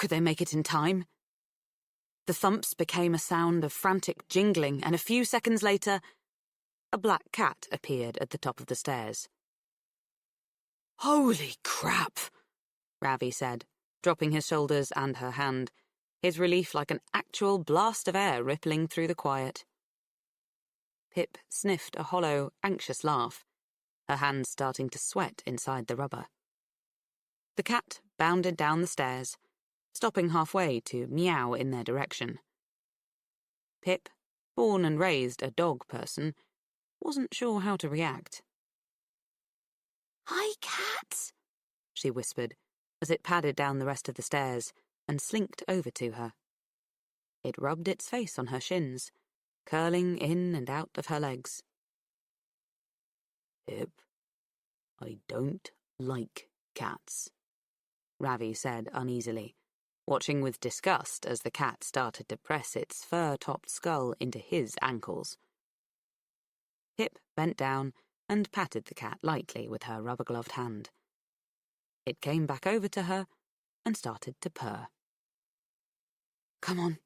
Could they make it in time? The thumps became a sound of frantic jingling, and a few seconds later, a black cat appeared at the top of the stairs. "Holy crap," Ravi said, dropping his shoulders and her hand, his relief like an actual blast of air rippling through the quiet. Pip sniffed a hollow, anxious laugh, her hands starting to sweat inside the rubber. The cat bounded down the stairs, stopping halfway to meow in their direction. Pip, born and raised a dog person, wasn't sure how to react. "Hi, cat," she whispered, as it padded down the rest of the stairs and slinked over to her. It rubbed its face on her shins, curling in and out of her legs. "Pip, I don't like cats," Ravi said uneasily, watching with disgust as the cat started to press its fur-topped skull into his ankles. Pip bent down and patted the cat lightly with her rubber-gloved hand. It came back over to her and started to purr. "Come on,"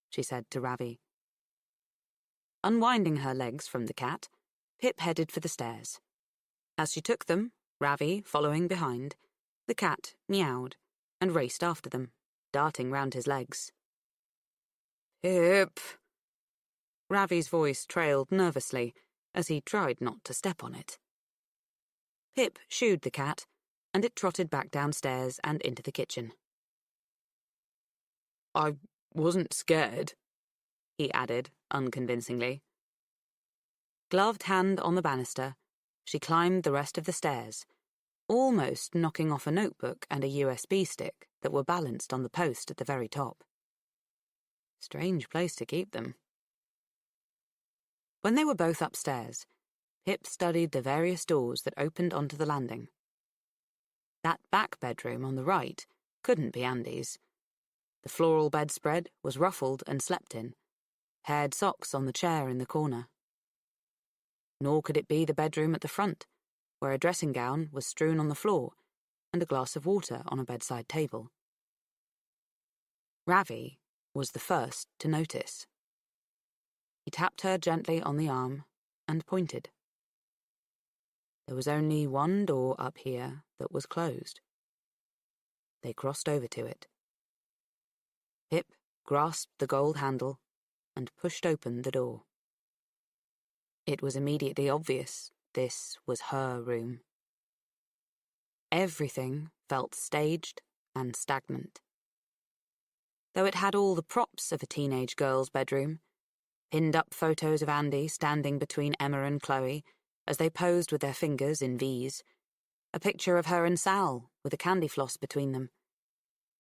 she said to Ravi. Unwinding her legs from the cat, Pip headed for the stairs. As she took them, Ravi following behind, the cat meowed and raced after them, darting round his legs. "Pip!" Ravi's voice trailed nervously as he tried not to step on it. Pip shooed the cat, and it trotted back downstairs and into the kitchen. "I wasn't scared," he added unconvincingly. Gloved hand on the banister, she climbed the rest of the stairs, almost knocking off a notebook and a USB stick that were balanced on the post at the very top. Strange place to keep them. When they were both upstairs, Pip studied the various doors that opened onto the landing. That back bedroom on the right couldn't be Andy's. The floral bedspread was ruffled and slept in, paired socks on the chair in the corner. Nor could it be the bedroom at the front, where a dressing gown was strewn on the floor and a glass of water on a bedside table. Ravi was the first to notice. He tapped her gently on the arm and pointed. There was only one door up here that was closed. They crossed over to it. Pip grasped the gold handle and pushed open the door. It was immediately obvious this was her room. Everything felt staged and stagnant. Though it had all the props of a teenage girl's bedroom, pinned up photos of Andy standing between Emma and Chloe as they posed with their fingers in V's, a picture of her and Sal with a candy floss between them,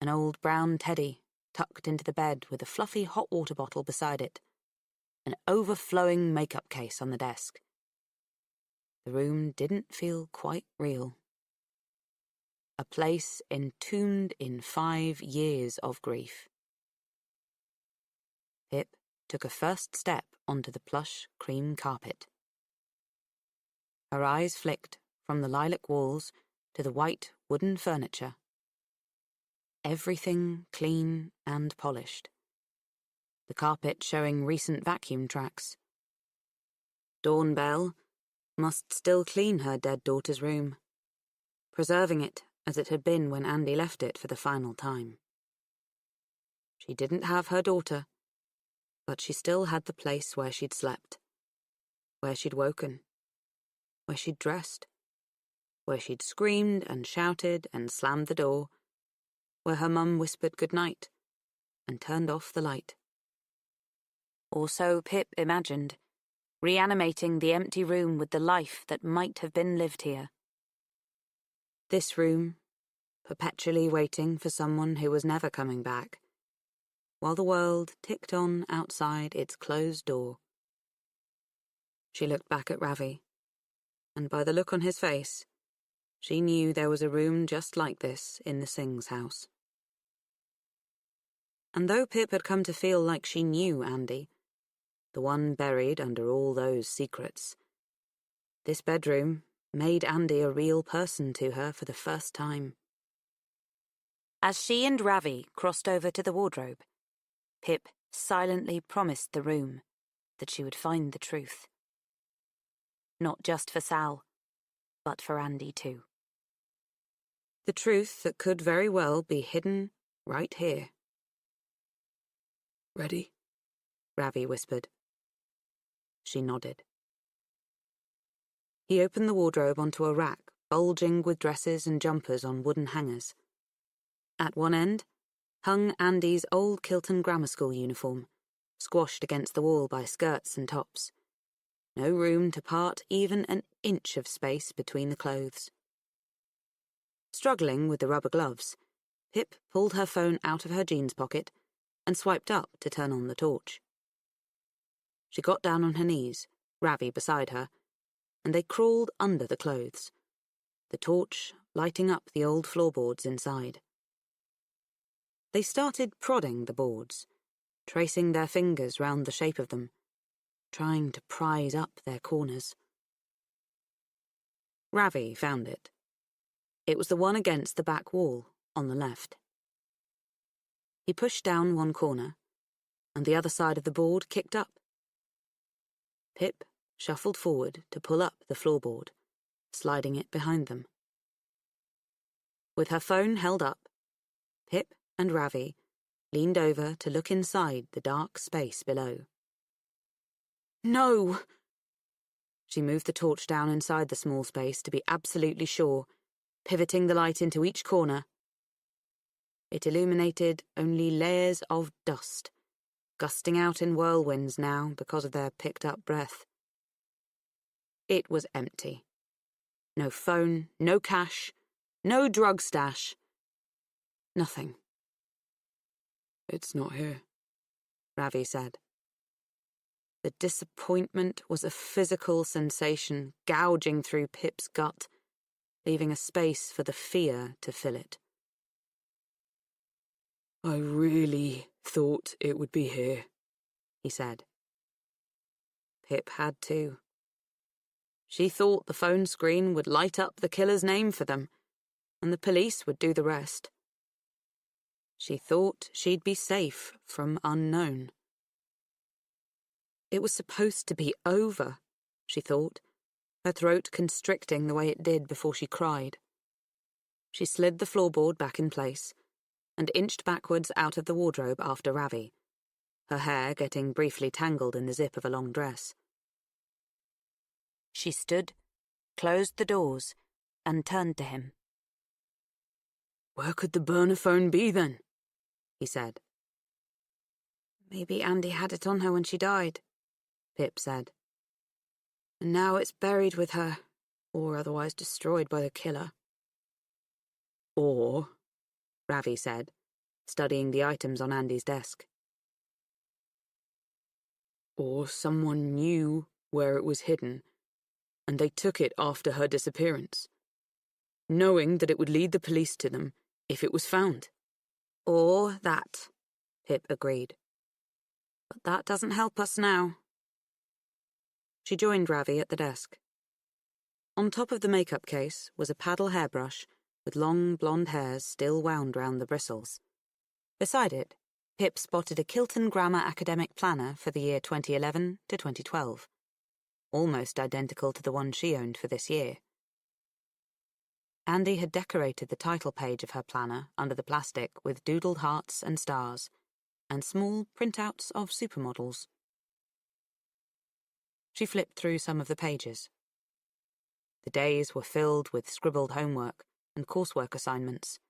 an old brown teddy tucked into the bed with a fluffy hot water bottle beside it, an overflowing makeup case on the desk. The room didn't feel quite real. A place entombed in 5 years of grief. Pip took a first step onto the plush cream carpet. Her eyes flicked from the lilac walls to the white wooden furniture. Everything clean and polished. The carpet showing recent vacuum tracks. Dawn Bell must still clean her dead daughter's room, preserving it as it had been when Andy left it for the final time. She didn't have her daughter, but she still had the place where she'd slept, where she'd woken, where she'd dressed, where she'd screamed and shouted and slammed the door, where her mum whispered goodnight and turned off the light. Or so Pip imagined, reanimating the empty room with the life that might have been lived here. This room, perpetually waiting for someone who was never coming back, while the world ticked on outside its closed door. She looked back at Ravi, and by the look on his face, she knew there was a room just like this in the Singh's house. And though Pip had come to feel like she knew Andy, the one buried under all those secrets, this bedroom made Andy a real person to her for the first time. As she and Ravi crossed over to the wardrobe, Pip silently promised the room that she would find the truth. Not just for Sal, but for Andy too. The truth that could very well be hidden right here. Ready? Ravi whispered. She nodded. He opened the wardrobe onto a rack, bulging with dresses and jumpers on wooden hangers. At one end hung Andy's old Kilton grammar school uniform, squashed against the wall by skirts and tops. No room to part even an inch of space between the clothes. Struggling with the rubber gloves, Pip pulled her phone out of her jeans pocket and swiped up to turn on the torch. She got down on her knees, Ravi beside her, and they crawled under the clothes, the torch lighting up the old floorboards inside. They started prodding the boards, tracing their fingers round the shape of them, trying to prise up their corners. Ravi found it. It was the one against the back wall, on the left. He pushed down one corner, and the other side of the board kicked up. Pip shuffled forward to pull up the floorboard, sliding it behind them. With her phone held up, Pip and Ravi leaned over to look inside the dark space below. No! She moved the torch down inside the small space to be absolutely sure, pivoting the light into each corner. It illuminated only layers of dust, gusting out in whirlwinds now because of their picked-up breath. It was empty. No phone, no cash, no drug stash. Nothing. It's not here, Ravi said. The disappointment was a physical sensation gouging through Pip's gut, leaving a space for the fear to fill it. I really thought it would be here, he said. Pip had too. She thought the phone screen would light up the killer's name for them, and the police would do the rest. She thought she'd be safe from unknown. It was supposed to be over, she thought, her throat constricting the way it did before she cried. She slid the floorboard back in place and inched backwards out of the wardrobe after Ravi, her hair getting briefly tangled in the zip of a long dress. She stood, closed the doors, and turned to him. Where could the burner phone be then? He said. Maybe Andy had it on her when she died, Pip said. And now it's buried with her, or otherwise destroyed by the killer. Or, Ravi said, studying the items on Andy's desk. Or someone knew where it was hidden, and they took it after her disappearance, knowing that it would lead the police to them if it was found. Or that, Pip agreed. But that doesn't help us now. She joined Ravi at the desk. On top of the makeup case was a paddle hairbrush with long blonde hairs still wound round the bristles. Beside it, Pip spotted a Kilton Grammar academic planner for the year 2011 to 2012, almost identical to the one she owned for this year. Andy had decorated the title page of her planner under the plastic with doodled hearts and stars, and small printouts of supermodels. She flipped through some of the pages. The days were filled with scribbled homework and coursework assignments.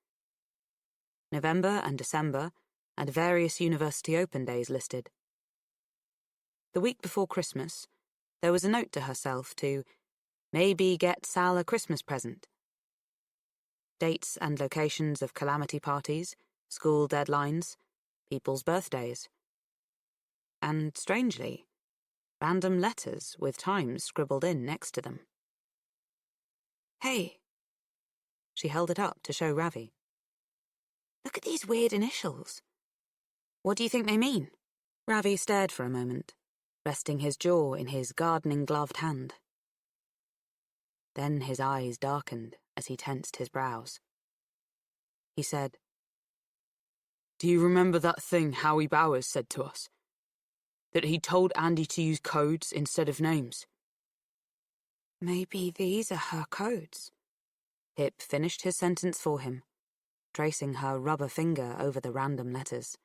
November and December had various university open days listed. The week before Christmas, there was a note to herself to maybe get Sal a Christmas present. Dates and locations of calamity parties, school deadlines, people's birthdays. And, strangely, random letters with times scribbled in next to them. Hey. She held it up to show Ravi. Look at these weird initials. What do you think they mean? Ravi stared for a moment, resting his jaw in his gardening-gloved hand. Then his eyes darkened as he tensed his brows. He said, Do you remember that thing Howie Bowers said to us? That he told Andy to use codes instead of names? Maybe these are her codes. Pip finished his sentence for him, tracing her rubber finger over the random letters.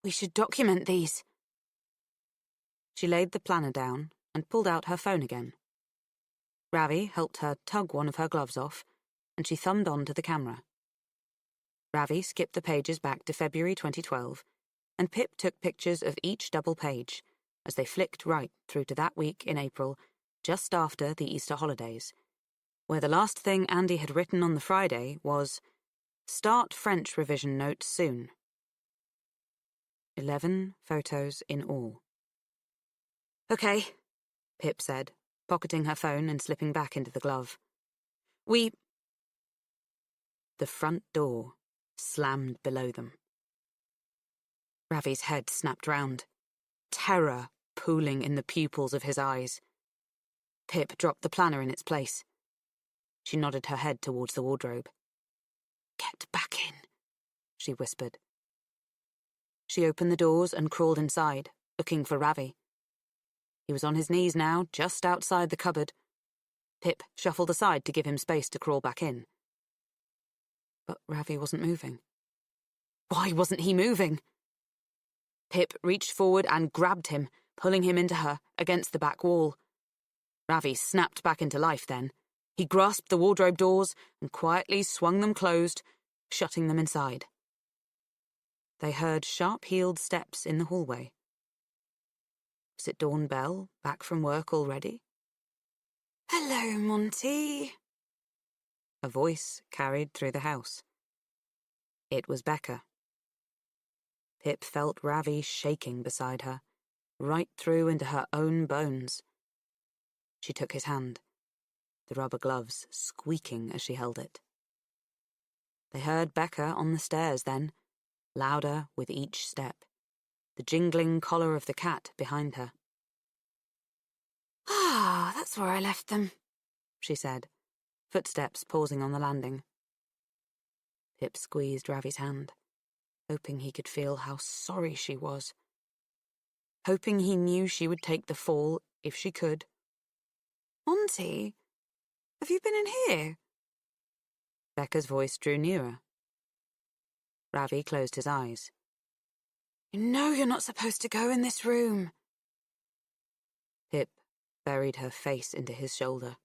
We should document these. She laid the planner down and pulled out her phone again. Ravi helped her tug one of her gloves off, and she thumbed on to the camera. Ravi skipped the pages back to February 2012, and Pip took pictures of each double page as they flicked right through to that week in April, just after the Easter holidays, where the last thing Andy had written on the Friday was, "Start French revision notes soon." 11 photos in all. Okay, Pip said, pocketing her phone and slipping back into the glove. The front door slammed below them. Ravi's head snapped round, terror pooling in the pupils of his eyes. Pip dropped the planner in its place. She nodded her head towards the wardrobe. Get back in, she whispered. She opened the doors and crawled inside, looking for Ravi. He was on his knees now, just outside the cupboard. Pip shuffled aside to give him space to crawl back in. But Ravi wasn't moving. Why wasn't he moving? Pip reached forward and grabbed him, pulling him into her, against the back wall. Ravi snapped back into life then. He grasped the wardrobe doors and quietly swung them closed, shutting them inside. They heard sharp-heeled steps in the hallway. Was it Dawn Bell, back from work already? Hello, Monty. A voice carried through the house. It was Becca. Pip felt Ravi shaking beside her, right through into her own bones. She took his hand, the rubber gloves squeaking as she held it. They heard Becca on the stairs then, louder with each step, the jingling collar of the cat behind her. Ah, that's where I left them, she said, footsteps pausing on the landing. Pip squeezed Ravi's hand, hoping he could feel how sorry she was, hoping he knew she would take the fall if she could. Monty, have you been in here? Becca's voice drew nearer. Ravi closed his eyes. You know you're not supposed to go in this room. Pip buried her face into his shoulder.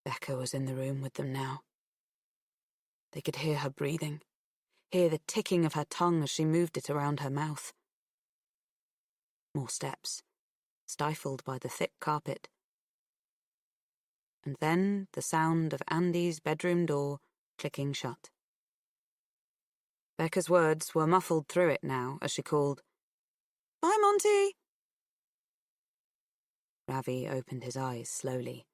Becca was in the room with them now. They could hear her breathing, hear the ticking of her tongue as she moved it around her mouth. More steps, stifled by the thick carpet. And then the sound of Andy's bedroom door clicking shut. Becca's words were muffled through it now as she called, "Bye, Monty." Ravi opened his eyes slowly,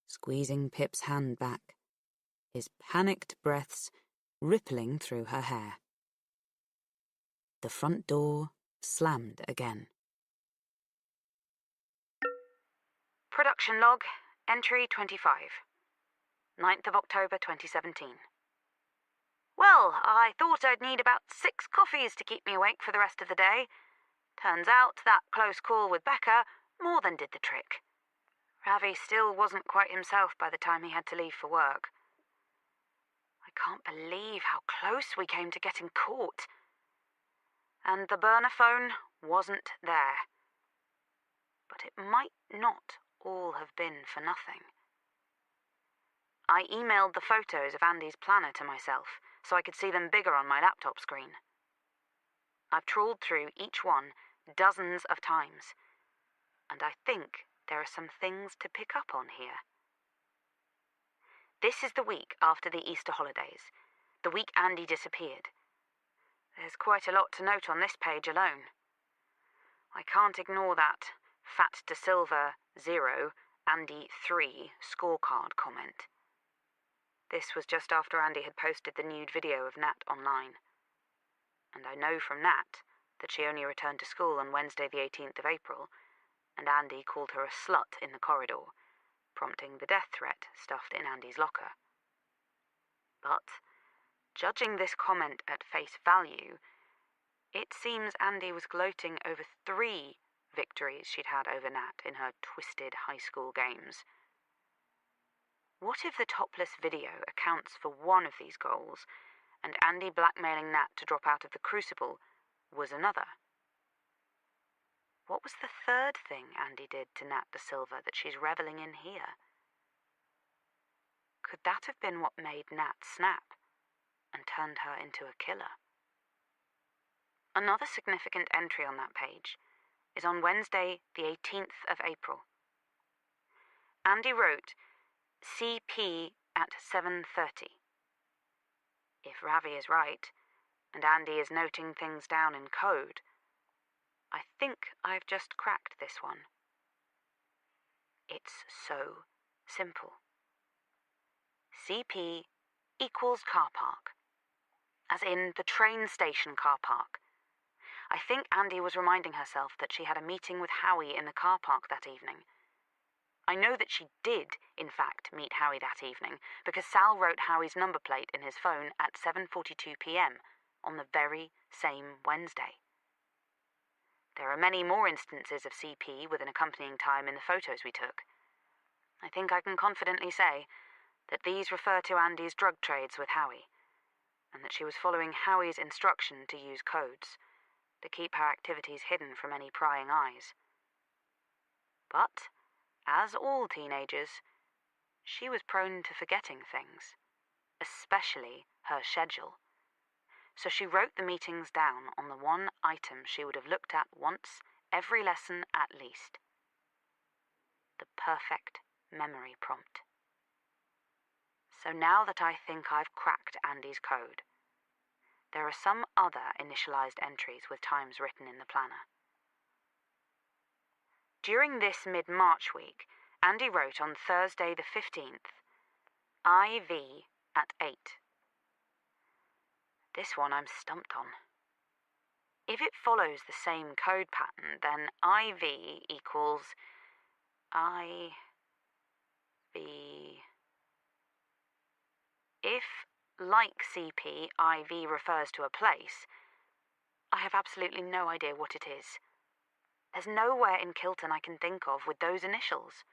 squeezing Pip's hand back, his panicked breaths rippling through her hair. The front door slammed again. Production log, entry 25. 9th of October 2017. Well, I thought I'd need about 6 coffees to keep me awake for the rest of the day. Turns out that close call with Becca more than did the trick. Ravi still wasn't quite himself by the time he had to leave for work. I can't believe how close we came to getting caught. And the burner phone wasn't there. But it might not all have been for nothing. I emailed the photos of Andy's planner to myself so I could see them bigger on my laptop screen. I've trawled through each one dozens of times, and I think there are some things to pick up on here. This is the week after the Easter holidays, the week Andy disappeared. There's quite a lot to note on this page alone. I can't ignore that Fat to Silver 0, Andy 3 scorecard comment. This was just after Andy had posted the nude video of Nat online. And I know from Nat that she only returned to school on Wednesday the 18th of April, and Andy called her a slut in the corridor, prompting the death threat stuffed in Andy's locker. But Judging this comment at face value, it seems Andy was gloating over 3 victories she'd had over Nat in her twisted high school games. What if the topless video accounts for one of these goals, and Andy blackmailing Nat to drop out of the crucible was another? What was the third thing Andy did to Nat Da Silva that she's reveling in here? Could that have been what made Nat snap and turned her into a killer? Another significant entry on that page is on Wednesday, the 18th of April. Andy wrote, CP at 7:30. If Ravi is right, and Andy is noting things down in code, I think I've just cracked this one. It's so simple. CP equals car park, as in the train station car park. I think Andy was reminding herself that she had a meeting with Howie in the car park that evening. I know that she did, in fact, meet Howie that evening, because Sal wrote Howie's number plate in his phone at 7:42 p.m. on the very same Wednesday. There are many more instances of CP with an accompanying time in the photos we took. I think I can confidently say that these refer to Andy's drug trades with Howie, and that she was following Howie's instruction to use codes, to keep her activities hidden from any prying eyes. But, as all teenagers, she was prone to forgetting things, especially her schedule. So she wrote the meetings down on the one item she would have looked at once every lesson at least. The perfect memory prompt. So now that I think I've cracked Andy's code, there are some other initialized entries with times written in the planner. During this mid-March week, Andy wrote on Thursday the 15th, IV at 8. This one I'm stumped on. If it follows the same code pattern, then IV equals IV. If, like CP, IV refers to a place, I have absolutely no idea what it is. There's nowhere in Kilton I can think of with those initials.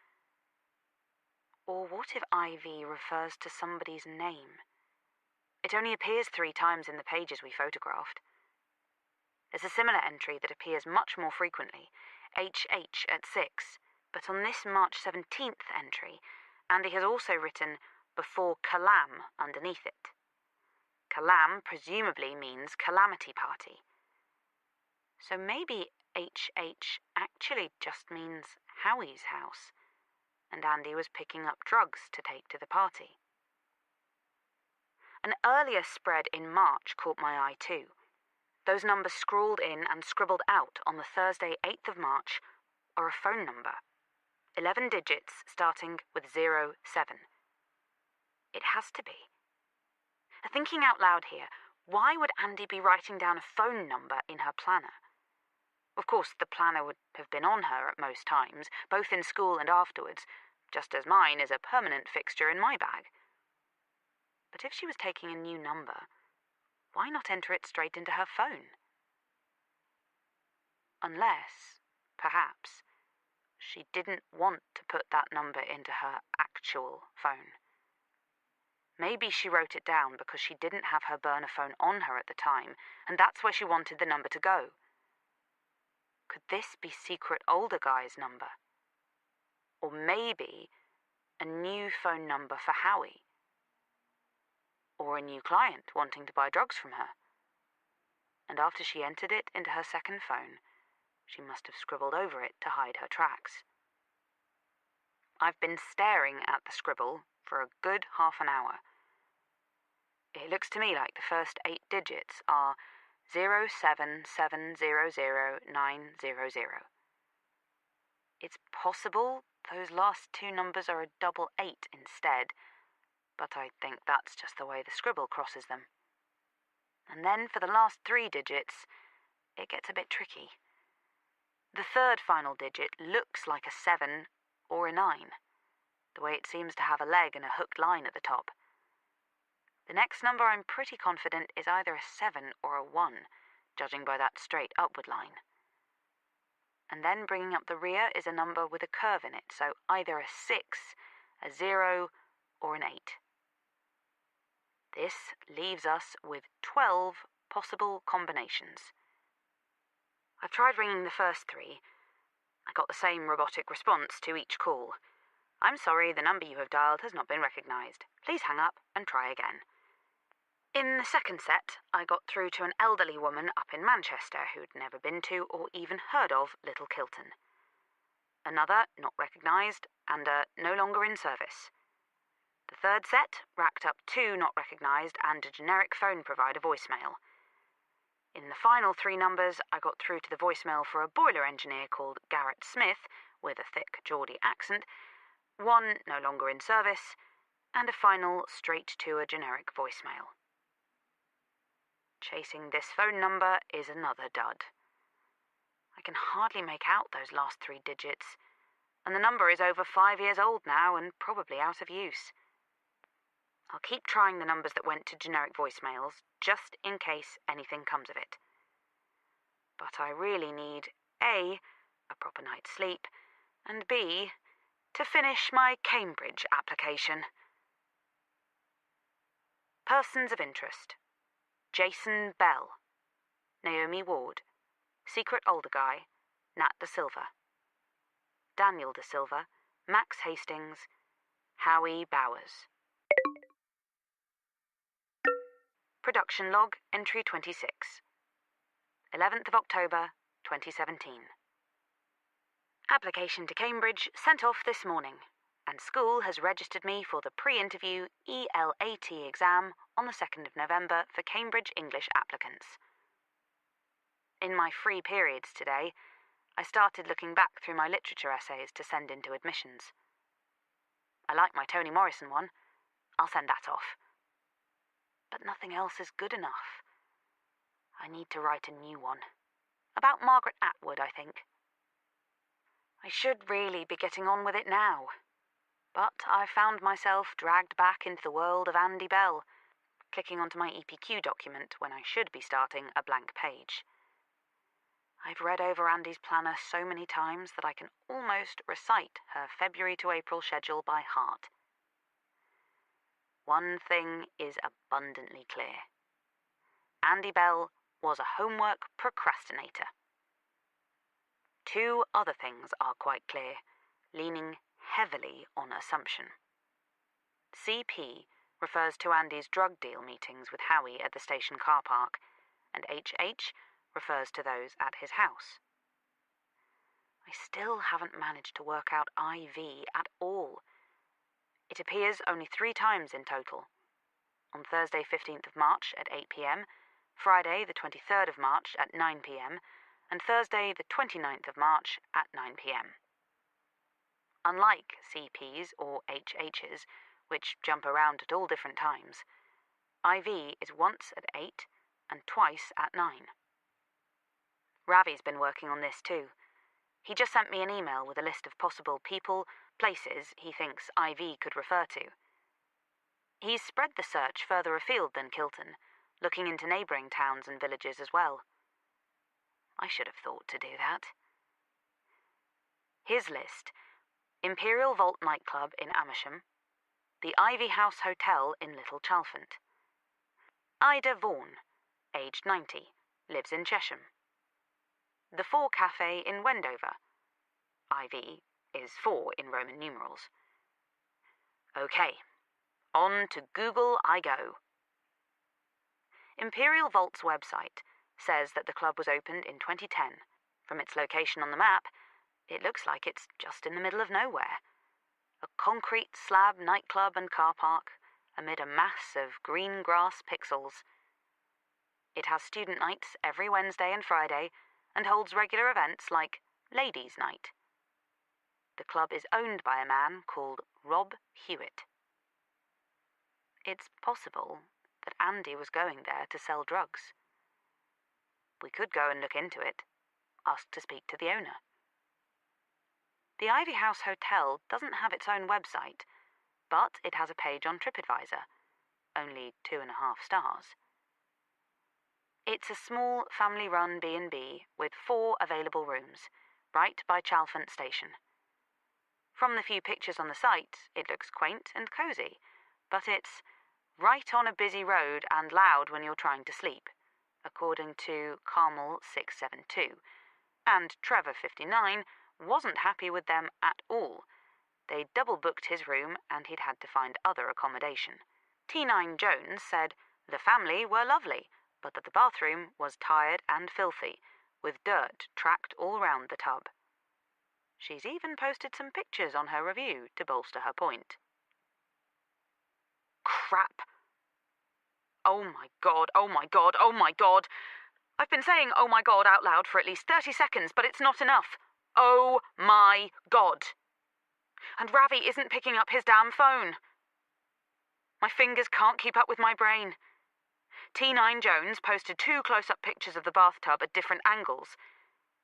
Or what if IV refers to somebody's name? It only appears 3 times in the pages we photographed. There's a similar entry that appears much more frequently, HH at 6, but on this March 17th entry, Andy has also written before Kalam underneath it. Kalam presumably means calamity party. So maybe HH actually just means Howie's house, and Andy was picking up drugs to take to the party. An earlier spread in March caught my eye too. Those numbers scrawled in and scribbled out on the Thursday 8th of March are a phone number. 11 digits starting with 07. It has to be. Thinking out loud here, why would Andy be writing down a phone number in her planner? Of course, the planner would have been on her at most times, both in school and afterwards, just as mine is a permanent fixture in my bag. But if she was taking a new number, why not enter it straight into her phone? Unless, perhaps, she didn't want to put that number into her actual phone. Maybe she wrote it down because she didn't have her burner phone on her at the time, and that's where she wanted the number to go. Could this be secret older guy's number? Or maybe a new phone number for Howie? Or a new client wanting to buy drugs from her? And after she entered it into her second phone, she must have scribbled over it to hide her tracks. I've been staring at the scribble for a good half an hour. It looks to me like the first 8 digits are 077000900. It's possible those last 2 numbers are a double 8 instead, but I think that's just the way the scribble crosses them. And then for the last 3 digits, it gets a bit tricky. The third final digit looks like a 7 or a 9, the way it seems to have a leg and a hooked line at the top. The next number I'm pretty confident is either a 7 or a 1, judging by that straight upward line. And then bringing up the rear is a number with a curve in it, so either a 6, a 0, or an 8. This leaves us with 12 possible combinations. I've tried ringing the first 3. I got the same robotic response to each call. I'm sorry, the number you have dialed has not been recognised. Please hang up and try again. In the second set, I got through to an elderly woman up in Manchester who'd never been to or even heard of Little Kilton. Another, not recognised, and a no longer in service. The third set racked up 2 not recognised and a generic phone provider voicemail. In the final 3 numbers, I got through to the voicemail for a boiler engineer called Garrett Smith, with a thick Geordie accent, 1 no longer in service, and a final straight to a generic voicemail. Chasing this phone number is another dud. I can hardly make out those last 3 digits, and the number is over 5 years old now and probably out of use. I'll keep trying the numbers that went to generic voicemails, just in case anything comes of it. But I really need A, a proper night's sleep, and B, to finish my Cambridge application. Persons of interest: Jason Bell, Naomi Ward, Secret Older Guy, Nat De Silva, Daniel De Silva, Max Hastings, Howie Bowers. Production log, entry 26. 11th of October, 2017. Application to Cambridge sent off this morning, and school has registered me for the pre-interview ELAT exam on the 2nd of November for Cambridge English applicants. In my free periods today, I started looking back through my literature essays to send into admissions. I like my Toni Morrison one. I'll send that off. But nothing else is good enough. I need to write a new one. About Margaret Atwood, I think. I should really be getting on with it now. But I found myself dragged back into the world of Andy Bell, clicking onto my EPQ document when I should be starting a blank page. I've read over Andy's planner so many times that I can almost recite her February to April schedule by heart. One thing is abundantly clear. Andy Bell was a homework procrastinator. 2 other things are quite clear, leaning heavily on assumption. CP refers to Andy's drug deal meetings with Howie at the station car park, and HH refers to those at his house. I still haven't managed to work out IV at all. It appears only 3 times in total. On Thursday 15th of March at 8 p.m, Friday the 23rd of March at 9 p.m, and Thursday the 29th of March at 9 p.m. Unlike CPs or HHs, which jump around at all different times, IV is once at 8 and twice at 9. Ravi's been working on this too. He just sent me an email with a list of possible people, places he thinks IV could refer to. He's spread the search further afield than Kilton, looking into neighbouring towns and villages as well. I should have thought to do that. His list: Imperial Vault nightclub in Amersham, the Ivy House Hotel in Little Chalfont. Ida Vaughan, aged 90, lives in Chesham. The 4 Cafe in Wendover. IV is 4 in Roman numerals. OK, on to Google I go. Imperial Vault's website says that the club was opened in 2010. From its location on the map, it looks like it's just in the middle of nowhere. A concrete slab nightclub and car park amid a mass of green grass pixels. It has student nights every Wednesday and Friday and holds regular events like Ladies' Night. The club is owned by a man called Rob Hewitt. It's possible that Andy was going there to sell drugs. We could go and look into it, ask to speak to the owner. The Ivy House Hotel doesn't have its own website, but it has a page on TripAdvisor. only 2.5 stars. It's a small family-run B&B with 4 available rooms, right by Chalfont Station. From the few pictures on the site, it looks quaint and cosy, but it's right on a busy road and loud when you're trying to sleep, according to Carmel672, and Trevor59 wasn't happy with them at all. They double-booked his room and he'd had to find other accommodation. T9 Jones said the family were lovely, but that the bathroom was tired and filthy, with dirt tracked all round the tub. She's even posted some pictures on her review to bolster her point. Crap. Oh my god, oh my god, oh my god. I've been saying oh my god out loud for at least 30 seconds, but it's not enough. Oh my god. And Ravi isn't picking up his damn phone. My fingers can't keep up with my brain. T9 Jones posted 2 close-up pictures of the bathtub at different angles.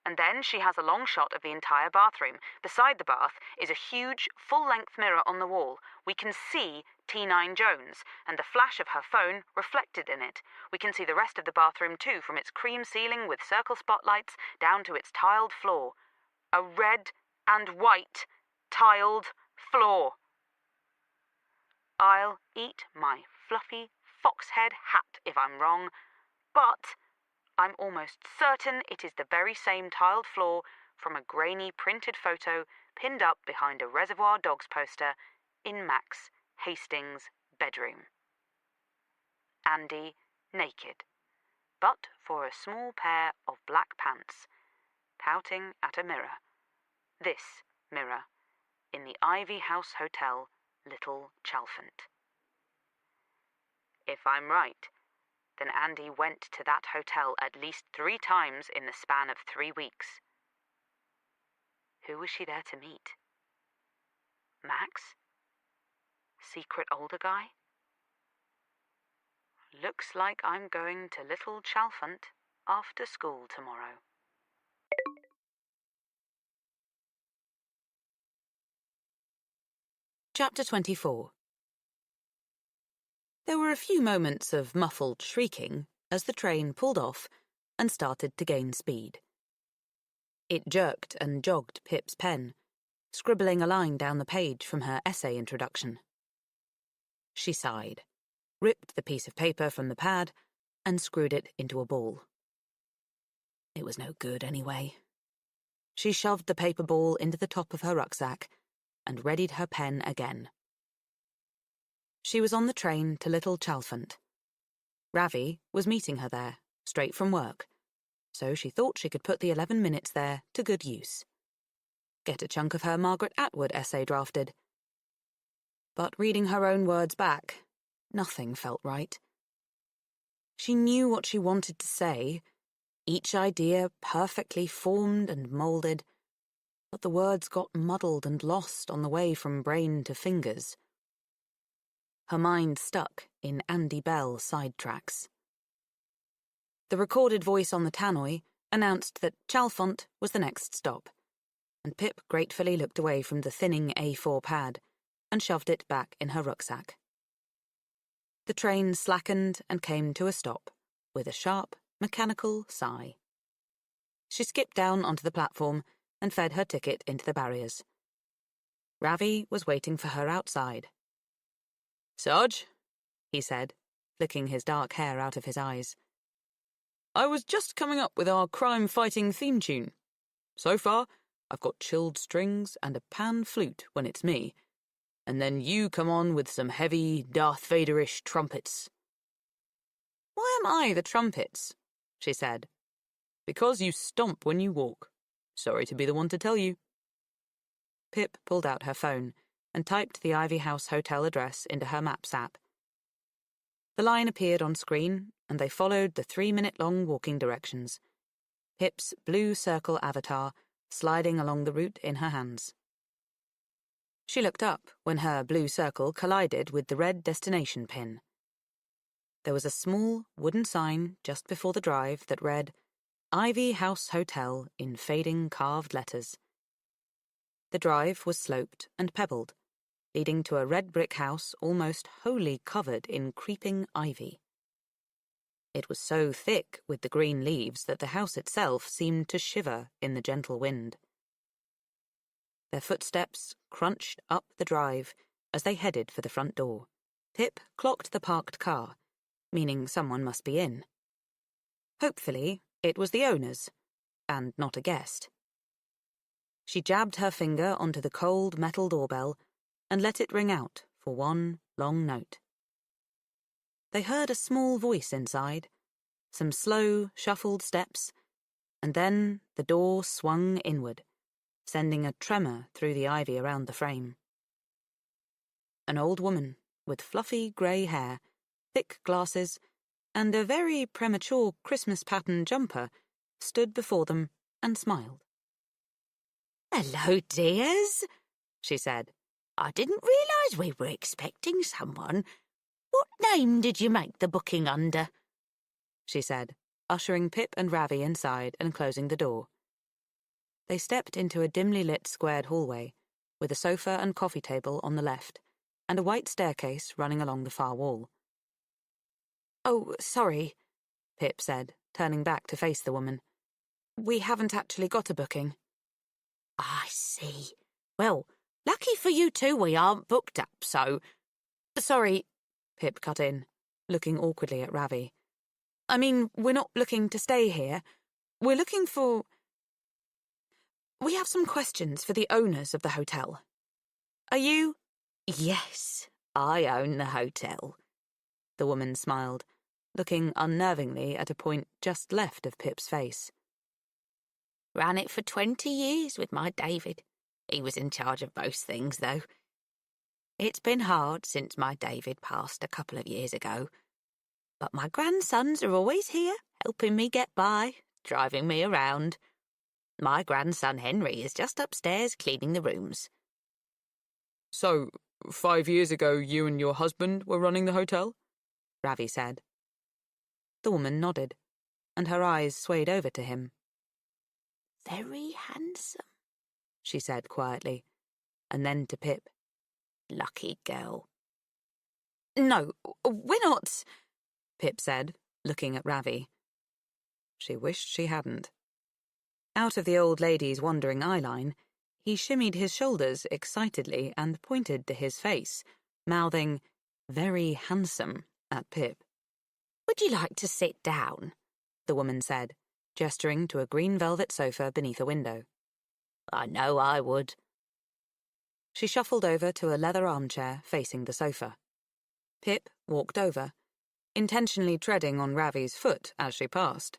And then she has a long shot of the entire bathroom. Beside the bath is a huge, full-length mirror on the wall. We can see T9 Jones, and the flash of her phone reflected in it. We can see the rest of the bathroom too, from its cream ceiling with circle spotlights down to its tiled floor. A red and white tiled floor. I'll eat my fluffy foxhead hat if I'm wrong, but I'm almost certain it is the very same tiled floor from a grainy printed photo pinned up behind a Reservoir Dogs poster in Max Hastings' bedroom. Andy naked, but for a small pair of black pants, pouting at a mirror. This mirror, in the Ivy House Hotel, Little Chalfont. If I'm right, then Andy went to that hotel at least 3 times in the span of 3 weeks. Who was she there to meet? Max? Secret older guy? Looks like I'm going to Little Chalfont after school tomorrow. Chapter 24. There were a few moments of muffled shrieking as the train pulled off and started to gain speed. It jerked and jogged Pip's pen, scribbling a line down the page from her essay introduction. She sighed, ripped the piece of paper from the pad, and screwed it into a ball. It was no good anyway. She shoved the paper ball into the top of her rucksack and readied her pen again. She was on the train to Little Chalfont. Ravi was meeting her there, straight from work, so she thought she could put the 11 minutes there to good use. Get a chunk of her Margaret Atwood essay drafted. But reading her own words back, nothing felt right. She knew what she wanted to say, each idea perfectly formed and moulded, but the words got muddled and lost on the way from brain to fingers. Her mind stuck in Andy Bell sidetracks. The recorded voice on the tannoy announced that Chalfont was the next stop, and Pip gratefully looked away from the thinning A4 pad and shoved it back in her rucksack. The train slackened and came to a stop, with a sharp, mechanical sigh. She skipped down onto the platform and fed her ticket into the barriers. Ravi was waiting for her outside. "Sarge," he said, flicking his dark hair out of his eyes. "I was just coming up with our crime-fighting theme tune. So far, I've got chilled strings and a pan flute when it's me, and then you come on with some heavy, Darth Vader-ish trumpets." "Why am I the trumpets?" she said. "Because you stomp when you walk. Sorry to be the one to tell you." Pip pulled out her phone and typed the Ivy House Hotel address into her Maps app. The line appeared on screen, and they followed the 3-minute-long walking directions, Pip's blue circle avatar sliding along the route in her hands. She looked up when her blue circle collided with the red destination pin. There was a small wooden sign just before the drive that read, Ivy House Hotel in fading carved letters. The drive was sloped and pebbled, leading to a red brick house almost wholly covered in creeping ivy. It was so thick with the green leaves that the house itself seemed to shiver in the gentle wind. Their footsteps crunched up the drive as they headed for the front door. Pip clocked the parked car, meaning someone must be in. Hopefully, it was the owner's, and not a guest. She jabbed her finger onto the cold metal doorbell and let it ring out for one long note. They heard a small voice inside, some slow, shuffled steps, and then the door swung inward, sending a tremor through the ivy around the frame. An old woman with fluffy grey hair, thick glasses, and a very premature Christmas-patterned jumper stood before them and smiled. "Hello, dears," she said. "I didn't realise we were expecting someone. What name did you make the booking under?" she said, ushering Pip and Ravi inside and closing the door. They stepped into a dimly lit squared hallway, with a sofa and coffee table on the left, and a white staircase running along the far wall. "Oh, sorry," Pip said, turning back to face the woman. "We haven't actually got a booking." "I see. Well, lucky for you two we aren't booked up, so—" "Sorry," Pip cut in, looking awkwardly at Ravi. "I mean, we're not looking to stay here. We're looking for... We have some questions for the owners of the hotel. Are you—" "Yes, I own the hotel," the woman smiled, looking unnervingly at a point just left of Pip's face. "Ran it for 20 years with my David. He was in charge of most things, though. It's been hard since my David passed a couple of years ago. But my grandsons are always here, helping me get by, driving me around. My grandson Henry is just upstairs cleaning the rooms." "So, 5 years ago you and your husband were running the hotel?" Ravi said. The woman nodded, and her eyes swayed over to him. "Very handsome," she said quietly, and then to Pip. "Lucky girl." "No, we're not," Pip said, looking at Ravi. She wished she hadn't. Out of the old lady's wandering eyeline, he shimmied his shoulders excitedly and pointed to his face, mouthing, "Very handsome," at Pip. "Would you like to sit down?" the woman said, gesturing to a green velvet sofa beneath a window. "I know I would." She shuffled over to a leather armchair facing the sofa. Pip walked over, intentionally treading on Ravi's foot as she passed.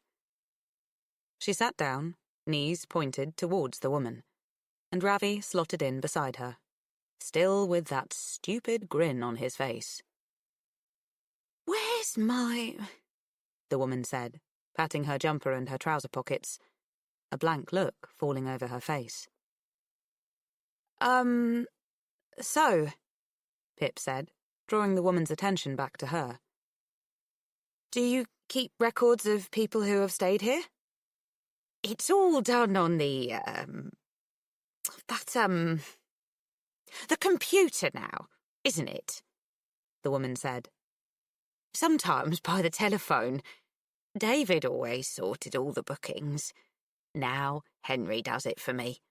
She sat down, knees pointed towards the woman, and Ravi slotted in beside her, still with that stupid grin on his face. "Where's my—" the woman said, patting her jumper and her trouser pockets, a blank look falling over her face. So," Pip said, drawing the woman's attention back to her. "do you keep records of people who have stayed here?" "It's all done on the computer now, isn't it?" the woman said. "Sometimes by the telephone. David always sorted all the bookings. Now Henry does it for me."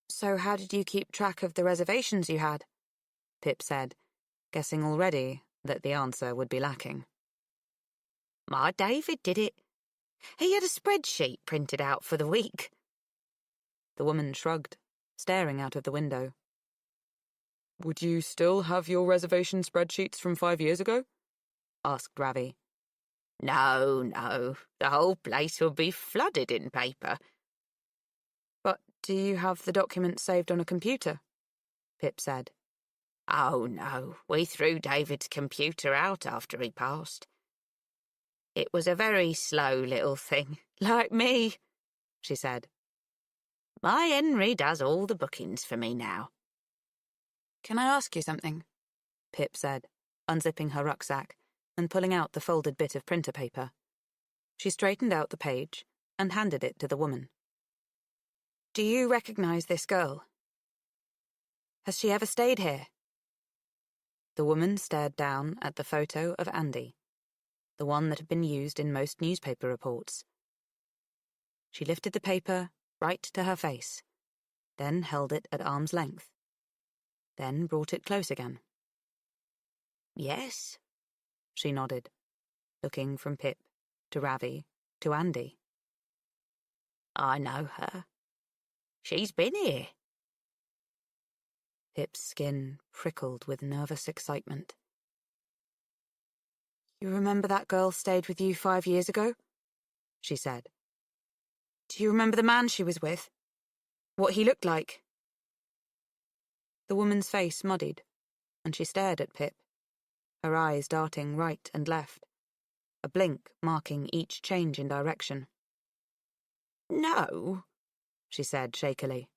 "So how did you keep track of the reservations you had?" Pip said, guessing already that the answer would be lacking. "My David did it. He had a spreadsheet printed out for the week." The woman shrugged, staring out of the window. "Would you still have your reservation spreadsheets from 5 years ago?" asked Ravi. No, the whole place would be flooded in paper." "But do you have the documents saved on a computer?" Pip said. "Oh, no, we threw David's computer out after he passed. It was a very slow little thing, like me," she said. "My Henry does all the bookings for me now." "Can I ask you something?" Pip said, unzipping her rucksack and pulling out the folded bit of printer paper. She straightened out the page and handed it to the woman. "Do you recognize this girl?" Has she ever stayed here? The woman stared down at the photo of Andy, the one that had been used in most newspaper reports. She lifted the paper right to her face, then held it at arm's length, then brought it close again. Yes, she nodded, looking from Pip to Ravi to Andy. I know her. She's been here. Pip's skin prickled with nervous excitement. You remember that girl stayed with you 5 years ago? She said. Do you remember the man she was with? What he looked like? The woman's face muddied, and she stared at Pip, her eyes darting right and left, a blink marking each change in direction. No, she said shakily.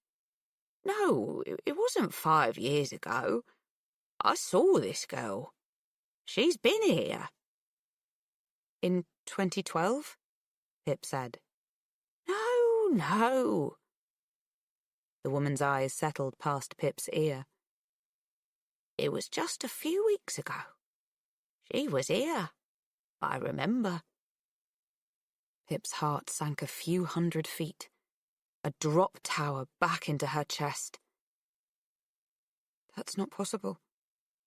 No, it wasn't 5 years ago. I saw this girl. She's been here. In 2012? Pip said. No. The woman's eyes settled past Pip's ear. It was just a few weeks ago. She was here. I remember. Pip's heart sank a few 100 feet, a drop tower back into her chest. That's not possible,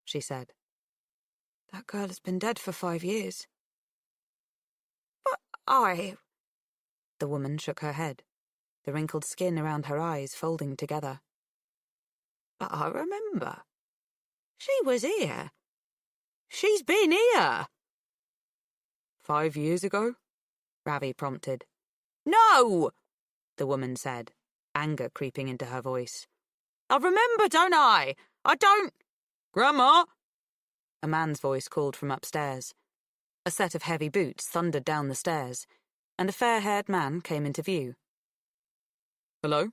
she said. That girl has been dead for 5 years. But The woman shook her head, the wrinkled skin around her eyes folding together. But I remember. She was here. She's been here. 5 years ago? Ravi prompted. No, the woman said, anger creeping into her voice. I remember, don't I? I don't... Grandma! A man's voice called from upstairs. A set of heavy boots thundered down the stairs, and a fair-haired man came into view. Hello?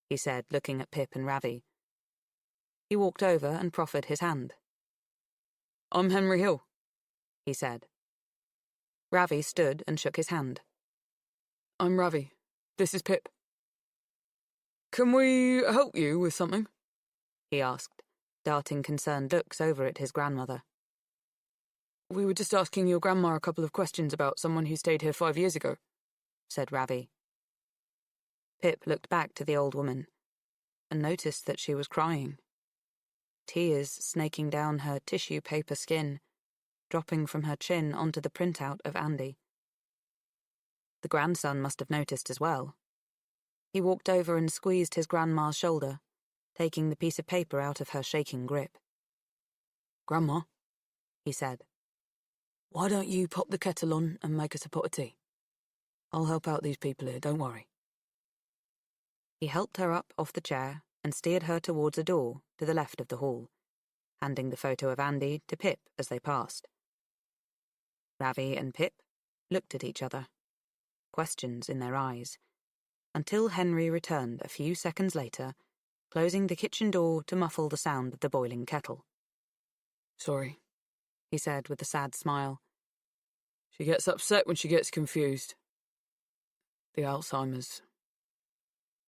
He said, looking at Pip and Ravi. He walked over and proffered his hand. I'm Henry Hill, he said. Ravi stood and shook his hand. I'm Ravi. This is Pip. Can we help you with something? He asked, darting concerned looks over at his grandmother. We were just asking your grandma a couple of questions about someone who stayed here 5 years ago, said Ravi. Pip looked back to the old woman and noticed that she was crying. Tears snaking down her tissue paper skin, dropping from her chin onto the printout of Andy. The grandson must have noticed as well. He walked over and squeezed his grandma's shoulder, taking the piece of paper out of her shaking grip. Grandma, he said. Why don't you pop the kettle on and make us a pot of tea? I'll help out these people here, don't worry. He helped her up off the chair and steered her towards a door to the left of the hall, handing the photo of Andy to Pip as they passed. Ravi and Pip looked at each other, questions in their eyes, until Henry returned a few seconds later, closing the kitchen door to muffle the sound of the boiling kettle. Sorry, he said with a sad smile. She gets upset when she gets confused. The Alzheimer's.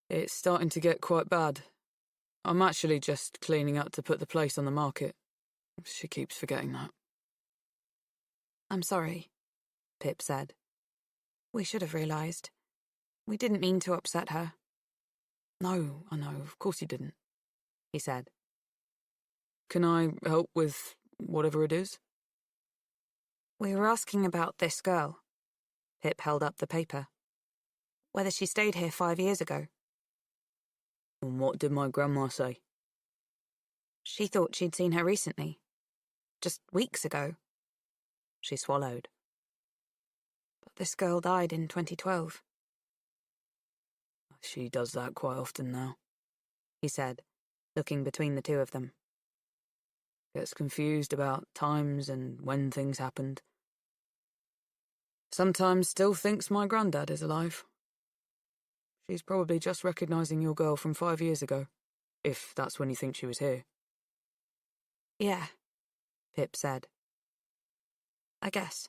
It's starting to get quite bad. I'm actually just cleaning up to put the place on the market. She keeps forgetting that. I'm sorry, Pip said. We should have realised. We didn't mean to upset her. No, I know, of course you didn't, he said. Can I help with whatever it is? We were asking about this girl. Pip held up the paper. Whether she stayed here 5 years ago. And what did my grandma say? She thought she'd seen her recently. Just weeks ago. She swallowed. But this girl died in 2012. She does that quite often now, he said, looking between the two of them. Gets confused about times and when things happened. Sometimes still thinks my granddad is alive. She's probably just recognising your girl from 5 years ago, if that's when you think she was here. Yeah, Pip said. I guess.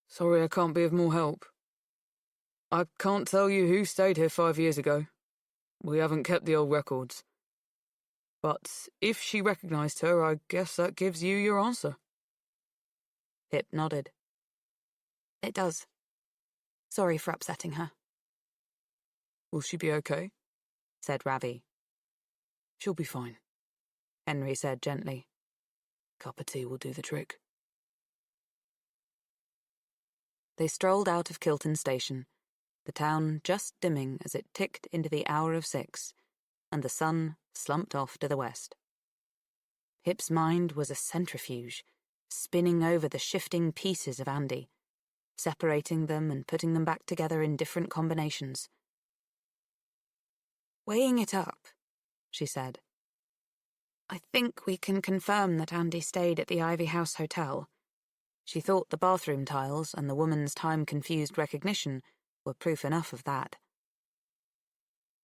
Sorry I can't be of more help. I can't tell you who stayed here 5 years ago. We haven't kept the old records. But if she recognised her, I guess that gives you your answer. Pip nodded. It does. Sorry for upsetting her. Will she be okay? Said Ravi. She'll be fine, Henry said gently. Cup of tea will do the trick. They strolled out of Kilton Station, the town just dimming as it ticked into the hour of 6, and the sun slumped off to the west. Pip's mind was a centrifuge, spinning over the shifting pieces of Andy, separating them and putting them back together in different combinations. Weighing it up, she said. I think we can confirm that Andy stayed at the Ivy House Hotel. She thought the bathroom tiles and the woman's time-confused recognition were proof enough of that.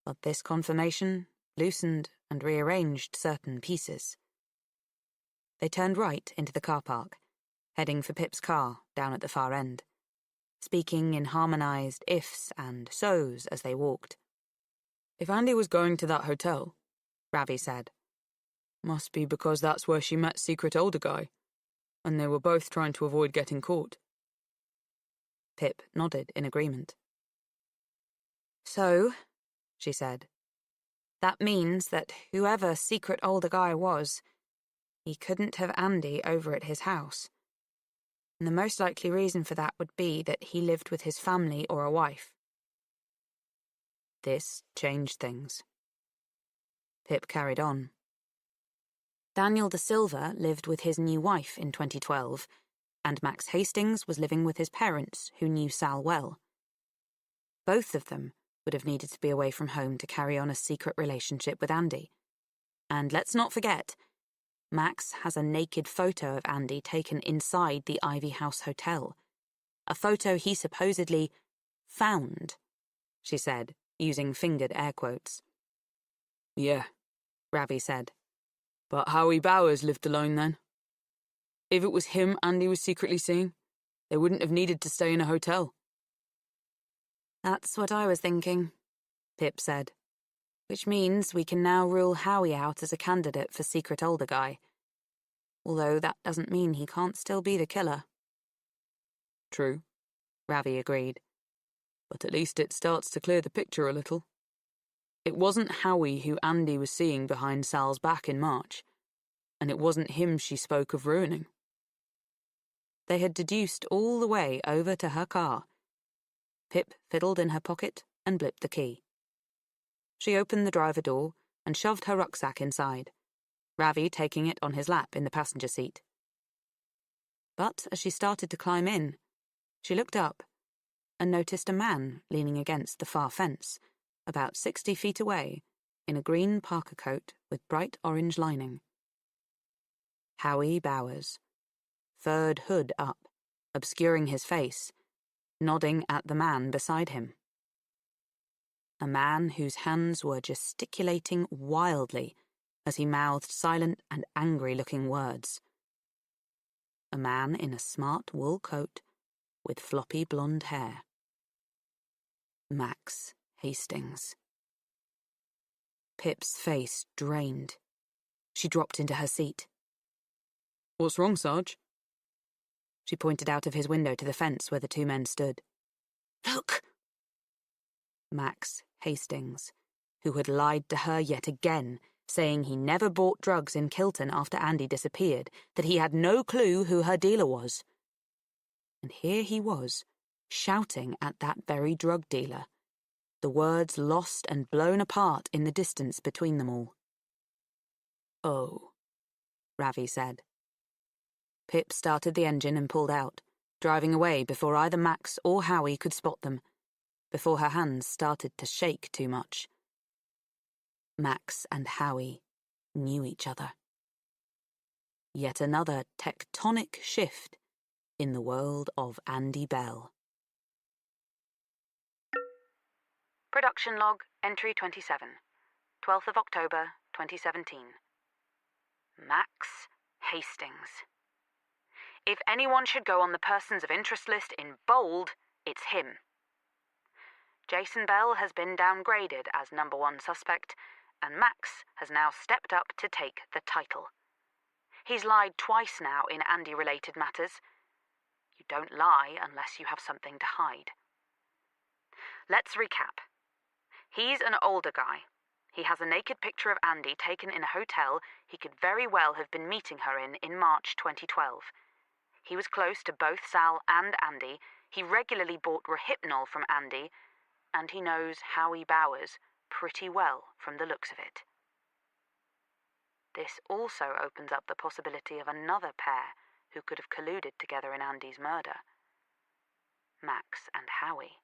But this confirmation loosened and rearranged certain pieces. They turned right into the car park, heading for Pip's car down at the far end, speaking in harmonised ifs and so's as they walked. If Andy was going to that hotel, Ravi said, must be because that's where she met secret older guy, and they were both trying to avoid getting caught. Pip nodded in agreement. So, she said, that means that whoever secret older guy was, he couldn't have Andy over at his house. And the most likely reason for that would be that he lived with his family or a wife. This changed things. Pip carried on. Daniel De Silva lived with his new wife in 2012, and Max Hastings was living with his parents, who knew Sal well. Both of them would have needed to be away from home to carry on a secret relationship with Andy. And let's not forget, Max has a naked photo of Andy taken inside the Ivy House Hotel. A photo he supposedly found, she said, using fingered air quotes. Yeah, Ravi said. But Howie Bowers lived alone then. If it was him Andy was secretly seeing, they wouldn't have needed to stay in a hotel. That's what I was thinking, Pip said. Which means we can now rule Howie out as a candidate for secret older guy. Although that doesn't mean he can't still be the killer. True, Ravi agreed. But at least it starts to clear the picture a little. It wasn't Howie who Andy was seeing behind Sal's back in March, and it wasn't him she spoke of ruining. They had deduced all the way over to her car. Pip fiddled in her pocket and blipped the key. She opened the driver door and shoved her rucksack inside, Ravi taking it on his lap in the passenger seat. But as she started to climb in, she looked up and noticed a man leaning against the far fence, about 60 feet away, in a green parka coat with bright orange lining. Howie Bowers, furred hood up, obscuring his face, nodding at the man beside him. A man whose hands were gesticulating wildly as he mouthed silent and angry-looking words. A man in a smart wool coat with floppy blonde hair. Max Hastings. Pip's face drained. She dropped into her seat. What's wrong, Sarge? She pointed out of his window to the fence where the two men stood. Look! Max Hastings, who had lied to her yet again, saying he never bought drugs in Kilton after Andy disappeared, that he had no clue who her dealer was. And here he was, shouting at that very drug dealer, the words lost and blown apart in the distance between them all. Oh, Ravi said. Pip started the engine and pulled out, driving away before either Max or Howie could spot them, before her hands started to shake too much. Max and Howie knew each other. Yet another tectonic shift in the world of Andy Bell. Production log, entry 27, 12th of October, 2017. Max Hastings. If anyone should go on the persons of interest list in bold, it's him. Jason Bell has been downgraded as #1 suspect, and Max has now stepped up to take the title. He's lied twice now in Andy-related matters. You don't lie unless you have something to hide. Let's recap. He's an older guy. He has a naked picture of Andy taken in a hotel he could very well have been meeting her in March 2012. He was close to both Sal and Andy. He regularly bought Rohypnol from Andy, and he knows Howie Bowers pretty well from the looks of it. This also opens up the possibility of another pair who could have colluded together in Andy's murder. Max and Howie.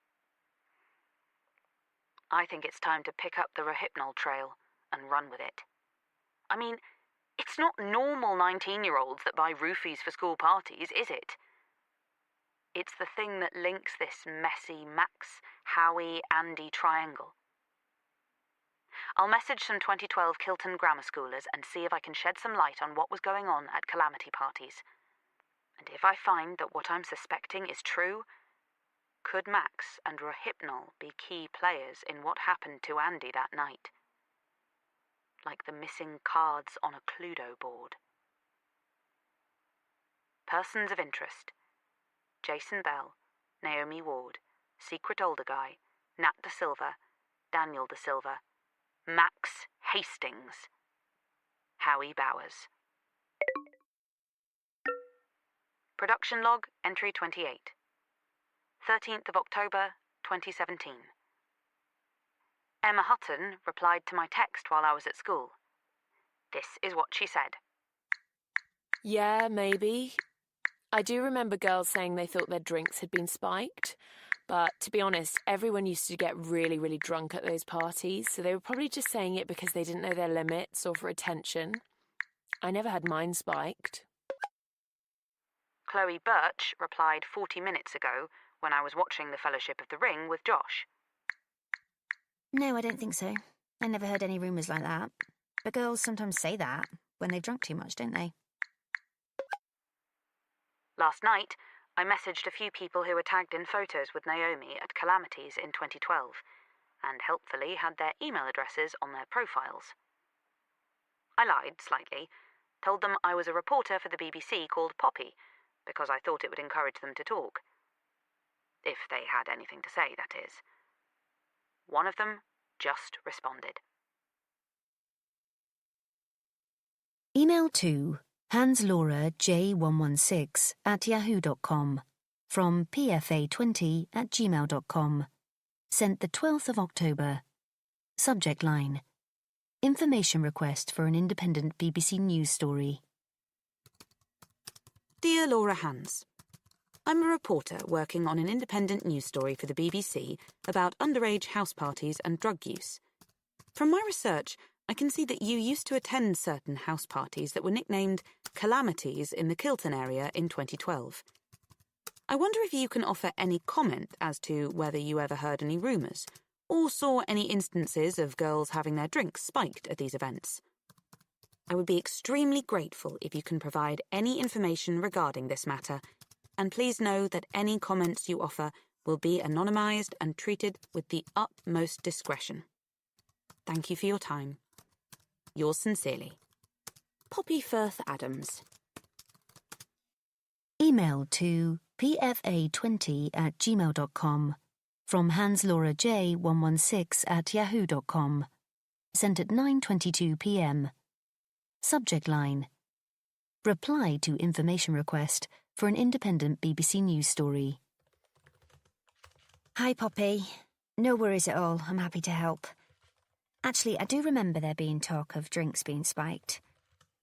I think it's time to pick up the Rohypnol trail and run with it. I mean, it's not normal 19-year-olds that buy roofies for school parties, is it? It's the thing that links this messy Max, Howie, Andy triangle. I'll message some 2012 Kilton grammar schoolers and see if I can shed some light on what was going on at calamity parties. And if I find that what I'm suspecting is true, could Max and Rohypnol be key players in what happened to Andy that night? Like the missing cards on a Cluedo board. Persons of interest: Jason Bell, Naomi Ward, Secret Older Guy, Nat De Silva, Daniel De Silva, Max Hastings, Howie Bowers. Production log, entry 28. 13th of October, 2017. Emma Hutton replied to my text while I was at school. This is what she said. Yeah, maybe. I do remember girls saying they thought their drinks had been spiked, but to be honest, everyone used to get really, really drunk at those parties, so they were probably just saying it because they didn't know their limits or for attention. I never had mine spiked. Chloe Birch replied 40 minutes ago when I was watching The Fellowship of the Ring with Josh. No, I don't think so. I never heard any rumours like that. But girls sometimes say that when they've drunk too much, don't they? Last night, I messaged a few people who were tagged in photos with Naomi at Calamities in 2012, and helpfully had their email addresses on their profiles. I lied slightly, told them I was a reporter for the BBC called Poppy, because I thought it would encourage them to talk. If they had anything to say, that is. One of them just responded. Email to hanslauraj116@yahoo.com from pfa20@gmail.com. Sent the 12th of October. Subject line: Information request for an independent BBC News story. Dear Laura Hans, I'm a reporter working on an independent news story for the BBC about underage house parties and drug use. From my research, I can see that you used to attend certain house parties that were nicknamed Calamities in the Kilton area in 2012. I wonder if you can offer any comment as to whether you ever heard any rumours or saw any instances of girls having their drinks spiked at these events. I would be extremely grateful if you can provide any information regarding this matter, and please know that any comments you offer will be anonymised and treated with the utmost discretion. Thank you for your time. Yours sincerely, Poppy Firth Adams. Email to pfa20@gmail.com from hanslauraj116@yahoo.com. Sent at 9:22 p.m. Subject line: Reply to information request for an independent BBC News story. Hi, Poppy. No worries at all. I'm happy to help. Actually, I do remember there being talk of drinks being spiked.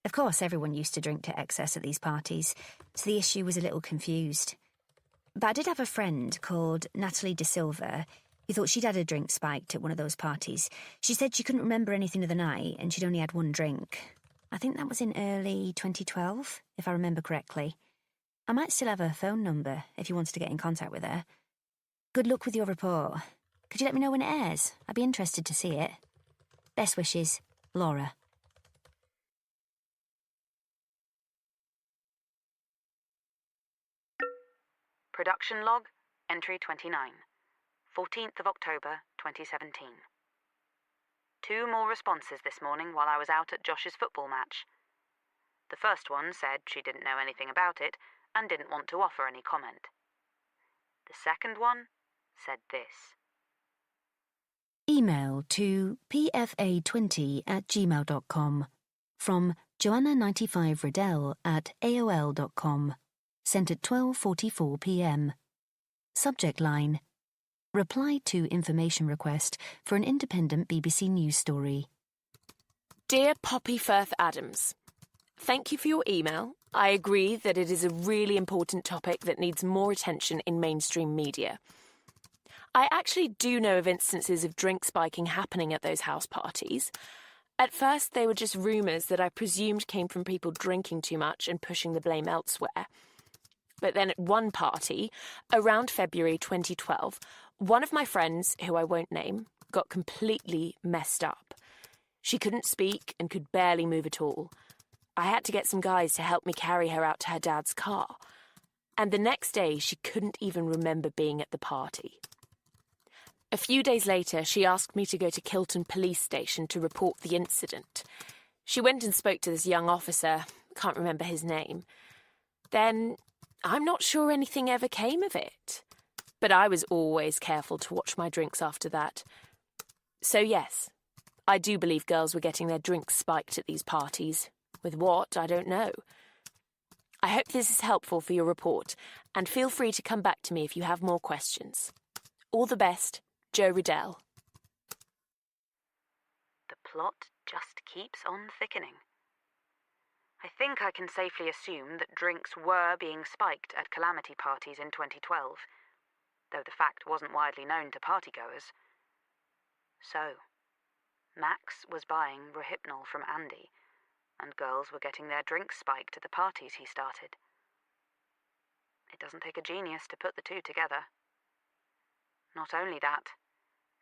Of course, everyone used to drink to excess at these parties, so the issue was a little confused. But I did have a friend called Natalie De Silva who thought she'd had a drink spiked at one of those parties. She said she couldn't remember anything of the night and she'd only had one drink. I think that was in early 2012, if I remember correctly. I might still have her phone number if you wanted to get in contact with her. Good luck with your report. Could you let me know when it airs? I'd be interested to see it. Best wishes, Laura. Production log, entry 29. 14th of October, 2017. 2 more responses this morning while I was out at Josh's football match. The first one said she didn't know anything about it and didn't want to offer any comment. The second one said this. Email to pfa20@gmail.com from joanna95riddell@aol.com. Sent at 12:44 p.m. Subject line: Reply to information request for an independent BBC News story. Dear Poppy Firth Adams, thank you for your email. I agree that it is a really important topic that needs more attention in mainstream media. I actually do know of instances of drink spiking happening at those house parties. At first, they were just rumours that I presumed came from people drinking too much and pushing the blame elsewhere. But then at one party, around February 2012, one of my friends, who I won't name, got completely messed up. She couldn't speak and could barely move at all. I had to get some guys to help me carry her out to her dad's car. And the next day, she couldn't even remember being at the party. A few days later, she asked me to go to Kilton Police Station to report the incident. She went and spoke to this young officer, can't remember his name. Then, I'm not sure anything ever came of it. But I was always careful to watch my drinks after that. So yes, I do believe girls were getting their drinks spiked at these parties. With what, I don't know. I hope this is helpful for your report, and feel free to come back to me if you have more questions. All the best, Jo Riddell. The plot just keeps on thickening. I think I can safely assume that drinks were being spiked at calamity parties in 2012, though the fact wasn't widely known to partygoers. So, Max was buying Rohypnol from Andy, and girls were getting their drinks spiked at the parties he started. It doesn't take a genius to put the two together. Not only that,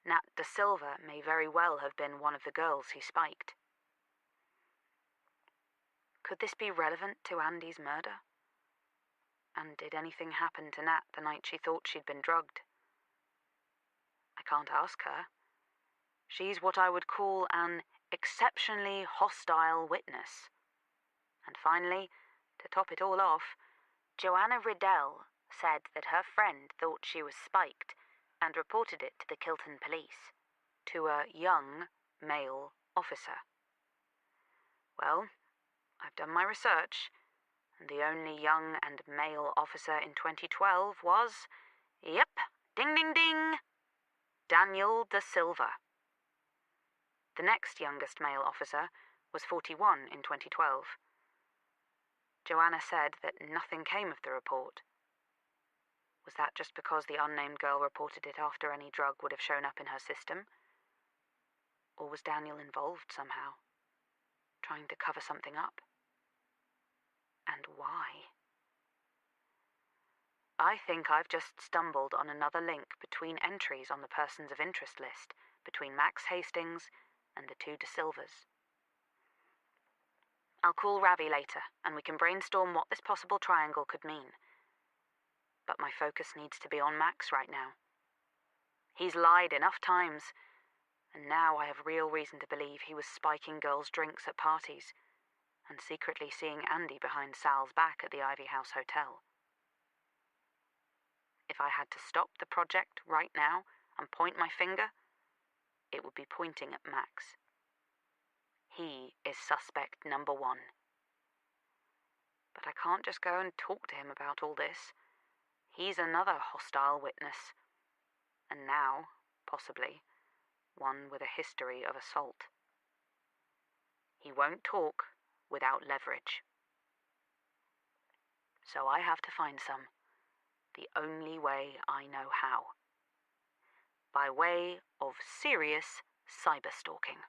Nat Da Silva may very well have been one of the girls he spiked. Could this be relevant to Andy's murder? And did anything happen to Nat the night she thought she'd been drugged? I can't ask her. She's what I would call an exceptionally hostile witness. And finally, to top it all off, Joanna Riddell said that her friend thought she was spiked and reported it to the Kilton police, to a young male officer. Well, I've done my research, and the only young and male officer in 2012 was, yep, ding ding ding, Daniel Da Silva. The next youngest male officer was 41 in 2012. Joanna said that nothing came of the report. Was that just because the unnamed girl reported it after any drug would have shown up in her system? Or was Daniel involved somehow, trying to cover something up? And why? I think I've just stumbled on another link between entries on the persons of interest list between Max Hastings and the two Da Silvas. I'll call Ravi later, and we can brainstorm what this possible triangle could mean. But my focus needs to be on Max right now. He's lied enough times, and now I have real reason to believe he was spiking girls' drinks at parties and secretly seeing Andy behind Sal's back at the Ivy House Hotel. If I had to stop the project right now and point my finger, it would be pointing at Max. He is suspect number 1. But I can't just go and talk to him about all this. He's another hostile witness, and now, possibly, one with a history of assault. He won't talk without leverage. So I have to find some, the only way I know how. By way of serious cyberstalking.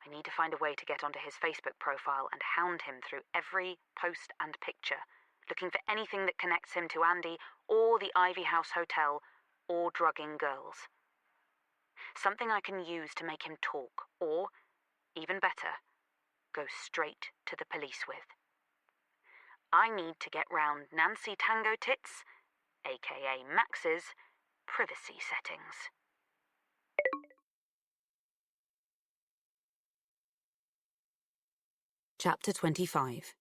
I need to find a way to get onto his Facebook profile and hound him through every post and picture, looking for anything that connects him to Andy or the Ivy House Hotel or drugging girls. Something I can use to make him talk, or, even better, go straight to the police with. I need to get round Nancy Tango Tits, aka Max's, privacy settings. Chapter 25.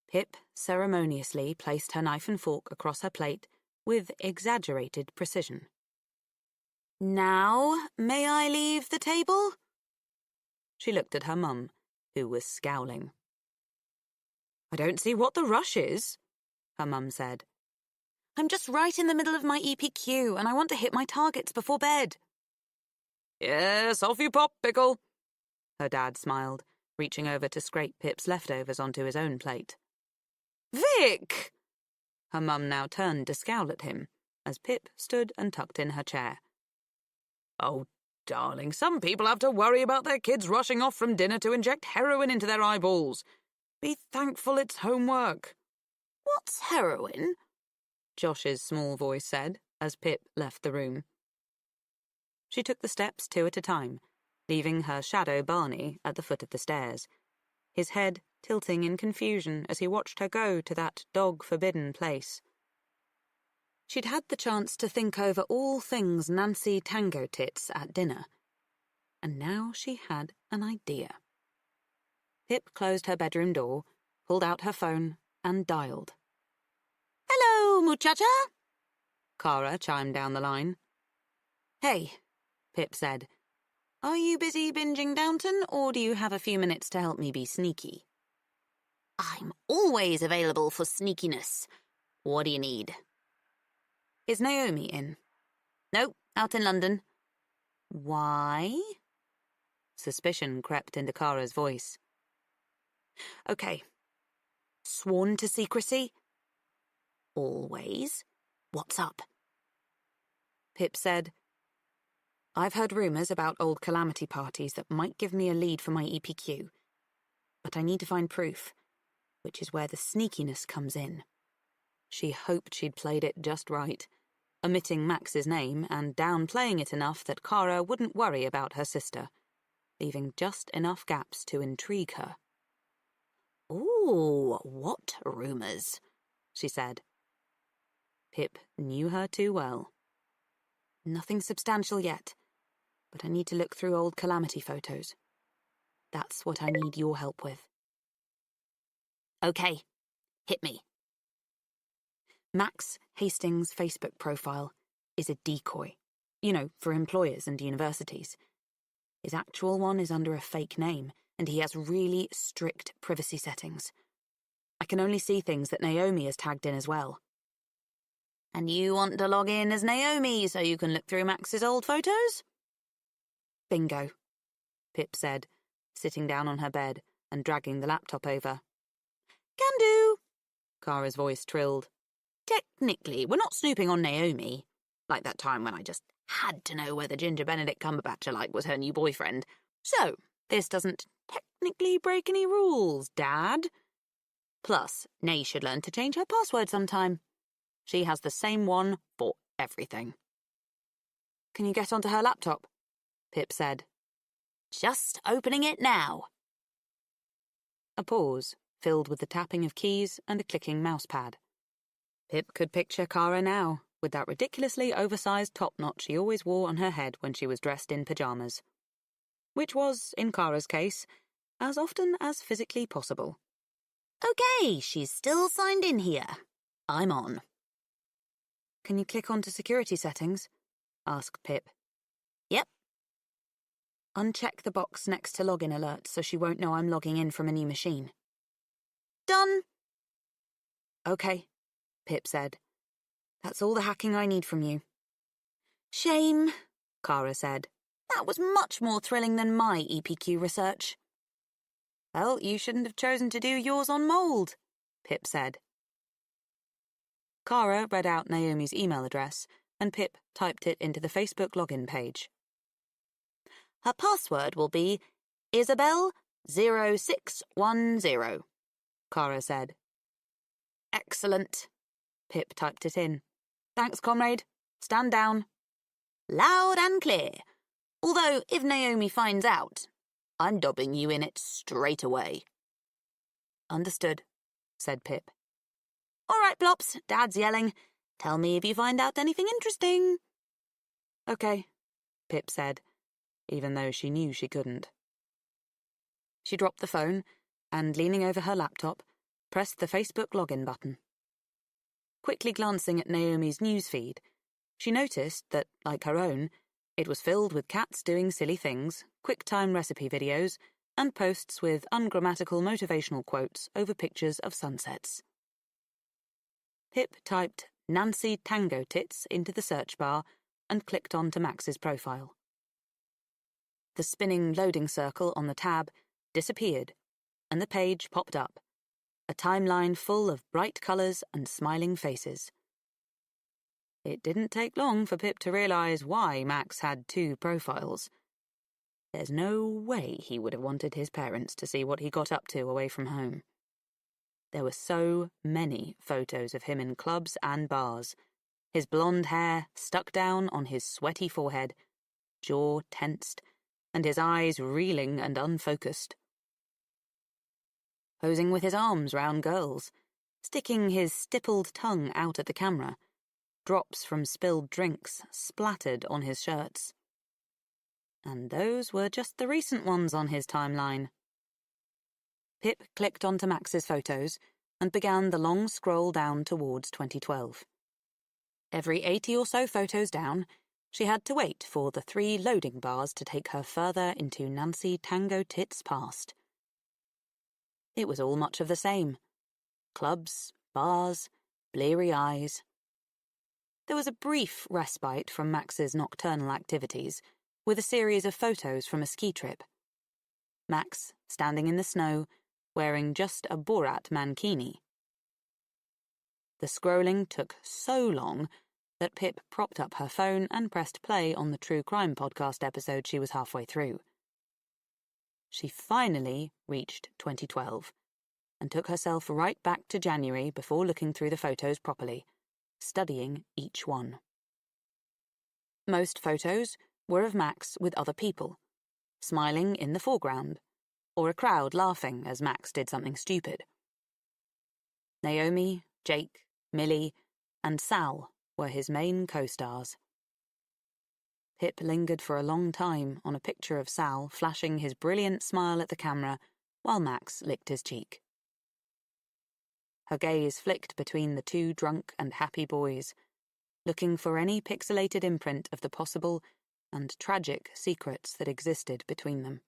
Pip ceremoniously placed her knife and fork across her plate with exaggerated precision. "Now, may I leave the table?" She looked at her mum, who was scowling. "I don't see what the rush is," her mum said. "I'm just right in the middle of my EPQ, and I want to hit my targets before bed." "Yes, off you pop, Pickle," her dad smiled, reaching over to scrape Pip's leftovers onto his own plate. "Vic!" Her mum now turned to scowl at him, as Pip stood and tucked in her chair. "Oh, darling, some people have to worry about their kids rushing off from dinner to inject heroin into their eyeballs. Be thankful it's homework." "What's heroin?" Josh's small voice said, as Pip left the room. She took the steps 2 at a time, leaving her shadow Barney at the foot of the stairs, his head tilting in confusion as he watched her go to that dog-forbidden place. She'd had the chance to think over all things Nancy Tango Tits at dinner, and now she had an idea. Pip closed her bedroom door, pulled out her phone, and dialed. "Hello, muchacha!" Cara chimed down the line. "Hey," Pip said. "Are you busy binging Downton, or do you have a few minutes to help me be sneaky?" "I'm always available for sneakiness. What do you need?" "Is Naomi in?" "Nope, out in London." "Why?" Suspicion crept into Cara's voice. "Okay. Sworn to secrecy?" "Always. What's up?" Pip said, "I've heard rumours about old calamity parties that might give me a lead for my EPQ. But I need to find proof, which is where the sneakiness comes in." She hoped she'd played it just right, omitting Max's name and downplaying it enough that Cara wouldn't worry about her sister, leaving just enough gaps to intrigue her. "Ooh, what rumours?" she said. Pip knew her too well. "Nothing substantial yet, but I need to look through old calamity photos. That's what I need your help with." "Okay, hit me." Max Hastings' Facebook profile is a decoy, for employers and universities. His actual one is under a fake name, and he has really strict privacy settings. I can only see things that Naomi has tagged in as well. "And you want to log in as Naomi so you can look through Max's old photos?" "Bingo," Pip said, sitting down on her bed and dragging the laptop over. "Can do," Cara's voice trilled. "Technically, we're not snooping on Naomi, like that time when I just had to know whether Ginger Benedict Cumberbatch-alike was her new boyfriend. So, this doesn't technically break any rules, Dad. Plus, Nay should learn to change her password sometime. She has the same one for everything." "Can you get onto her laptop?" Pip said. "Just opening it now." A pause, filled with the tapping of keys and a clicking mousepad. Pip could picture Cara now, with that ridiculously oversized topknot she always wore on her head when she was dressed in pyjamas. Which was, in Cara's case, as often as physically possible. "Okay, she's still signed in here. I'm on." "Can you click onto security settings?" asked Pip. "Yep." "Uncheck the box next to login alert so she won't know I'm logging in from a new machine." "Done." "Okay," Pip said. "That's all the hacking I need from you." "Shame," Cara said. "That was much more thrilling than my EPQ research." "Well, you shouldn't have chosen to do yours on mould," Pip said. Cara read out Naomi's email address, and Pip typed it into the Facebook login page. "Her password will be Isabel0610, Cara said. "Excellent." Pip typed it in. "Thanks, comrade. Stand down." "Loud and clear. Although, if Naomi finds out, I'm dobbing you in it straight away." "Understood," said Pip. "All right, Plops, Dad's yelling. Tell me if you find out anything interesting." "Okay," Pip said, even though she knew she couldn't. She dropped the phone and, leaning over her laptop, pressed the Facebook login button. Quickly glancing at Naomi's newsfeed, she noticed that, like her own, it was filled with cats doing silly things, quick-time recipe videos, and posts with ungrammatical motivational quotes over pictures of sunsets. Pip typed Nancy Tango Tits into the search bar and clicked on to Max's profile. The spinning loading circle on the tab disappeared, and the page popped up, a timeline full of bright colours and smiling faces. It didn't take long for Pip to realise why Max had two profiles. There's no way he would have wanted his parents to see what he got up to away from home. There were so many photos of him in clubs and bars, his blonde hair stuck down on his sweaty forehead, jaw tensed, and his eyes reeling and unfocused. Posing with his arms round girls, sticking his stippled tongue out at the camera, drops from spilled drinks splattered on his shirts. And those were just the recent ones on his timeline. Pip clicked onto Max's photos and began the long scroll down towards 2012. Every 80 or so photos down, she had to wait for the 3 loading bars to take her further into Nancy Tango Tits past. It was all much of the same. Clubs, bars, bleary eyes. There was a brief respite from Max's nocturnal activities, with a series of photos from a ski trip. Max, standing in the snow, wearing just a Borat mankini. The scrolling took so long that Pip propped up her phone and pressed play on the true crime podcast episode she was halfway through. She finally reached 2012 and took herself right back to January before looking through the photos properly, studying each one. Most photos were of Max with other people, smiling in the foreground, or a crowd laughing as Max did something stupid. Naomi, Jake, Millie, and Sal were his main co-stars. Pip lingered for a long time on a picture of Sal flashing his brilliant smile at the camera while Max licked his cheek. Her gaze flicked between the 2 drunk and happy boys, looking for any pixelated imprint of the possible and tragic secrets that existed between them.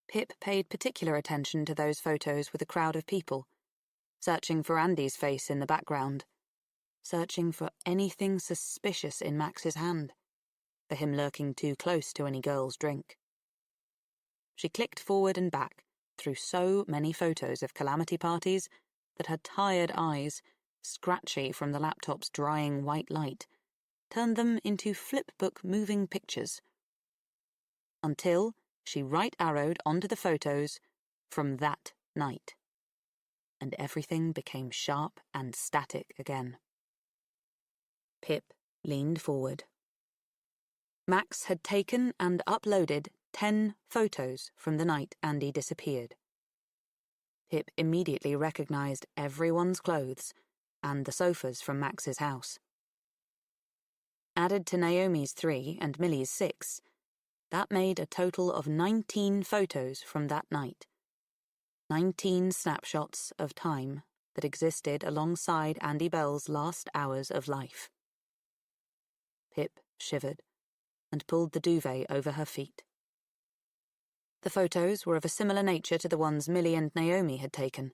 Pip paid particular attention to those photos with a crowd of people, searching for Andy's face in the background, searching for anything suspicious in Max's hand, for him lurking too close to any girl's drink. She clicked forward and back through so many photos of calamity parties that her tired eyes, scratchy from the laptop's drying white light, turned them into flipbook moving pictures. Until she right-arrowed onto the photos from that night, and everything became sharp and static again. Pip leaned forward. Max had taken and uploaded 10 photos from the night Andy disappeared. Pip immediately recognized everyone's clothes and the sofas from Max's house. Added to Naomi's 3 and Millie's 6, that made a total of 19 photos from that night. 19 snapshots of time that existed alongside Andy Bell's last hours of life. Pip shivered and pulled the duvet over her feet. The photos were of a similar nature to the ones Millie and Naomi had taken.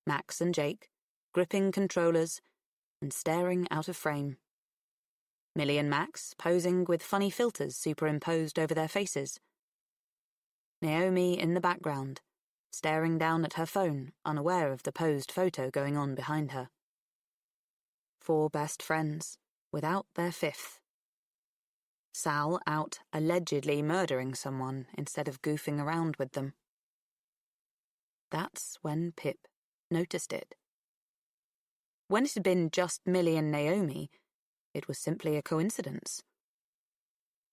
Max and Jake, gripping controllers and staring out of frame. Millie and Max posing with funny filters superimposed over their faces. Naomi in the background, staring down at her phone, unaware of the posed photo going on behind her. 4 best friends, without their 5th. Sal out allegedly murdering someone instead of goofing around with them. That's when Pip noticed it. When it had been just Millie and Naomi, it was simply a coincidence.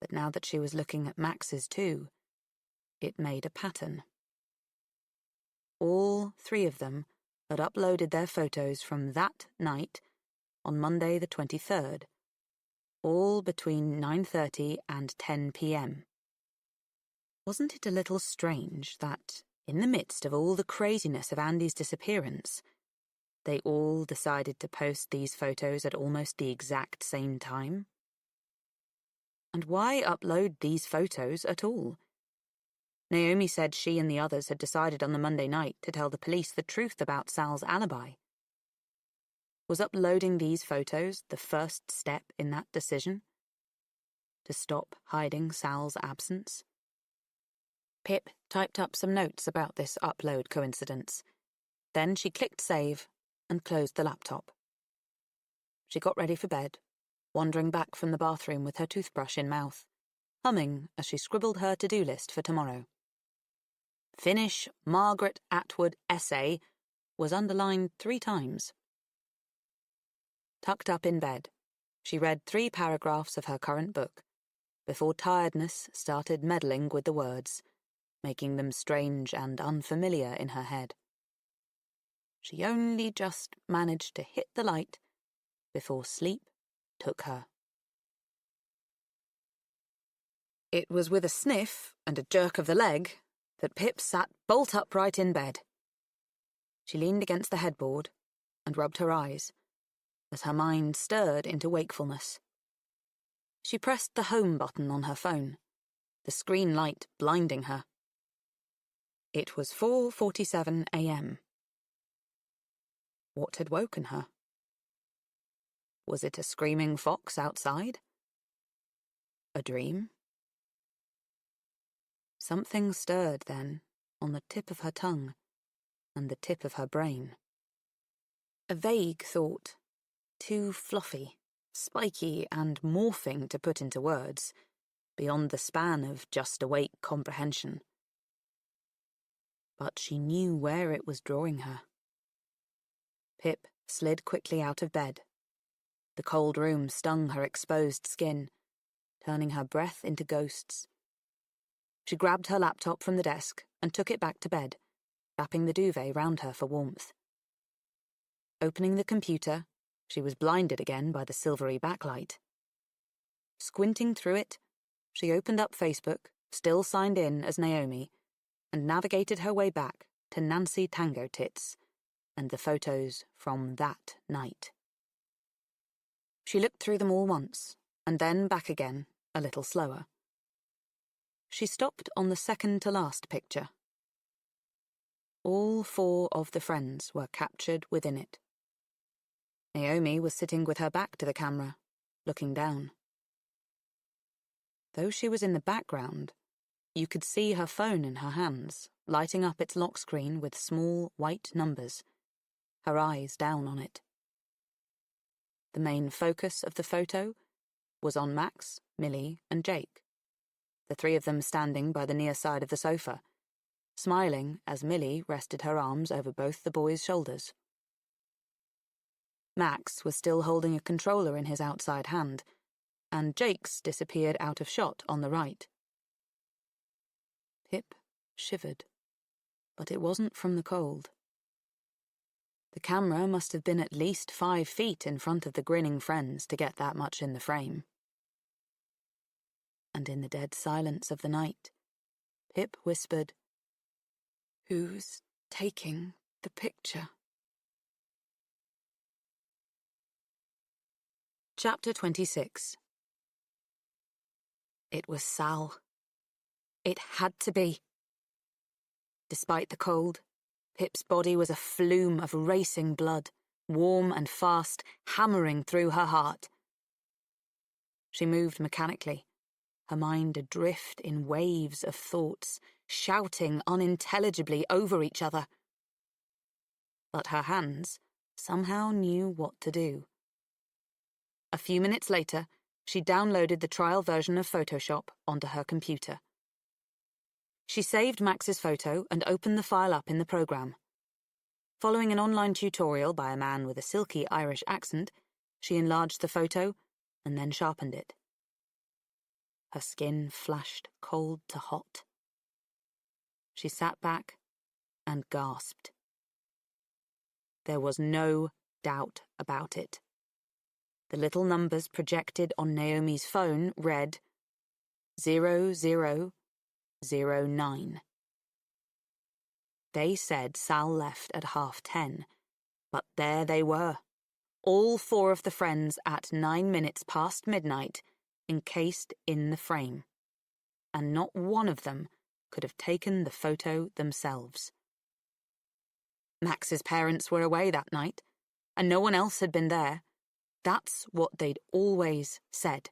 But now that she was looking at Max's too, it made a pattern. All 3 of them had uploaded their photos from that night on Monday the 23rd, all between 9:30 and 10 p.m. Wasn't it a little strange that, in the midst of all the craziness of Andy's disappearance, they all decided to post these photos at almost the exact same time? And why upload these photos at all? Naomi said she and the others had decided on the Monday night to tell the police the truth about Sal's alibi. Was uploading these photos the first step in that decision? To stop hiding Sal's absence? Pip typed up some notes about this upload coincidence. Then she clicked save and closed the laptop. She got ready for bed, wandering back from the bathroom with her toothbrush in mouth, humming as she scribbled her to-do list for tomorrow. Finish Margaret Atwood essay was underlined 3 times. Tucked up in bed, she read 3 paragraphs of her current book before tiredness started meddling with the words, making them strange and unfamiliar in her head. She only just managed to hit the light before sleep took her. It was with a sniff and a jerk of the leg that Pip sat bolt upright in bed. She leaned against the headboard and rubbed her eyes as her mind stirred into wakefulness. She pressed the home button on her phone, the screen light blinding her. It was 4:47 a.m. What had woken her? Was it a screaming fox outside? A dream? Something stirred then, on the tip of her tongue and the tip of her brain. A vague thought, too fluffy, spiky and morphing to put into words, beyond the span of just awake comprehension. But she knew where it was drawing her. Pip slid quickly out of bed. The cold room stung her exposed skin, turning her breath into ghosts. She grabbed her laptop from the desk and took it back to bed, wrapping the duvet round her for warmth. Opening the computer, she was blinded again by the silvery backlight. Squinting through it, she opened up Facebook, still signed in as Naomi, and navigated her way back to Nancy Tango Tits and the photos from that night. She looked through them all once, and then back again, a little slower. She stopped on the second-to-last picture. All 4 of the friends were captured within it. Naomi was sitting with her back to the camera, looking down. Though she was in the background, you could see her phone in her hands, lighting up its lock screen with small white numbers, her eyes down on it. The main focus of the photo was on Max, Millie, and Jake, the 3 of them standing by the near side of the sofa, smiling as Millie rested her arms over both the boys' shoulders. Max was still holding a controller in his outside hand, and Jake's disappeared out of shot on the right. Pip shivered, but it wasn't from the cold. The camera must have been at least 5 feet in front of the grinning friends to get that much in the frame. And in the dead silence of the night, Pip whispered, "Who's taking the picture?" Chapter 26. It was Sal. It had to be. Despite the cold, Pip's body was a flume of racing blood, warm and fast, hammering through her heart. She moved mechanically, her mind adrift in waves of thoughts, shouting unintelligibly over each other. But her hands somehow knew what to do. A few minutes later, she downloaded the trial version of Photoshop onto her computer. She saved Max's photo and opened the file up in the program. Following an online tutorial by a man with a silky Irish accent, she enlarged the photo and then sharpened it. Her skin flashed cold to hot. She sat back and gasped. There was no doubt about it. The little numbers projected on Naomi's phone read 00 9. They said Sal left at 10:30, but there they were, all 4 of the friends at 9 minutes past midnight, encased in the frame. And not one of them could have taken the photo themselves. Max's parents were away that night, and no one else had been there. That's what they'd always said.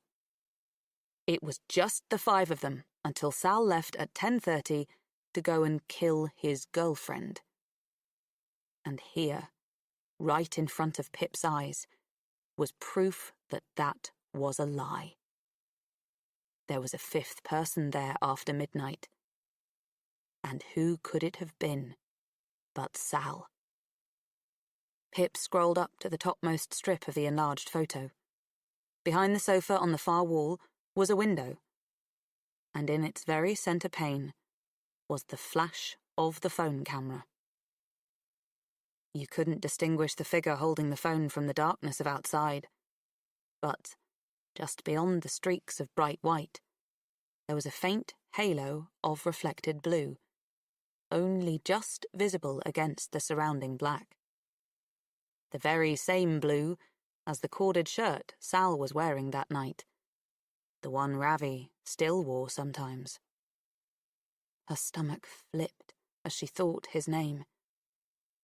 It was just the 5 of them until Sal left at 10:30 to go and kill his girlfriend. And here, right in front of Pip's eyes, was proof that that was a lie. There was a 5th person there after midnight. And who could it have been but Sal? Pip scrolled up to the topmost strip of the enlarged photo. Behind the sofa on the far wall was a window, and in its very centre pane was the flash of the phone camera. You couldn't distinguish the figure holding the phone from the darkness of outside, but just beyond the streaks of bright white, there was a faint halo of reflected blue, only just visible against the surrounding black. The very same blue as the corded shirt Sal was wearing that night, the one Ravi still wore sometimes. Her stomach flipped as she thought his name,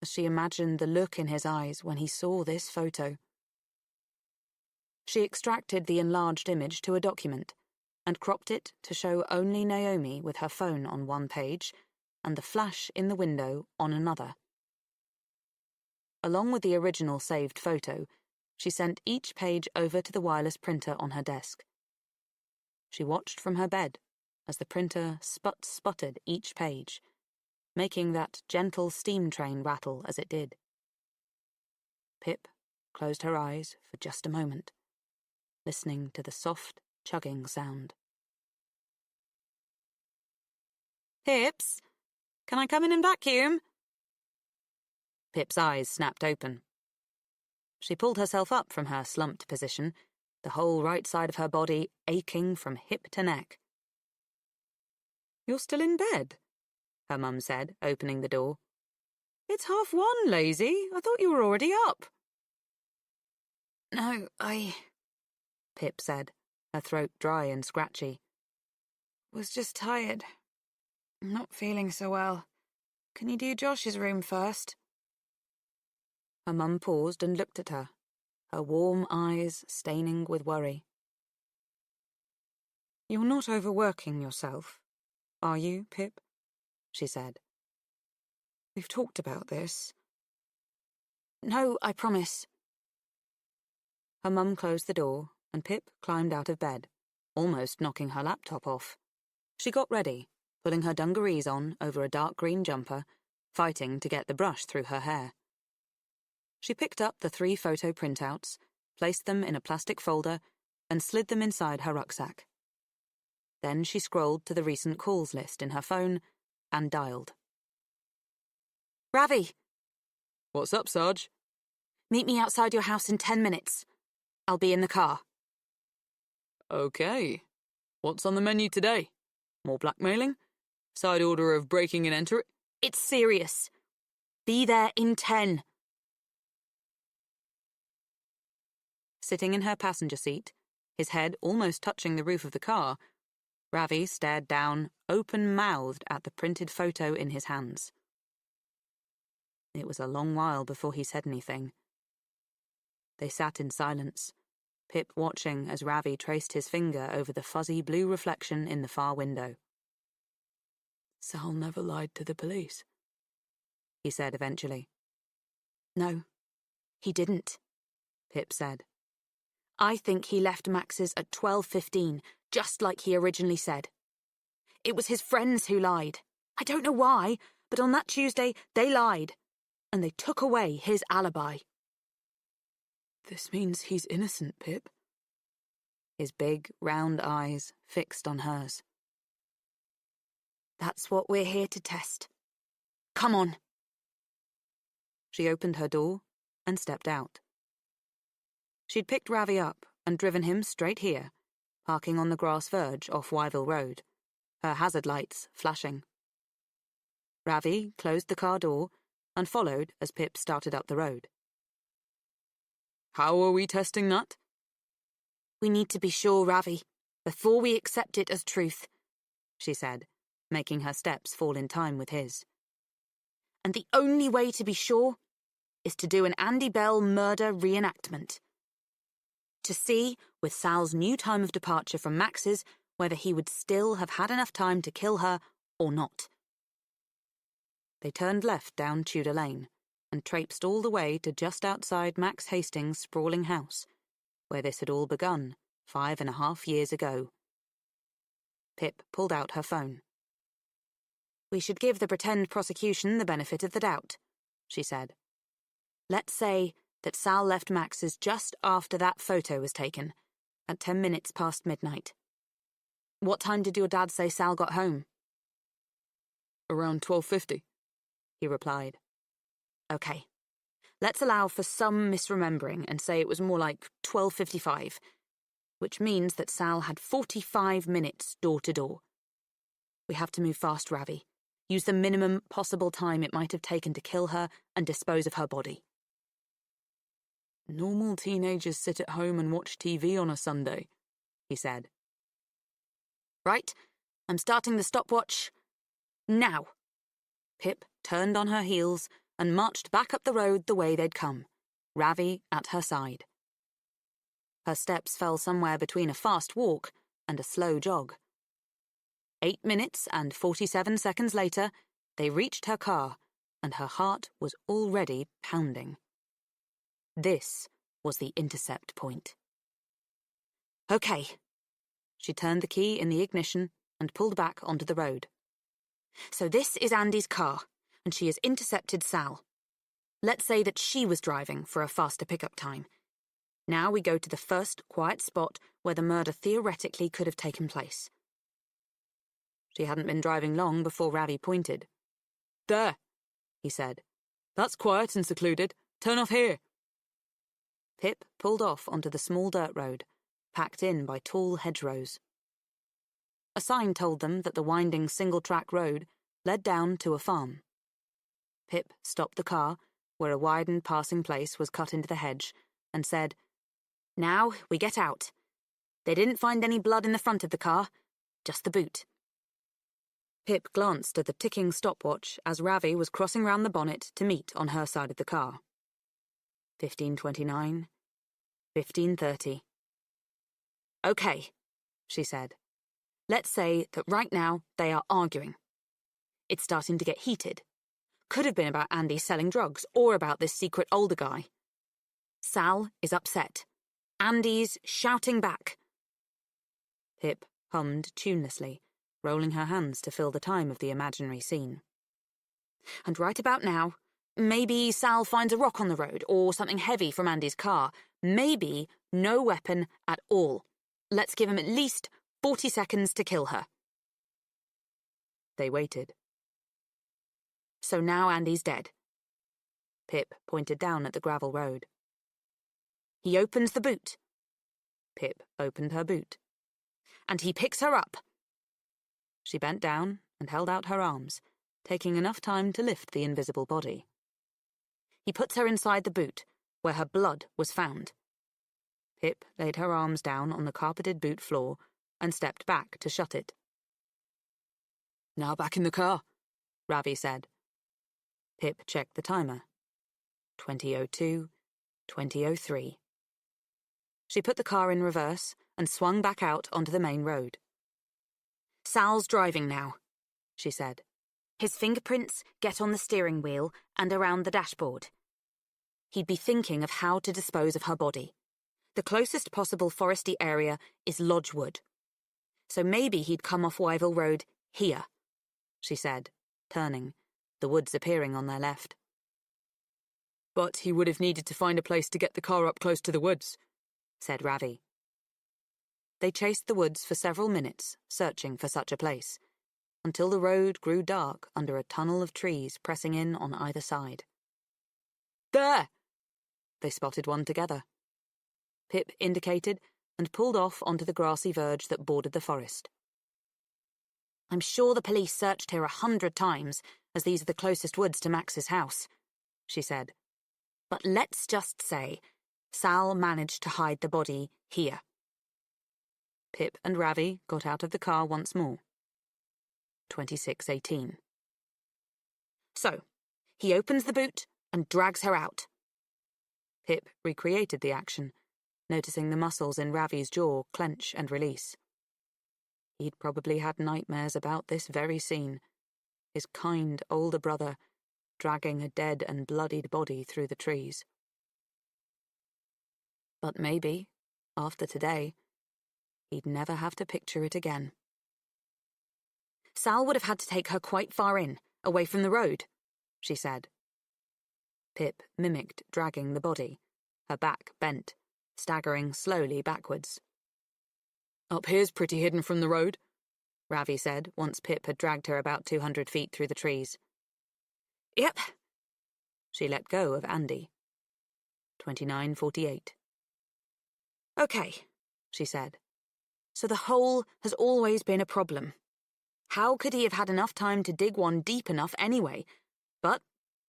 as she imagined the look in his eyes when he saw this photo. She extracted the enlarged image to a document and cropped it to show only Naomi with her phone on one page and the flash in the window on another. Along with the original saved photo, she sent each page over to the wireless printer on her desk. She watched from her bed as the printer sputtered each page, making that gentle steam train rattle as it did. Pip closed her eyes for just a moment, listening to the soft, chugging sound. "Pips, can I come in and vacuum?" Pip's eyes snapped open. She pulled herself up from her slumped position, the whole right side of her body aching from hip to neck. "You're still in bed?" her mum said, opening the door. "It's 1:30, lazy. I thought you were already up." "No, Pip said, her throat dry and scratchy. "Was just tired. I'm not feeling so well. Can you do Josh's room first?" Her mum paused and looked at her, her warm eyes staining with worry. "You're not overworking yourself, are you, Pip?" she said. "We've talked about this." "No, I promise." Her mum closed the door, and Pip climbed out of bed, almost knocking her laptop off. She got ready, pulling her dungarees on over a dark green jumper, fighting to get the brush through her hair. She picked up the 3 photo printouts, placed them in a plastic folder, and slid them inside her rucksack. Then she scrolled to the recent calls list in her phone and dialed. "Ravi!" "What's up, Sarge?" "Meet me outside your house in 10 minutes. I'll be in the car." Okay. What's on the menu today? More blackmailing? Side order of breaking and entering? "It's serious. Be there in 10. Sitting in her passenger seat, his head almost touching the roof of the car, Ravi stared down, open-mouthed at the printed photo in his hands. It was a long while before he said anything. They sat in silence, Pip watching as Ravi traced his finger over the fuzzy blue reflection in the far window. "Sal never lied to the police," he said eventually. "No, he didn't," Pip said. "I think he left Max's at 12:15, just like he originally said. It was his friends who lied. I don't know why, but on that Tuesday they lied, and they took away his alibi." "This means he's innocent, Pip." His big, round eyes fixed on hers. "That's what we're here to test. Come on." She opened her door and stepped out. She'd picked Ravi up and driven him straight here, parking on the grass verge off Wyville Road, her hazard lights flashing. Ravi closed the car door and followed as Pip started up the road. How are we testing that? We need to be sure, Ravi, before we accept it as truth, she said, making her steps fall in time with his. And the only way to be sure is to do an Andy Bell murder reenactment. To see, with Sal's new time of departure from Max's, whether he would still have had enough time to kill her or not. They turned left down Tudor Lane and traipsed all the way to just outside Max Hastings' sprawling house, where this had all begun 5.5 years ago. Pip pulled out her phone. We should give the pretend prosecution the benefit of the doubt, she said. Let's say that Sal left Max's just after that photo was taken, at 10 minutes past midnight. What time did your dad say Sal got home? Around 12:50, he replied. Okay. Let's allow for some misremembering and say it was more like 12:55, which means that Sal had 45 minutes door to door. We have to move fast, Ravi. Use the minimum possible time it might have taken to kill her and dispose of her body. Normal teenagers sit at home and watch TV on a Sunday, he said. Right, I'm starting the stopwatch now. Pip turned on her heels and marched back up the road the way they'd come, Ravi at her side. Her steps fell somewhere between a fast walk and a slow jog. 8 minutes and 47 seconds later, they reached her car, and her heart was already pounding. This was the intercept point. Okay. She turned the key in the ignition and pulled back onto the road. So this is Andy's car, and she has intercepted Sal. Let's say that she was driving for a faster pickup time. Now we go to the first quiet spot where the murder theoretically could have taken place. She hadn't been driving long before Ravi pointed. There, he said. That's quiet and secluded. Turn off here. Pip pulled off onto the small dirt road, packed in by tall hedgerows. A sign told them that the winding single-track road led down to a farm. Pip stopped the car, where a widened passing place was cut into the hedge, and said, Now we get out. They didn't find any blood in the front of the car, just the boot. Pip glanced at the ticking stopwatch as Ravi was crossing round the bonnet to meet on her side of the car. 15:29, 15:30. Okay, she said. Let's say that right now they are arguing. It's starting to get heated. Could have been about Andy selling drugs or about this secret older guy. Sal is upset. Andy's shouting back. Pip hummed tunelessly, rolling her hands to fill the time of the imaginary scene. And right about now, maybe Sal finds a rock on the road or something heavy from Andy's car. Maybe no weapon at all. Let's give him at least 40 seconds to kill her. They waited. So now Andy's dead. Pip pointed down at the gravel road. He opens the boot. Pip opened her boot. And he picks her up. She bent down and held out her arms, taking enough time to lift the invisible body. He puts her inside the boot, where her blood was found. Pip laid her arms down on the carpeted boot floor and stepped back to shut it. Now back in the car, Ravi said. Pip checked the timer. 20:02, 20:03. She put the car in reverse and swung back out onto the main road. Sal's driving now, she said. His fingerprints get on the steering wheel and around the dashboard. He'd be thinking of how to dispose of her body. The closest possible foresty area is Lodgewood. So maybe he'd come off Wyville Road here, she said, turning, the woods appearing on their left. But he would have needed to find a place to get the car up close to the woods, said Ravi. They chased the woods for several minutes, searching for such a place, until the road grew dark under a tunnel of trees pressing in on either side. There! They spotted one together. Pip indicated and pulled off onto the grassy verge that bordered the forest. I'm sure the police searched here 100 times, as these are the closest woods to Max's house, she said. But let's just say Sal managed to hide the body here. Pip and Ravi got out of the car once more. 26:18. So, he opens the boot and drags her out. Pip recreated the action, noticing the muscles in Ravi's jaw clench and release. He'd probably had nightmares about this very scene, his kind older brother dragging a dead and bloodied body through the trees. But maybe, after today, he'd never have to picture it again. Sal would have had to take her quite far in, away from the road, she said. Pip mimicked dragging the body, her back bent, staggering slowly backwards. Up here's pretty hidden from the road, Ravi said once Pip had dragged her about 200 feet through the trees. Yep. She let go of Andy. 29:48. Okay, she said. So the hole has always been a problem. How could he have had enough time to dig one deep enough anyway? But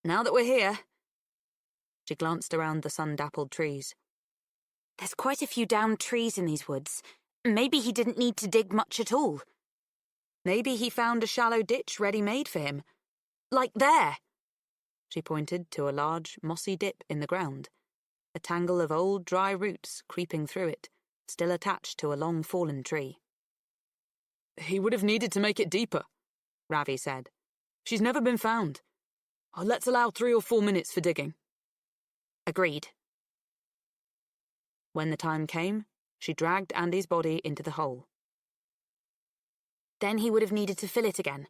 now that we're here... She glanced around the sun-dappled trees. There's quite a few downed trees in these woods. Maybe he didn't need to dig much at all. Maybe he found a shallow ditch ready-made for him. Like there! She pointed to a large, mossy dip in the ground, a tangle of old, dry roots creeping through it, still attached to a long fallen tree. He would have needed to make it deeper, Ravi said. She's never been found. Let's allow 3 or 4 minutes for digging. Agreed. When the time came, she dragged Andy's body into the hole. Then he would have needed to fill it again,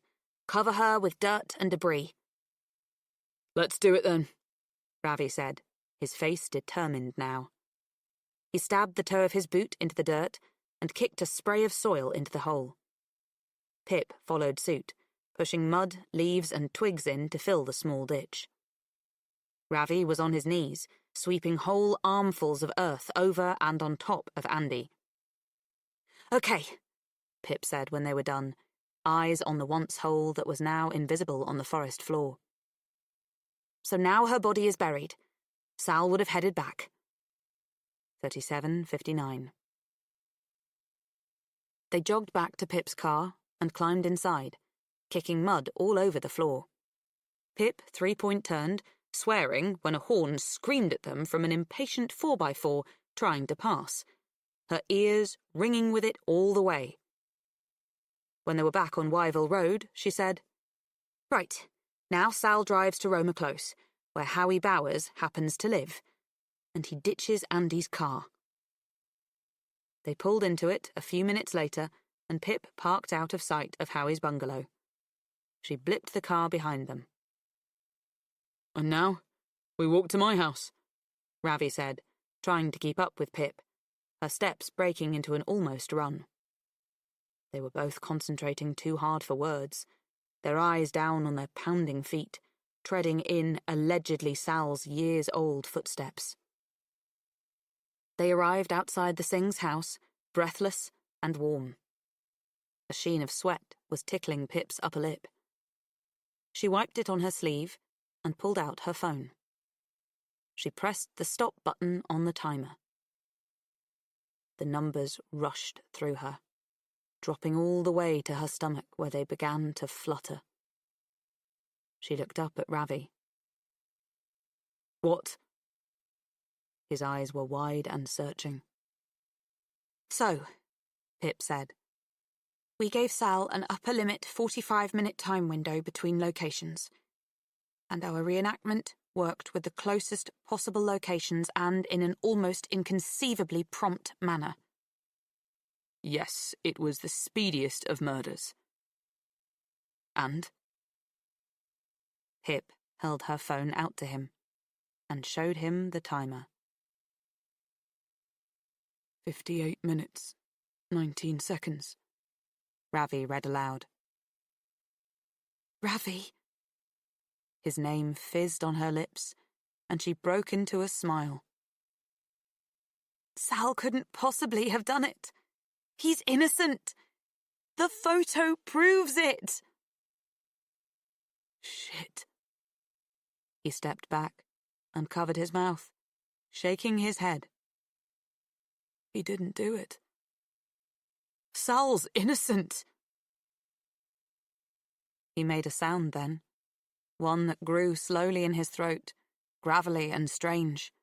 cover her with dirt and debris. Let's do it then, Ravi said, his face determined now. He stabbed the toe of his boot into the dirt and kicked a spray of soil into the hole. Pip followed suit, pushing mud, leaves and twigs in to fill the small ditch. Ravi was on his knees, sweeping whole armfuls of earth over and on top of Andy. Okay, Pip said when they were done, eyes on the once hole that was now invisible on the forest floor. So now her body is buried. Sal would have headed back. 37:59. They jogged back to Pip's car and climbed inside, kicking mud all over the floor. Pip three-point turned, swearing when a horn screamed at them from an impatient 4x4 trying to pass, her ears ringing with it all the way. When they were back on Wyville Road, she said, Right, now Sal drives to Roma Close, where Howie Bowers happens to live, and he ditches Andy's car. They pulled into it a few minutes later, and Pip parked out of sight of Howie's bungalow. She blipped the car behind them. And now, we walk to my house, Ravi said, trying to keep up with Pip, her steps breaking into an almost run. They were both concentrating too hard for words, their eyes down on their pounding feet, treading in allegedly Sal's years-old footsteps. They arrived outside the Singh's house, breathless and warm. A sheen of sweat was tickling Pip's upper lip. She wiped it on her sleeve and pulled out her phone. She pressed the stop button on the timer. The numbers rushed through her, dropping all the way to her stomach where they began to flutter. She looked up at Ravi. What? His eyes were wide and searching. So, Pip said, we gave Sal an upper limit 45-minute time window between locations, and our reenactment worked with the closest possible locations and in an almost inconceivably prompt manner. Yes, it was the speediest of murders. And? Pip held her phone out to him and showed him the timer. 58 minutes, 19 seconds. Ravi read aloud. Ravi. His name fizzed on her lips, and she broke into a smile. Sal couldn't possibly have done it. He's innocent. The photo proves it! Shit. He stepped back and covered his mouth, shaking his head. He didn't do it. Sal's innocent. He made a sound then, one that grew slowly in his throat, gravelly and strange.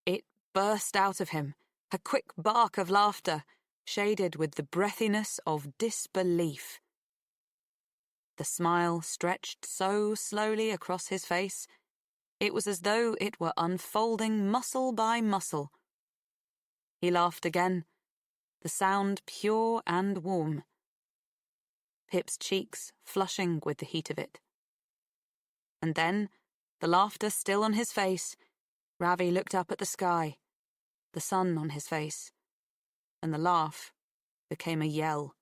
It burst out of him, a quick bark of laughter, shaded with the breathiness of disbelief. The smile stretched so slowly across his face, it was as though it were unfolding muscle by muscle. He laughed again, the sound pure and warm. Pip's cheeks flushing with the heat of it. And then, the laughter still on his face, Ravi looked up at the sky, the sun on his face, and the laugh became a yell.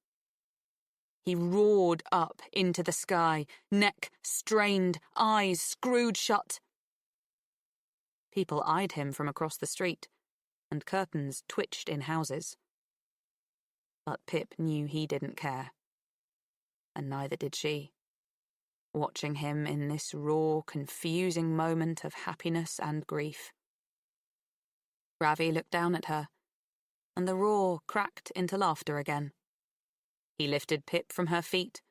He roared up into the sky, neck strained, eyes screwed shut. People eyed him from across the street, and curtains twitched in houses. But Pip knew he didn't care. And neither did she, watching him in this raw, confusing moment of happiness and grief. Ravi looked down at her, and the roar cracked into laughter again. He lifted Pip from her feet,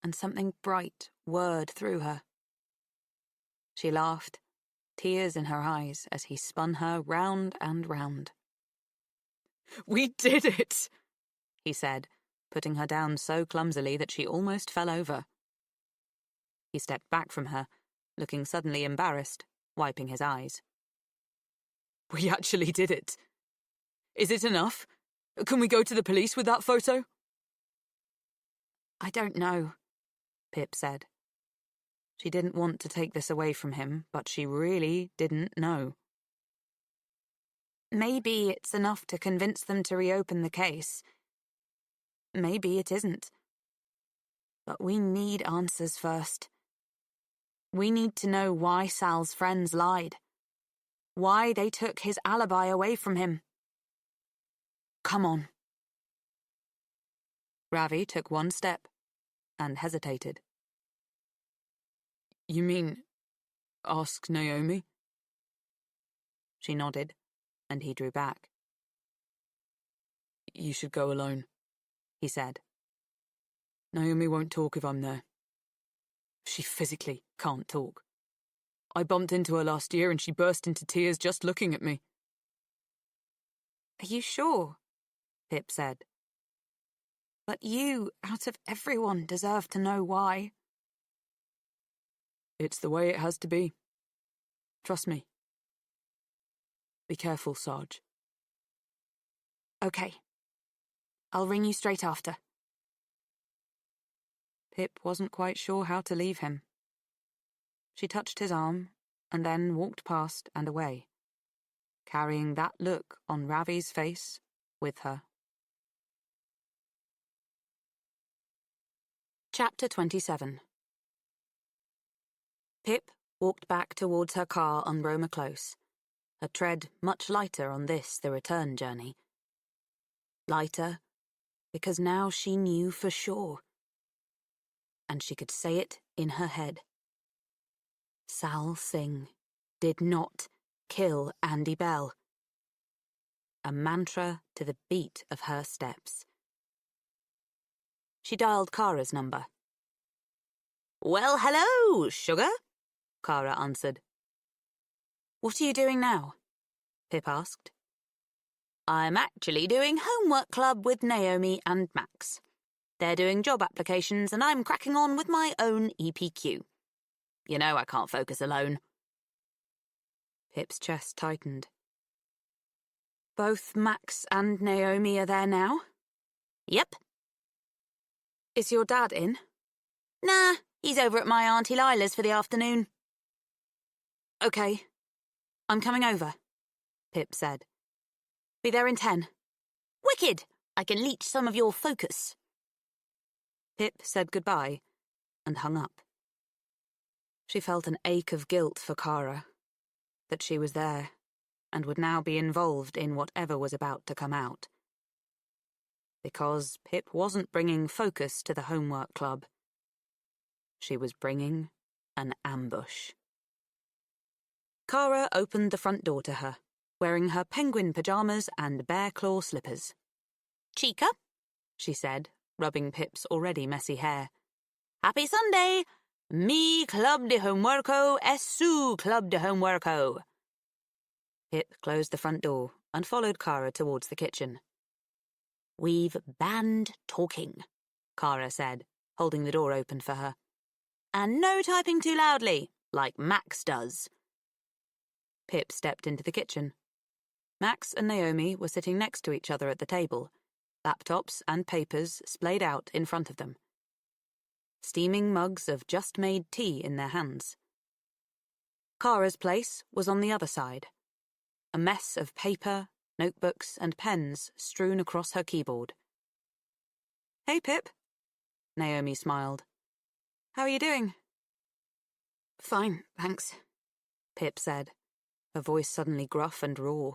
and something bright whirred through her. She laughed, tears in her eyes as he spun her round and round. We did it, he said, putting her down so clumsily that she almost fell over. He stepped back from her, looking suddenly embarrassed, wiping his eyes. We actually did it. Is it enough? Can we go to the police with that photo? I don't know, Pip said. She didn't want to take this away from him, but she really didn't know. Maybe it's enough to convince them to reopen the case. Maybe it isn't. But we need answers first. We need to know why Sal's friends lied. Why they took his alibi away from him. Come on. Ravi took one step and hesitated. You mean, ask Naomi? She nodded, and he drew back. You should go alone, he said. Naomi won't talk if I'm there. She physically can't talk. I bumped into her last year and she burst into tears just looking at me. Are you sure? Pip said. But you, out of everyone, deserve to know why. It's the way it has to be. Trust me. Be careful, Sarge. Okay. I'll ring you straight after. Pip wasn't quite sure how to leave him. She touched his arm and then walked past and away, carrying that look on Ravi's face with her. Chapter 27. Pip walked back towards her car on Roma Close, her tread much lighter on this, the return journey. Lighter, because now she knew for sure. And she could say it in her head. Sal Singh did not kill Andy Bell. A mantra to the beat of her steps. She dialed Kara's number. "Well, hello, sugar," Kara answered. "What are you doing now?" Pip asked. "I'm actually doing homework club with Naomi and Max. They're doing job applications and I'm cracking on with my own EPQ. You know I can't focus alone." Pip's chest tightened. "Both Max and Naomi are there now?" "Yep." "Is your dad in?" "Nah, he's over at my Auntie Lila's for the afternoon." "Okay. I'm coming over," Pip said. "Be there in 10. "Wicked! I can leech some of your focus." Pip said goodbye and hung up. She felt an ache of guilt for Kara, that she was there and would now be involved in whatever was about to come out. Because Pip wasn't bringing focus to the homework club. She was bringing an ambush. Kara opened the front door to her, wearing her penguin pyjamas and bear claw slippers. Chica, she said, rubbing Pip's already messy hair. Happy Sunday! Mi club de homeworko es su club de homeworko. Pip closed the front door and followed Kara towards the kitchen. We've banned talking, Kara said, holding the door open for her. And no typing too loudly, like Max does. Pip stepped into the kitchen. Max and Naomi were sitting next to each other at the table, laptops and papers splayed out in front of them. Steaming mugs of just-made tea in their hands. Kara's place was on the other side. A mess of paper, notebooks and pens strewn across her keyboard. Hey, Pip. Naomi smiled. How are you doing? Fine, thanks, Pip said, her voice suddenly gruff and raw.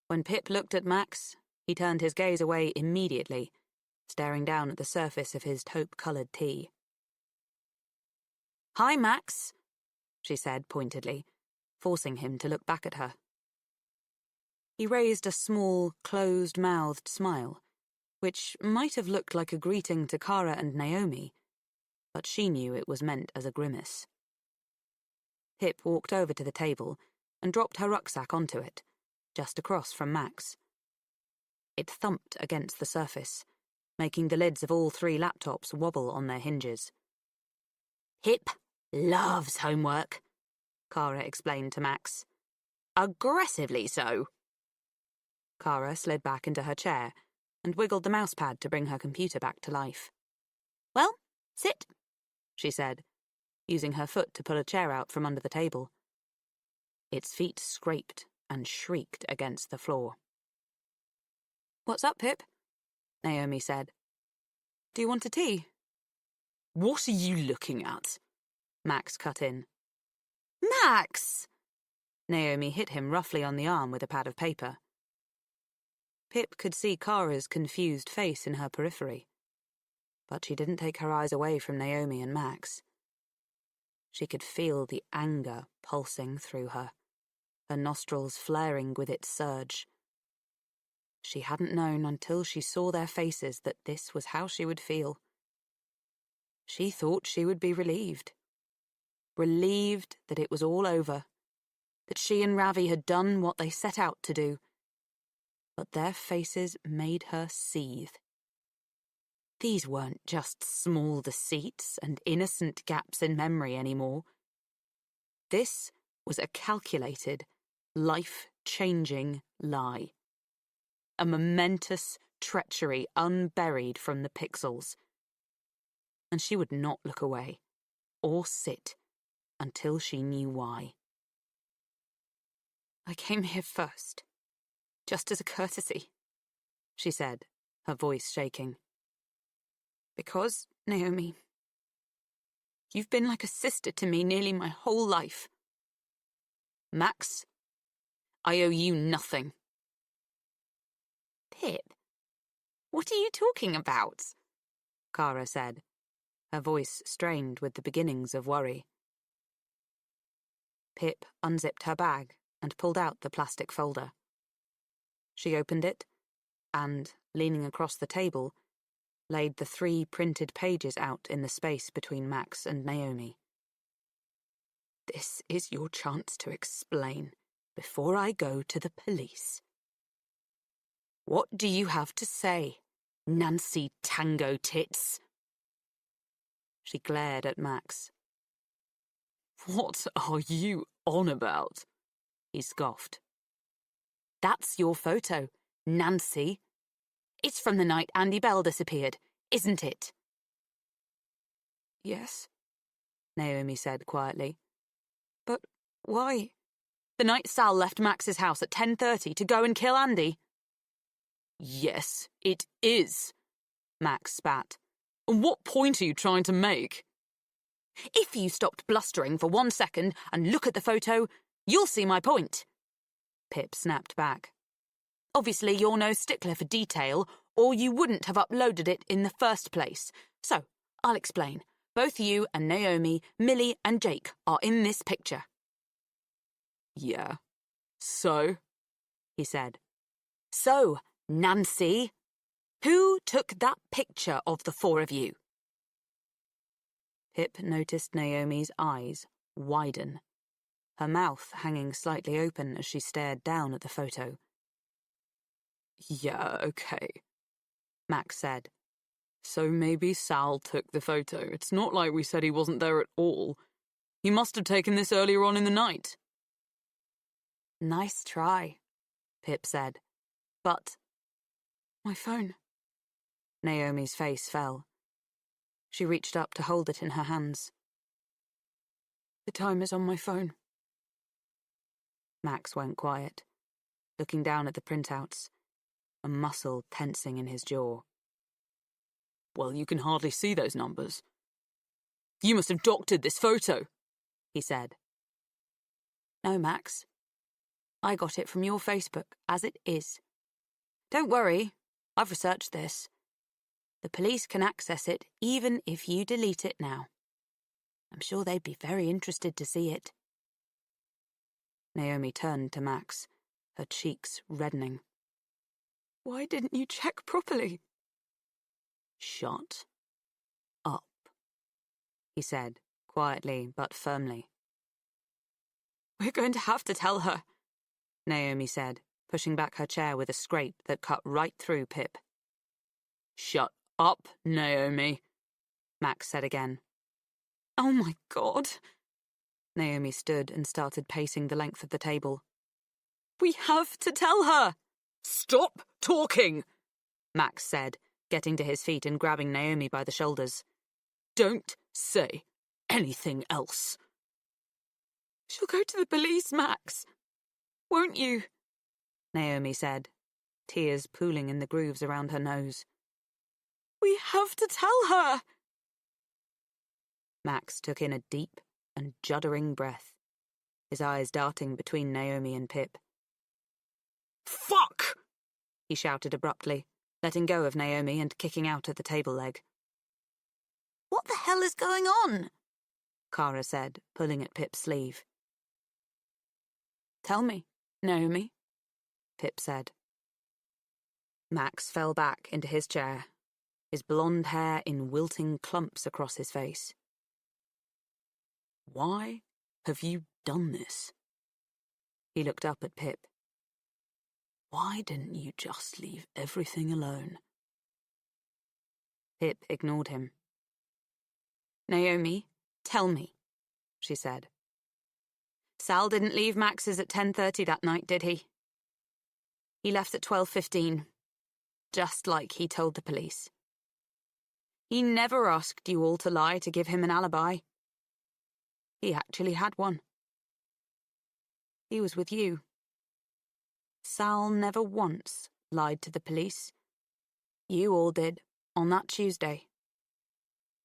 When Pip looked at Max, he turned his gaze away immediately, staring down at the surface of his taupe-coloured tea. Hi, Max, she said pointedly, forcing him to look back at her. He raised a small, closed-mouthed smile, which might have looked like a greeting to Kara and Naomi, but she knew it was meant as a grimace. Pip walked over to the table and dropped her rucksack onto it, just across from Max. It thumped against the surface, making the lids of all 3 laptops wobble on their hinges. Pip loves homework, Kara explained to Max. Aggressively so. Kara slid back into her chair and wiggled the mousepad to bring her computer back to life. Well, sit, she said, using her foot to pull a chair out from under the table. Its feet scraped and shrieked against the floor. What's up, Pip? Naomi said. Do you want a tea? What are you looking at? Max cut in. Max! Naomi hit him roughly on the arm with a pad of paper. Pip could see Kara's confused face in her periphery, but she didn't take her eyes away from Naomi and Max. She could feel the anger pulsing through her, her nostrils flaring with its surge. She hadn't known until she saw their faces that this was how she would feel. She thought she would be relieved. Relieved that it was all over, that she and Ravi had done what they set out to do. But their faces made her seethe. These weren't just small deceits and innocent gaps in memory anymore. This was a calculated, life-changing lie. A momentous treachery unburied from the pixels. And she would not look away, or sit, until she knew why. I came here first, just as a courtesy, she said, her voice shaking. Because, Naomi, you've been like a sister to me nearly my whole life. Max, I owe you nothing. Pip, what are you talking about? Kara said, her voice strained with the beginnings of worry. Pip unzipped her bag and pulled out the plastic folder. She opened it and, leaning across the table, laid the 3 printed pages out in the space between Max and Naomi. This is your chance to explain before I go to the police. What do you have to say, Nancy Tango Tits? She glared at Max. What are you on about? He scoffed. That's your photo, Nancy. It's from the night Andy Bell disappeared, isn't it? Yes, Naomi said quietly. But why? The night Sal left Max's house at 10:30 to go and kill Andy. Yes, it is, Max spat. And what point are you trying to make? If you stopped blustering for 1 second and look at the photo, you'll see my point. Pip snapped back. Obviously, you're no stickler for detail or you wouldn't have uploaded it in the first place. So, I'll explain. Both you and Naomi, Millie and Jake are in this picture. Yeah. So? He said. So, Nancy, who took that picture of the four of you? Pip noticed Naomi's eyes widen, her mouth hanging slightly open as she stared down at the photo. Yeah, okay, Max said. So maybe Sal took the photo. It's not like we said he wasn't there at all. He must have taken this earlier on in the night. Nice try, Pip said. But my phone. Naomi's face fell. She reached up to hold it in her hands. The timer's on my phone. Max went quiet, looking down at the printouts, a muscle tensing in his jaw. Well, you can hardly see those numbers. You must have doctored this photo, he said. No, Max. I got it from your Facebook, as it is. Don't worry, I've researched this. The police can access it even if you delete it now. I'm sure they'd be very interested to see it. Naomi turned to Max, her cheeks reddening. Why didn't you check properly? Shut up, he said, quietly but firmly. We're going to have to tell her, Naomi said, pushing back her chair with a scrape that cut right through Pip. Shut up, Naomi, Max said again. Oh my God. Naomi stood and started pacing the length of the table. We have to tell her. Stop talking, Max said, getting to his feet and grabbing Naomi by the shoulders. Don't say anything else. She'll go to the police, Max. Won't you? Naomi said, tears pooling in the grooves around her nose. We have to tell her. Max took in a deep and juddering breath, his eyes darting between Naomi and Pip. Fuck! He shouted abruptly, letting go of Naomi and kicking out at the table leg. What the hell is going on? Kara said, pulling at Pip's sleeve. Tell me, Naomi, Pip said. Max fell back into his chair, his blonde hair in wilting clumps across his face. Why have you done this? He looked up at Pip. Why didn't you just leave everything alone? Pip ignored him. Naomi, tell me, she said. Sal didn't leave Max's at 10:30 that night, did he? He left at 12:15, just like he told the police. He never asked you all to lie to give him an alibi. He actually had one. He was with you. Sal never once lied to the police. You all did, on that Tuesday.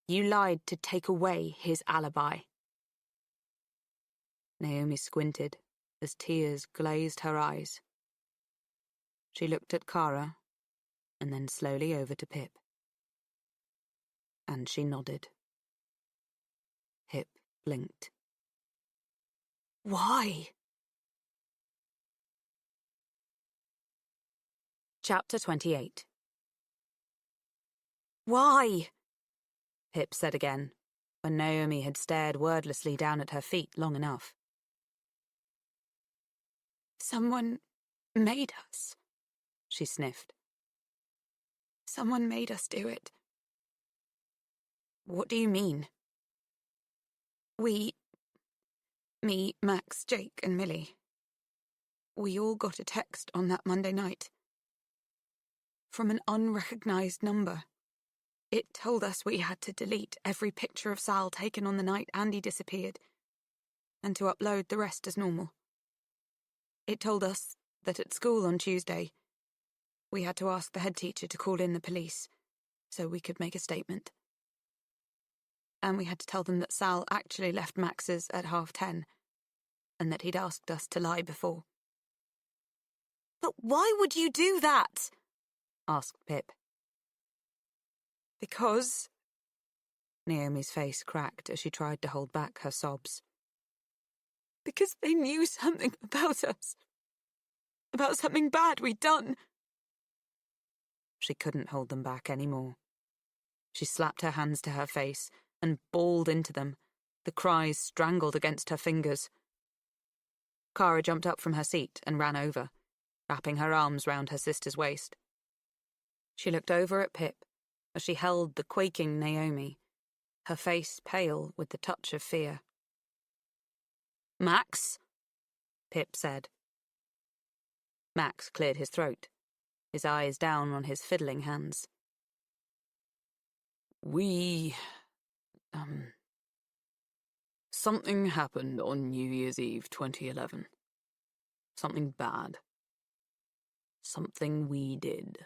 You lied to take away his alibi. Naomi squinted as tears glazed her eyes. She looked at Kara and then slowly over to Pip. And she nodded. Pip blinked. Why? Chapter 28. Why? Pip said again, when Naomi had stared wordlessly down at her feet long enough. Someone made us, she sniffed. Someone made us do it. What do you mean? Me, Max, Jake, and Millie. We all got a text on that Monday night. From an unrecognised number. It told us we had to delete every picture of Sal taken on the night Andy disappeared, and to upload the rest as normal. It told us that at school on Tuesday, we had to ask the head teacher to call in the police so we could make a statement. And we had to tell them that Sal actually left Max's at 10:30, and that he'd asked us to lie before. But why would you do that? Asked Pip, Because... Naomi's face cracked as she tried to hold back her sobs. Because they knew something about us. About something bad we'd done. She couldn't hold them back anymore. She slapped her hands to her face and bawled into them, the cries strangled against her fingers. Cara jumped up from her seat and ran over, wrapping her arms round her sister's waist. She looked over at Pip as she held the quaking Naomi, her face pale with the touch of fear. "Max," Pip said. Max cleared his throat, his eyes down on his fiddling hands. Something happened on New Year's Eve 2011. Something bad. Something we did.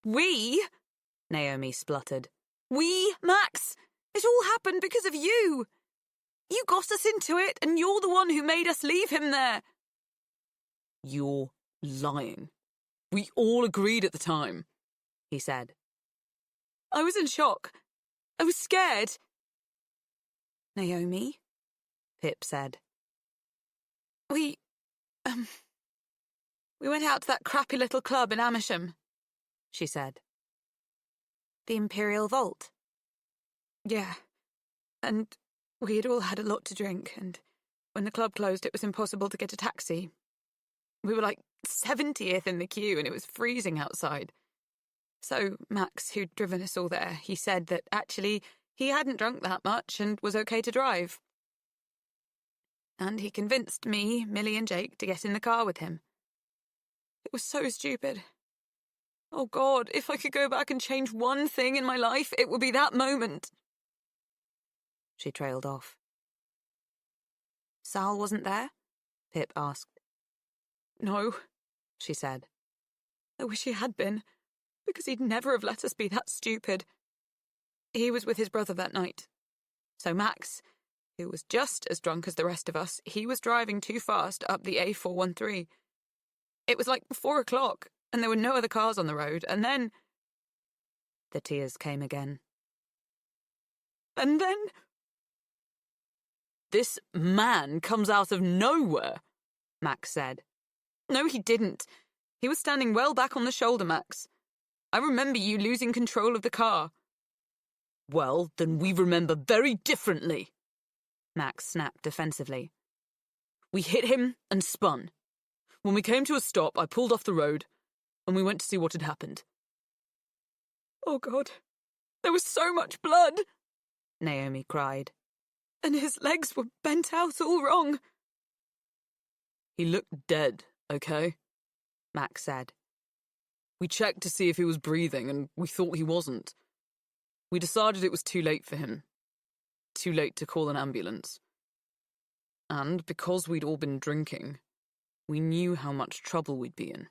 We? Naomi spluttered. We, Max? It all happened because of you. You got us into it, and you're the one who made us leave him there. You're lying. We all agreed at the time, he said. I was in shock. I was scared. Naomi, Pip said. We went out to that crappy little club in Amersham, she said. The Imperial Vault? Yeah, and we had all had a lot to drink, and when the club closed it was impossible to get a taxi. We were like 70th in the queue and it was freezing outside. So Max, who'd driven us all there, he said that actually he hadn't drunk that much and was okay to drive. And he convinced me, Millie and Jake to get in the car with him. It was so stupid. Oh God, if I could go back and change one thing in my life, it would be that moment. She trailed off. Sal wasn't there? Pip asked. No, she said. I wish he had been, because he'd never have let us be that stupid. He was with his brother that night. So Max, who was just as drunk as the rest of us, he was driving too fast up the A413. It was like 4 o'clock, and there were no other cars on the road, and then... The tears came again. And then... This man comes out of nowhere, Max said. No, he didn't. He was standing well back on the shoulder, Max. I remember you losing control of the car. Well, then we remember very differently, Max snapped defensively. We hit him and spun. When we came to a stop, I pulled off the road, and we went to see what had happened. Oh, God. There was so much blood, Naomi cried. And his legs were bent out all wrong. He looked dead, okay? Max said. We checked to see if he was breathing, and we thought he wasn't. We decided it was too late for him. Too late to call an ambulance. And because we'd all been drinking, we knew how much trouble we'd be in.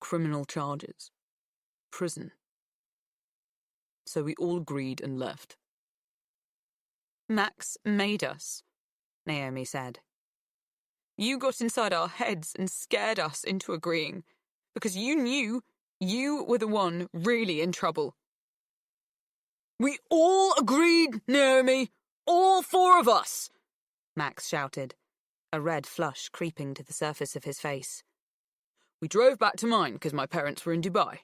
Criminal charges. Prison. So we all agreed and left. Max made us, Naomi said. You got inside our heads and scared us into agreeing, because you knew you were the one really in trouble. We all agreed, Naomi! All 4 of us! Max shouted, a red flush creeping to the surface of his face. We drove back to mine because my parents were in Dubai.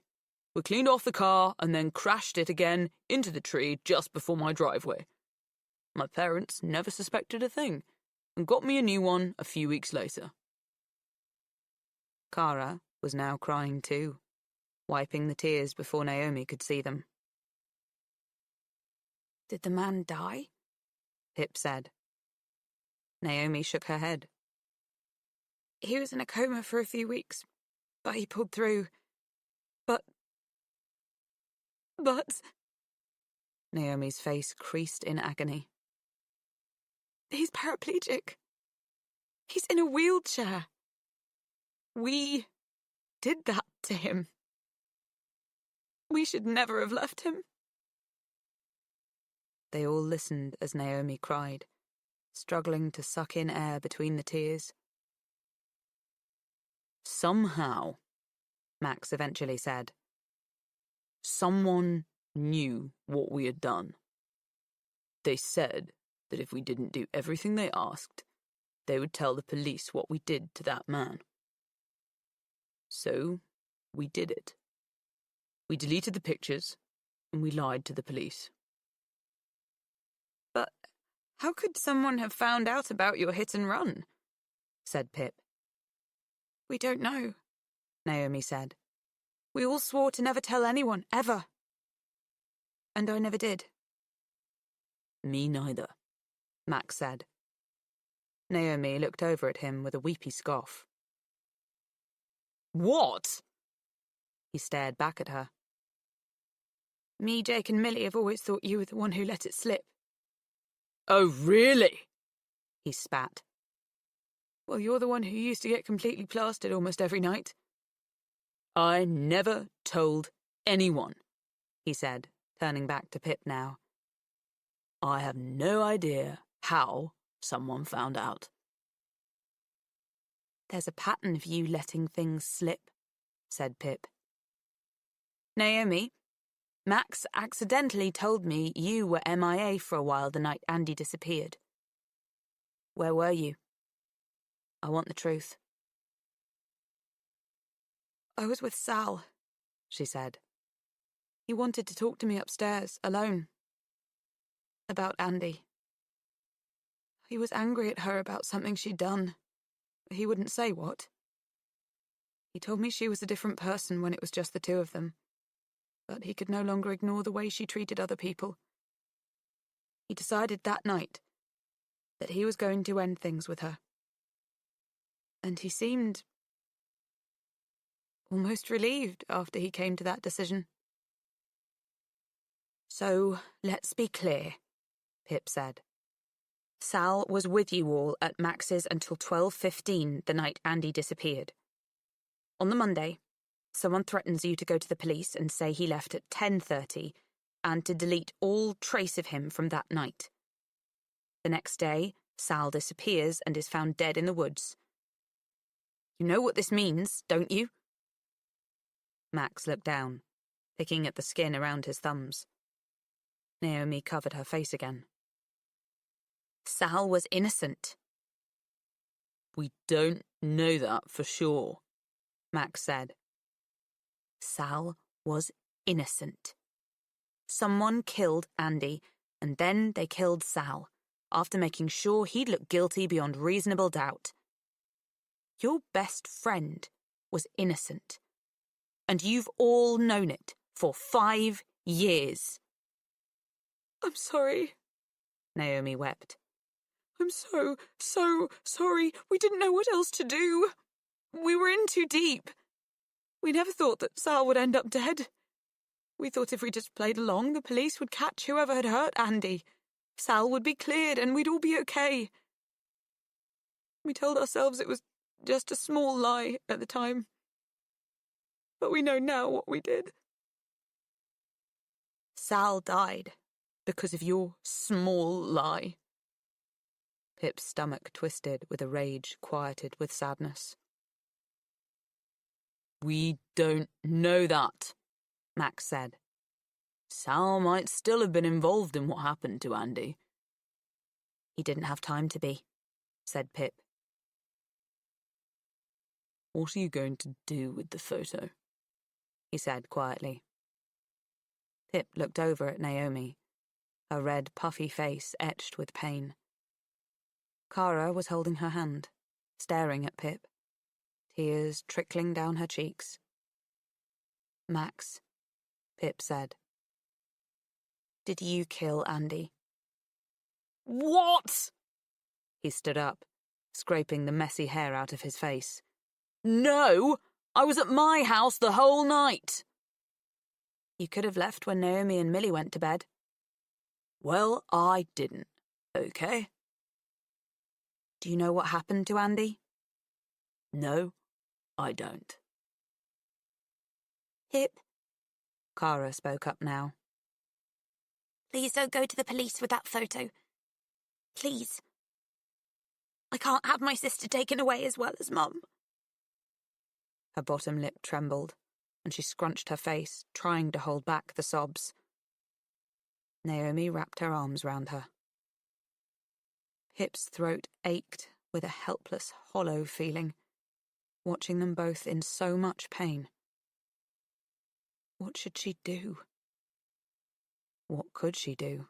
We cleaned off the car and then crashed it again into the tree just before my driveway. My parents never suspected a thing and got me a new one a few weeks later. Cara was now crying too, wiping the tears before Naomi could see them. Did the man die? Pip said. Naomi shook her head. He was in a coma for a few weeks, but he pulled through. But... Naomi's face creased in agony. He's paraplegic. He's in a wheelchair. We did that to him. We should never have left him. They all listened as Naomi cried, struggling to suck in air between the tears. Somehow, Max eventually said, Someone knew what we had done. They said that if we didn't do everything they asked, they would tell the police what we did to that man. So, we did it. We deleted the pictures, and we lied to the police. But how could someone have found out about your hit and run? Said Pip. We don't know, Naomi said. We all swore to never tell anyone, ever. And I never did. Me neither, Max said. Naomi looked over at him with a weepy scoff. What? He stared back at her. Me, Jake, and Millie have always thought you were the one who let it slip. Oh, really? He spat. Well, you're the one who used to get completely plastered almost every night. I never told anyone, he said, turning back to Pip now. I have no idea how someone found out. There's a pattern of you letting things slip, said Pip. Naomi, Max accidentally told me you were MIA for a while the night Andy disappeared. Where were you? I want the truth. I was with Sal, she said. He wanted to talk to me upstairs, alone. About Andy. He was angry at her about something she'd done. He wouldn't say what. He told me she was a different person when it was just the two of them. But he could no longer ignore the way she treated other people. He decided that night that he was going to end things with her. And he seemed almost relieved after he came to that decision. So, let's be clear, Pip said. Sal was with you all at Max's until 12:15 the night Andy disappeared. On the Monday, someone threatens you to go to the police and say he left at 10:30 and to delete all trace of him from that night. The next day, Sal disappears and is found dead in the woods. You know what this means, don't you? Max looked down, picking at the skin around his thumbs. Naomi covered her face again. Sal was innocent. We don't know that for sure, Max said. Sal was innocent. Someone killed Andy, and then they killed Sal, after making sure he'd look guilty beyond reasonable doubt. Your best friend was innocent, and you've all known it for 5 years. I'm sorry, Naomi wept. I'm so sorry. We didn't know what else to do. We were in too deep. We never thought that Sal would end up dead. We thought if we just played along, the police would catch whoever had hurt Andy. Sal would be cleared and we'd all be okay. We told ourselves it was just a small lie at the time. But we know now what we did. Sal died because of your small lie. Pip's stomach twisted with a rage quieted with sadness. We don't know that, Max said. Sal might still have been involved in what happened to Andy. He didn't have time to be, said Pip. What are you going to do with the photo? He said quietly. Pip looked over at Naomi, her red, puffy face etched with pain. Cara was holding her hand, staring at Pip, tears trickling down her cheeks. Max, Pip said. Did you kill Andy? What? He stood up, scraping the messy hair out of his face. No! I was at my house the whole night. You could have left when Naomi and Millie went to bed. Well, I didn't, okay? Do you know what happened to Andy? No, I don't. Pip, Cara spoke up now. Please don't go to the police with that photo. Please. I can't have my sister taken away as well as Mum. Her bottom lip trembled, and she scrunched her face, trying to hold back the sobs. Naomi wrapped her arms round her. Pip's throat ached with a helpless, hollow feeling, watching them both in so much pain. What should she do? What could she do?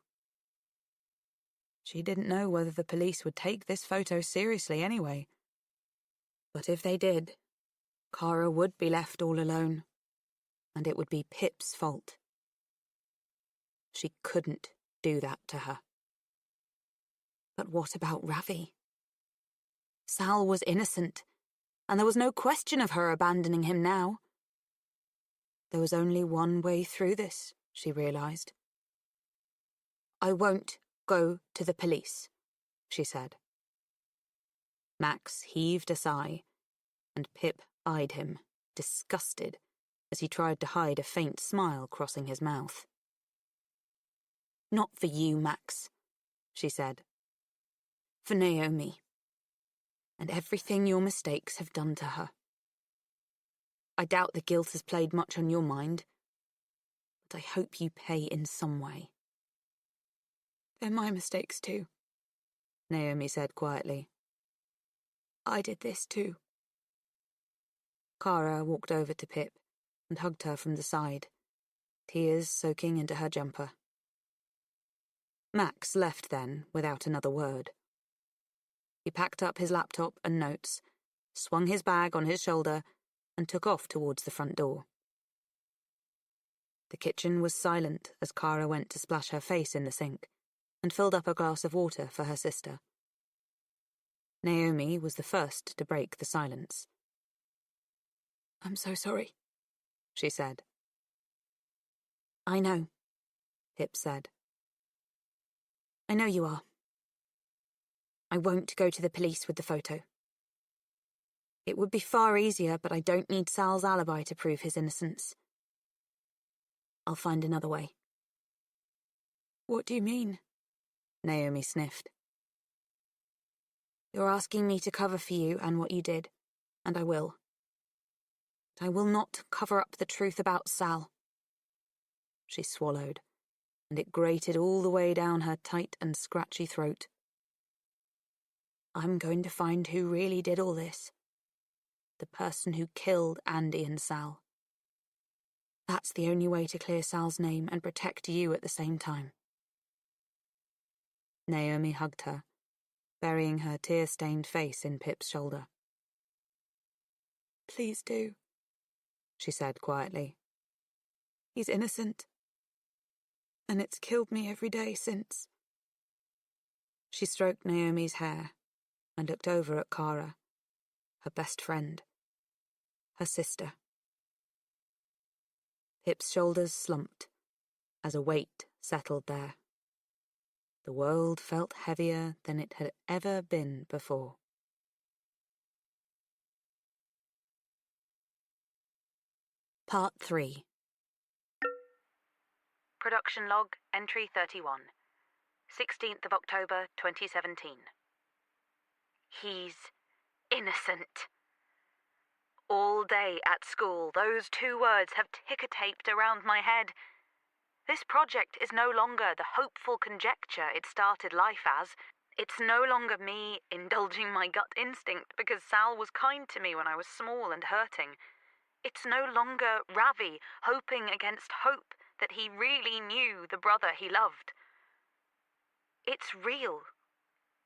She didn't know whether the police would take this photo seriously anyway. But if they did, Cara would be left all alone, and it would be Pip's fault. She couldn't do that to her. But what about Ravi? Sal was innocent, and there was no question of her abandoning him now. There was only one way through this, she realized. "I won't go to the police," she said. Max heaved a sigh, and Pip eyed him, disgusted, as he tried to hide a faint smile crossing his mouth. "Not for you, Max," she said. "For Naomi. And everything your mistakes have done to her. I doubt the guilt has played much on your mind, but I hope you pay in some way." "They're my mistakes too," Naomi said quietly. "I did this too." Cara walked over to Pip and hugged her from the side, tears soaking into her jumper. Max left then without another word. He packed up his laptop and notes, swung his bag on his shoulder, and took off towards the front door. The kitchen was silent as Cara went to splash her face in the sink and filled up a glass of water for her sister. Naomi was the first to break the silence. "I'm so sorry," she said. "I know," Pip said. "I know you are. I won't go to the police with the photo. It would be far easier, but I don't need Sal's alibi to prove his innocence. I'll find another way." "What do you mean?" Naomi sniffed. "You're asking me to cover for you and what you did, and I will. But I will not cover up the truth about Sal." She swallowed, and it grated all the way down her tight and scratchy throat. "I'm going to find who really did all this. The person who killed Andy and Sal. That's the only way to clear Sal's name and protect you at the same time." Naomi hugged her, burying her tear-stained face in Pip's shoulder. "Please do," she said quietly. "He's innocent, and it's killed me every day since." She stroked Naomi's hair and looked over at Cara, her best friend, her sister. Pip's shoulders slumped as a weight settled there. The world felt heavier than it had ever been before. Part 3. Production log, entry 31. 16th of October, 2017. He's innocent. All day at school, those two words have ticker-taped around my head. This project is no longer the hopeful conjecture it started life as. It's no longer me indulging my gut instinct because Sal was kind to me when I was small and hurting. It's no longer Ravi hoping against hope that he really knew the brother he loved. It's real.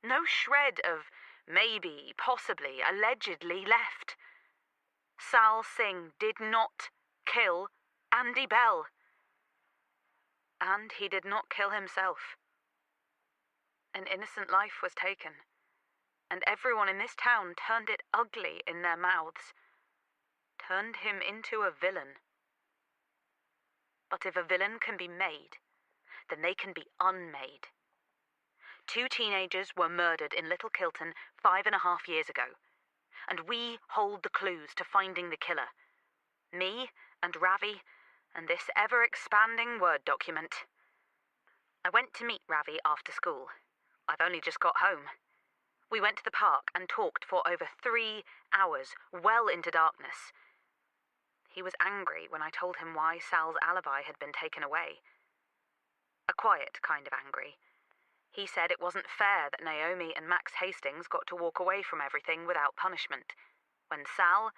No shred of maybe, possibly, allegedly left. Sal Singh did not kill Andy Bell. And he did not kill himself. An innocent life was taken, and everyone in this town turned it ugly in their mouths, turned him into a villain. But if a villain can be made, then they can be unmade. 2 teenagers were murdered in Little Kilton 5.5 years ago, and we hold the clues to finding the killer. Me and Ravi and this ever-expanding Word document. I went to meet Ravi after school. I've only just got home. We went to the park and talked for over 3 hours, well into darkness. He was angry when I told him why Sal's alibi had been taken away. A quiet kind of angry. He said it wasn't fair that Naomi and Max Hastings got to walk away from everything without punishment, when Sal,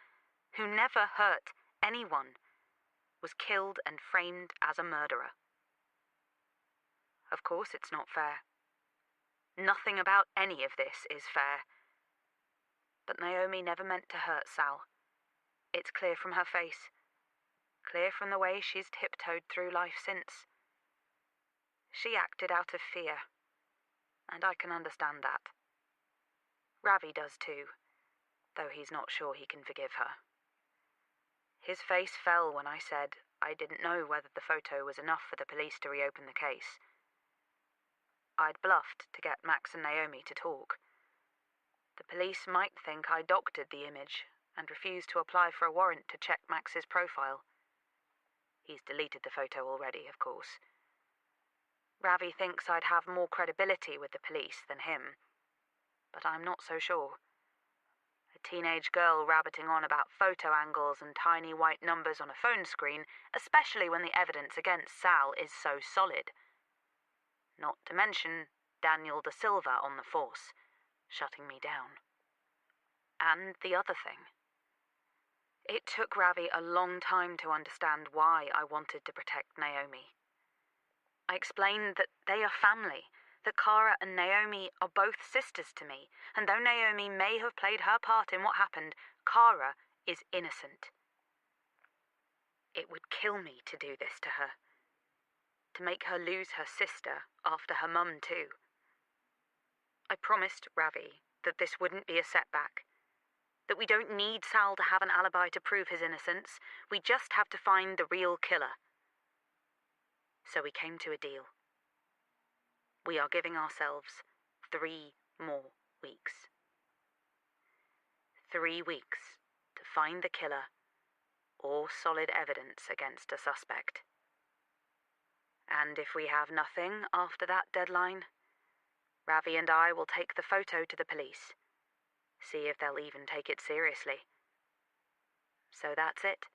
who never hurt anyone, was killed and framed as a murderer. Of course it's not fair. Nothing about any of this is fair. But Naomi never meant to hurt Sal. It's clear from her face. Clear from the way she's tiptoed through life since. She acted out of fear, and I can understand that. Ravi does too, though he's not sure he can forgive her. His face fell when I said I didn't know whether the photo was enough for the police to reopen the case. I'd bluffed to get Max and Naomi to talk. The police might think I doctored the image and refused to apply for a warrant to check Max's profile. He's deleted the photo already, of course. Ravi thinks I'd have more credibility with the police than him, but I'm not so sure. A teenage girl rabbiting on about photo angles and tiny white numbers on a phone screen, especially when the evidence against Sal is so solid. Not to mention Daniel Da Silva on the force, shutting me down. And the other thing. It took Ravi a long time to understand why I wanted to protect Naomi. I explained that they are family, that Cara and Naomi are both sisters to me, and though Naomi may have played her part in what happened, Cara is innocent. It would kill me to do this to her. To make her lose her sister after her mum too. I promised Ravi that this wouldn't be a setback. That we don't need Sal to have an alibi to prove his innocence. We just have to find the real killer. So we came to a deal. We are giving ourselves 3 more weeks. 3 weeks to find the killer or solid evidence against a suspect. And if we have nothing after that deadline, Ravi and I will take the photo to the police. See if they'll even take it seriously. So that's it.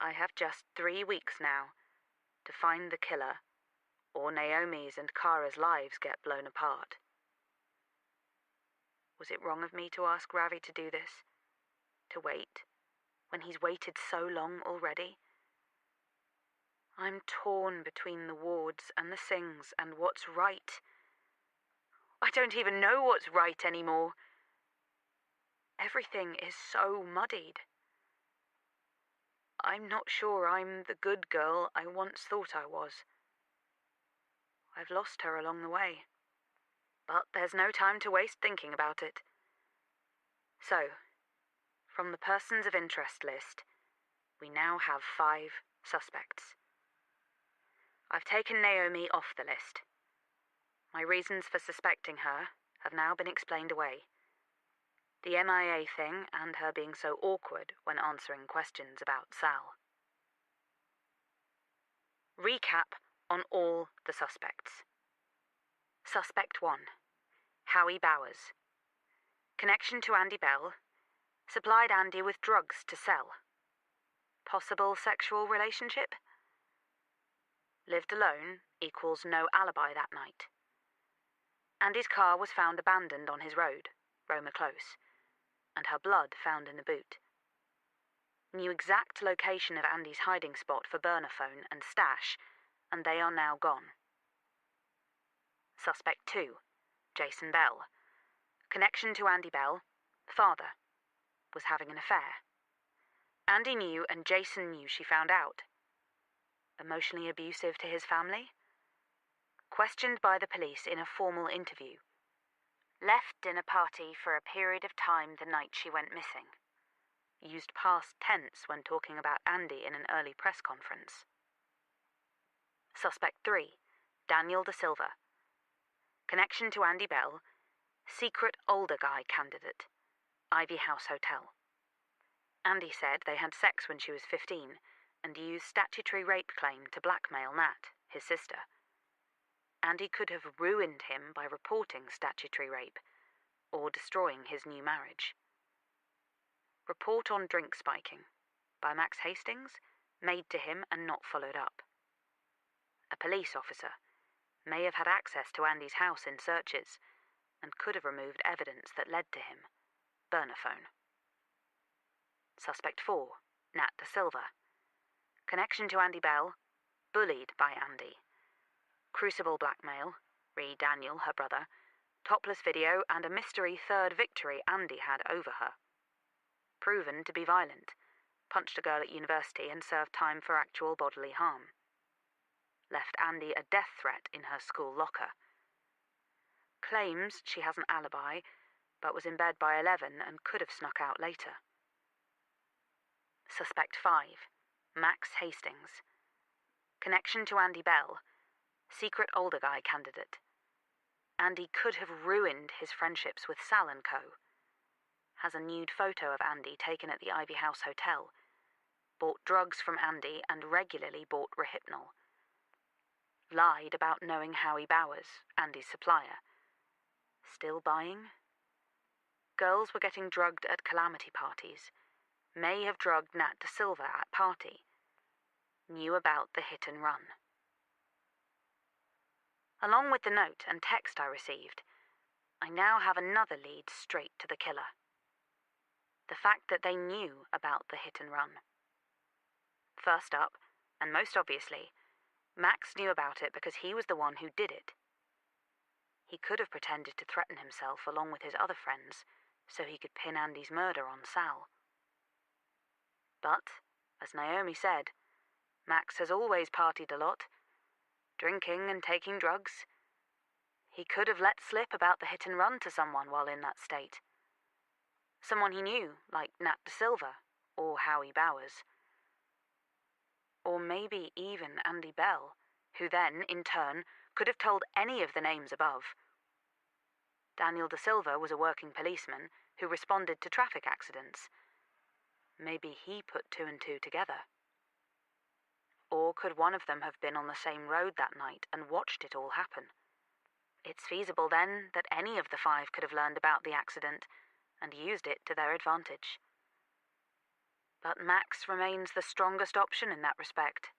I have just 3 weeks now to find the killer, or Naomi's and Cara's lives get blown apart. Was it wrong of me to ask Ravi to do this? To wait, when he's waited so long already? I'm torn between the Wards and the Singhs and what's right. I don't even know what's right anymore. Everything is so muddied. I'm not sure I'm the good girl I once thought I was. I've lost her along the way. But there's no time to waste thinking about it. So, from the persons of interest list, we now have 5 suspects. I've taken Naomi off the list. My reasons for suspecting her have now been explained away. The MIA thing and her being so awkward when answering questions about Sal. Recap on all the suspects. Suspect 1, Howie Bowers. Connection to Andy Bell. Supplied Andy with drugs to sell. Possible sexual relationship? Lived alone equals no alibi that night. Andy's car was found abandoned on his road, Roma Close, and her blood found in the boot. Knew exact location of Andy's hiding spot for burner phone and stash, and they are now gone. Suspect 2, Jason Bell. Connection to Andy Bell, father, was having an affair. Andy knew and Jason knew she found out. Emotionally abusive to his family? Questioned by the police in a formal interview. Left dinner party for a period of time the night she went missing. Used past tense when talking about Andy in an early press conference. Suspect 3, Daniel Da Silva. Connection to Andy Bell, secret older guy candidate, Ivy House Hotel. Andy said they had sex when she was 15 and used statutory rape claim to blackmail Nat, his sister. Andy could have ruined him by reporting statutory rape or destroying his new marriage. Report on drink spiking. by Max Hastings, made to him and not followed up. A police officer may have had access to Andy's house in searches and could have removed evidence that led to him. Burner phone. Suspect 4, Nat Da Silva. Connection to Andy Bell, bullied by Andy. Crucible blackmail, re Daniel, her brother, topless video, and a mystery third victory Andy had over her. Proven to be violent, punched a girl at university and served time for actual bodily harm. Left Andy a death threat in her school locker. Claims she has an alibi, but was in bed by 11 and could have snuck out later. Suspect 5, Max Hastings. Connection to Andy Bell, secret older guy candidate. Andy could have ruined his friendships with Sal and co. Has a nude photo of Andy taken at the Ivy House Hotel. Bought drugs from Andy and regularly bought Rohypnol. Lied about knowing Howie Bowers, Andy's supplier. Still buying? Girls were getting drugged at calamity parties. May have drugged Nat Da Silva at party. Knew about the hit and run. Along with the note and text I received, I now have another lead straight to the killer. The fact that they knew about the hit and run. First up, and most obviously, Max knew about it because he was the one who did it. He could have pretended to threaten himself along with his other friends so he could pin Andy's murder on Sal. But, as Naomi said, Max has always partied a lot, drinking and taking drugs. He could have let slip about the hit and run to someone while in that state. Someone he knew, like Nat Da Silva or Howie Bowers. Or maybe even Andy Bell, who then, in turn, could have told any of the names above. Daniel Da Silva was a working policeman who responded to traffic accidents. Maybe he put 2 and 2 together. Or could one of them have been on the same road that night and watched it all happen? It's feasible then that any of the 5 could have learned about the accident and used it to their advantage. But Max remains the strongest option in that respect.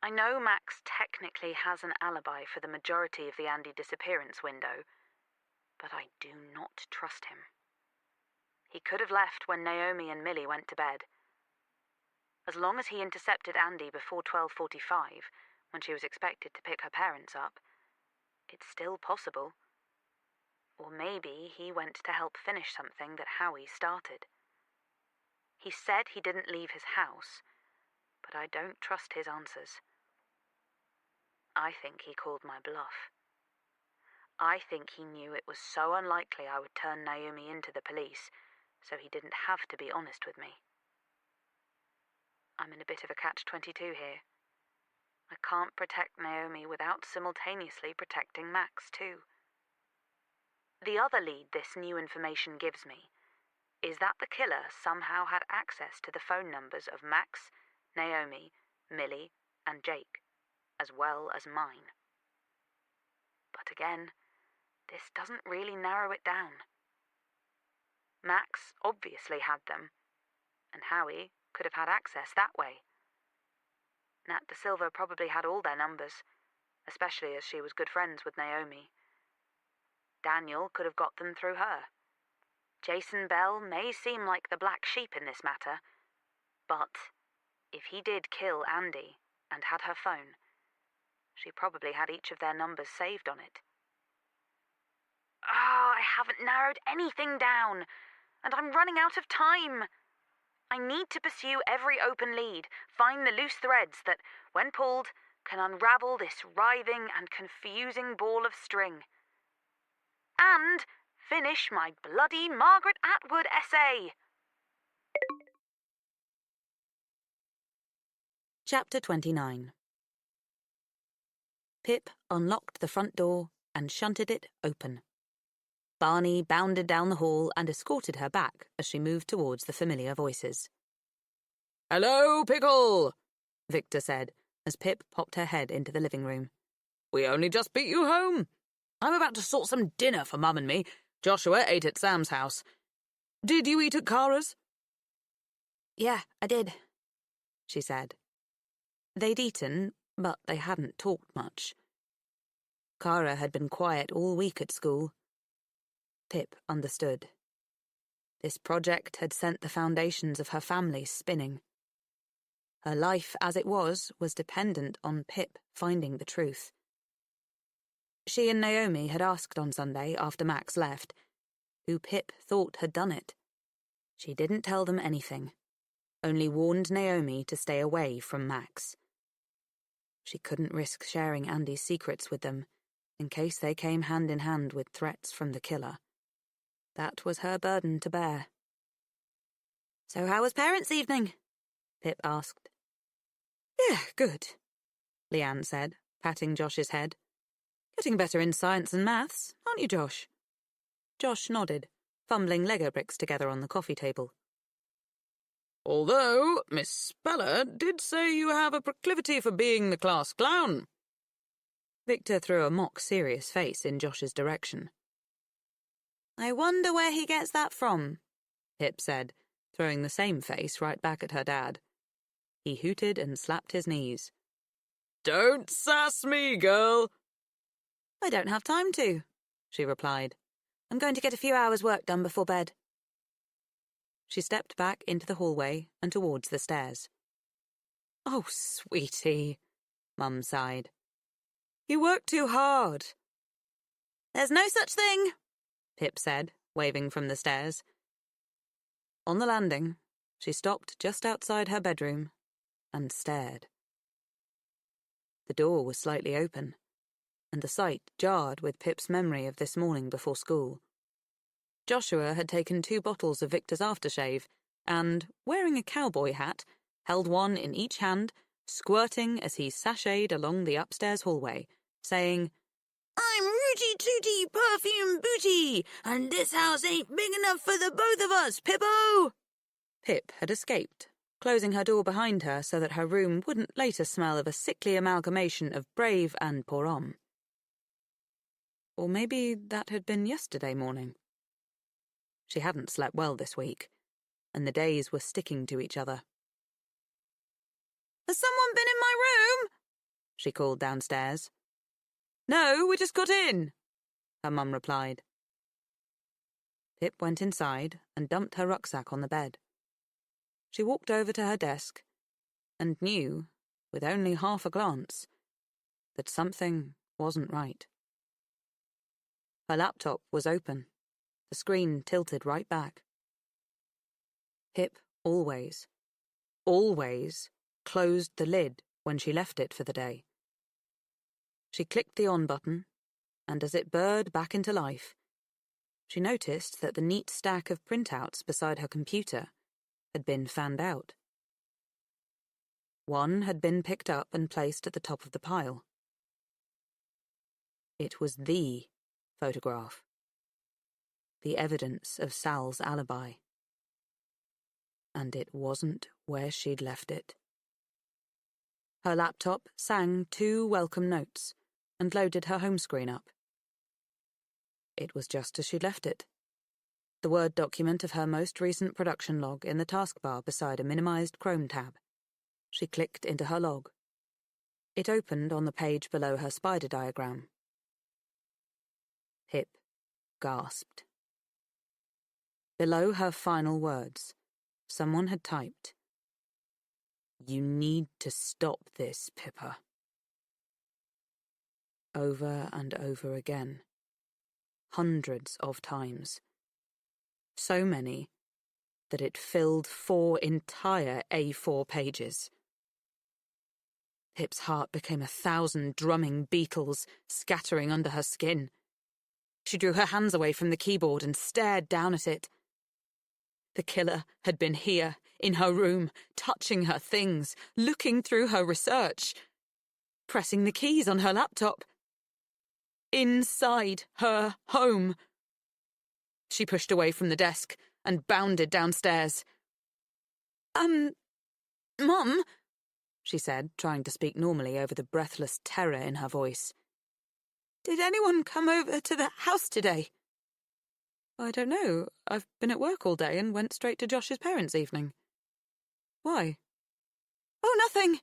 I know Max technically has an alibi for the majority of the Andy disappearance window, but I do not trust him. He could have left when Naomi and Millie went to bed. As long as he intercepted Andy before 12:45, when she was expected to pick her parents up, it's still possible. Or maybe he went to help finish something that Howie started. He said he didn't leave his house, but I don't trust his answers. I think he called my bluff. I think he knew it was so unlikely I would turn Naomi into the police, so he didn't have to be honest with me. I'm in a bit of a catch-22 here. I can't protect Naomi without simultaneously protecting Max, too. The other lead this new information gives me is that the killer somehow had access to the phone numbers of Max, Naomi, Millie, and Jake, as well as mine. But again, this doesn't really narrow it down. Max obviously had them, and Howie could have had access that way. Nat Da Silva probably had all their numbers, especially as she was good friends with Naomi. Daniel could have got them through her. Jason Bell may seem like the black sheep in this matter, but if he did kill Andy and had her phone, she probably had each of their numbers saved on it. I haven't narrowed anything down, and I'm running out of time. I need to pursue every open lead, find the loose threads that, when pulled, can unravel this writhing and confusing ball of string. And finish my bloody Margaret Atwood essay. Chapter 29. Pip unlocked the front door and shunted it open. Barney bounded down the hall and escorted her back as she moved towards the familiar voices. "Hello, Pickle," Victor said as Pip popped her head into the living room. "We only just beat you home. I'm about to sort some dinner for Mum and me. Joshua ate at Sam's house. Did you eat at Kara's?" Yeah, I did, she said. They'd eaten, but they hadn't talked much. Kara had been quiet all week at school. Pip understood. This project had sent the foundations of her family spinning. Her life, as it was dependent on Pip finding the truth. She and Naomi had asked on Sunday, after Max left, who Pip thought had done it. She didn't tell them anything, only warned Naomi to stay away from Max. She couldn't risk sharing Andy's secrets with them, in case they came hand in hand with threats from the killer. That was her burden to bear. "So how was parents' evening?" Pip asked. "Yeah, good," Leanne said, patting Josh's head. "Getting better in science and maths, aren't you, Josh?" Josh nodded, fumbling Lego bricks together on the coffee table. "Although Miss Speller did say you have a proclivity for being the class clown." Victor threw a mock-serious face in Josh's direction. "I wonder where he gets that from," Pip said, throwing the same face right back at her dad. He hooted and slapped his knees. "Don't sass me, girl." "I don't have time to," she replied. "I'm going to get a few hours' work done before bed." She stepped back into the hallway and towards the stairs. "Oh, sweetie," Mum sighed. "You work too hard." "There's no such thing," Pip said, waving from the stairs. On the landing, she stopped just outside her bedroom and stared. The door was slightly open, and the sight jarred with Pip's memory of this morning before school. Joshua had taken 2 bottles of Victor's aftershave and, wearing a cowboy hat, held one in each hand, squirting as he sashayed along the upstairs hallway, saying, "I'm Rooty Tooty Perfume Booty, and this house ain't big enough for the both of us, Pippo!" Pip had escaped, closing her door behind her so that her room wouldn't later smell of a sickly amalgamation of Brave and Pour-Homme. Or maybe that had been yesterday morning. She hadn't slept well this week, and the days were sticking to each other. "Has someone been in my room?" she called downstairs. "No, we just got in," her mum replied. Pip went inside and dumped her rucksack on the bed. She walked over to her desk and knew, with only half a glance, that something wasn't right. Her laptop was open, the screen tilted right back. Pip always closed the lid when she left it for the day. She clicked the on button, and as it burred back into life, she noticed that the neat stack of printouts beside her computer had been fanned out. One had been picked up and placed at the top of the pile. It was the photograph. The evidence of Sal's alibi. And it wasn't where she'd left it. Her laptop sang 2 welcome notes and loaded her home screen up. It was just as she'd left it. The Word document of her most recent production log in the taskbar beside a minimized Chrome tab. She clicked into her log. It opened on the page below her spider diagram. Pip gasped. Below her final words, someone had typed, "You need to stop this, Pippa." Over and over again. Hundreds of times. So many that it filled 4 entire A4 pages. Pip's heart became 1,000 drumming beetles scattering under her skin. She drew her hands away from the keyboard and stared down at it. The killer had been here, in her room, touching her things, looking through her research, pressing the keys on her laptop. Inside her home. She pushed away from the desk and bounded downstairs. Mum," she said, trying to speak normally over the breathless terror in her voice. "Did anyone come over to the house today?" "I don't know. I've been at work all day and went straight to Josh's parents' evening." Why? Oh, nothing,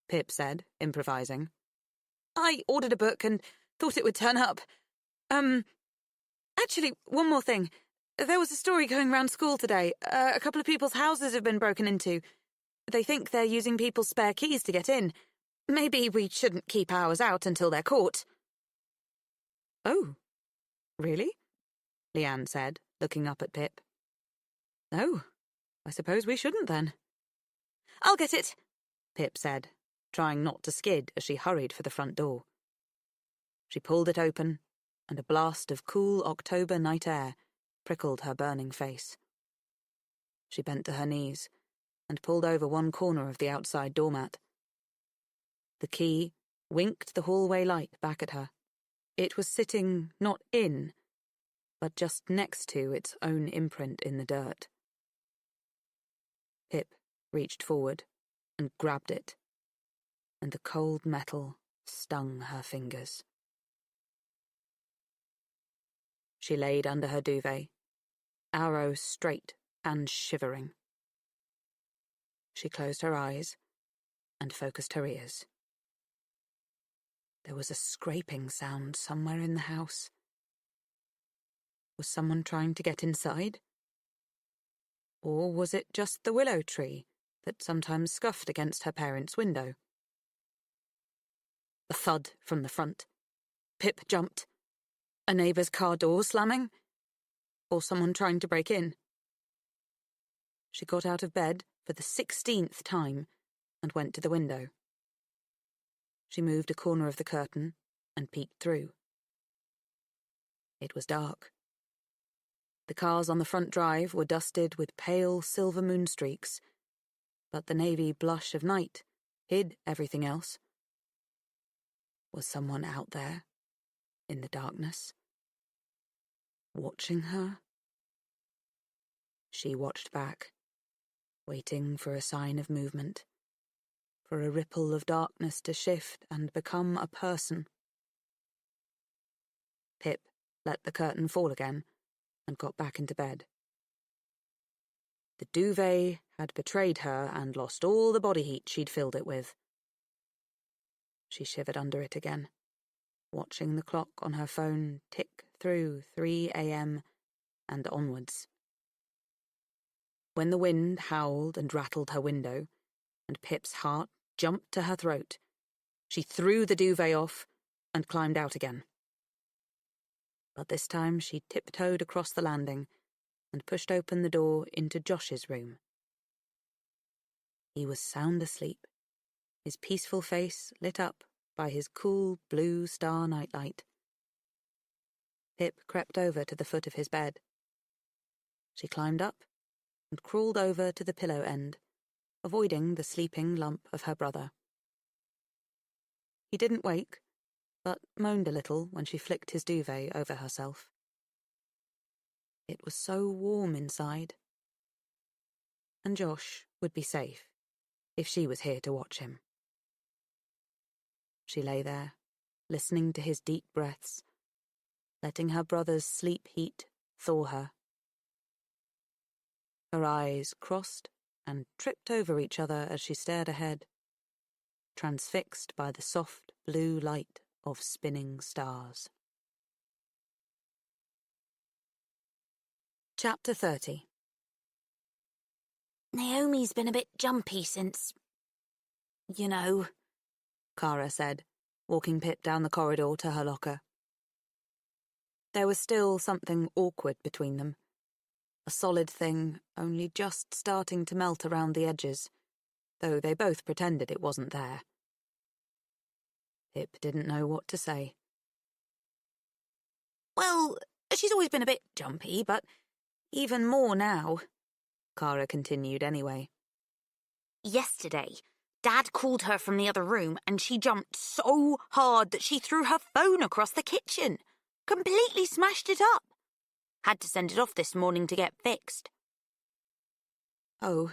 Pip said, improvising. I ordered a book and thought it would turn up. Actually, one more thing. There was a story going round school today. A couple of people's houses have been broken into. They think they're using people's spare keys to get in. Maybe we shouldn't keep ours out until they're caught. Oh, really? Leanne said, looking up at Pip. Oh, I suppose we shouldn't then. I'll get it, Pip said, trying not to skid as she hurried for the front door. She pulled it open, and a blast of cool October night air prickled her burning face. She bent to her knees and pulled over one corner of the outside doormat. The key winked the hallway light back at her. It was sitting not in, but just next to its own imprint in the dirt. Pip reached forward and grabbed it, and the cold metal stung her fingers. She laid under her duvet, arrow straight and shivering. She closed her eyes and focused her ears. There was a scraping sound somewhere in the house. Was someone trying to get inside? Or was it just the willow tree that sometimes scuffed against her parents' window? A thud from the front. Pip jumped. A neighbour's car door slamming? Or someone trying to break in? She got out of bed for the 16th time and went to the window. She moved a corner of the curtain and peeked through. It was dark. The cars on the front drive were dusted with pale silver moonstreaks, but the navy blush of night hid everything else. Was someone out there, in the darkness, watching her? She watched back, waiting for a sign of movement, for a ripple of darkness to shift and become a person. Pip let the curtain fall again and got back into bed. The duvet had betrayed her and lost all the body heat she'd filled it with. She shivered under it again, watching the clock on her phone tick through 3 a.m. and onwards. When the wind howled and rattled her window, and Pip's heart jumped to her throat, she threw the duvet off and climbed out again. But this time she tiptoed across the landing and pushed open the door into Josh's room. He was sound asleep, his peaceful face lit up by his cool blue star nightlight. Pip crept over to the foot of his bed. She climbed up and crawled over to the pillow end, avoiding the sleeping lump of her brother. He didn't wake, but moaned a little when she flicked his duvet over herself. It was so warm inside. And Josh would be safe if she was here to watch him. She lay there, listening to his deep breaths, letting her brother's sleep heat thaw her. Her eyes crossed and tripped over each other as she stared ahead, transfixed by the soft blue light of spinning stars. Chapter 30. Naomi's been a bit jumpy since, Cara said, walking Pip down the corridor to her locker. There was still something awkward between them, a solid thing only just starting to melt around the edges, though they both pretended it wasn't there. Pip didn't know what to say. Well, she's always been a bit jumpy, but even more now, Cara continued anyway. Yesterday, Dad called her from the other room and she jumped so hard that she threw her phone across the kitchen. Completely smashed it up. Had to send it off this morning to get fixed. Oh,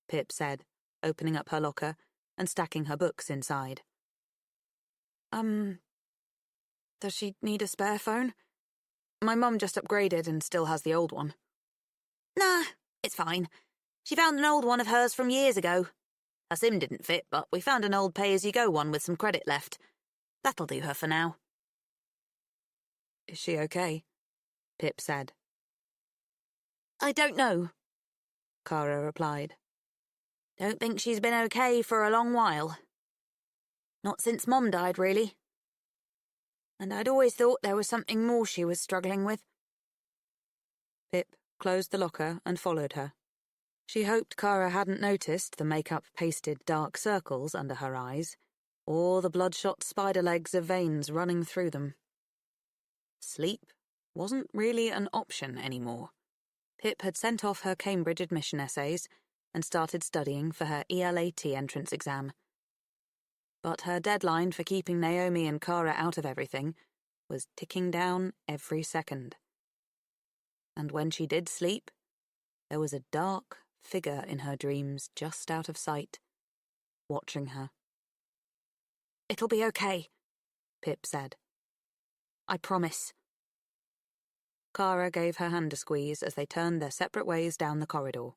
Pip said, opening up her locker and stacking her books inside. Does she need a spare phone? My mum just upgraded and still has the old one. Nah, it's fine. She found an old one of hers from years ago. Her SIM didn't fit, but we found an old pay-as-you-go one with some credit left. That'll do her for now. Is she okay? Pip said. I don't know, Cara replied. Don't think she's been okay for a long while. Not since Mom died, really. And I'd always thought there was something more she was struggling with. Pip closed the locker and followed her. She hoped Cara hadn't noticed the makeup-pasted dark circles under her eyes, or the bloodshot spider legs of veins running through them. Sleep wasn't really an option anymore. Pip had sent off her Cambridge admission essays and started studying for her ELAT entrance exam. But her deadline for keeping Naomi and Cara out of everything was ticking down every second. And when she did sleep, there was a dark figure in her dreams just out of sight, watching her. It'll be okay, Pip said. I promise. Cara gave her hand a squeeze as they turned their separate ways down the corridor.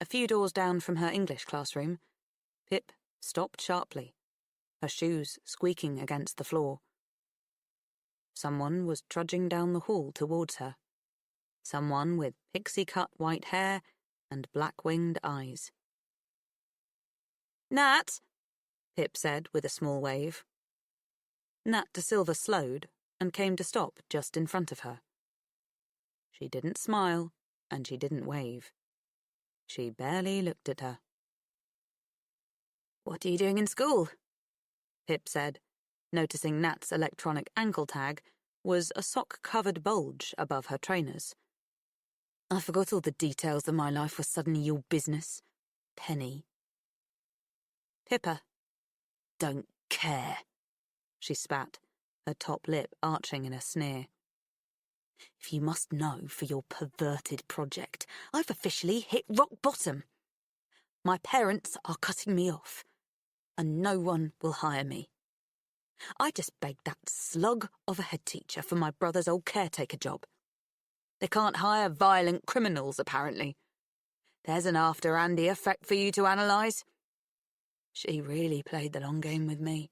A few doors down from her English classroom, Pip stopped sharply, her shoes squeaking against the floor. Someone was trudging down the hall towards her. Someone with pixie-cut white hair and black-winged eyes. Nat, Pip said with a small wave. Nat de Silva slowed and came to stop just in front of her. She didn't smile and she didn't wave. She barely looked at her. What are you doing in school? Pip said, noticing Nat's electronic ankle tag was a sock-covered bulge above her trainers. I forgot all the details that my life was suddenly your business, Penny. Pippa. Don't care, she spat, her top lip arching in a sneer. If you must know for your perverted project, I've officially hit rock bottom. My parents are cutting me off, and no one will hire me. I just begged that slug of a head teacher for my brother's old caretaker job. They can't hire violent criminals, apparently. There's an after-Andy effect for you to analyse. She really played the long game with me.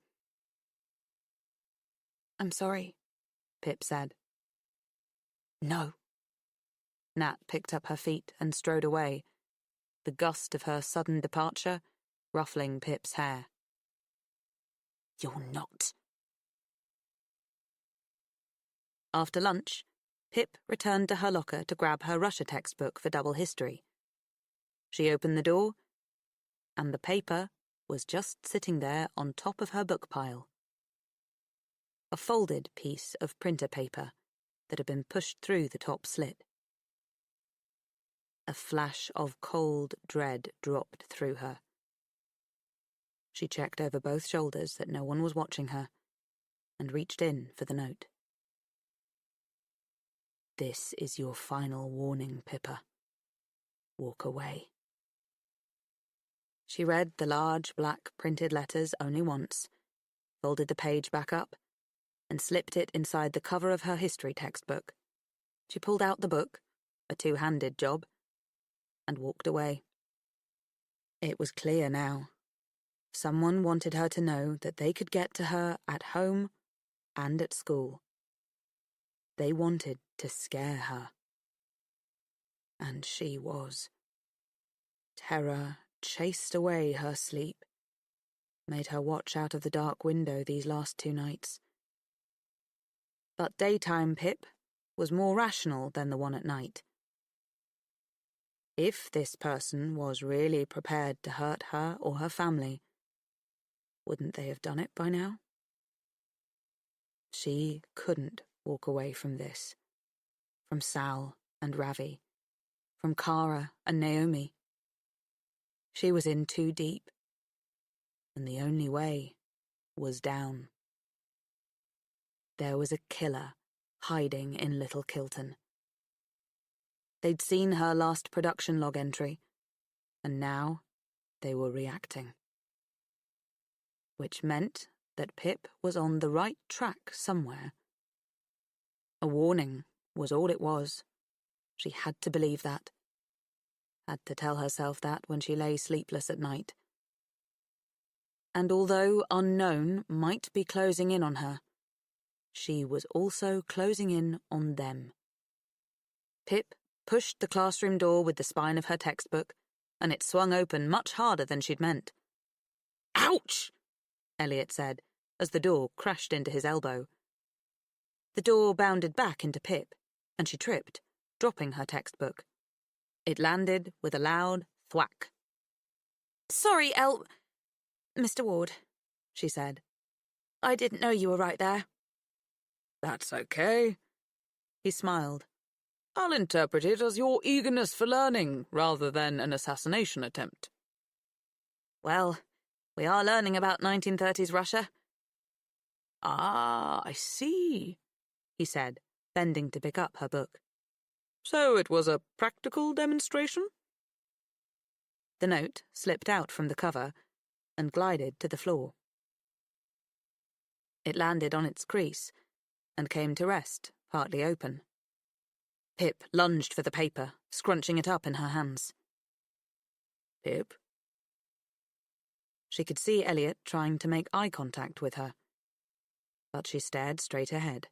I'm sorry, Pip said. No. Nat picked up her feet and strode away, the gust of her sudden departure ruffling Pip's hair. You're not. After lunch, Pip returned to her locker to grab her Russia textbook for double history. She opened the door, and the paper was just sitting there on top of her book pile. A folded piece of printer paper that had been pushed through the top slit. A flash of cold dread dropped through her. She checked over both shoulders that no one was watching her, and reached in for the note. This is your final warning, Pippa. Walk away. She read the large black printed letters only once, folded the page back up, and slipped it inside the cover of her history textbook. She pulled out the book, a two-handed job, and walked away. It was clear now. Someone wanted her to know that they could get to her at home and at school. They wanted to scare her. And she was. Terror chased away her sleep, made her watch out of the dark window these last 2 nights. But daytime Pip was more rational than the one at night. If this person was really prepared to hurt her or her family, wouldn't they have done it by now? She couldn't walk away from this. From Sal and Ravi. From Cara and Naomi. She was in too deep. And the only way was down. There was a killer hiding in Little Kilton. They'd seen her last production log entry, and now they were reacting. Which meant that Pip was on the right track somewhere. A warning was all it was. She had to believe that. had to tell herself that when she lay sleepless at night. And although unknown might be closing in on her, she was also closing in on them. Pip pushed the classroom door with the spine of her textbook, and it swung open much harder than she'd meant. "Ouch!" Elliot said, as the door crashed into his elbow. The door bounded back into Pip, and she tripped, dropping her textbook. It landed with a loud thwack. "Sorry, Mr. Ward," she said. "I didn't know you were right there." "That's okay." He smiled. "I'll interpret it as your eagerness for learning rather than an assassination attempt." "Well, we are learning about 1930s Russia." "Ah, I see," he said, bending to pick up her book. "So it was a practical demonstration?" The note slipped out from the cover and glided to the floor. It landed on its crease and came to rest, partly open. Pip lunged for the paper, scrunching it up in her hands. "Pip?" She could see Elliot trying to make eye contact with her, but she stared straight ahead.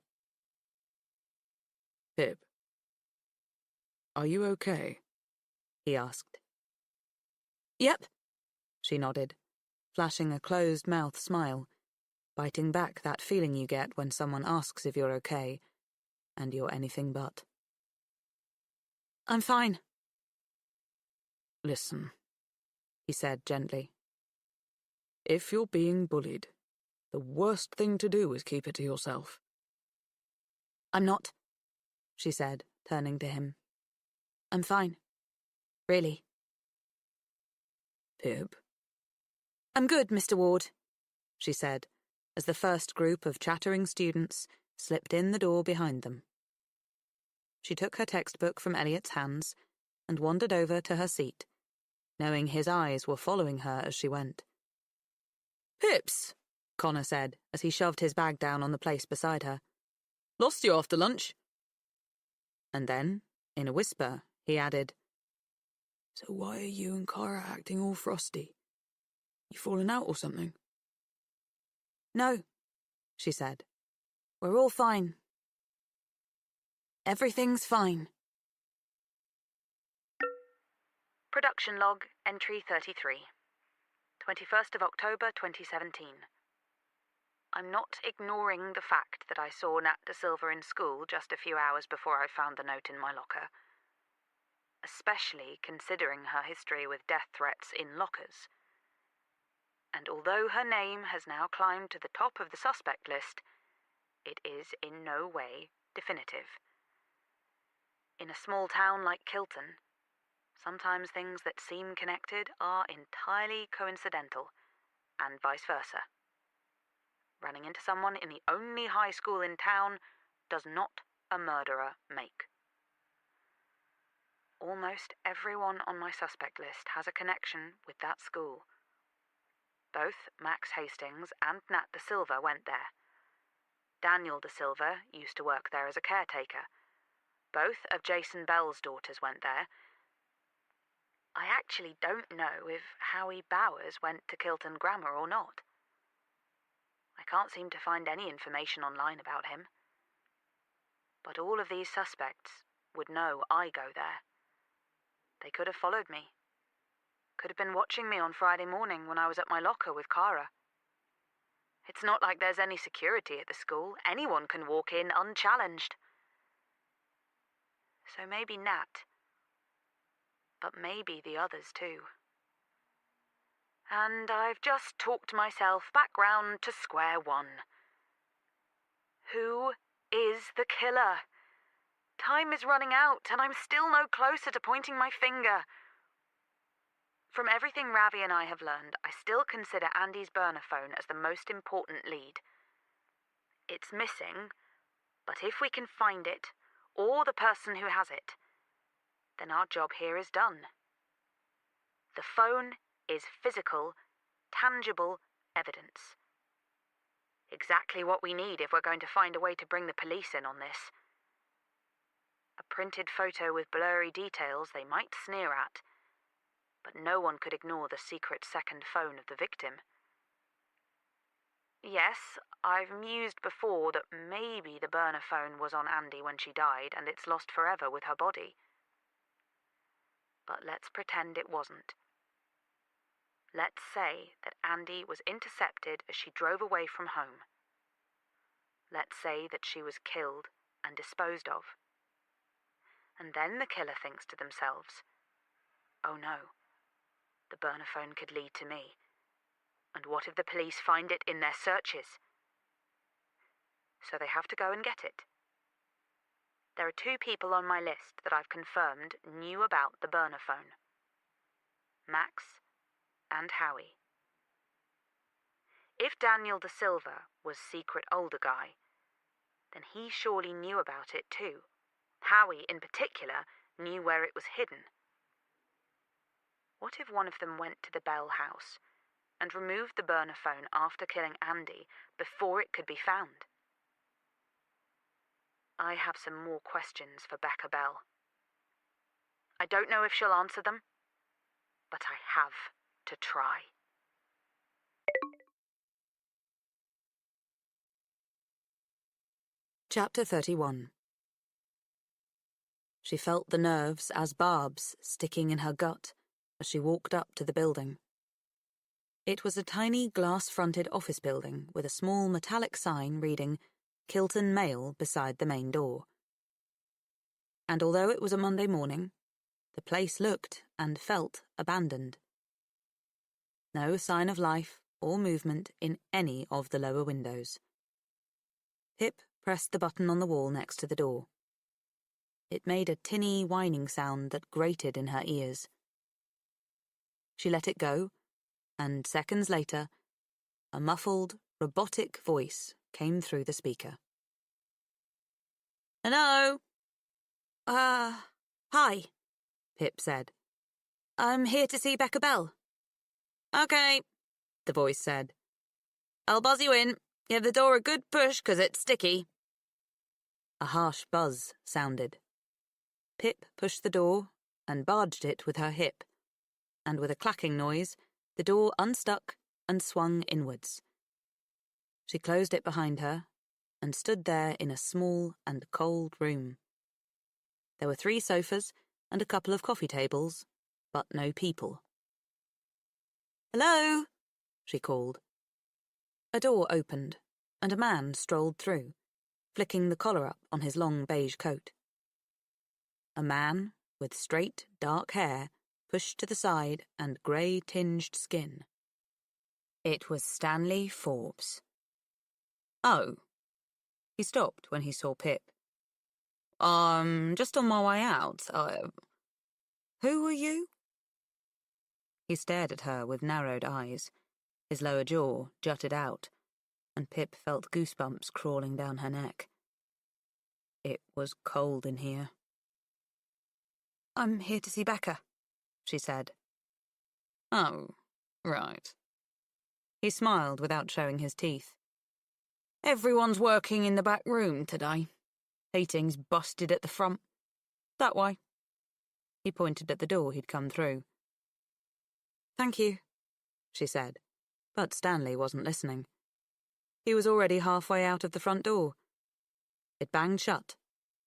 "Pip, are you okay?" he asked. "Yep," she nodded, flashing a closed-mouth smile, biting back that feeling you get when someone asks if you're okay, and you're anything but. "I'm fine." "Listen," he said gently. "if you're being bullied, the worst thing to do is keep it to yourself." "I'm not," she said, turning to him. "I'm fine. Really." "Pip?" "I'm good, Mr. Ward," she said, as the first group of chattering students slipped in the door behind them. She took her textbook from Elliot's hands and wandered over to her seat, knowing his eyes were following her as she went. "Pips," Connor said as he shoved his bag down on the place beside her. "Lost you after lunch." And then, in a whisper, he added, "So why are you and Cara acting all frosty? You fallen out or something?" "No," she said. "We're all fine. Everything's fine." Production log, entry 33. 21st of October 2017. I'm not ignoring the fact that I saw Nat De Silva in school just a few hours before I found the note in my locker. Especially considering her history with death threats in lockers. And although her name has now climbed to the top of the suspect list, it is in no way definitive. In a small town like Kilton, sometimes things that seem connected are entirely coincidental, and vice versa. Running into someone in the only high school in town does not a murderer make. Almost everyone on my suspect list has a connection with that school. Both Max Hastings and Nat De Silva went there. Daniel De Silva used to work there as a caretaker. Both of Jason Bell's daughters went there. I actually don't know if Howie Bowers went to Kilton Grammar or not. I can't seem to find any information online about him. But all of these suspects would know I go there. They could have followed me. Could have been watching me on Friday morning when I was at my locker with Cara. It's not like there's any security at the school. Anyone can walk in unchallenged. So maybe Nat. But maybe the others too. And I've just talked myself back round to square one. Who is the killer? Time is running out, and I'm still no closer to pointing my finger. From everything Ravi and I have learned, I still consider Andy's burner phone as the most important lead. It's missing, but if we can find it, or the person who has it, then our job here is done. The phone is physical, tangible evidence. Exactly what we need if we're going to find a way to bring the police in on this. A printed photo with blurry details they might sneer at, but no one could ignore the secret second phone of the victim. Yes, I've mused before that maybe the burner phone was on Andy when she died and it's lost forever with her body. But let's pretend it wasn't. Let's say that Andy was intercepted as she drove away from home. Let's say that she was killed and disposed of. And then the killer thinks to themselves, oh no, the burner phone could lead to me. And what if the police find it in their searches? So they have to go and get it. There are 2 people on my list that I've confirmed knew about the burner phone. Max and Howie. If Daniel Da Silva was secret older guy, then he surely knew about it too. Howie, in particular, knew where it was hidden. What if one of them went to the Bell house and removed the burner phone after killing Andy before it could be found? I have some more questions for Becca Bell. I don't know if she'll answer them, but I have to try. Chapter 31. She felt the nerves as barbs sticking in her gut as she walked up to the building. It was a tiny glass-fronted office building with a small metallic sign reading Kilton Mail beside the main door. And although it was a Monday morning, the place looked and felt abandoned. No sign of life or movement in any of the lower windows. Pip pressed the button on the wall next to the door. It made a tinny whining sound that grated in her ears. She let it go, and seconds later, a muffled, robotic voice came through the speaker. Hello? Hi, Pip said. I'm here to see Becca Bell. Okay, the voice said. I'll buzz you in. Give the door a good push 'cause it's sticky. A harsh buzz sounded. Pip pushed the door and barged it with her hip, and with a clacking noise, the door unstuck and swung inwards. She closed it behind her and stood there in a small and cold room. There were 3 sofas and a couple of coffee tables, but no people. Hello? She called. A door opened, and a man strolled through, flicking the collar up on his long beige coat. A man with straight, dark hair, pushed to the side and grey-tinged skin. It was Stanley Forbes. Oh. He stopped when he saw Pip. Just on my way out. Who are you? He stared at her with narrowed eyes. His lower jaw jutted out, and Pip felt goosebumps crawling down her neck. It was cold in here. I'm here to see Becca, she said. Oh, right. He smiled without showing his teeth. Everyone's working in the back room today. Heating's busted at the front. That way. He pointed at the door he'd come through. Thank you, she said, but Stanley wasn't listening. He was already halfway out of the front door. It banged shut,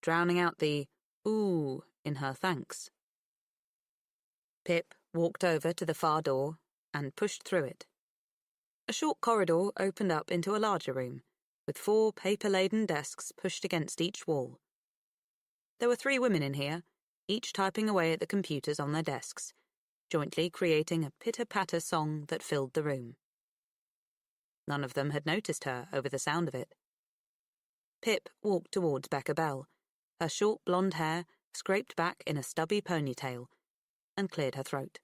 drowning out the ooh in her thanks. Pip walked over to the far door and pushed through it. A short corridor opened up into a larger room, with 4 paper-laden desks pushed against each wall. There were 3 women in here, each typing away at the computers on their desks, jointly creating a pitter-patter song that filled the room. None of them had noticed her over the sound of it. Pip walked towards Becca Bell, her short blonde hair scraped back in a stubby ponytail, and cleared her throat.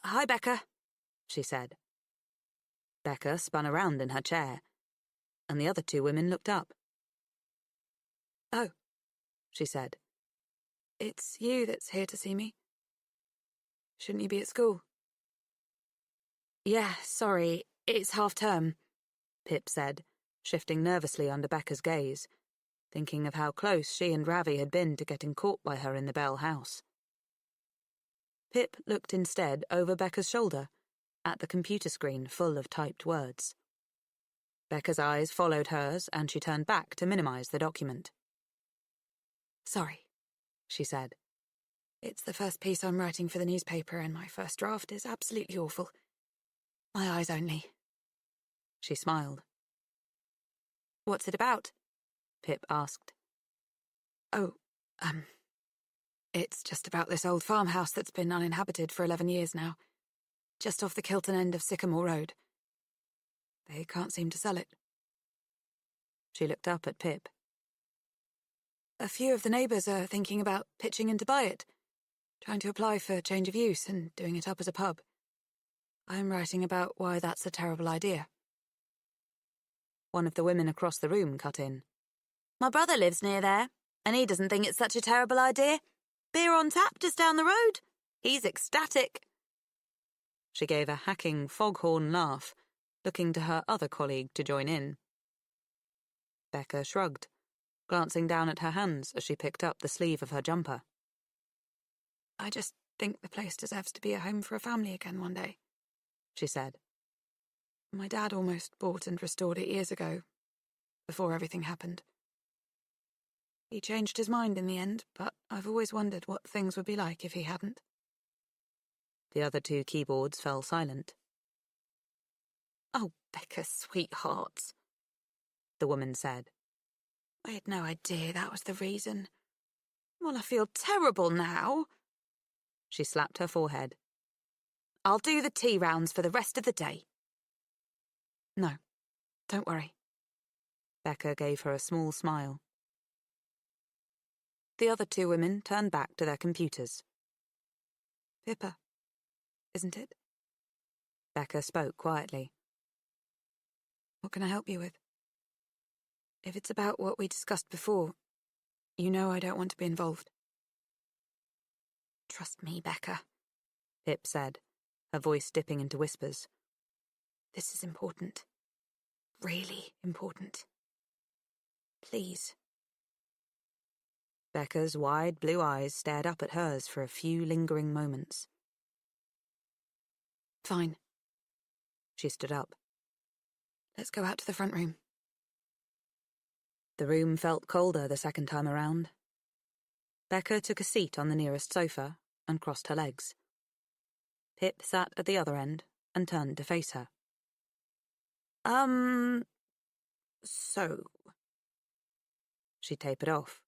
Hi, Becca, she said. Becca spun around in her chair, and the other 2 women looked up. Oh, she said. It's you that's here to see me. Shouldn't you be at school? Yeah, sorry, it's half-term, Pip said, shifting nervously under Becca's gaze, thinking of how close she and Ravi had been to getting caught by her in the Bell house. Pip looked instead over Becca's shoulder, at the computer screen full of typed words. Becca's eyes followed hers, and she turned back to minimize the document. "Sorry," she said. "It's the first piece I'm writing for the newspaper, and my first draft is absolutely awful. My eyes only." She smiled. "What's it about?" Pip asked. "Oh, it's just about this old farmhouse that's been uninhabited for 11 years now, just off the Kilton end of Sycamore Road. They can't seem to sell it." She looked up at Pip. "A few of the neighbours are thinking about pitching in to buy it, trying to apply for change of use and doing it up as a pub. I'm writing about why that's a terrible idea." One of the women across the room cut in. My brother lives near there, and he doesn't think it's such a terrible idea. Beer on tap just down the road. He's ecstatic. She gave a hacking foghorn laugh, looking to her other colleague to join in. Becca shrugged, glancing down at her hands as she picked up the sleeve of her jumper. "I just think the place deserves to be a home for a family again one day," she said. "My dad almost bought and restored it years ago, before everything happened. He changed his mind in the end, but I've always wondered what things would be like if he hadn't." The other two keyboards fell silent. "Oh, Becca, sweetheart," the woman said. "I had no idea that was the reason. Well, I feel terrible now." She slapped her forehead. "I'll do the tea rounds for the rest of the day." "No, don't worry." Becca gave her a small smile. The other two women turned back to their computers. "Pippa, isn't it?" Becca spoke quietly. "What can I help you with? If it's about what we discussed before, you know I don't want to be involved." "Trust me, Becca," Pip said, her voice dipping into whispers. "This is important. Really important. Please." Becca's wide blue eyes stared up at hers for a few lingering moments. "Fine." She stood up. "Let's go out to the front room." The room felt colder the second time around. Becca took a seat on the nearest sofa and crossed her legs. Pip sat at the other end and turned to face her. So..." She tapered off,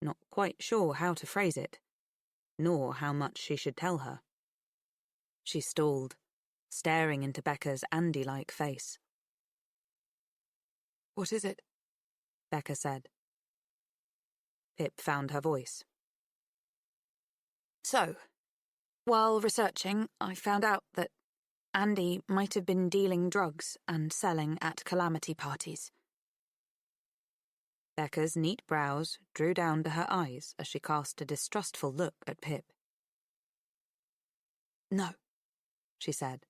not quite sure how to phrase it, nor how much she should tell her. She stalled, staring into Becca's Andy-like face. "What is it?" Becca said. Pip found her voice. "So, while researching, I found out that Andy might have been dealing drugs and selling at calamity parties." Becca's neat brows drew down to her eyes as she cast a distrustful look at Pip. "No," she said.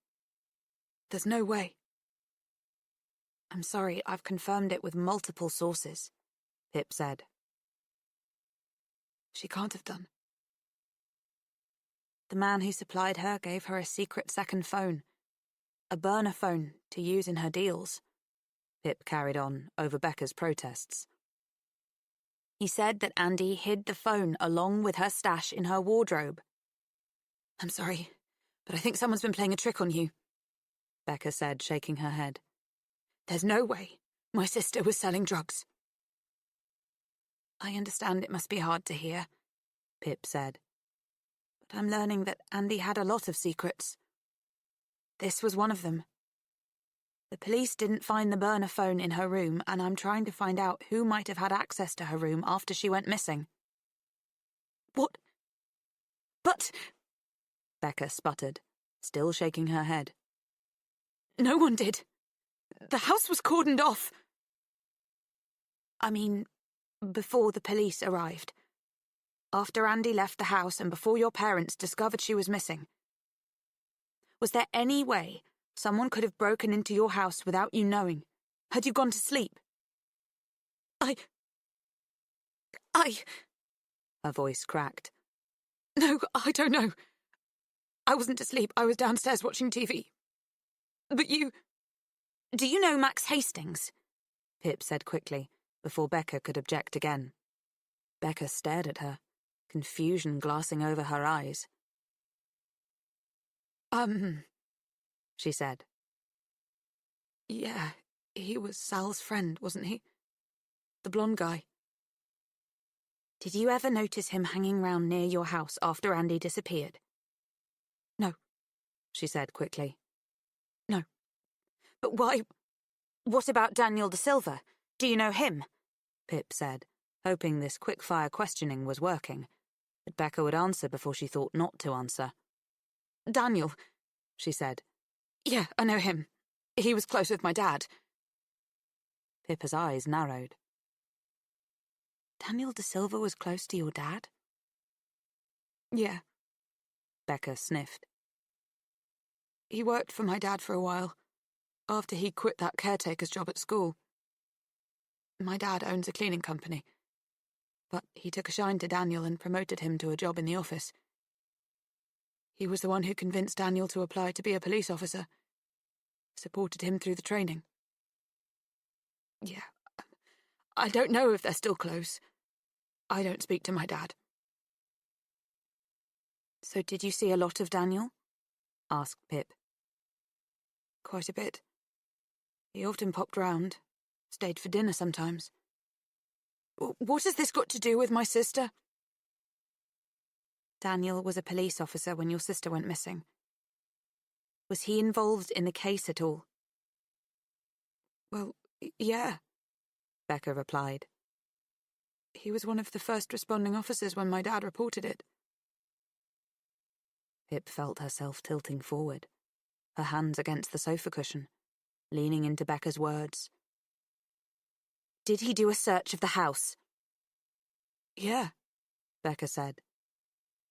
"There's no way." "I'm sorry, I've confirmed it with multiple sources," Pip said. "She can't have done. The man who supplied her gave her a secret second phone, a burner phone to use in her deals," Pip carried on over Becca's protests. "He said that Andy hid the phone along with her stash in her wardrobe." "I'm sorry, but I think someone's been playing a trick on you," Becca said, shaking her head. "There's no way my sister was selling drugs." "I understand it must be hard to hear," Pip said. "but I'm learning that Andy had a lot of secrets. This was one of them. The police didn't find the burner phone in her room, and I'm trying to find out who might have had access to her room after she went missing." "What? But..." Becca sputtered, still shaking her head. "No one did. The house was cordoned off. I mean, before the police arrived. After Andy left the house and before your parents discovered she was missing. Was there any way someone could have broken into your house without you knowing? Had you gone to sleep?" I... Her voice cracked. "No, I don't know. I wasn't asleep. I was downstairs watching TV. But you... Do you know Max Hastings? Pip said quickly, before Becca could object again. Becca stared at her, confusion glassing over her eyes. She said. Yeah, he was Sal's friend, wasn't he? The blonde guy. Did you ever notice him hanging round near your house after Andy disappeared? No, she said quickly. No. But why... What about Daniel De Silva? Do you know him? Pip said, hoping this quick-fire questioning was working. But Becca would answer before she thought not to answer. Daniel, she said. Yeah, I know him. He was close with my dad. Pippa's eyes narrowed. Daniel De Silva was close to your dad? Yeah. Becca sniffed. He worked for my dad for a while, after he quit that caretaker's job at school. My dad owns a cleaning company, but he took a shine to Daniel and promoted him to a job in the office. He was the one who convinced Daniel to apply to be a police officer, supported him through the training. Yeah, I don't know if they're still close. I don't speak to my dad. So did you see a lot of Daniel? Asked Pip. Quite a bit. He often popped round, stayed for dinner sometimes. What has this got to do with my sister? Daniel was a police officer when your sister went missing. Was he involved in the case at all? Well, yeah, Becca replied. He was one of the first responding officers when my dad reported it. Pip felt herself tilting forward, her hands against the sofa cushion, leaning into Becca's words. Did he do a search of the house? Yeah, Becca said.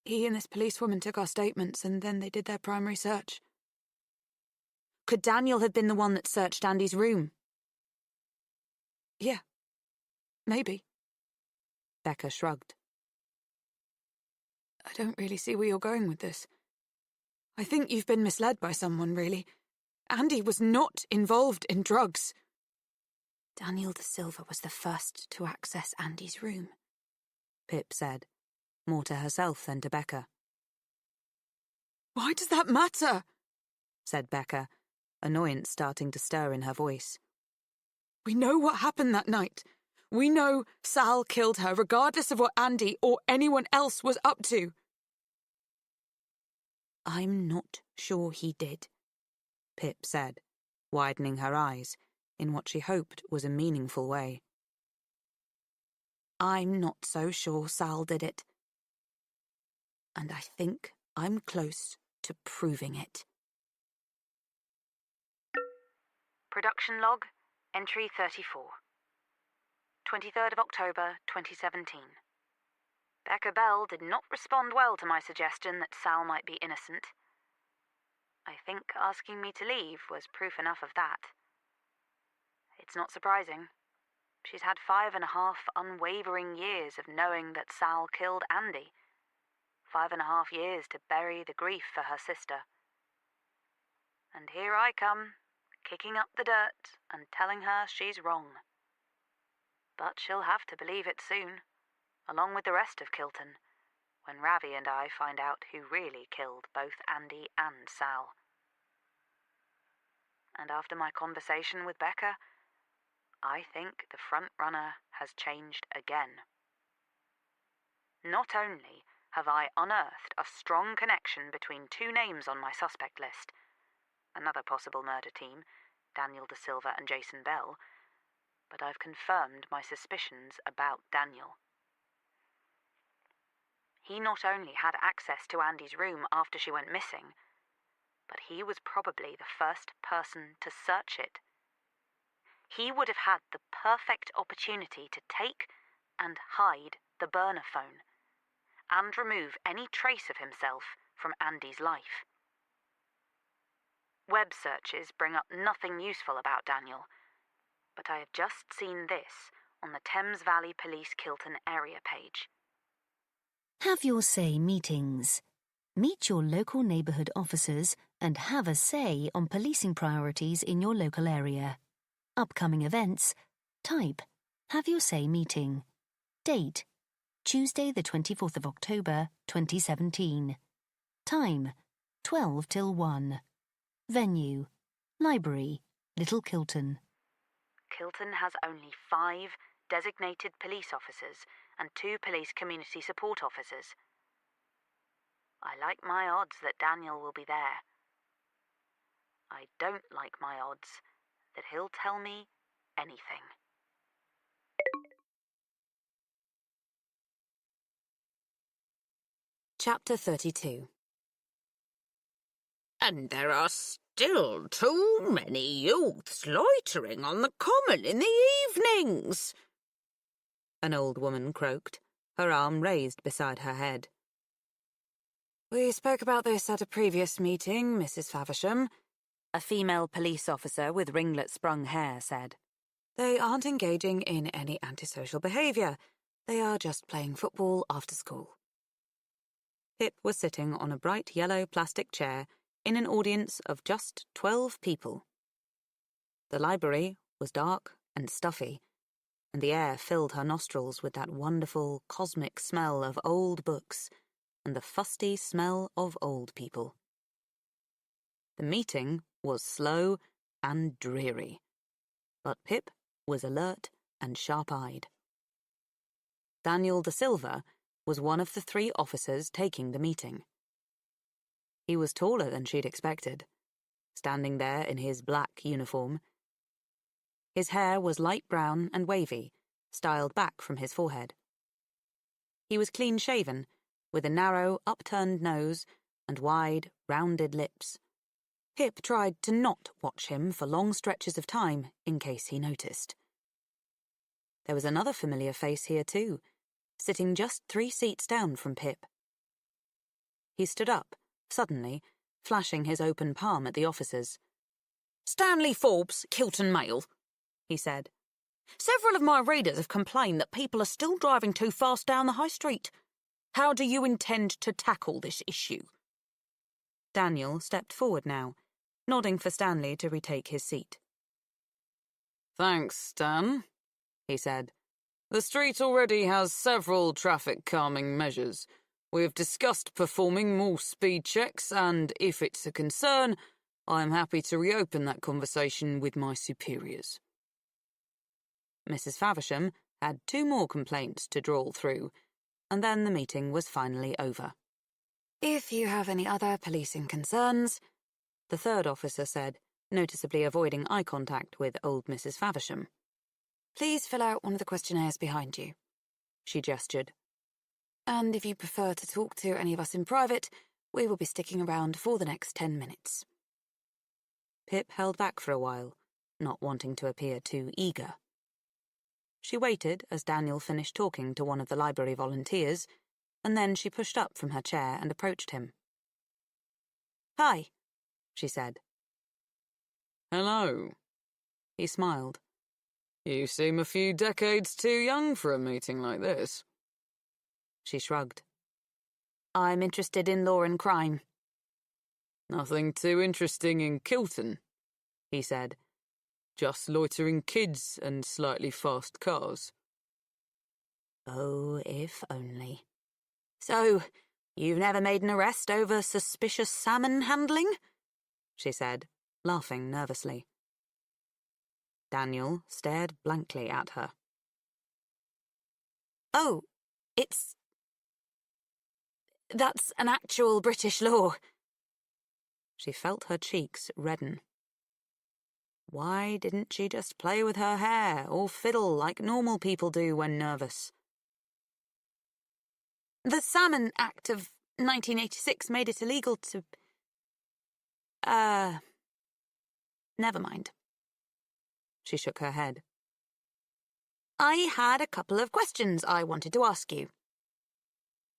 He and this policewoman took our statements and then they did their primary search. Could Daniel have been the one that searched Andy's room? Yeah, maybe. Becca shrugged. I don't really see where you're going with this. I think you've been misled by someone, really. Andy was not involved in drugs. Daniel De Silva was the first to access Andy's room, Pip said, more to herself than to Becca. Why does that matter? Said Becca, annoyance starting to stir in her voice. We know what happened that night. We know Sal killed her, regardless of what Andy or anyone else was up to. I'm not sure he did, Pip said, widening her eyes in what she hoped was a meaningful way. I'm not so sure Sal did it. And I think I'm close to proving it. Production log, entry 34. 23rd of October, 2017. Becca Bell did not respond well to my suggestion that Sal might be innocent. I think asking me to leave was proof enough of that. It's not surprising. She's had 5.5 unwavering years of knowing that Sal killed Andy. 5.5 years to bury the grief for her sister. And here I come, kicking up the dirt and telling her she's wrong. But she'll have to believe it soon, along with the rest of Kilton, when Ravi and I find out who really killed both Andy and Sal. And after my conversation with Becca, I think the front runner has changed again. Not only have I unearthed a strong connection between two names on my suspect list, another possible murder team, Daniel De Silva and Jason Bell, but I've confirmed my suspicions about Daniel. He not only had access to Andy's room after she went missing, but he was probably the first person to search it. He would have had the perfect opportunity to take and hide the burner phone, and remove any trace of himself from Andy's life. Web searches bring up nothing useful about Daniel, but I have just seen this on the Thames Valley Police Kilton area page. Have your say meetings. Meet your local neighbourhood officers and have a say on policing priorities in your local area. Upcoming events. Type Have Your Say meeting. Date Tuesday the 24th of October 2017. Time 12 till 1. Venue Library, Little Kilton. Kilton has only 5 designated police officers and 2 police community support officers. I like my odds that Daniel will be there. I don't like my odds that he'll tell me anything. Chapter 32. And there are still too many youths loitering on the common in the evenings, An old woman croaked, her arm raised beside her head. We spoke about this at a previous meeting, Mrs. Faversham, A female police officer with ringlet-sprung hair said. They aren't engaging in any antisocial behaviour. They are just playing football after school. Pip was sitting on a bright yellow plastic chair in an audience of just 12 people. The library was dark and stuffy, and the air filled her nostrils with that wonderful cosmic smell of old books and the fusty smell of old people. The meeting was slow and dreary, but Pip was alert and sharp-eyed. Daniel da Silva was one of the 3 officers taking the meeting. He was taller than she'd expected, standing there in his black uniform. His hair was light brown and wavy, styled back from his forehead. He was clean-shaven, with a narrow, upturned nose and wide, rounded lips. Pip tried to not watch him for long stretches of time in case he noticed. There was another familiar face here too, sitting just 3 seats down from Pip. He stood up, suddenly, flashing his open palm at the officers. Stanley Forbes, Kilton Mail, he said. Several of my readers have complained that people are still driving too fast down the high street. How do you intend to tackle this issue? Daniel stepped forward now, nodding for Stanley to retake his seat. Thanks, Stan, he said. The street already has several traffic calming measures. We have discussed performing more speed checks, and if it's a concern, I am happy to reopen that conversation with my superiors. Mrs. Faversham had 2 more complaints to drawl through, and then the meeting was finally over. If you have any other policing concerns, the 3rd officer said, noticeably avoiding eye contact with old Mrs. Faversham. Please fill out one of the questionnaires behind you. She gestured. And if you prefer to talk to any of us in private, we will be sticking around for the next 10 minutes. Pip held back for a while, not wanting to appear too eager. She waited as Daniel finished talking to one of the library volunteers, and then she pushed up from her chair and approached him. Hi, she said. Hello. He smiled. You seem a few decades too young for a meeting like this. She shrugged. I'm interested in law and crime. Nothing too interesting in Kilton, he said. Just loitering kids and slightly fast cars. Oh, if only. So, you've never made an arrest over suspicious salmon handling? She said, laughing nervously. Daniel stared blankly at her. Oh, that's an actual British law. She felt her cheeks redden. Why didn't she just play with her hair or fiddle like normal people do when nervous? The Salmon Act of 1986 made it illegal to... Never mind. She shook her head. I had a couple of questions I wanted to ask you.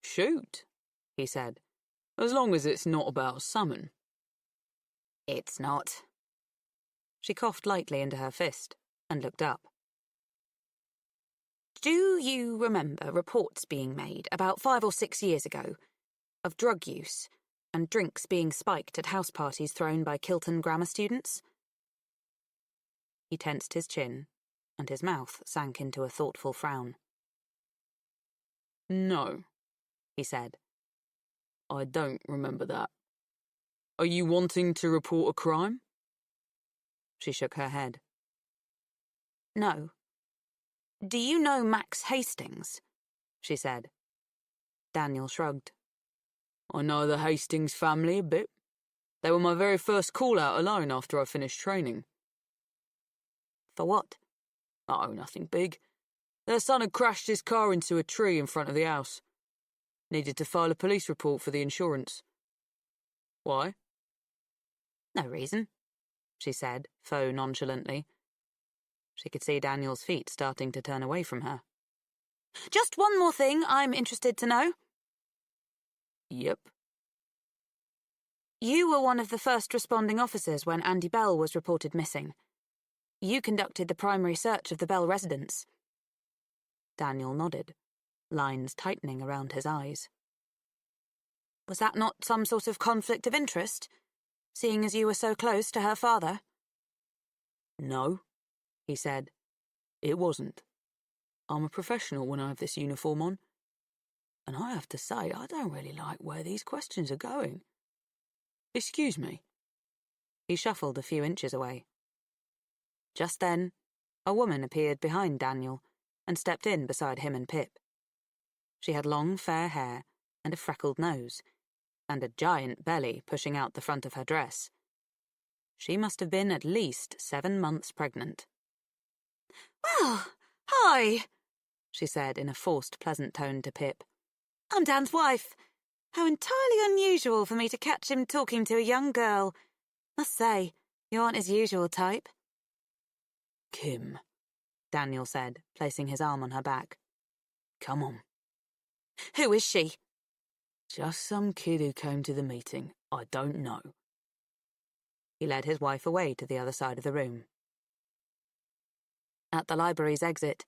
Shoot, he said, as long as it's not about salmon. It's not. She coughed lightly into her fist and looked up. Do you remember reports being made about 5 or 6 years ago of drug use and drinks being spiked at house parties thrown by Kilton grammar students? He tensed his chin, and his mouth sank into a thoughtful frown. No, he said. I don't remember that. Are you wanting to report a crime? She shook her head. No. Do you know Max Hastings? She said. Daniel shrugged. I know the Hastings family a bit. They were my very first call-out alone after I finished training. For what? Oh, nothing big. Their son had crashed his car into a tree in front of the house. Needed to file a police report for the insurance. Why? No reason, she said, faux nonchalantly. She could see Daniel's feet starting to turn away from her. Just one more thing I'm interested to know. Yep. You were one of the first responding officers when Andy Bell was reported missing. You conducted the primary search of the Bell residence. Daniel nodded, lines tightening around his eyes. Was that not some sort of conflict of interest, seeing as you were so close to her father? No, he said. It wasn't. I'm a professional when I have this uniform on. And I have to say, I don't really like where these questions are going. Excuse me. He shuffled a few inches away. Just then, a woman appeared behind Daniel and stepped in beside him and Pip. She had long, fair hair and a freckled nose, and a giant belly pushing out the front of her dress. She must have been at least 7 months pregnant. Well, hi, she said in a forced pleasant tone to Pip. I'm Dan's wife. How entirely unusual for me to catch him talking to a young girl. Must say, you aren't his usual type. Kim, Daniel said, placing his arm on her back. Come on. Who is she? Just some kid who came to the meeting. I don't know. He led his wife away to the other side of the room. At the library's exit,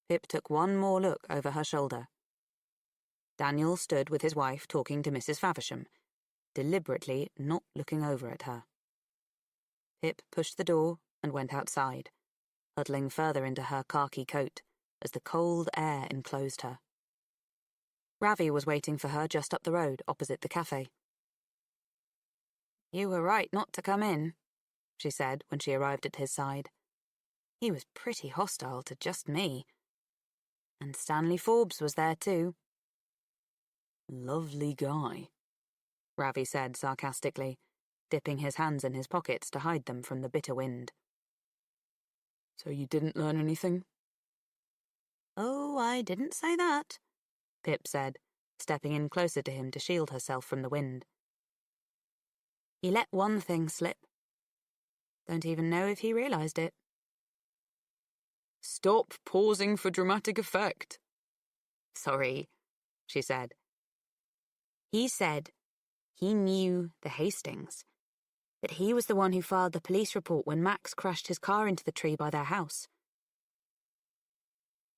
Pip took one more look over her shoulder. Daniel stood with his wife talking to Mrs. Faversham, deliberately not looking over at her. Pip pushed the door and went outside, huddling further into her khaki coat as the cold air enclosed her. Ravi was waiting for her just up the road opposite the cafe. You were right not to come in, she said when she arrived at his side. He was pretty hostile to just me. And Stanley Forbes was there too. Lovely guy, Ravi said sarcastically, dipping his hands in his pockets to hide them from the bitter wind. So you didn't learn anything? Oh, I didn't say that, Pip said, stepping in closer to him to shield herself from the wind. He let one thing slip. Don't even know if he realized it. Stop pausing for dramatic effect. Sorry, she said. He said he knew the Hastings, that he was the one who filed the police report when Max crashed his car into the tree by their house.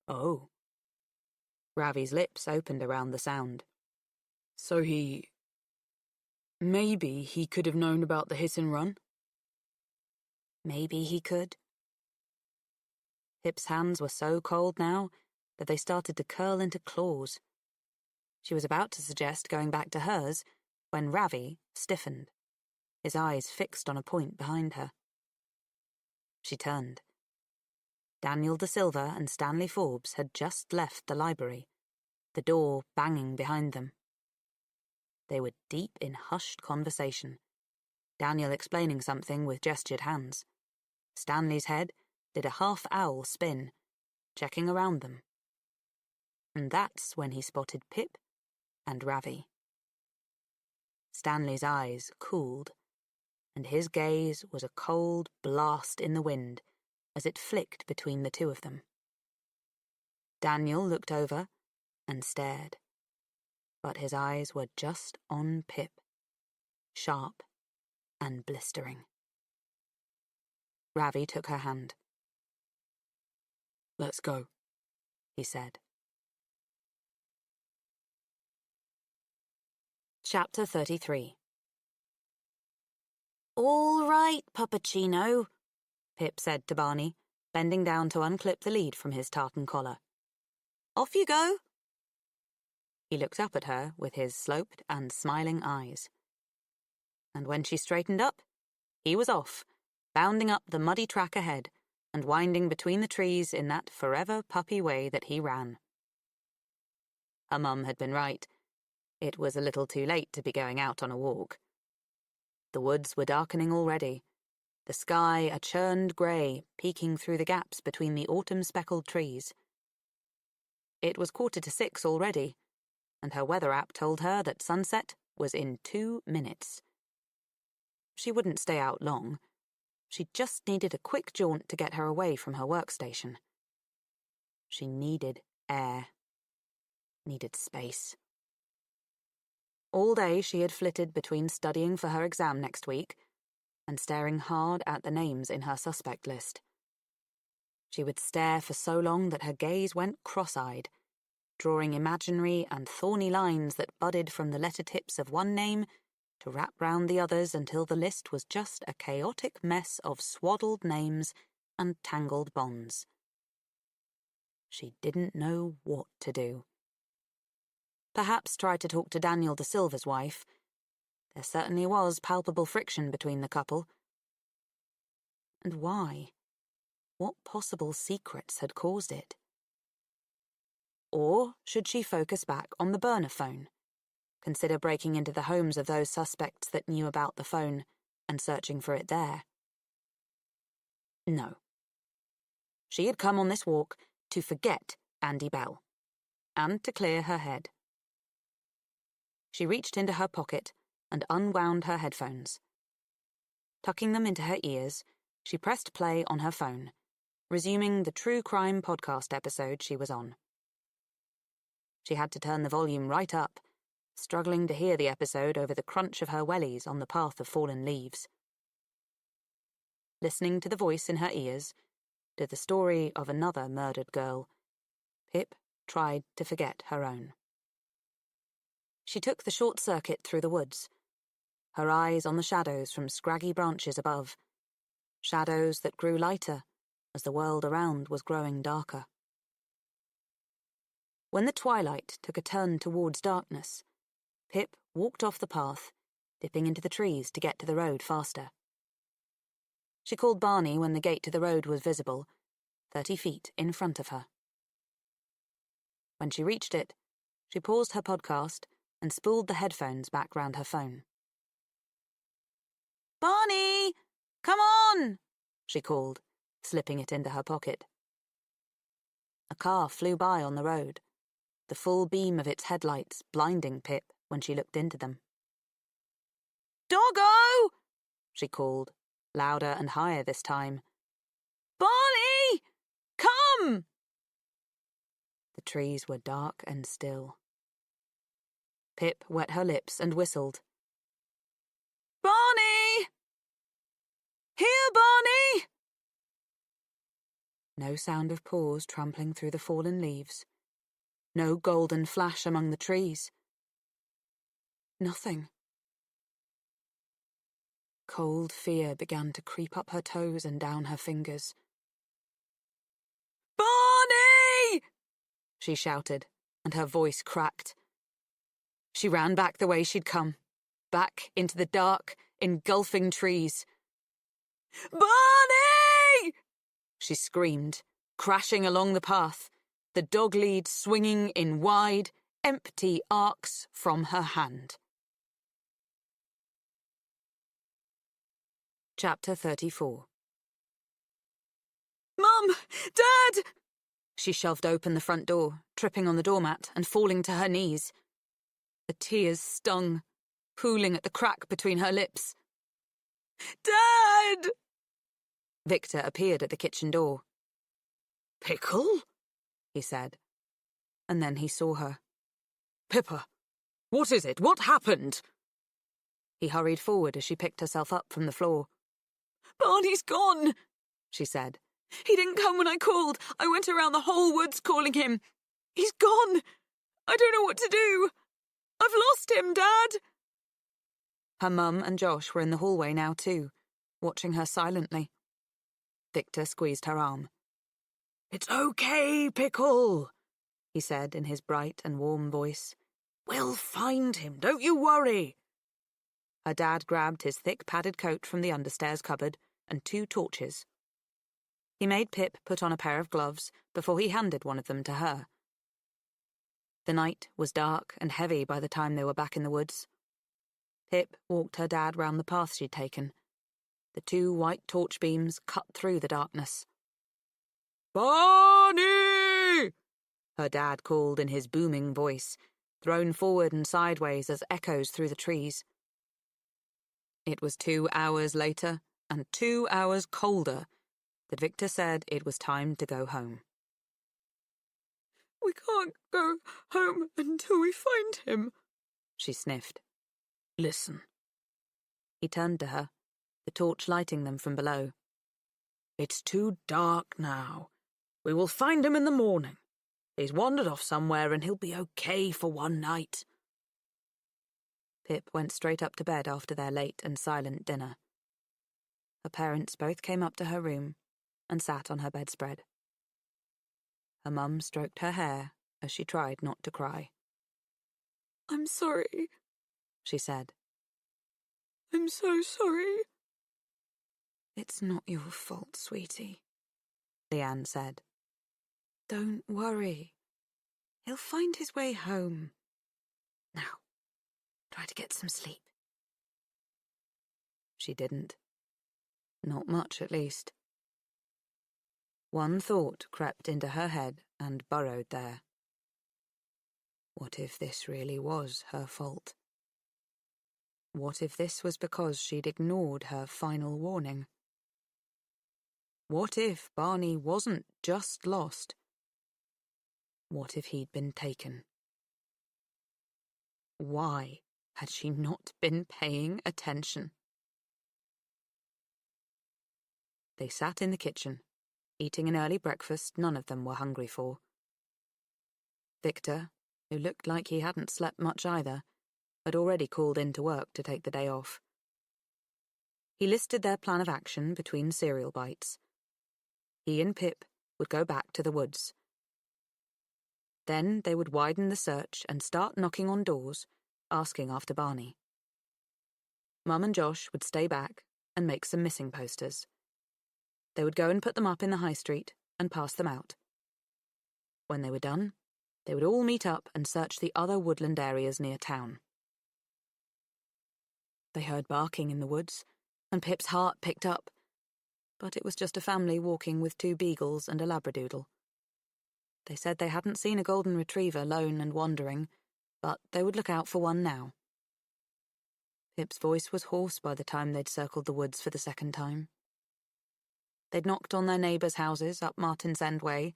Oh. Ravi's lips opened around the sound. So maybe he could have known about the hit and run? Maybe he could. Pip's hands were so cold now that they started to curl into claws. She was about to suggest going back to hers when Ravi stiffened, his eyes fixed on a point behind her. She turned. Daniel De Silva and Stanley Forbes had just left the library, the door banging behind them. They were deep in hushed conversation, Daniel explaining something with gestured hands. Stanley's head did a half-owl spin, checking around them. And that's when he spotted Pip and Ravi. Stanley's eyes cooled, and his gaze was a cold blast in the wind as it flicked between the two of them. Daniel looked over and stared, but his eyes were just on Pip, sharp and blistering. Ravi took her hand. Let's go, he said. Chapter 33 All right, Puppuccino, Pip said to Barney, bending down to unclip the lead from his tartan collar. Off you go. He looked up at her with his sloped and smiling eyes. And when she straightened up, he was off, bounding up the muddy track ahead and winding between the trees in that forever puppy way that he ran. Her mum had been right. It was a little too late to be going out on a walk. The woods were darkening already, the sky a churned grey peeking through the gaps between the autumn-speckled trees. It was 6:15 already, and her weather app told her that sunset was in 2 minutes. She wouldn't stay out long. She just needed a quick jaunt to get her away from her workstation. She needed air. Needed space. All day she had flitted between studying for her exam next week and staring hard at the names in her suspect list. She would stare for so long that her gaze went cross-eyed, drawing imaginary and thorny lines that budded from the letter tips of one name to wrap round the others until the list was just a chaotic mess of swaddled names and tangled bonds. She didn't know what to do. Perhaps try to talk to Daniel de Silva's wife. There certainly was palpable friction between the couple. And why? What possible secrets had caused it? Or should she focus back on the burner phone? Consider breaking into the homes of those suspects that knew about the phone and searching for it there? No. She had come on this walk to forget Andy Bell, and to clear her head. She reached into her pocket and unwound her headphones. Tucking them into her ears, she pressed play on her phone, resuming the true crime podcast episode she was on. She had to turn the volume right up, struggling to hear the episode over the crunch of her wellies on the path of fallen leaves. Listening to the voice in her ears, to the story of another murdered girl, Pip tried to forget her own. She took the short circuit through the woods, her eyes on the shadows from scraggy branches above, shadows that grew lighter as the world around was growing darker. When the twilight took a turn towards darkness, Pip walked off the path, dipping into the trees to get to the road faster. She called Barney when the gate to the road was visible, 30 feet in front of her. When she reached it, she paused her podcast and spooled the headphones back round her phone. "Barney! Come on!" she called, slipping it into her pocket. A car flew by on the road, the full beam of its headlights blinding Pip when she looked into them. "Doggo!" she called, louder and higher this time. "Barney! Come!" The trees were dark and still. Pip wet her lips and whistled. "Barney! Here, Barney!" No sound of paws trampling through the fallen leaves. No golden flash among the trees. Nothing. Cold fear began to creep up her toes and down her fingers. "Barney!" she shouted, and her voice cracked. She ran back the way she'd come, back into the dark, engulfing trees. "Barney!" she screamed, crashing along the path, the dog lead swinging in wide, empty arcs from her hand. Chapter 34. "Mum! Dad!" She shoved open the front door, tripping on the doormat and falling to her knees. The tears stung, pooling at the crack between her lips. "Dad!" Victor appeared at the kitchen door. "Pickle?" he said, and then he saw her. "Pippa, what is it? What happened?" He hurried forward as she picked herself up from the floor. "Barney's gone," she said. "He didn't come when I called. I went around the whole woods calling him. He's gone. I don't know what to do. I've lost him, Dad." Her mum and Josh were in the hallway now too, watching her silently. Victor squeezed her arm. "It's okay, Pickle," he said in his bright and warm voice. "We'll find him, don't you worry." Her dad grabbed his thick padded coat from the understairs cupboard and 2 torches. He made Pip put on a pair of gloves before he handed one of them to her. The night was dark and heavy by the time they were back in the woods. Pip walked her dad round the path she'd taken. The 2 white torch beams cut through the darkness. "Barney!" her dad called in his booming voice, thrown forward and sideways as echoes through the trees. It was 2 hours later, and 2 hours colder, that Victor said it was time to go home. "We can't go home until we find him," she sniffed. "Listen." He turned to her, the torch lighting them from below. "It's too dark now. We will find him in the morning. He's wandered off somewhere and he'll be okay for one night." Pip went straight up to bed after their late and silent dinner. Her parents both came up to her room and sat on her bedspread. Her mum stroked her hair as she tried not to cry. "I'm sorry," she said. "I'm so sorry." "It's not your fault, sweetie," Leanne said. "Don't worry. He'll find his way home. Now, try to get some sleep." She didn't. Not much, at least. One thought crept into her head and burrowed there. What if this really was her fault? What if this was because she'd ignored her final warning? What if Barney wasn't just lost? What if he'd been taken? Why had she not been paying attention? They sat in the kitchen, eating an early breakfast none of them were hungry for. Victor, who looked like he hadn't slept much either, had already called in to work to take the day off. He listed their plan of action between cereal bites. He and Pip would go back to the woods. Then they would widen the search and start knocking on doors, asking after Barney. Mum and Josh would stay back and make some missing posters. They would go and put them up in the high street and pass them out. When they were done, they would all meet up and search the other woodland areas near town. They heard barking in the woods, and Pip's heart picked up, but it was just a family walking with 2 beagles and a labradoodle. They said they hadn't seen a golden retriever lone and wandering, but they would look out for one now. Pip's voice was hoarse by the time they'd circled the woods for the 2nd time. They'd knocked on their neighbours' houses up Martin's End Way.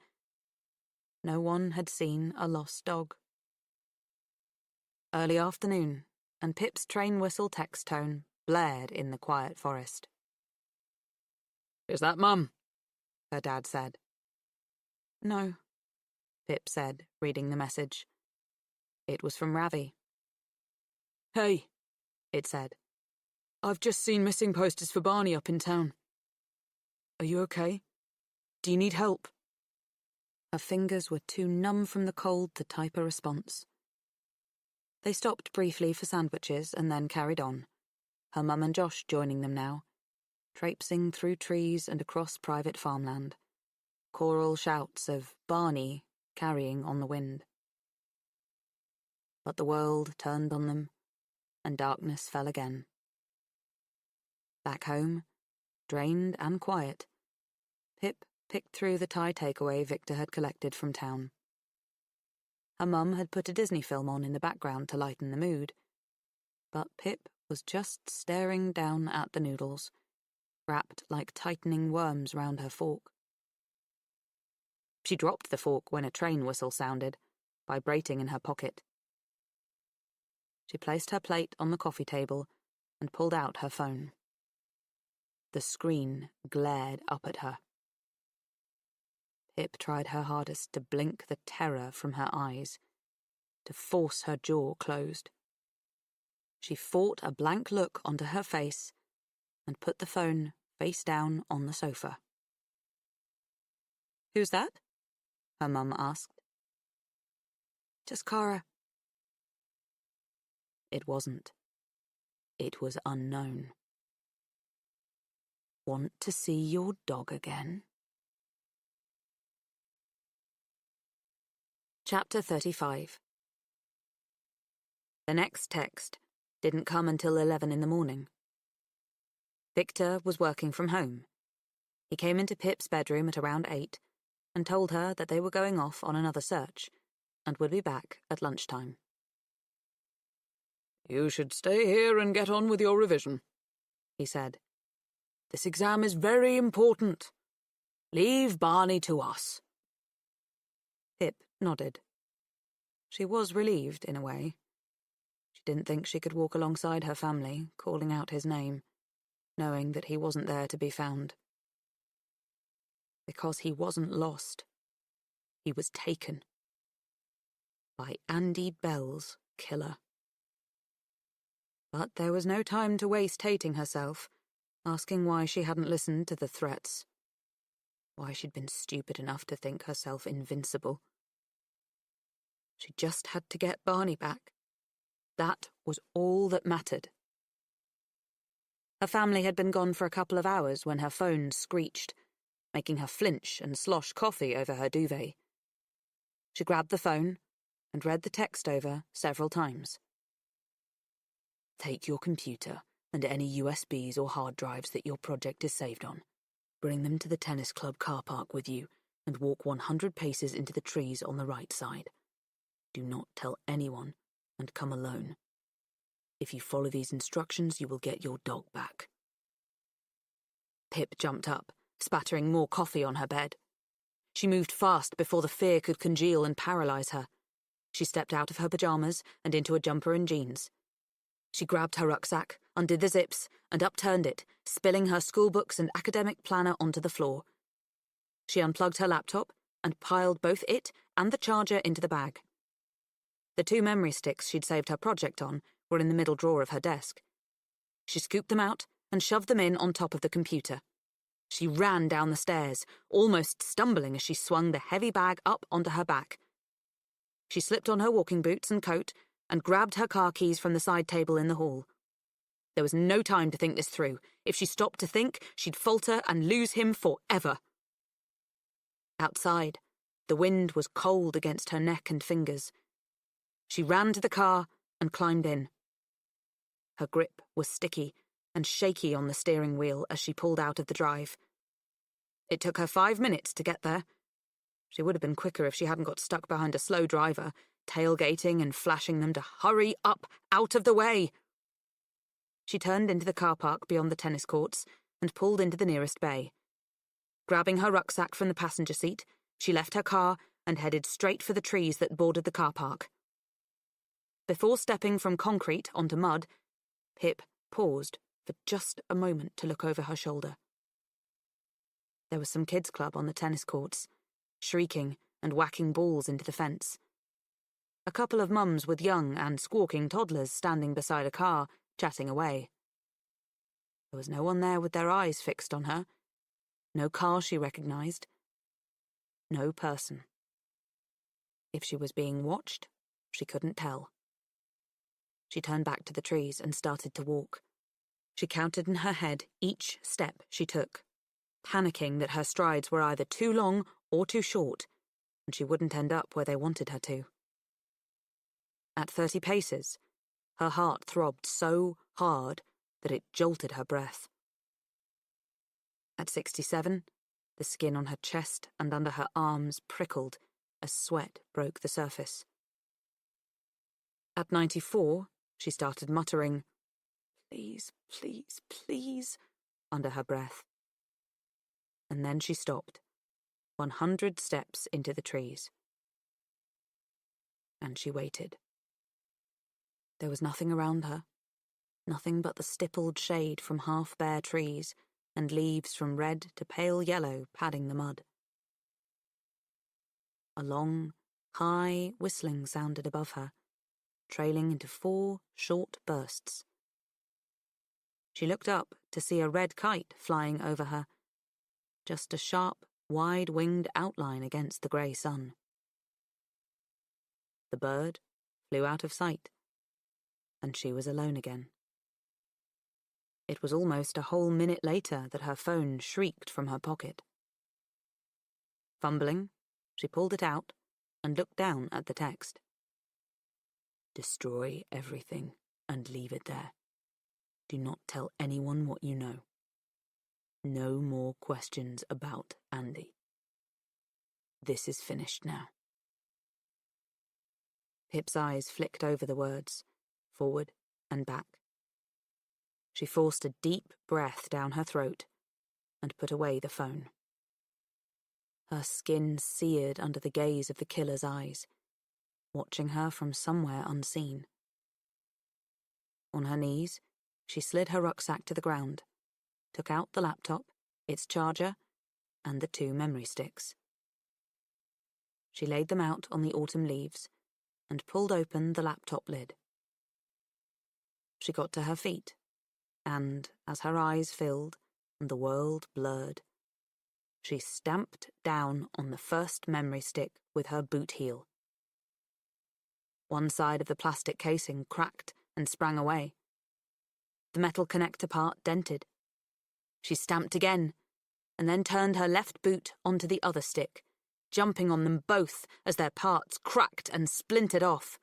No one had seen a lost dog. Early afternoon, and Pip's train whistle text tone blared in the quiet forest. "Is that Mum?" her dad said. "No," Pip said, reading the message. It was from Ravi. "Hey," it said. "I've just seen missing posters for Barney up in town. Are you okay? Do you need help?" Her fingers were too numb from the cold to type a response. They stopped briefly for sandwiches and then carried on, her mum and Josh joining them now, traipsing through trees and across private farmland, choral shouts of Barney carrying on the wind. But the world turned on them, and darkness fell again. Back home, drained and quiet, Pip picked through the Thai takeaway Victor had collected from town. Her mum had put a Disney film on in the background to lighten the mood, but Pip was just staring down at the noodles, wrapped like tightening worms round her fork. She dropped the fork when a train whistle sounded, vibrating in her pocket. She placed her plate on the coffee table and pulled out her phone. The screen glared up at her. Pip tried her hardest to blink the terror from her eyes, to force her jaw closed. She fought a blank look onto her face and put the phone face down on the sofa. "Who's that?" her mum asked. "Just Cara." It wasn't. It was unknown. "Want to see your dog again?" Chapter 35. The next text didn't come until 11 in the morning. Victor was working from home. He came into Pip's bedroom at around 8 and told her that they were going off on another search and would be back at lunchtime. "You should stay here and get on with your revision," he said. "This exam is very important. Leave Barney to us." Pip nodded. She was relieved, in a way. She didn't think she could walk alongside her family, calling out his name, knowing that he wasn't there to be found. Because he wasn't lost. He was taken. By Andy Bell's killer. But there was no time to waste hating herself, asking why she hadn't listened to the threats. Why she'd been stupid enough to think herself invincible. She just had to get Barney back. That was all that mattered. Her family had been gone for a couple of hours when her phone screeched, making her flinch and slosh coffee over her duvet. She grabbed the phone and read the text over several times. "Take your computer and any USBs or hard drives that your project is saved on. Bring them to the tennis club car park with you and walk 100 paces into the trees on the right side. Do not tell anyone and come alone. If you follow these instructions, you will get your dog back." Pip jumped up, spattering more coffee on her bed. She moved fast before the fear could congeal and paralyze her. She stepped out of her pajamas and into a jumper and jeans. She grabbed her rucksack, undid the zips, and upturned it, spilling her schoolbooks and academic planner onto the floor. She unplugged her laptop and piled both it and the charger into the bag. The 2 memory sticks she'd saved her project on were in the middle drawer of her desk. She scooped them out and shoved them in on top of the computer. She ran down the stairs, almost stumbling as she swung the heavy bag up onto her back. She slipped on her walking boots and coat and grabbed her car keys from the side table in the hall. There was no time to think this through. If she stopped to think, she'd falter and lose him forever. Outside, the wind was cold against her neck and fingers. She ran to the car and climbed in. Her grip was sticky and shaky on the steering wheel as she pulled out of the drive. It took her 5 minutes to get there. She would have been quicker if she hadn't got stuck behind a slow driver, tailgating and flashing them to hurry up, out of the way. She turned into the car park beyond the tennis courts and pulled into the nearest bay. Grabbing her rucksack from the passenger seat, she left her car and headed straight for the trees that bordered the car park. Before stepping from concrete onto mud, Pip paused for just a moment to look over her shoulder. There was some kids' club on the tennis courts, shrieking and whacking balls into the fence. A couple of mums with young and squawking toddlers standing beside a car, chatting away. There was no one there with their eyes fixed on her. No car she recognized. No person. If she was being watched, she couldn't tell. She turned back to the trees and started to walk. She counted in her head each step she took, panicking that her strides were either too long or too short, and she wouldn't end up where they wanted her to. At 30 paces, her heart throbbed so hard that it jolted her breath. At 67, the skin on her chest and under her arms prickled as sweat broke the surface. At 94, she started muttering, "Please, please, please," under her breath. And then she stopped, 100 steps into the trees. And she waited. There was nothing around her, nothing but the stippled shade from half-bare trees and leaves from red to pale yellow padding the mud. A long, high whistling sounded above her, trailing into 4 short bursts. She looked up to see a red kite flying over her, just a sharp, wide-winged outline against the grey sun. The bird flew out of sight, and she was alone again. It was almost a whole minute later that her phone shrieked from her pocket. Fumbling, she pulled it out and looked down at the text. Destroy everything and leave it there. Do not tell anyone what you know. No more questions about Andy. This is finished now. Pip's eyes flicked over the words, forward and back. She forced a deep breath down her throat and put away the phone. Her skin seared under the gaze of the killer's eyes, watching her from somewhere unseen. On her knees, she slid her rucksack to the ground, took out the laptop, its charger, and the 2 memory sticks. She laid them out on the autumn leaves and pulled open the laptop lid. She got to her feet, and as her eyes filled and the world blurred, she stamped down on the first memory stick with her boot heel. One side of the plastic casing cracked and sprang away. The metal connector part dented. She stamped again, and then turned her left boot onto the other stick, jumping on them both as their parts cracked and splintered off.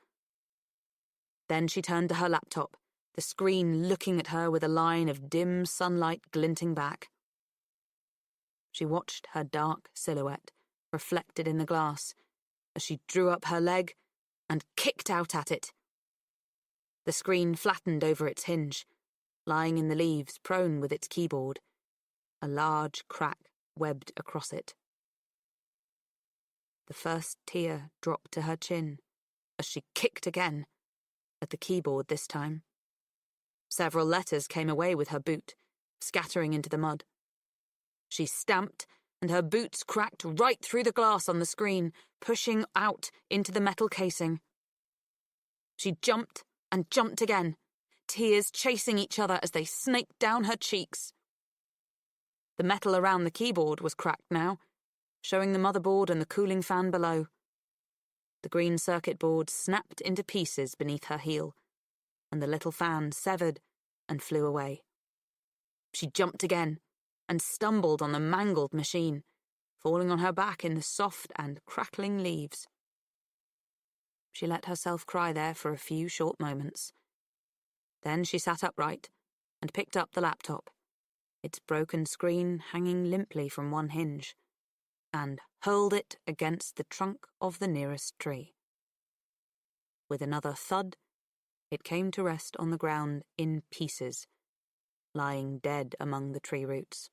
Then she turned to her laptop, the screen looking at her with a line of dim sunlight glinting back. She watched her dark silhouette reflected in the glass as she drew up her leg and kicked out at it. The screen flattened over its hinge, lying in the leaves prone with its keyboard, a large crack webbed across it. The first tear dropped to her chin as she kicked again, at the keyboard this time. Several letters came away with her boot, scattering into the mud. She stamped, and her boots cracked right through the glass on the screen, pushing out into the metal casing. She jumped and jumped again, tears chasing each other as they snaked down her cheeks. The metal around the keyboard was cracked now, showing the motherboard and the cooling fan below. The green circuit board snapped into pieces beneath her heel, and the little fan severed and flew away. She jumped again and stumbled on the mangled machine, falling on her back in the soft and crackling leaves. She let herself cry there for a few short moments. Then she sat upright and picked up the laptop, its broken screen hanging limply from one hinge, and hurled it against the trunk of the nearest tree. With another thud, it came to rest on the ground in pieces, lying dead among the tree roots.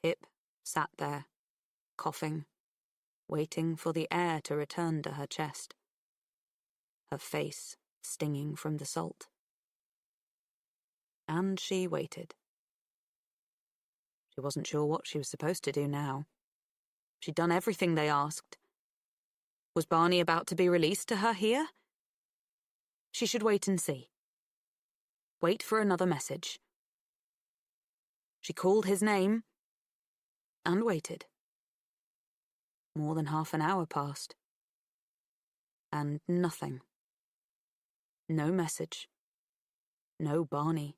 Pip sat there, coughing, waiting for the air to return to her chest, her face stinging from the salt. And she waited. She wasn't sure what she was supposed to do now. She'd done everything they asked. Was Barney about to be released to her here? She should wait and see. Wait for another message. She called his name and waited. More than half an hour passed. And nothing. No message. No Barney.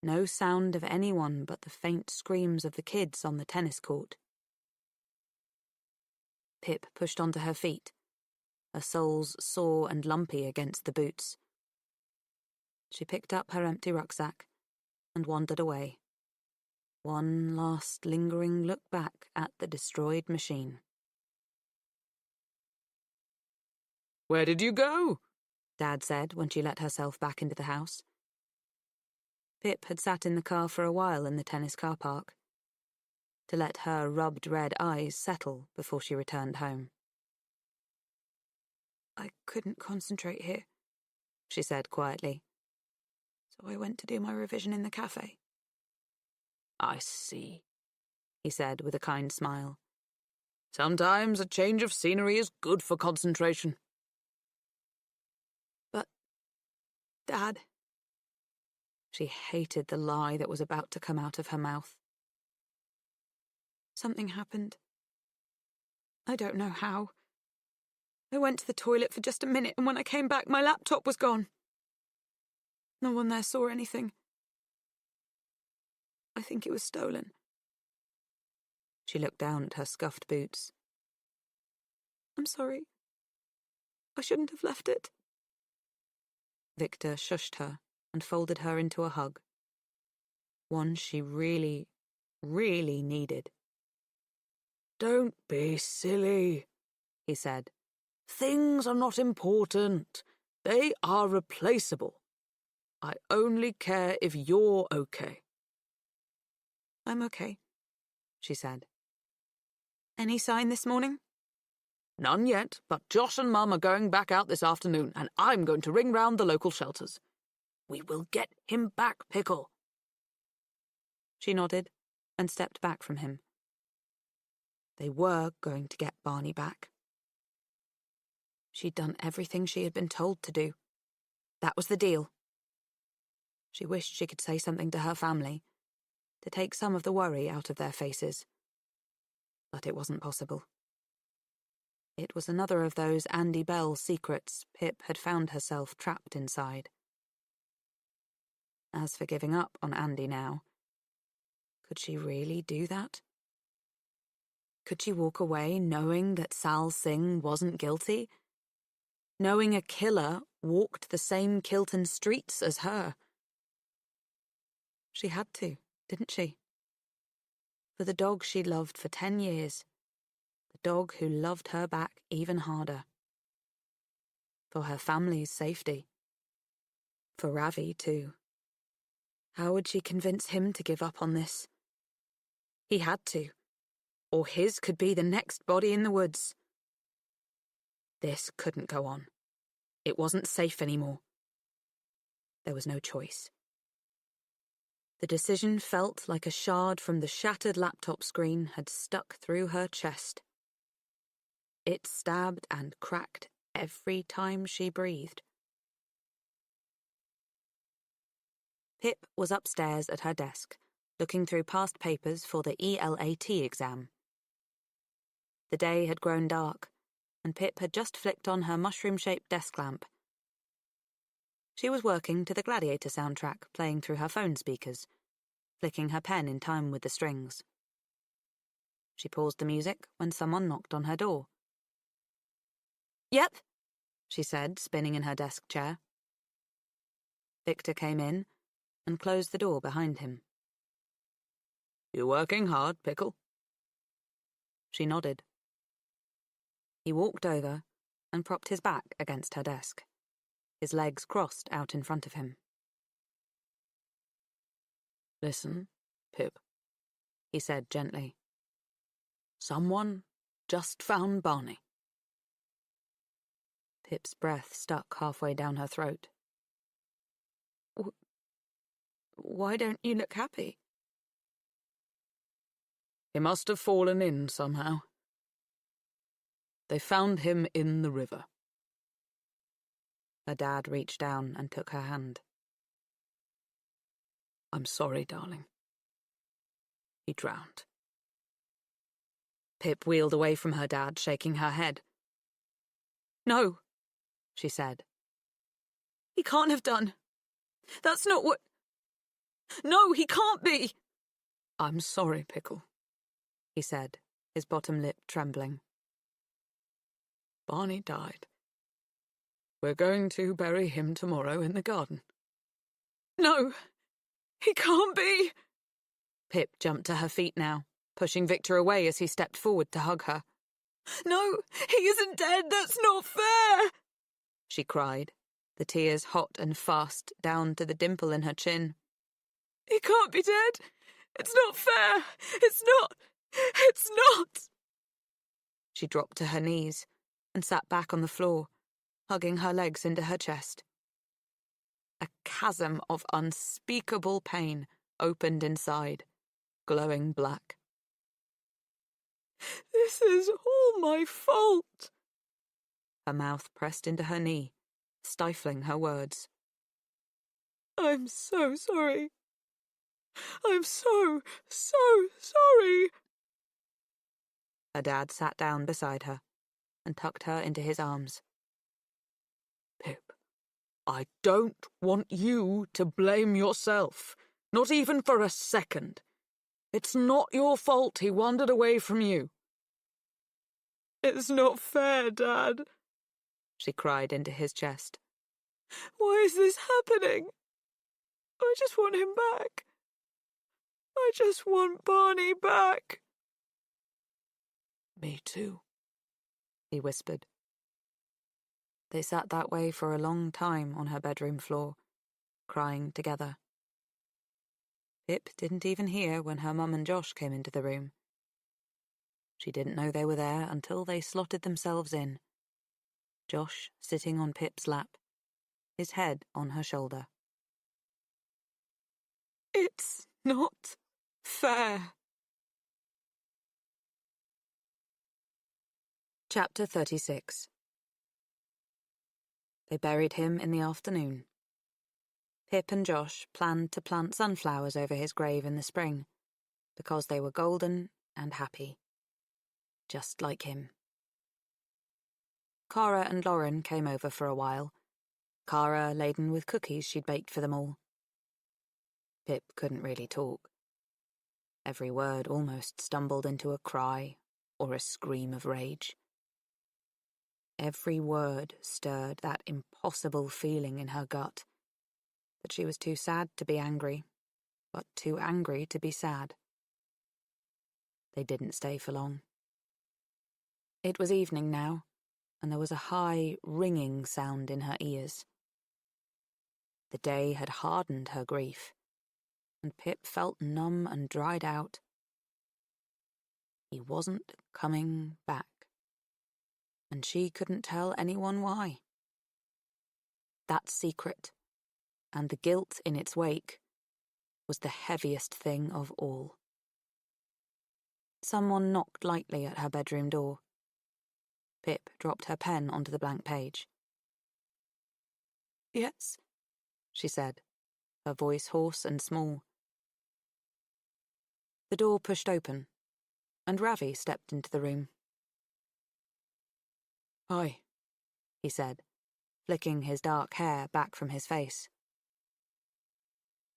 No sound of anyone but the faint screams of the kids on the tennis court. Pip pushed onto her feet, her soles sore and lumpy against the boots. She picked up her empty rucksack and wandered away. One last lingering look back at the destroyed machine. "Where did you go?" Dad said when she let herself back into the house. Pip had sat in the car for a while in the tennis car park, to let her rubbed red eyes settle before she returned home. "I couldn't concentrate here," she said quietly, "so I went to do my revision in the cafe." "I see," he said with a kind smile. "Sometimes a change of scenery is good for concentration. Dad. She hated the lie that was about to come out of her mouth. Something happened. I don't know how. I went to the toilet for just a minute, and when I came back, my laptop was gone. No one there saw anything. I think it was stolen. She looked down at her scuffed boots. I'm sorry. I shouldn't have left it. Victor shushed her and folded her into a hug. One she really, really needed. Don't be silly, he said. Things are not important. They are replaceable. I only care if you're okay. I'm okay, she said. Any sign this morning? None yet, but Josh and Mum are going back out this afternoon, and I'm going to ring round the local shelters. We will get him back, Pickle. She nodded and stepped back from him. They were going to get Barney back. She'd done everything she had been told to do. That was the deal. She wished she could say something to her family, to take some of the worry out of their faces. But it wasn't possible. It was another of those Andy Bell secrets Pip had found herself trapped inside. As for giving up on Andy now, could she really do that? Could she walk away knowing that Sal Singh wasn't guilty? Knowing a killer walked the same Kilton streets as her? She had to, didn't she? For the dog she loved for 10 years. The dog who loved her back even harder. For her family's safety. For Ravi, too. How would she convince him to give up on this? He had to, or his could be the next body in the woods. This couldn't go on. It wasn't safe anymore. There was no choice. The decision felt like a shard from the shattered laptop screen had stuck through her chest. It stabbed and cracked every time she breathed. Pip was upstairs at her desk, looking through past papers for the ELAT exam. The day had grown dark, and Pip had just flicked on her mushroom-shaped desk lamp. She was working to the Gladiator soundtrack playing through her phone speakers, flicking her pen in time with the strings. She paused the music when someone knocked on her door. "Yep," she said, spinning in her desk chair. Victor came in and closed the door behind him. You working hard, Pickle? She nodded. He walked over and propped his back against her desk, his legs crossed out in front of him. Listen, Pip, he said gently. Someone just found Barney. Pip's breath stuck halfway down her throat. Why don't you look happy? He must have fallen in somehow. They found him in the river. Her dad reached down and took her hand. I'm sorry, darling. He drowned. Pip wheeled away from her dad, shaking her head. No, she said. He can't have done. That's not what... No, he can't be! I'm sorry, Pickle, he said, his bottom lip trembling. Barney died. We're going to bury him tomorrow in the garden. No, he can't be! Pip jumped to her feet now, pushing Victor away as he stepped forward to hug her. No, he isn't dead, that's not fair! She cried, the tears hot and fast down to the dimple in her chin. He can't be dead! It's not fair! It's not! It's not! She dropped to her knees and sat back on the floor, hugging her legs into her chest. A chasm of unspeakable pain opened inside, glowing black. This is all my fault! Her mouth pressed into her knee, stifling her words. I'm so sorry. I'm so sorry. Her dad sat down beside her and tucked her into his arms. Pip, I don't want you to blame yourself, not even for a second. It's not your fault he wandered away from you. It's not fair, Dad, she cried into his chest. Why is this happening? I just want him back. I just want Barney back. Me too, he whispered. They sat that way for a long time on her bedroom floor, crying together. Pip didn't even hear when her mum and Josh came into the room. She didn't know they were there until they slotted themselves in, Josh sitting on Pip's lap, his head on her shoulder. It's not fair. Chapter 36. They buried him in the afternoon. Pip and Josh planned to plant sunflowers over his grave in the spring, because they were golden and happy, just like him. Cara and Lauren came over for a while, Cara laden with cookies she'd baked for them all. Pip couldn't really talk. Every word almost stumbled into a cry or a scream of rage. Every word stirred that impossible feeling in her gut, that she was too sad to be angry, but too angry to be sad. They didn't stay for long. It was evening now, and there was a high, ringing sound in her ears. The day had hardened her grief, and Pip felt numb and dried out. He wasn't coming back, and she couldn't tell anyone why. That secret, and the guilt in its wake, was the heaviest thing of all. Someone knocked lightly at her bedroom door. Pip dropped her pen onto the blank page. Yes, she said, her voice hoarse and small. The door pushed open, and Ravi stepped into the room. Hi, he said, flicking his dark hair back from his face.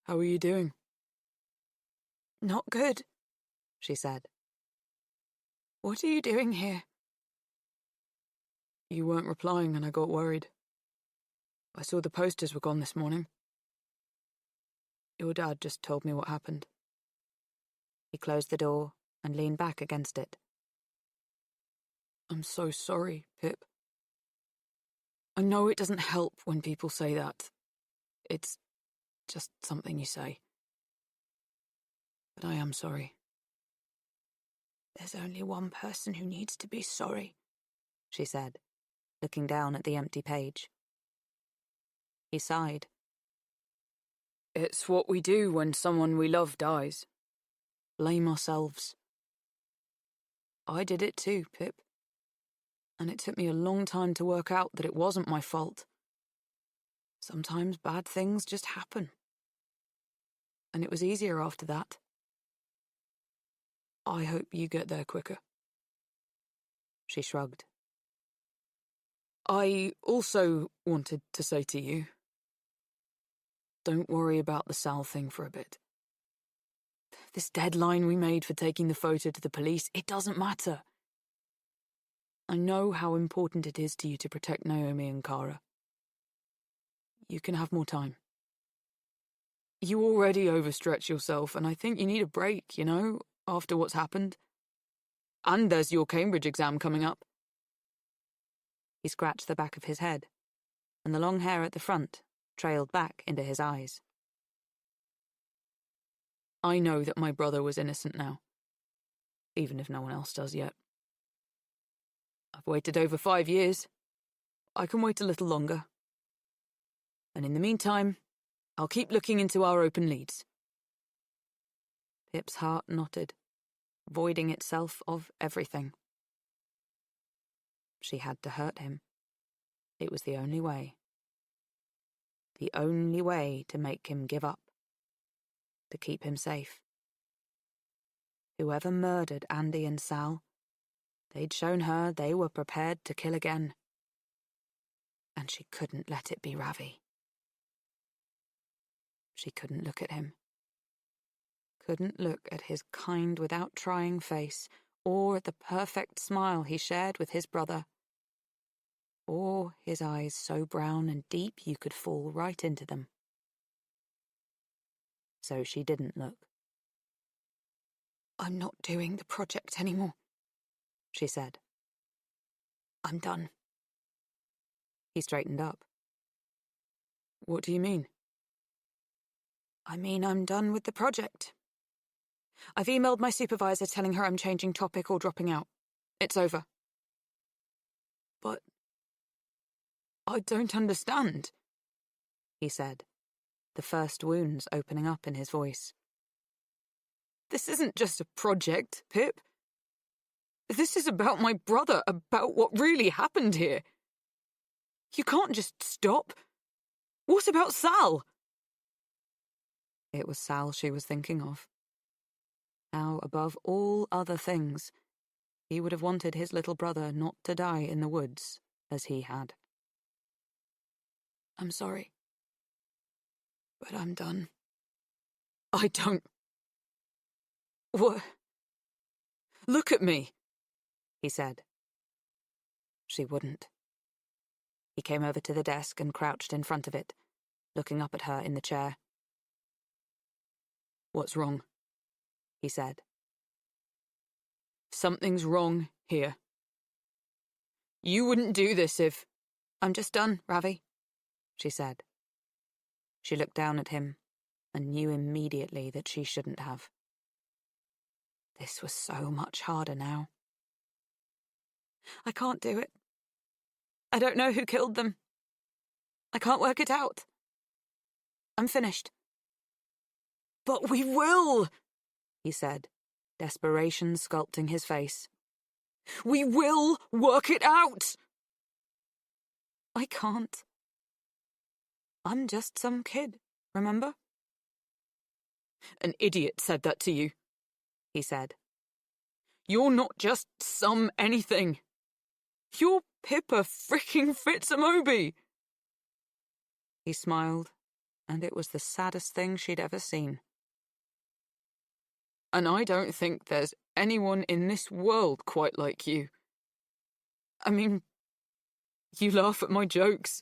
How are you doing? Not good, she said. What are you doing here? You weren't replying and I got worried. I saw the posters were gone this morning. Your dad just told me what happened. He closed the door and leaned back against it. I'm so sorry, Pip. I know it doesn't help when people say that. It's just something you say. But I am sorry. There's only one person who needs to be sorry, she said, looking down at the empty page. He sighed. It's what we do when someone we love dies. Blame ourselves. I did it too, Pip. And it took me a long time to work out that it wasn't my fault. Sometimes bad things just happen. And it was easier after that. I hope you get there quicker. She shrugged. I also wanted to say to you, don't worry about the Sal thing for a bit. This deadline we made for taking the photo to the police, it doesn't matter. I know how important it is to you to protect Naomi and Cara. You can have more time. You already overstretch yourself, and I think you need a break, after what's happened. And there's your Cambridge exam coming up. He scratched the back of his head, and the long hair at the front trailed back into his eyes. I know that my brother was innocent now, even if no one else does yet. I've waited over 5 years. I can wait a little longer. And in the meantime, I'll keep looking into our open leads. Pip's heart knotted, voiding itself of everything. She had to hurt him. It was the only way. The only way to make him give up. To keep him safe. Whoever murdered Andy and Sal, they'd shown her they were prepared to kill again. And she couldn't let it be Ravi. She couldn't look at him. Couldn't look at his kind without trying face, or at the perfect smile he shared with his brother, or his eyes so brown and deep you could fall right into them. So she didn't look. "I'm not doing the project anymore," she said. "I'm done." He straightened up. "What do you mean?" "I mean I'm done with the project. I've emailed my supervisor telling her I'm changing topic or dropping out. It's over." "But I don't understand," he said, the first wounds opening up in his voice. "This isn't just a project, Pip. This is about my brother, about what really happened here. You can't just stop. What about Sal?" It was Sal she was thinking of. How, above all other things, he would have wanted his little brother not to die in the woods as he had. "I'm sorry, but I'm done." "I don't... What? Look at me," he said. She wouldn't. He came over to the desk and crouched in front of it, looking up at her in the chair. "What's wrong?" he said. "Something's wrong here. You wouldn't do this if..." "I'm just done, Ravi," she said. She looked down at him and knew immediately that she shouldn't have. This was so much harder now. "I can't do it. I don't know who killed them. I can't work it out. I'm finished." "But we will," he said, desperation sculpting his face. "We will work it out." "I can't. I'm just some kid, remember?" "An idiot said that to you," he said. "You're not just some anything. You're Pippa fricking Fitzamoby." He smiled, and it was the saddest thing she'd ever seen. "And I don't think there's anyone in this world quite like you. I mean, you laugh at my jokes,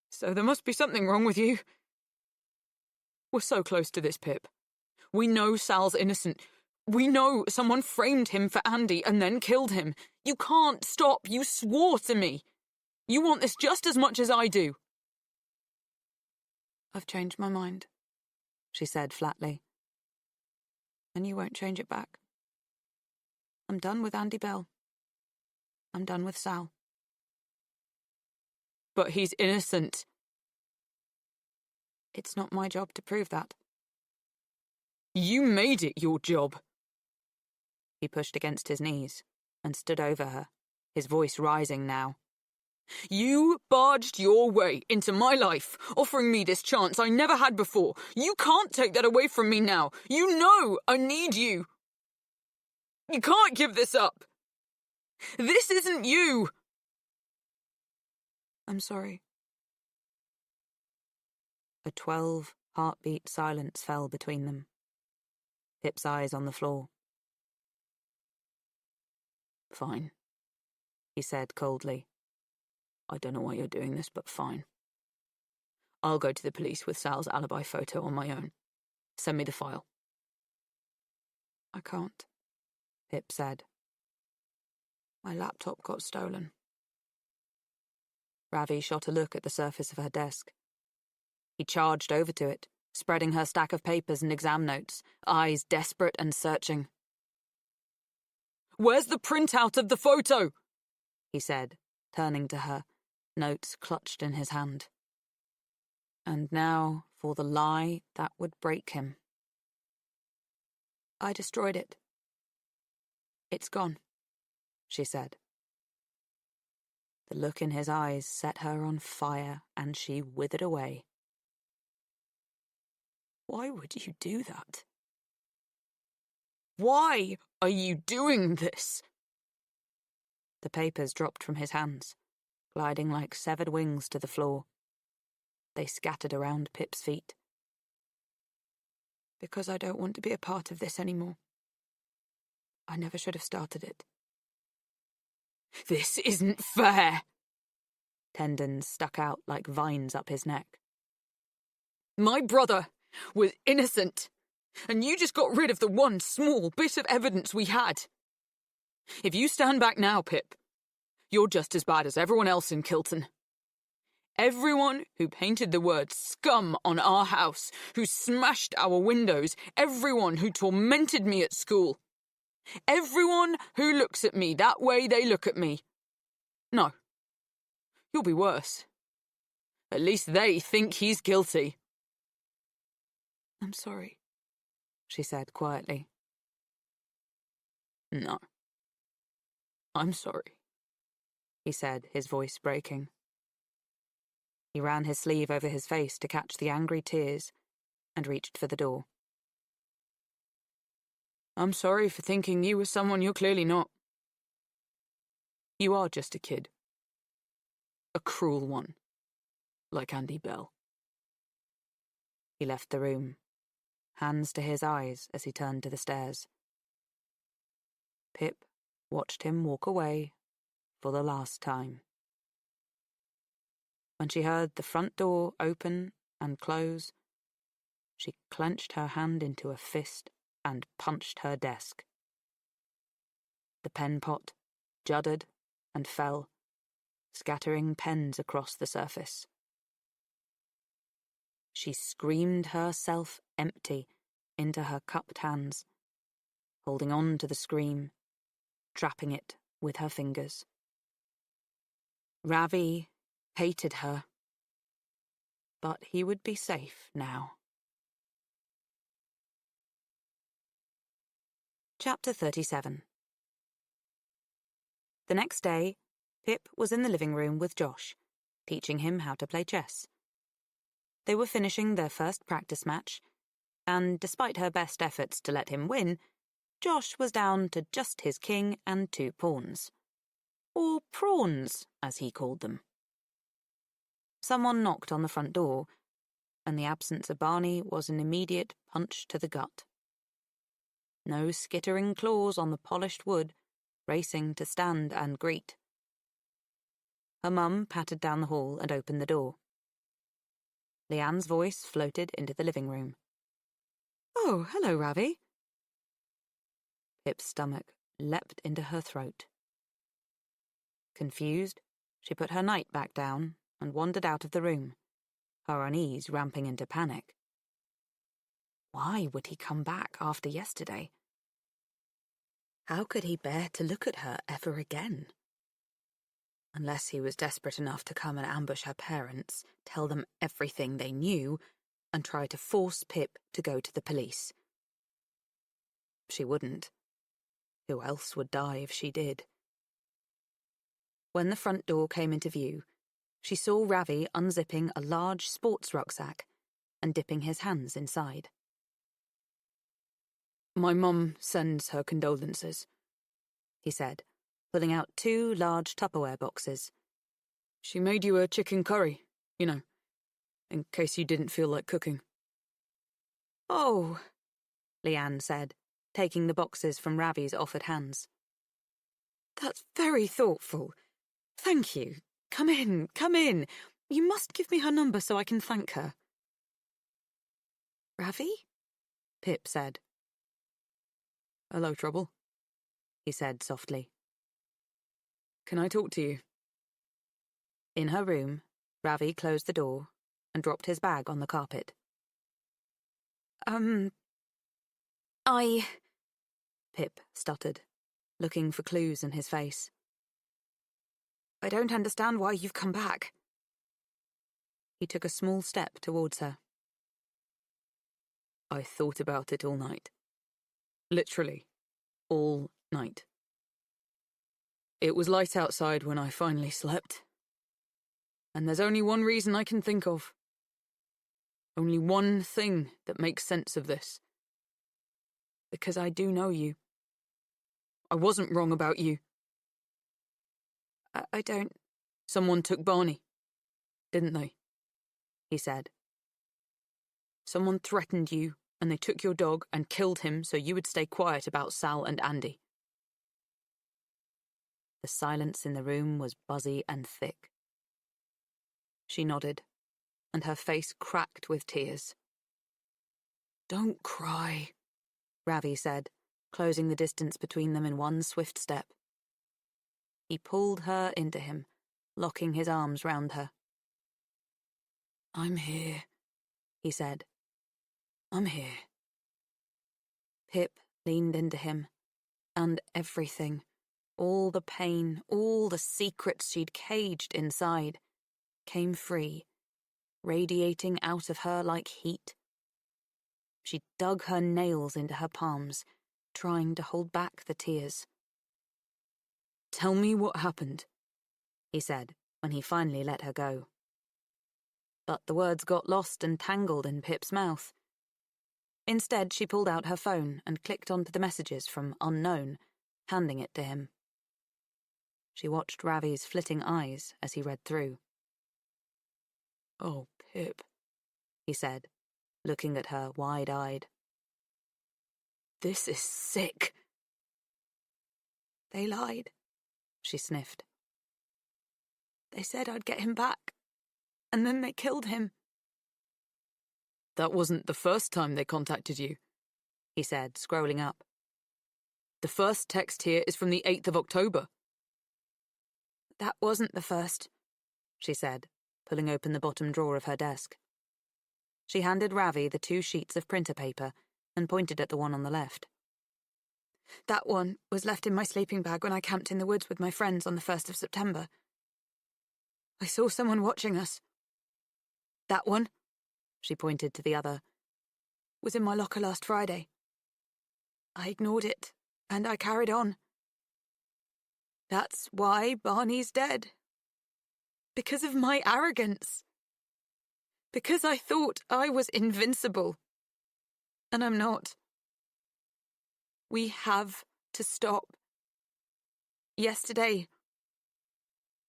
so there must be something wrong with you. We're so close to this, Pip. We know Sal's innocent. We know someone framed him for Andy and then killed him. You can't stop. You swore to me. You want this just as much as I do." "I've changed my mind," she said flatly. "And you won't change it back. I'm done with Andy Bell. I'm done with Sal." "But he's innocent." "It's not my job to prove that." "You made it your job." He pushed against his knees and stood over her, his voice rising now. "You barged your way into my life, offering me this chance I never had before. You can't take that away from me now. You know I need you. You can't give this up. This isn't you." "I'm sorry." A 12-heartbeat silence fell between them. Pip's eyes on the floor. "Fine," he said coldly. "I don't know why you're doing this, but fine. I'll go to the police with Sal's alibi photo on my own. Send me the file." "I can't," Pip said. "My laptop got stolen." Ravi shot a look at the surface of her desk. He charged over to it, spreading her stack of papers and exam notes, eyes desperate and searching. "Where's the printout of the photo?" he said, turning to her, notes clutched in his hand. And now for the lie that would break him. "I destroyed it. It's gone," she said. The look in his eyes set her on fire, and she withered away. Why would you do that? Why are you doing this? The papers dropped from his hands, gliding like severed wings to the floor. They scattered around Pip's feet. Because I don't want to be a part of this anymore. I never should have started it. This isn't fair. Tendons stuck out like vines up his neck. My brother was innocent, and you just got rid of the one small bit of evidence we had. If you stand back now, Pip, you're just as bad as everyone else in Kilton. Everyone who painted the word scum on our house, who smashed our windows, everyone who tormented me at school. Everyone who looks at me that way they look at me. No, you'll be worse. At least they think he's guilty. I'm sorry, she said quietly. No. I'm sorry, he said, his voice breaking. He ran his sleeve over his face to catch the angry tears and reached for the door. I'm sorry for thinking you were someone you're clearly not. You are just a kid. A cruel one, like Andy Bell. He left the room, hands to his eyes as he turned to the stairs. Pip watched him walk away for the last time. When she heard the front door open and close, she clenched her hand into a fist and punched her desk. The pen pot juddered and fell, scattering pens across the surface. She screamed herself empty into her cupped hands, holding on to the scream, trapping it with her fingers. Ravi hated her, but he would be safe now. Chapter 37. The next day, Pip was in the living room with Josh, teaching him how to play chess. They were finishing their first practice match, and despite her best efforts to let him win, Josh was down to just his king and 2 pawns. Or prawns, as he called them. Someone knocked on the front door, and the absence of Barney was an immediate punch to the gut. No skittering claws on the polished wood, racing to stand and greet. Her mum pattered down the hall and opened the door. Leanne's voice floated into the living room. Oh, hello, Ravi. Pip's stomach leapt into her throat. Confused, she put her knight back down and wandered out of the room, her unease ramping into panic. Why would he come back after yesterday? How could he bear to look at her ever again? Unless he was desperate enough to come and ambush her parents, tell them everything they knew, and try to force Pip to go to the police. She wouldn't. Who else would die if she did? When the front door came into view, she saw Ravi unzipping a large sports rucksack and dipping his hands inside. My mum sends her condolences, he said, pulling out 2 large Tupperware boxes. She made you a chicken curry, in case you didn't feel like cooking. Oh, Leanne said, taking the boxes from Ravi's offered hands. That's very thoughtful. Thank you. Come in, come in. You must give me her number so I can thank her. Ravi? Pip said. Hello, Trouble, he said softly. Can I talk to you? In her room, Ravi closed the door and dropped his bag on the carpet. Pip stuttered, looking for clues in his face. I don't understand why you've come back. He took a small step towards her. I thought about it all night. Literally, all night. It was light outside when I finally slept. And there's only one reason I can think of. Only one thing that makes sense of this. Because I do know you. I wasn't wrong about you. I don't... Someone took Barney, didn't they? He said. Someone threatened you, and they took your dog and killed him so you would stay quiet about Sal and Andy. The silence in the room was buzzy and thick. She nodded, and her face cracked with tears. Don't cry, Ravi said, closing the distance between them in one swift step. He pulled her into him, locking his arms round her. I'm here, he said. I'm here. Pip leaned into him, and everything, all the pain, all the secrets she'd caged inside, came free, radiating out of her like heat. She dug her nails into her palms, trying to hold back the tears. Tell me what happened, he said when he finally let her go. But the words got lost and tangled in Pip's mouth. Instead, she pulled out her phone and clicked onto the messages from Unknown, handing it to him. She watched Ravi's flitting eyes as he read through. Oh, Pip, he said, looking at her wide-eyed. This is sick. They lied, she sniffed. They said I'd get him back, and then they killed him. That wasn't the first time they contacted you, he said, scrolling up. The first text here is from the 8th of October. That wasn't the first, she said, pulling open the bottom drawer of her desk. She handed Ravi the 2 sheets of printer paper and pointed at the one on the left. That one was left in my sleeping bag when I camped in the woods with my friends on the 1st of September. I saw someone watching us. That one, she pointed to the other, was in my locker last Friday. I ignored it, and I carried on. That's why Barney's dead. Because of my arrogance. Because I thought I was invincible. And I'm not. We have to stop. Yesterday.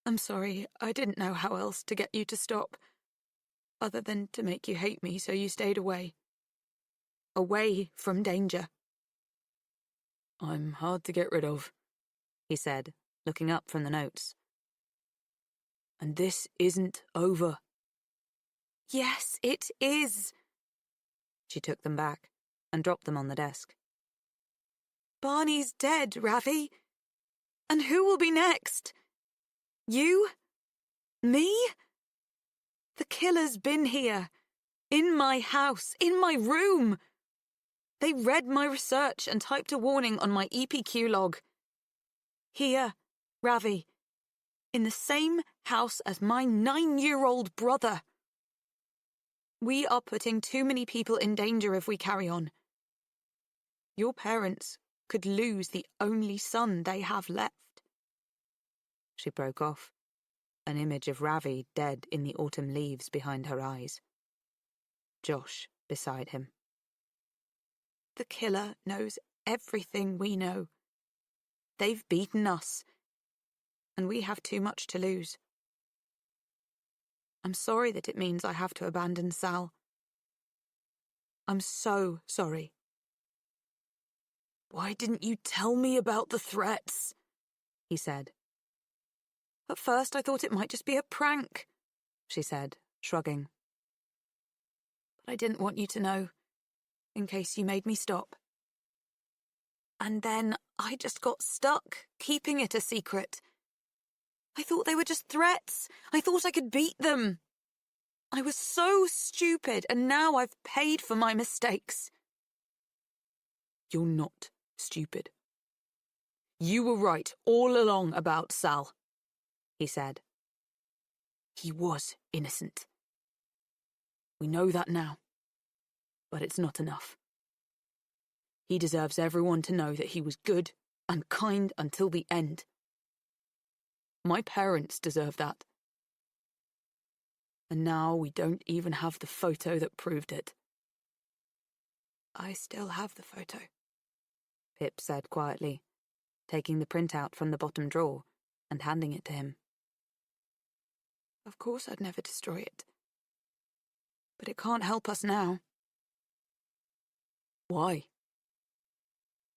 I'm sorry, I didn't know how else to get you to stop, other than to make you hate me, so you stayed away. Away from danger. I'm hard to get rid of, he said, looking up from the notes. And this isn't over. Yes, it is. She took them back and dropped them on the desk. Barney's dead, Ravi. And who will be next? You? Me? The killer's been here. In my house. In my room. They read my research and typed a warning on my EPQ log. Here, Ravi. In the same house as my 9-year-old brother. We are putting too many people in danger if we carry on. Your parents could lose the only son they have left. She broke off, an image of Ravi dead in the autumn leaves behind her eyes. Josh beside him. The killer knows everything we know. They've beaten us, and we have too much to lose. I'm sorry that it means I have to abandon Sal. I'm so sorry. Why didn't you tell me about the threats? He said. At first I thought it might just be a prank, she said, shrugging. But I didn't want you to know, in case you made me stop. And then I just got stuck, keeping it a secret. I thought they were just threats. I thought I could beat them. I was so stupid, and now I've paid for my mistakes. You're not stupid. You were right all along about Sal, he said. He was innocent. We know that now, but it's not enough. He deserves everyone to know that he was good and kind until the end. My parents deserve that. And now we don't even have the photo that proved it. I still have the photo, Pip said quietly, taking the printout from the bottom drawer and handing it to him. Of course I'd never destroy it. But it can't help us now. Why?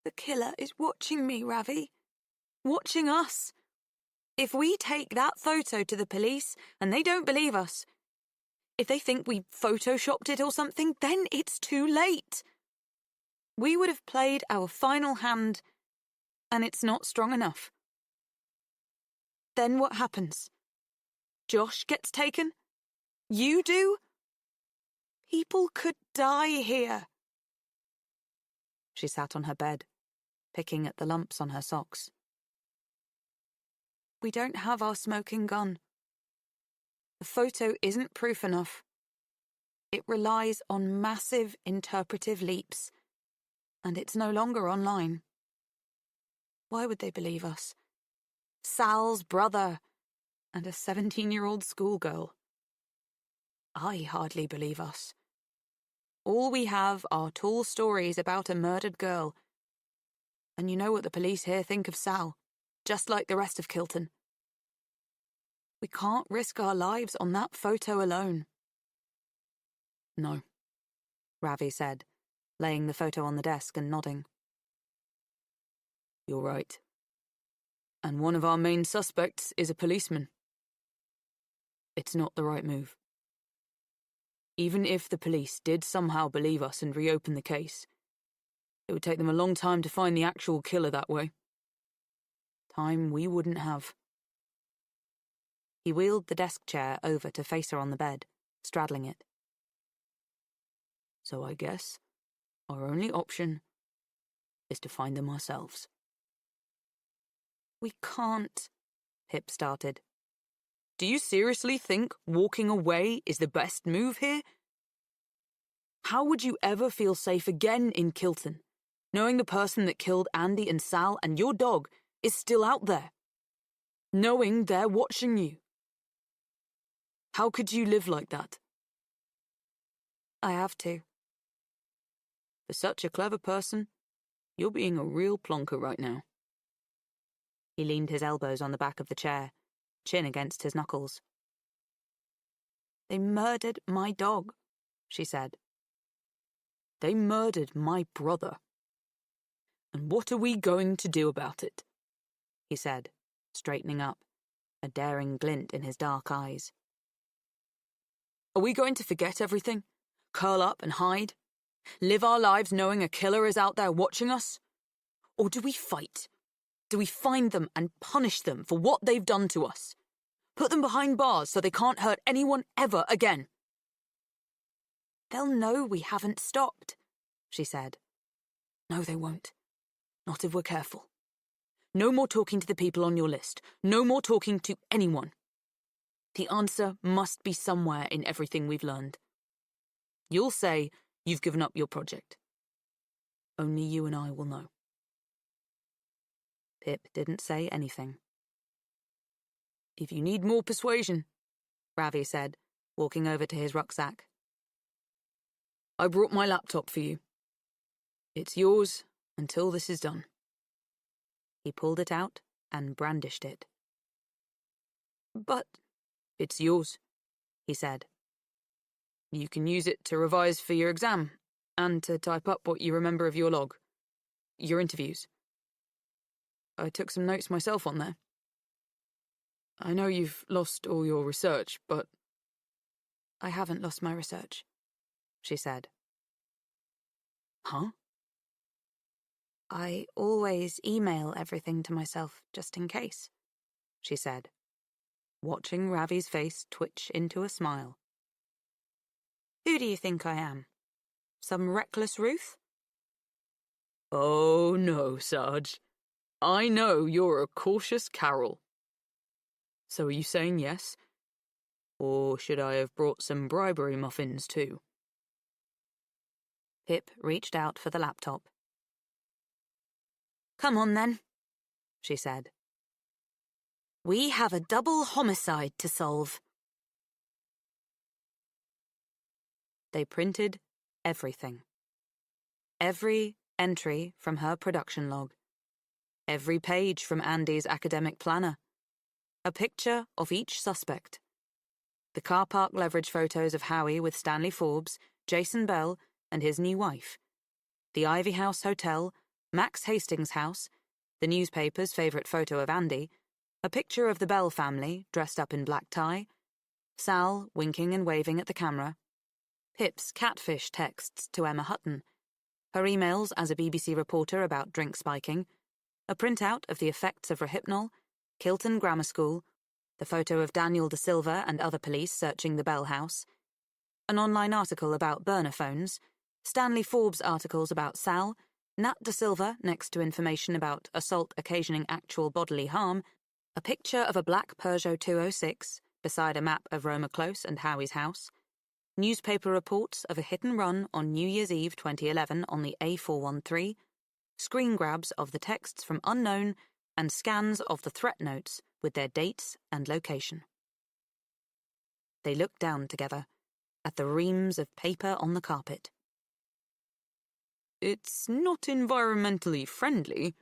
The killer is watching me, Ravi. Watching us. If we take that photo to the police and they don't believe us, if they think we photoshopped it or something, then it's too late. We would have played our final hand, and it's not strong enough. Then what happens? Josh gets taken? You do? People could die here. She sat on her bed, picking at the lumps on her socks. We don't have our smoking gun. The photo isn't proof enough. It relies on massive interpretive leaps, and it's no longer online. Why would they believe us? Sal's brother and a 17-year-old schoolgirl. I hardly believe us. All we have are tall stories about a murdered girl. And you know what the police here think of Sal, just like the rest of Kilton. We can't risk our lives on that photo alone. No, Ravi said, laying the photo on the desk and nodding. You're right. And one of our main suspects is a policeman. It's not the right move. Even if the police did somehow believe us and reopen the case, it would take them a long time to find the actual killer that way. Time we wouldn't have. He wheeled the desk chair over to face her on the bed, straddling it. So I guess our only option is to find them ourselves. We can't, Pip started. Do you seriously think walking away is the best move here? How would you ever feel safe again in Kilton, knowing the person that killed Andy and Sal and your dog is still out there? Knowing they're watching you? How could you live like that? I have to. For such a clever person, you're being a real plonker right now. He leaned his elbows on the back of the chair, chin against his knuckles. They murdered my dog, she said. They murdered my brother. And what are we going to do about it? He said, straightening up, a daring glint in his dark eyes. Are we going to forget everything? Curl up and hide? Live our lives knowing a killer is out there watching us? Or do we fight? Do we find them and punish them for what they've done to us? Put them behind bars so they can't hurt anyone ever again? They'll know we haven't stopped, she said. No, they won't. Not if we're careful. No more talking to the people on your list. No more talking to anyone. The answer must be somewhere in everything we've learned. You'll say you've given up your project. Only you and I will know. Pip didn't say anything. If you need more persuasion, Ravi said, walking over to his rucksack. I brought my laptop for you. It's yours until this is done. He pulled it out and brandished it. But it's yours, he said. You can use it to revise for your exam and to type up what you remember of your log, your interviews. I took some notes myself on there. I know you've lost all your research, but... I haven't lost my research, she said. Huh? I always email everything to myself just in case, she said, watching Ravi's face twitch into a smile. Who do you think I am? Some reckless Ruth? Oh, no, Sarge. I know you're a cautious Carol. So are you saying yes? Or should I have brought some bribery muffins too? Pip reached out for the laptop. Come on then, she said. We have a double homicide to solve. They printed everything. Every entry from her production log. Every page from Andy's academic planner. A picture of each suspect. The car park leverage photos of Howie with Stanley Forbes, Jason Bell, and his new wife. The Ivy House Hotel, Max Hastings' house, the newspaper's favourite photo of Andy, a picture of the Bell family dressed up in black tie, Sal winking and waving at the camera, Pip's catfish texts to Emma Hutton, her emails as a BBC reporter about drink spiking, a printout of the effects of Rohypnol, Kilton Grammar School, the photo of Daniel De Silva and other police searching the Bell house, an online article about burner phones, Stanley Forbes articles about Sal, Nat De Silva next to information about assault occasioning actual bodily harm, a picture of a black Peugeot 206 beside a map of Roma Close and Howie's house, newspaper reports of a hit-and-run on New Year's Eve 2011 on the A413, screen grabs of the texts from unknown, and scans of the threat notes with their dates and location. They looked down together at the reams of paper on the carpet. "It's not environmentally friendly,"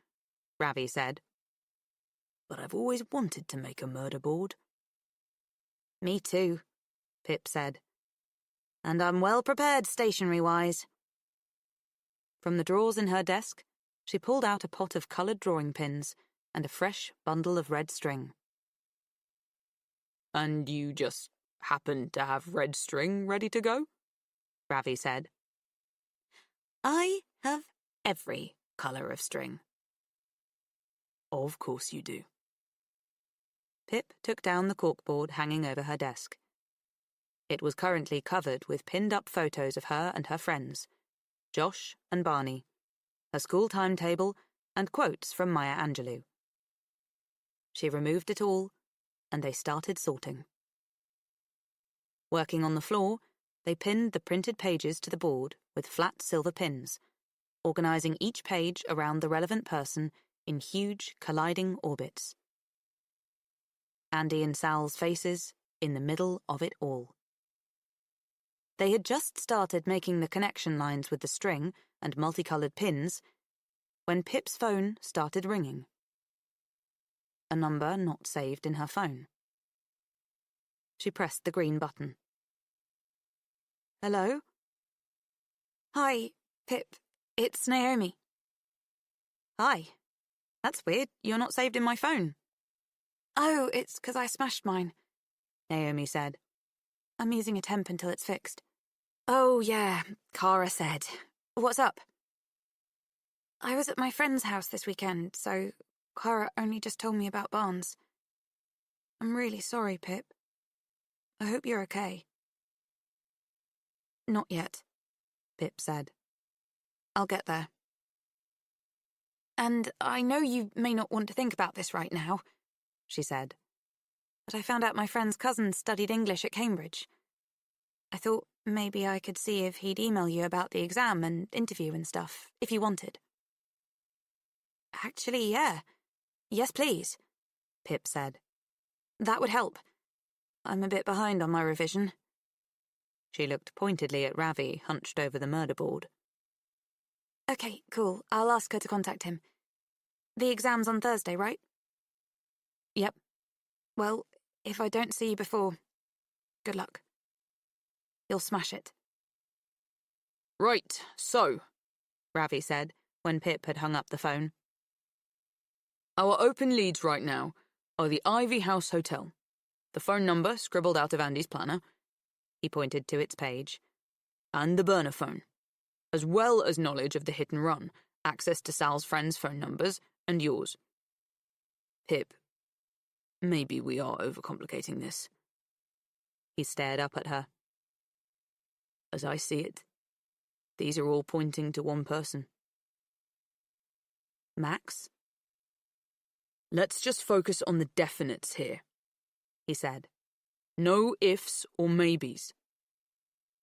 Ravi said. "But I've always wanted to make a murder board." Me too, Pip said. And I'm well prepared stationery-wise. From the drawers in her desk, she pulled out a pot of coloured drawing pins and a fresh bundle of red string. "And you just happen to have red string ready to go?" Ravi said. I have every colour of string. Of course you do. Pip took down the corkboard hanging over her desk. It was currently covered with pinned-up photos of her and her friends, Josh and Barney, her school timetable, and quotes from Maya Angelou. She removed it all, and they started sorting. Working on the floor, they pinned the printed pages to the board with flat silver pins, organising each page around the relevant person in huge, colliding orbits. Andy and Sal's faces in the middle of it all. They had just started making the connection lines with the string and multicoloured pins when Pip's phone started ringing. A number not saved in her phone. She pressed the green button. Hello? Hi, Pip. It's Naomi. Hi. That's weird. You're not saved in my phone. Oh, it's 'cause I smashed mine, Naomi said. I'm using a temp until it's fixed. Oh, yeah, Cara said. What's up? I was at my friend's house this weekend, so Cara only just told me about Barnes. I'm really sorry, Pip. I hope you're okay. Not yet, Pip said. I'll get there. And I know you may not want to think about this right now, she said, but I found out my friend's cousin studied English at Cambridge. I thought maybe I could see if he'd email you about the exam and interview and stuff, if you wanted. Actually, yeah. Yes, please, Pip said. That would help. I'm a bit behind on my revision. She looked pointedly at Ravi, hunched over the murder board. Okay, cool. I'll ask her to contact him. The exam's on Thursday, right? Yep. Well, if I don't see you before, good luck. You'll smash it. Right, so, Ravi said, when Pip had hung up the phone. Our open leads right now are the Ivy House Hotel. The phone number scribbled out of Andy's planner. He pointed to its page. And the burner phone, as well as knowledge of the hit and run, access to Sal's friends' phone numbers, and yours. Pip, maybe we are overcomplicating this. He stared up at her. As I see it, these are all pointing to one person. Max? Let's just focus on the definites here, he said. No ifs or maybes.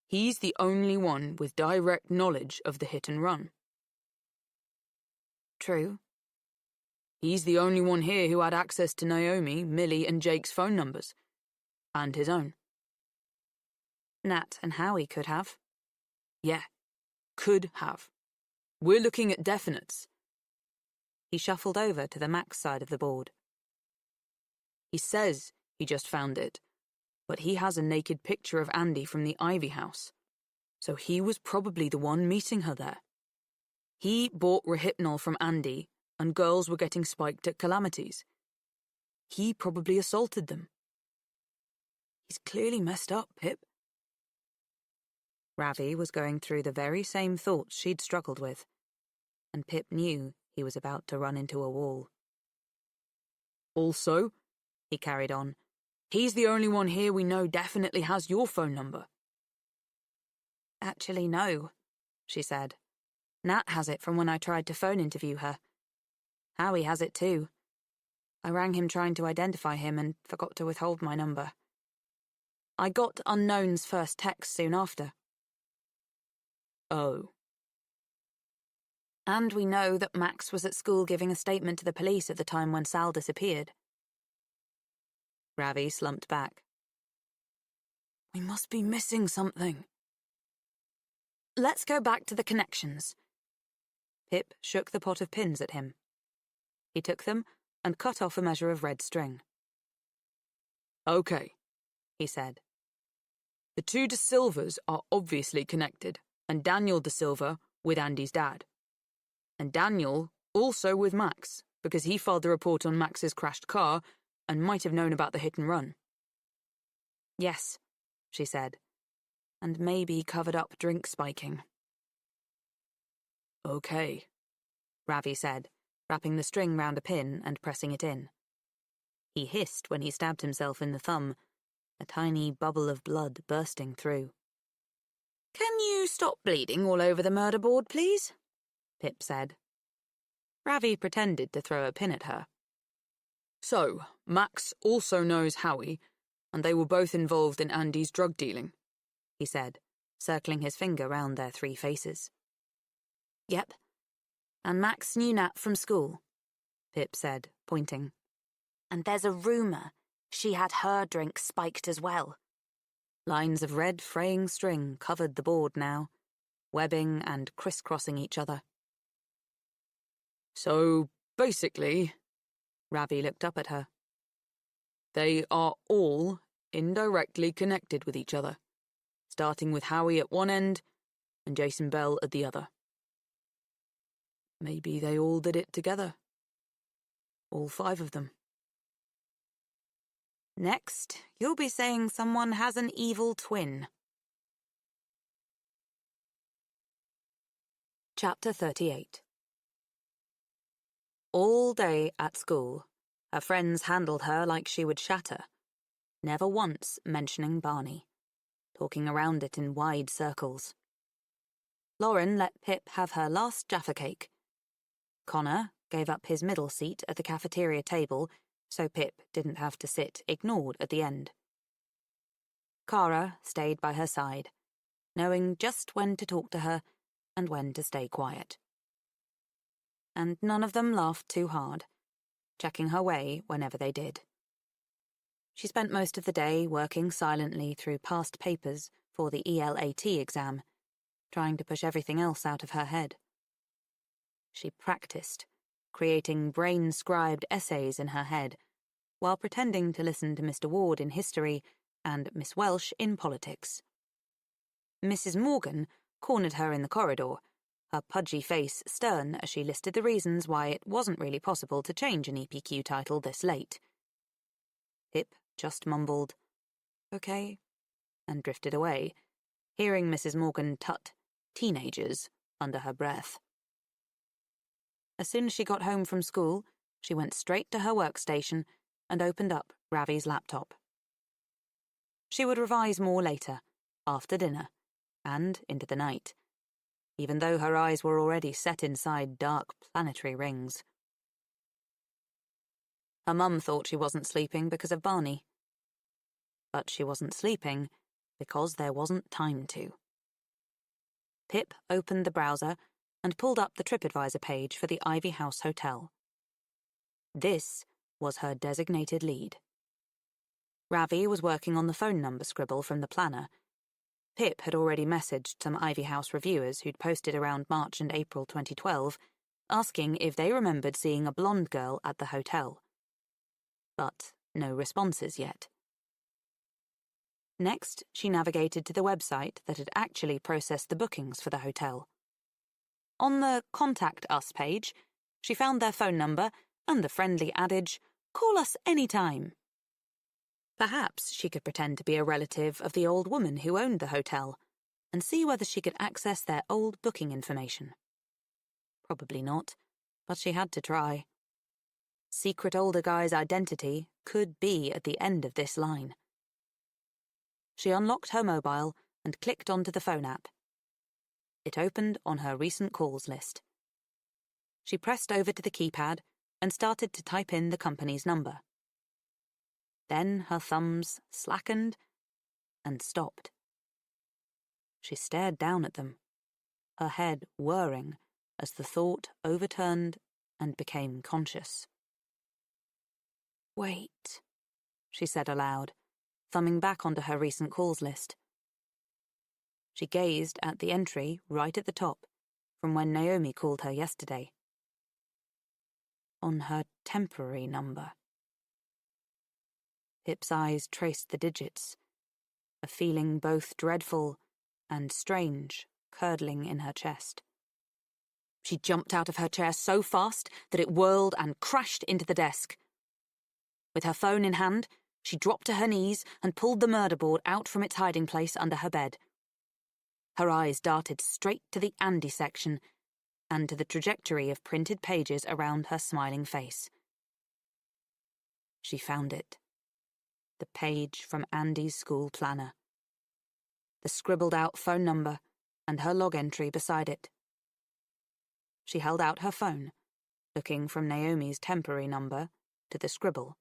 He's the only one with direct knowledge of the hit and run. True. He's the only one here who had access to Naomi, Millie, and Jake's phone numbers. And his own. Nat and Howie could have. Yeah, could have. We're looking at definites. He shuffled over to the Max side of the board. He says he just found it, but he has a naked picture of Andy from the Ivy House. So he was probably the one meeting her there. He bought Rohypnol from Andy, and girls were getting spiked at Calamities. He probably assaulted them. He's clearly messed up, Pip. Ravi was going through the very same thoughts she'd struggled with, and Pip knew he was about to run into a wall. Also, he carried on, he's the only one here we know definitely has your phone number. Actually, no, she said. Nat has it from when I tried to phone interview her. Howie has it too. I rang him trying to identify him and forgot to withhold my number. I got Unknown's first text soon after. Oh. And we know that Max was at school giving a statement to the police at the time when Sal disappeared. Ravi slumped back. We must be missing something. Let's go back to the connections. Pip shook the pot of pins at him. He took them and cut off a measure of red string. Okay, he said. The two De Silvas are obviously connected, and Daniel De Silva with Andy's dad. And Daniel also with Max, because he filed the report on Max's crashed car and might have known about the hit and run. Yes, she said, and maybe covered up drink spiking. Okay, Ravi said, wrapping the string round a pin and pressing it in. He hissed when he stabbed himself in the thumb, a tiny bubble of blood bursting through. Can you stop bleeding all over the murder board, please? Pip said. Ravi pretended to throw a pin at her. So, Max also knows Howie, and they were both involved in Andy's drug dealing, he said, circling his finger round their three faces. Yep. And Max knew Nat from school, Pip said, pointing. And there's a rumour she had her drink spiked as well. Lines of red fraying string covered the board now, webbing and crisscrossing each other. So, basically, Ravi looked up at her. They are all indirectly connected with each other, starting with Howie at one end and Jason Bell at the other. Maybe they all did it together. All 5 of them. Next, you'll be saying someone has an evil twin. Chapter 38. All day at school, her friends handled her like she would shatter, never once mentioning Barney, talking around it in wide circles. Lauren let Pip have her last Jaffa cake. Connor gave up his middle seat at the cafeteria table so Pip didn't have to sit ignored at the end. Cara stayed by her side, knowing just when to talk to her and when to stay quiet. And none of them laughed too hard, checking her way whenever they did. She spent most of the day working silently through past papers for the ELAT exam, trying to push everything else out of her head. She practiced, creating brain-scribed essays in her head, while pretending to listen to Mr. Ward in history and Miss Welsh in politics. Mrs. Morgan cornered her in the corridor, her pudgy face stern as she listed the reasons why it wasn't really possible to change an EPQ title this late. Pip just mumbled, "Okay," and drifted away, hearing Mrs. Morgan tut, "teenagers," under her breath. As soon as she got home from school, she went straight to her workstation and opened up Ravi's laptop. She would revise more later, after dinner, and into the night, even though her eyes were already set inside dark planetary rings. Her mum thought she wasn't sleeping because of Barney. But she wasn't sleeping because there wasn't time to. Pip opened the browser and pulled up the TripAdvisor page for the Ivy House Hotel. This was her designated lead. Ravi was working on the phone number scribble from the planner. Pip had already messaged some Ivy House reviewers who'd posted around March and April 2012, asking if they remembered seeing a blonde girl at the hotel. But no responses yet. Next, she navigated to the website that had actually processed the bookings for the hotel. On the Contact Us page, she found their phone number and the friendly adage, "Call us anytime." Perhaps she could pretend to be a relative of the old woman who owned the hotel and see whether she could access their old booking information. Probably not, but she had to try. Secret older guy's identity could be at the end of this line. She unlocked her mobile and clicked onto the phone app. It opened on her recent calls list. She pressed over to the keypad and started to type in the company's number. Then her thumbs slackened and stopped. She stared down at them, her head whirring as the thought overturned and became conscious. "Wait," she said aloud, thumbing back onto her recent calls list. She gazed at the entry right at the top from when Naomi called her yesterday. On her temporary number. Pip's eyes traced the digits, a feeling both dreadful and strange curdling in her chest. She jumped out of her chair so fast that it whirled and crashed into the desk. With her phone in hand, she dropped to her knees and pulled the murder board out from its hiding place under her bed. Her eyes darted straight to the Andy section and to the trajectory of printed pages around her smiling face. She found it. The page from Andy's school planner. The scribbled-out phone number and her log entry beside it. She held out her phone, looking from Naomi's temporary number to the scribble.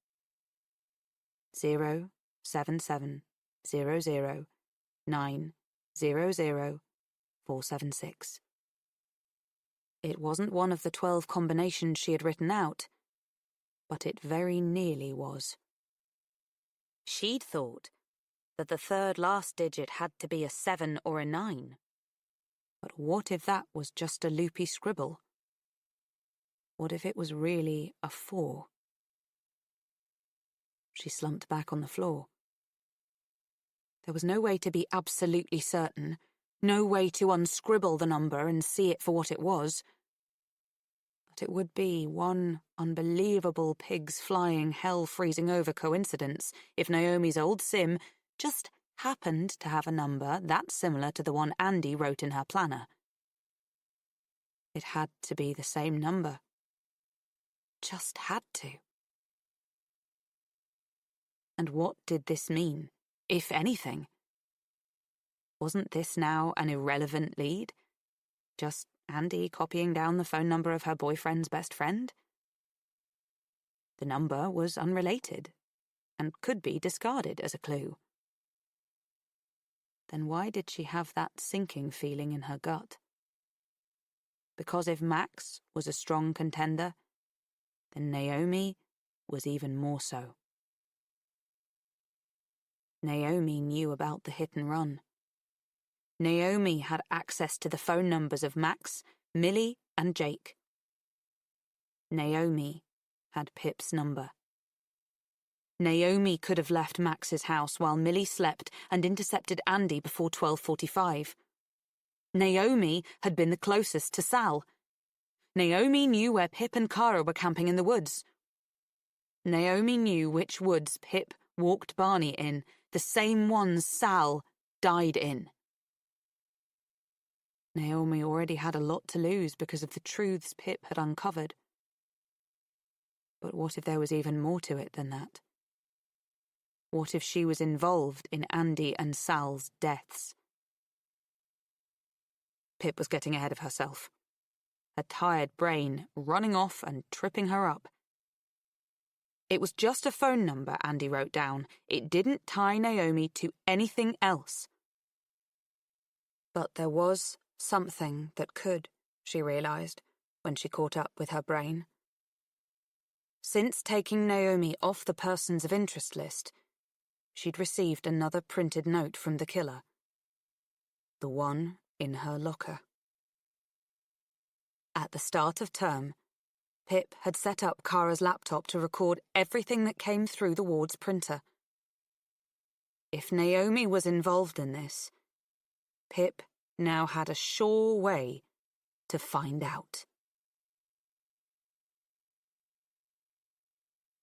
07700900476. It wasn't one of the 12 combinations she had written out, but it very nearly was. She'd thought that the third last digit had to be a 7 or a 9. But what if that was just a loopy scribble? What if it was really a 4? She slumped back on the floor. There was no way to be absolutely certain, no way to unscribble the number and see it for what it was. But it would be one unbelievable pigs-flying, hell-freezing-over coincidence if Naomi's old sim just happened to have a number that similar to the one Andy wrote in her planner. It had to be the same number. Just had to. And what did this mean, if anything? Wasn't this now an irrelevant lead? Just Andy copying down the phone number of her boyfriend's best friend? The number was unrelated and could be discarded as a clue. Then why did she have that sinking feeling in her gut? Because if Max was a strong contender, then Naomi was even more so. Naomi knew about the hit and run. Naomi had access to the phone numbers of Max, Millie, and Jake. Naomi had Pip's number. Naomi could have left Max's house while Millie slept and intercepted Andy before 12:45. Naomi had been the closest to Sal. Naomi knew where Pip and Kara were camping in the woods. Naomi knew which woods Pip walked Barney in, the same ones Sal died in. Naomi already had a lot to lose because of the truths Pip had uncovered. But what if there was even more to it than that? What if she was involved in Andy and Sal's deaths? Pip was getting ahead of herself, her tired brain running off and tripping her up. It was just a phone number Andy wrote down. It didn't tie Naomi to anything else. But there was something that could, she realized, when she caught up with her brain. Since taking Naomi off the persons of interest list, she'd received another printed note from the killer. the one in her locker. At the start of term, Pip had set up Kara's laptop to record everything that came through the ward's printer. If Naomi was involved in this, Pip now had a sure way to find out.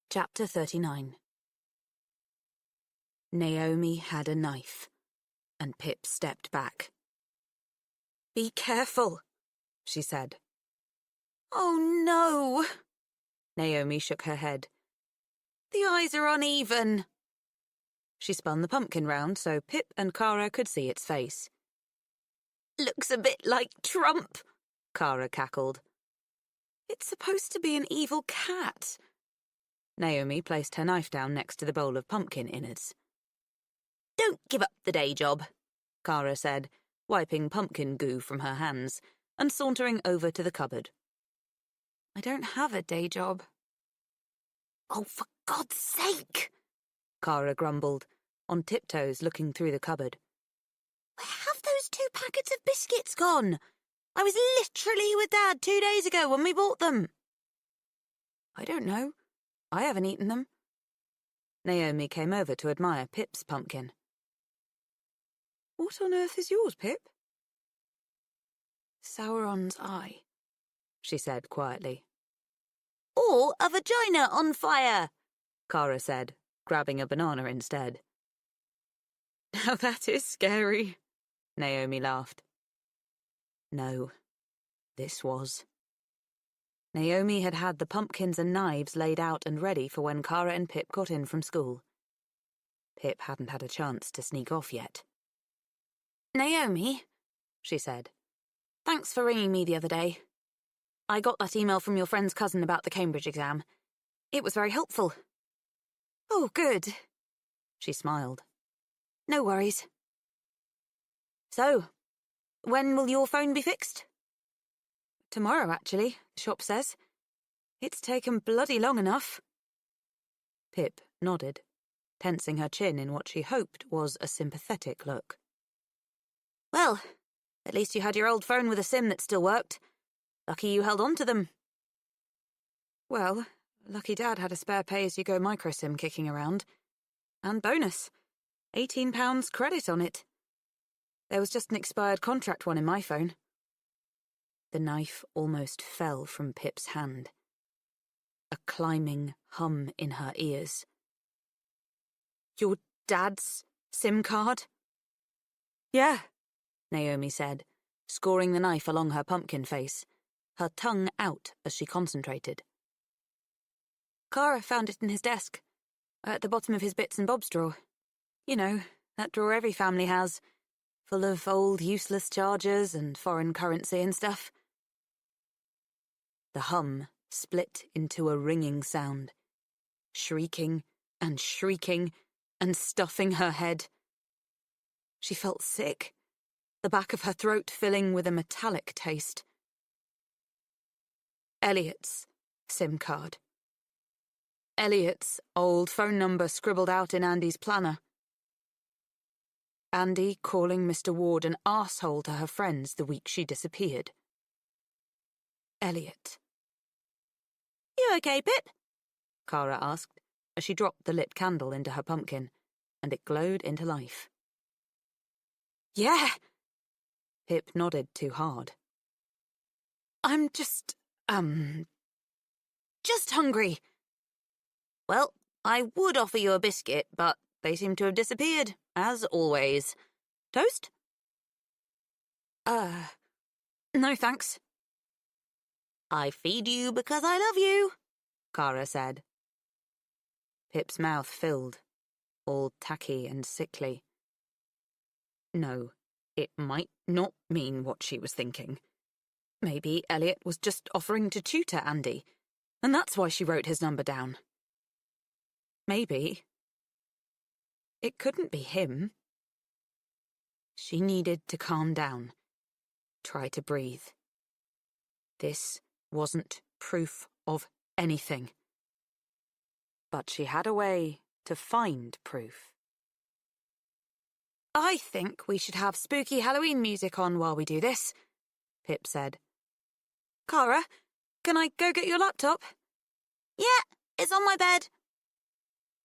Chapter 39. Naomi had a knife, and Pip stepped back. "Be careful," she said. "Oh, no." Naomi shook her head. "The eyes are uneven." She spun the pumpkin round so Pip and Kara could see its face. "Looks a bit like Trump," Kara cackled. "It's supposed to be an evil cat." Naomi placed her knife down next to the bowl of pumpkin innards. "Don't give up the day job," Kara said, wiping pumpkin goo from her hands and sauntering over to the cupboard. "I don't have a day job." "Oh, for God's sake," Kara grumbled, on tiptoes looking through the cupboard. "Where have those 2 packets of biscuits gone? I was literally with Dad 2 days ago when we bought them." "I don't know. I haven't eaten them." Naomi came over to admire Pip's pumpkin. "What on earth is yours, Pip?" "Sauron's eye," she said quietly. "Or a vagina on fire," Kara said, grabbing a banana instead. "Now that is scary," Naomi laughed. No, this was. Naomi had had the pumpkins and knives laid out and ready for when Kara and Pip got in from school. Pip hadn't had a chance to sneak off yet. "Naomi," she said, "thanks for ringing me the other day. I got that email from your friend's cousin about the Cambridge exam. It was very helpful." "Oh, good." She smiled. "No worries." "So, when will your phone be fixed?" "Tomorrow, actually, the shop says. It's taken bloody long enough." Pip nodded, tensing her chin in what she hoped was a sympathetic look. "Well, at least you had your old phone with a SIM that still worked. Lucky you held on to them." "Well, lucky Dad had a spare pay-as-you-go micro-SIM kicking around. And bonus, £18 credit on it. There was just an expired contract one in my phone." The knife almost fell from Pip's hand. A climbing hum in her ears. "Your dad's SIM card?" "Yeah," Naomi said, scoring the knife along her pumpkin face, her tongue out as she concentrated. "Kara found it in his desk, at the bottom of his bits and bobs drawer. You know, that drawer every family has, full of old useless chargers and foreign currency and stuff." The hum split into a ringing sound, shrieking and shrieking and stuffing her head. She felt sick, the back of her throat filling with a metallic taste. Elliot's SIM card. Elliot's old phone number scribbled out in Andy's planner. Andy calling Mr. Ward an arsehole to her friends the week she disappeared. Elliot. "You okay, Pip?" Kara asked, as she dropped the lit candle into her pumpkin, and it glowed into life. "Yeah." Pip nodded too hard. "I'm just hungry." "Well, I would offer you a biscuit, but they seem to have disappeared, as always. Toast?" No thanks." "I feed you because I love you," Kara said. Pip's mouth filled, all tacky and sickly. No, it might not mean what she was thinking. Maybe Elliot was just offering to tutor Andy, and that's why she wrote his number down. Maybe it couldn't be him. She needed to calm down, try to breathe. This wasn't proof of anything. But she had a way to find proof. I think we should have spooky Halloween music on while we do this, Pip said. Cara, can I go get your laptop? Yeah, it's on my bed.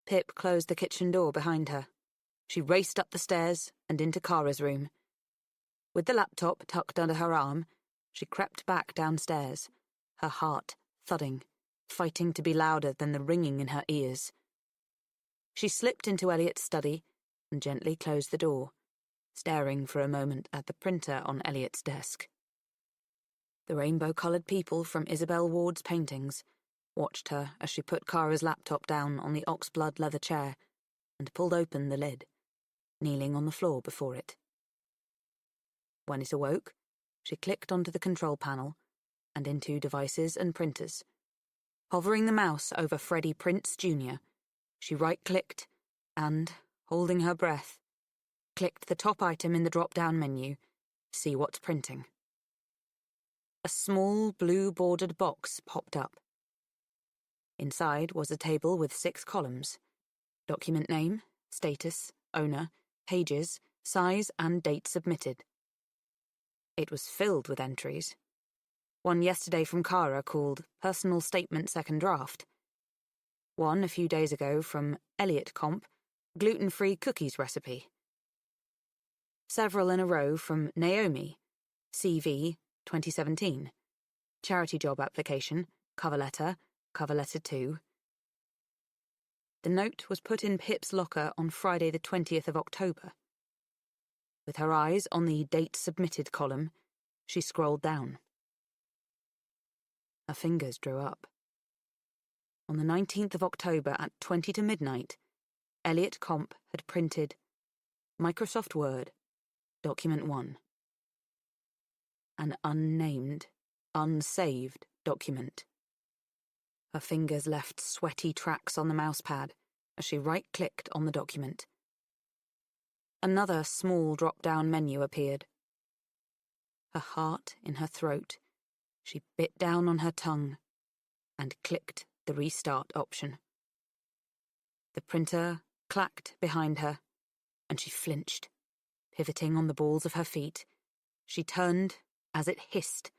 Pip closed the kitchen door behind her. She raced up the stairs and into Cara's room. With the laptop tucked under her arm, she crept back downstairs, her heart thudding, fighting to be louder than the ringing in her ears. She slipped into Elliot's study and gently closed the door, staring for a moment at the printer on Elliot's desk. The rainbow-coloured people from Isabel Ward's paintings watched her as she put Cara's laptop down on the oxblood leather chair and pulled open the lid, kneeling on the floor before it. When it awoke, she clicked onto the control panel and into devices and printers. Hovering the mouse over Freddie Prince Jr., she right-clicked and, holding her breath, clicked the top item in the drop-down menu, See What's Printing. A small blue-bordered box popped up. Inside was a table with 6 columns: document name, status, owner, pages, size, and date submitted. It was filled with entries. One yesterday from Cara called Personal Statement Second Draft. One a few days ago from Elliot Comp, Gluten-Free Cookies Recipe. Several in a row from Naomi, CV 2017. Charity job application, cover letter 2. The note was put in Pip's locker on Friday the 20th of October. With her eyes on the Date Submitted column, she scrolled down. Her fingers drew up. On the 19th of October at 20 to midnight, Elliot Comp had printed Microsoft Word, Document 1. An unnamed, unsaved document. Her fingers left sweaty tracks on the mousepad as she right-clicked on the document. Another small drop-down menu appeared. Her heart in her throat, she bit down on her tongue and clicked the restart option. The printer clacked behind her, and she flinched. Pivoting on the balls of her feet, she turned as it hissed,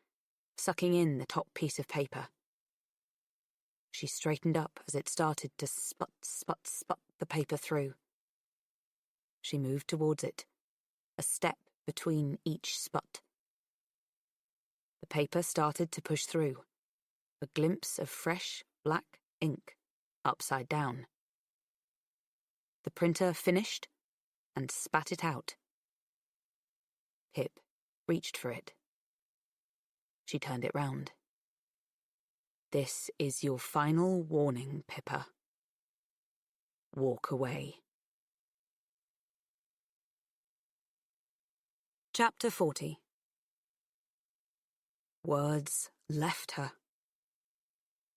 sucking in the top piece of paper. She straightened up as it started to sput the paper through. She moved towards it, a step between each sput. The paper started to push through, a glimpse of fresh, black ink, upside down. The printer finished and spat it out. Pip reached for it. She turned it round. This is your final warning, Pippa. Walk away. Chapter 40. Words left her.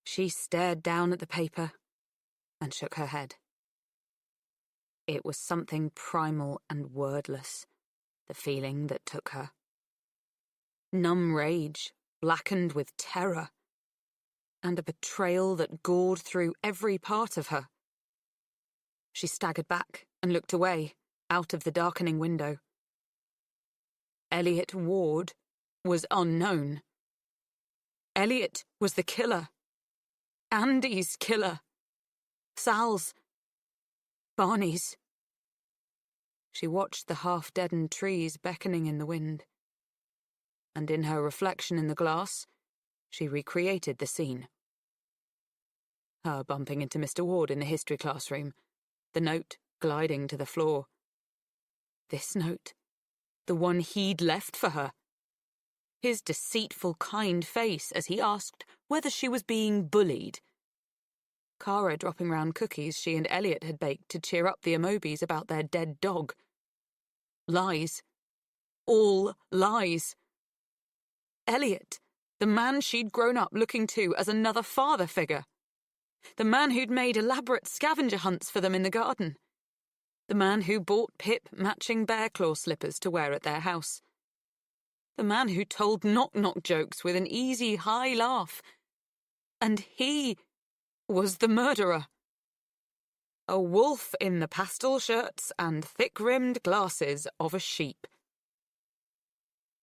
She stared down at the paper and shook her head. It was something primal and wordless, the feeling that took her. Numb rage, blackened with terror, and a betrayal that gored through every part of her. She staggered back and looked away, out of the darkening window. Elliot Ward was unknown. Elliot was the killer. Andy's killer. Sal's. Barney's. She watched the half-deadened trees beckoning in the wind. And in her reflection in the glass, she recreated the scene. Her bumping into Mr. Ward in the history classroom, the note gliding to the floor. This note, the one he'd left for her. His deceitful, kind face as he asked whether she was being bullied. Cara dropping round cookies she and Elliot had baked to cheer up the Amobis about their dead dog. Lies. All lies. Elliot, the man she'd grown up looking to as another father figure. The man who'd made elaborate scavenger hunts for them in the garden. The man who bought Pip matching bear claw slippers to wear at their house. The man who told knock-knock jokes with an easy, high laugh. And he was the murderer. A wolf in the pastel shirts and thick-rimmed glasses of a sheep.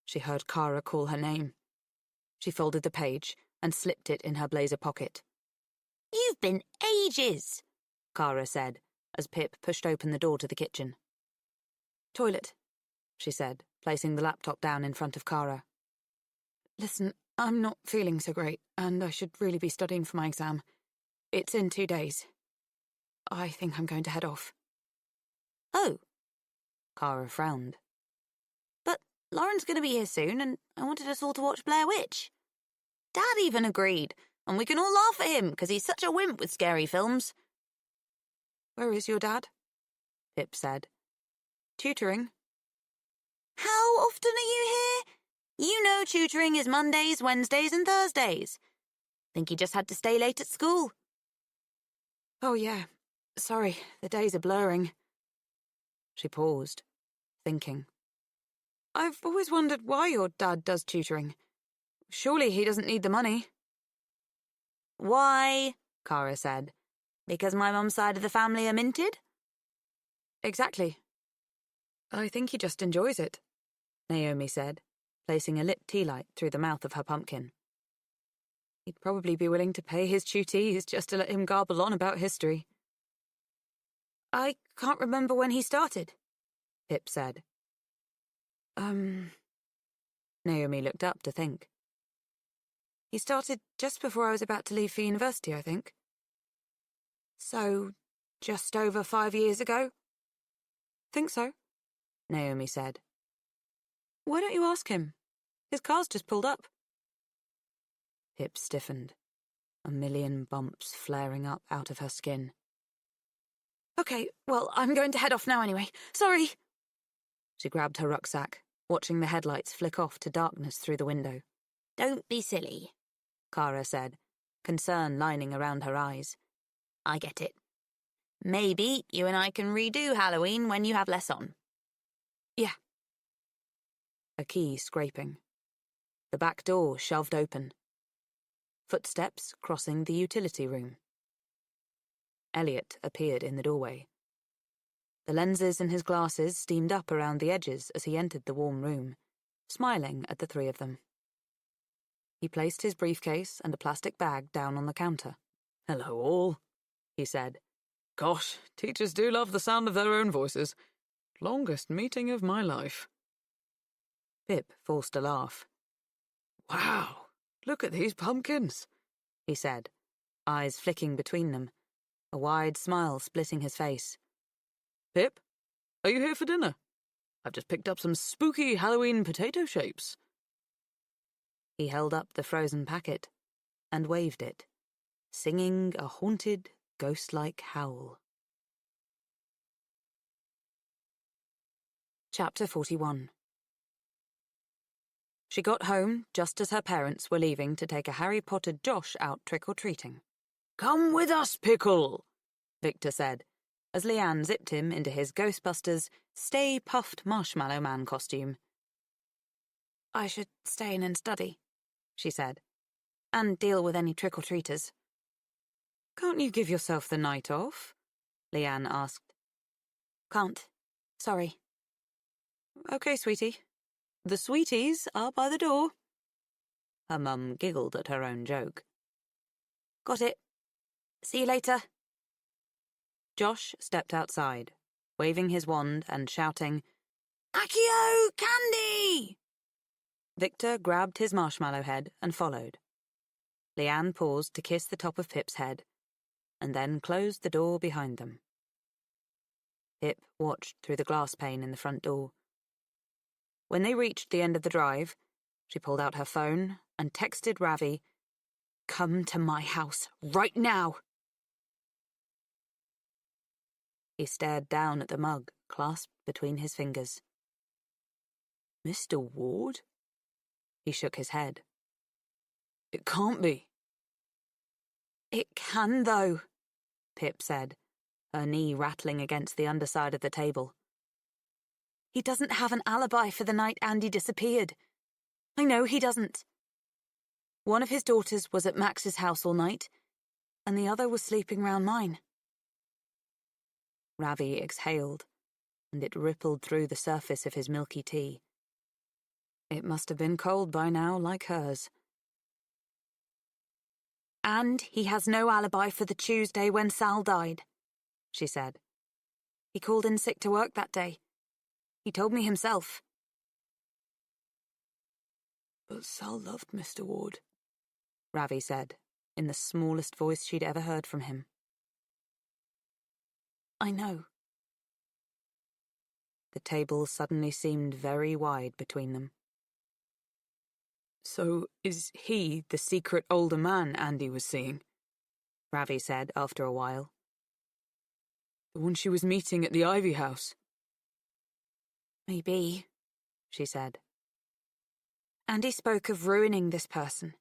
She heard Kara call her name. She folded the page and slipped it in her blazer pocket. "You've been ages," Kara said, as Pip pushed open the door to the kitchen. "Toilet," she said, placing the laptop down in front of Kara. "Listen, I'm not feeling so great, and I should really be studying for my exam. It's in 2 days. I think I'm going to head off." "Oh." Kara frowned. "But Lauren's going to be here soon, and I wanted us all to watch Blair Witch. Dad even agreed, and we can all laugh at him because he's such a wimp with scary films." "Where is your dad?" Pip said. "Tutoring." "How often are you here? You know tutoring is Mondays, Wednesdays, and Thursdays. Think he just had to stay late at school." "Oh, yeah. Sorry, the days are blurring." She paused, thinking. "I've always wondered why your dad does tutoring. Surely he doesn't need the money." "Why?" Kara said. "Because my mum's side of the family are minted?" "Exactly. I think he just enjoys it," Naomi said, placing a lit tea light through the mouth of her pumpkin. "He'd probably be willing to pay his tutees just to let him garble on about history." "I can't remember when he started," Pip said. Naomi looked up to think. "He started just before I was about to leave for university, I think. So, just over 5 years ago?" "Think so," Naomi said. "Why don't you ask him? His car's just pulled up." Pip stiffened, a million bumps flaring up out of her skin. "Okay, well, I'm going to head off now anyway. Sorry." She grabbed her rucksack, watching the headlights flick off to darkness through the window. "Don't be silly," Kara said, concern lining around her eyes. "I get it. Maybe you and I can redo Halloween when you have less on." "Yeah." A key scraping. The back door shoved open. Footsteps crossing the utility room. Elliot appeared in the doorway. The lenses in his glasses steamed up around the edges as he entered the warm room, smiling at the three of them. He placed his briefcase and a plastic bag down on the counter. "Hello, all," he said. "Gosh, teachers do love the sound of their own voices. Longest meeting of my life." Pip forced a laugh. "Wow, look at these pumpkins," he said, eyes flicking between them, a wide smile splitting his face. "Pip, are you here for dinner? I've just picked up some spooky Halloween potato shapes." He held up the frozen packet and waved it, singing a haunted, ghost-like howl. Chapter 41. She got home just as her parents were leaving to take a Harry Potter Josh out trick-or-treating. "Come with us, Pickle," Victor said, as Leanne zipped him into his Ghostbusters Stay Puffed Marshmallow Man costume. "I should stay in and study," she said, "and deal with any trick-or-treaters." "Can't you give yourself the night off?" Leanne asked. "Can't. Sorry." "Okay, sweetie. The sweeties are by the door." Her mum giggled at her own joke. "Got it. See you later." Josh stepped outside, waving his wand and shouting, "Accio candy!" Victor grabbed his marshmallow head and followed. Leanne paused to kiss the top of Pip's head, and then closed the door behind them. Pip watched through the glass pane in the front door. When they reached the end of the drive, she pulled out her phone and texted Ravi, "Come to my house right now." He stared down at the mug clasped between his fingers. "Mr. Ward?" He shook his head. "It can't be." "It can, though," Pip said, her knee rattling against the underside of the table. "He doesn't have an alibi for the night Andy disappeared. I know he doesn't. One of his daughters was at Max's house all night, and the other was sleeping round mine." Ravi exhaled, and it rippled through the surface of his milky tea. It must have been cold by now, like hers. And he has no alibi for the Tuesday when Sal died, she said. He called in sick to work that day. He told me himself. But Sal loved Mr. Ward, Ravi said, in the smallest voice she'd ever heard from him. I know. The table suddenly seemed very wide between them. So is he the secret older man Andy was seeing? Ravi said after a while. The one she was meeting at the Ivy House? Maybe, she said. Andy spoke of ruining this person.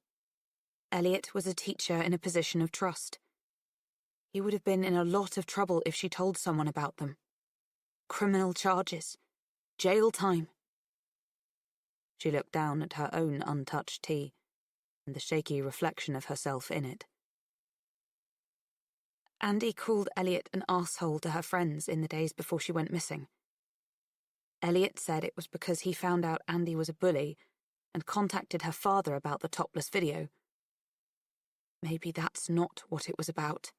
Elliot was a teacher in a position of trust. He would have been in a lot of trouble if she told someone about them. Criminal charges. Jail time. She looked down at her own untouched tea, and the shaky reflection of herself in it. Andy called Elliot an arsehole to her friends in the days before she went missing. Elliot said it was because he found out Andy was a bully and contacted her father about the topless video. Maybe that's not what it was about.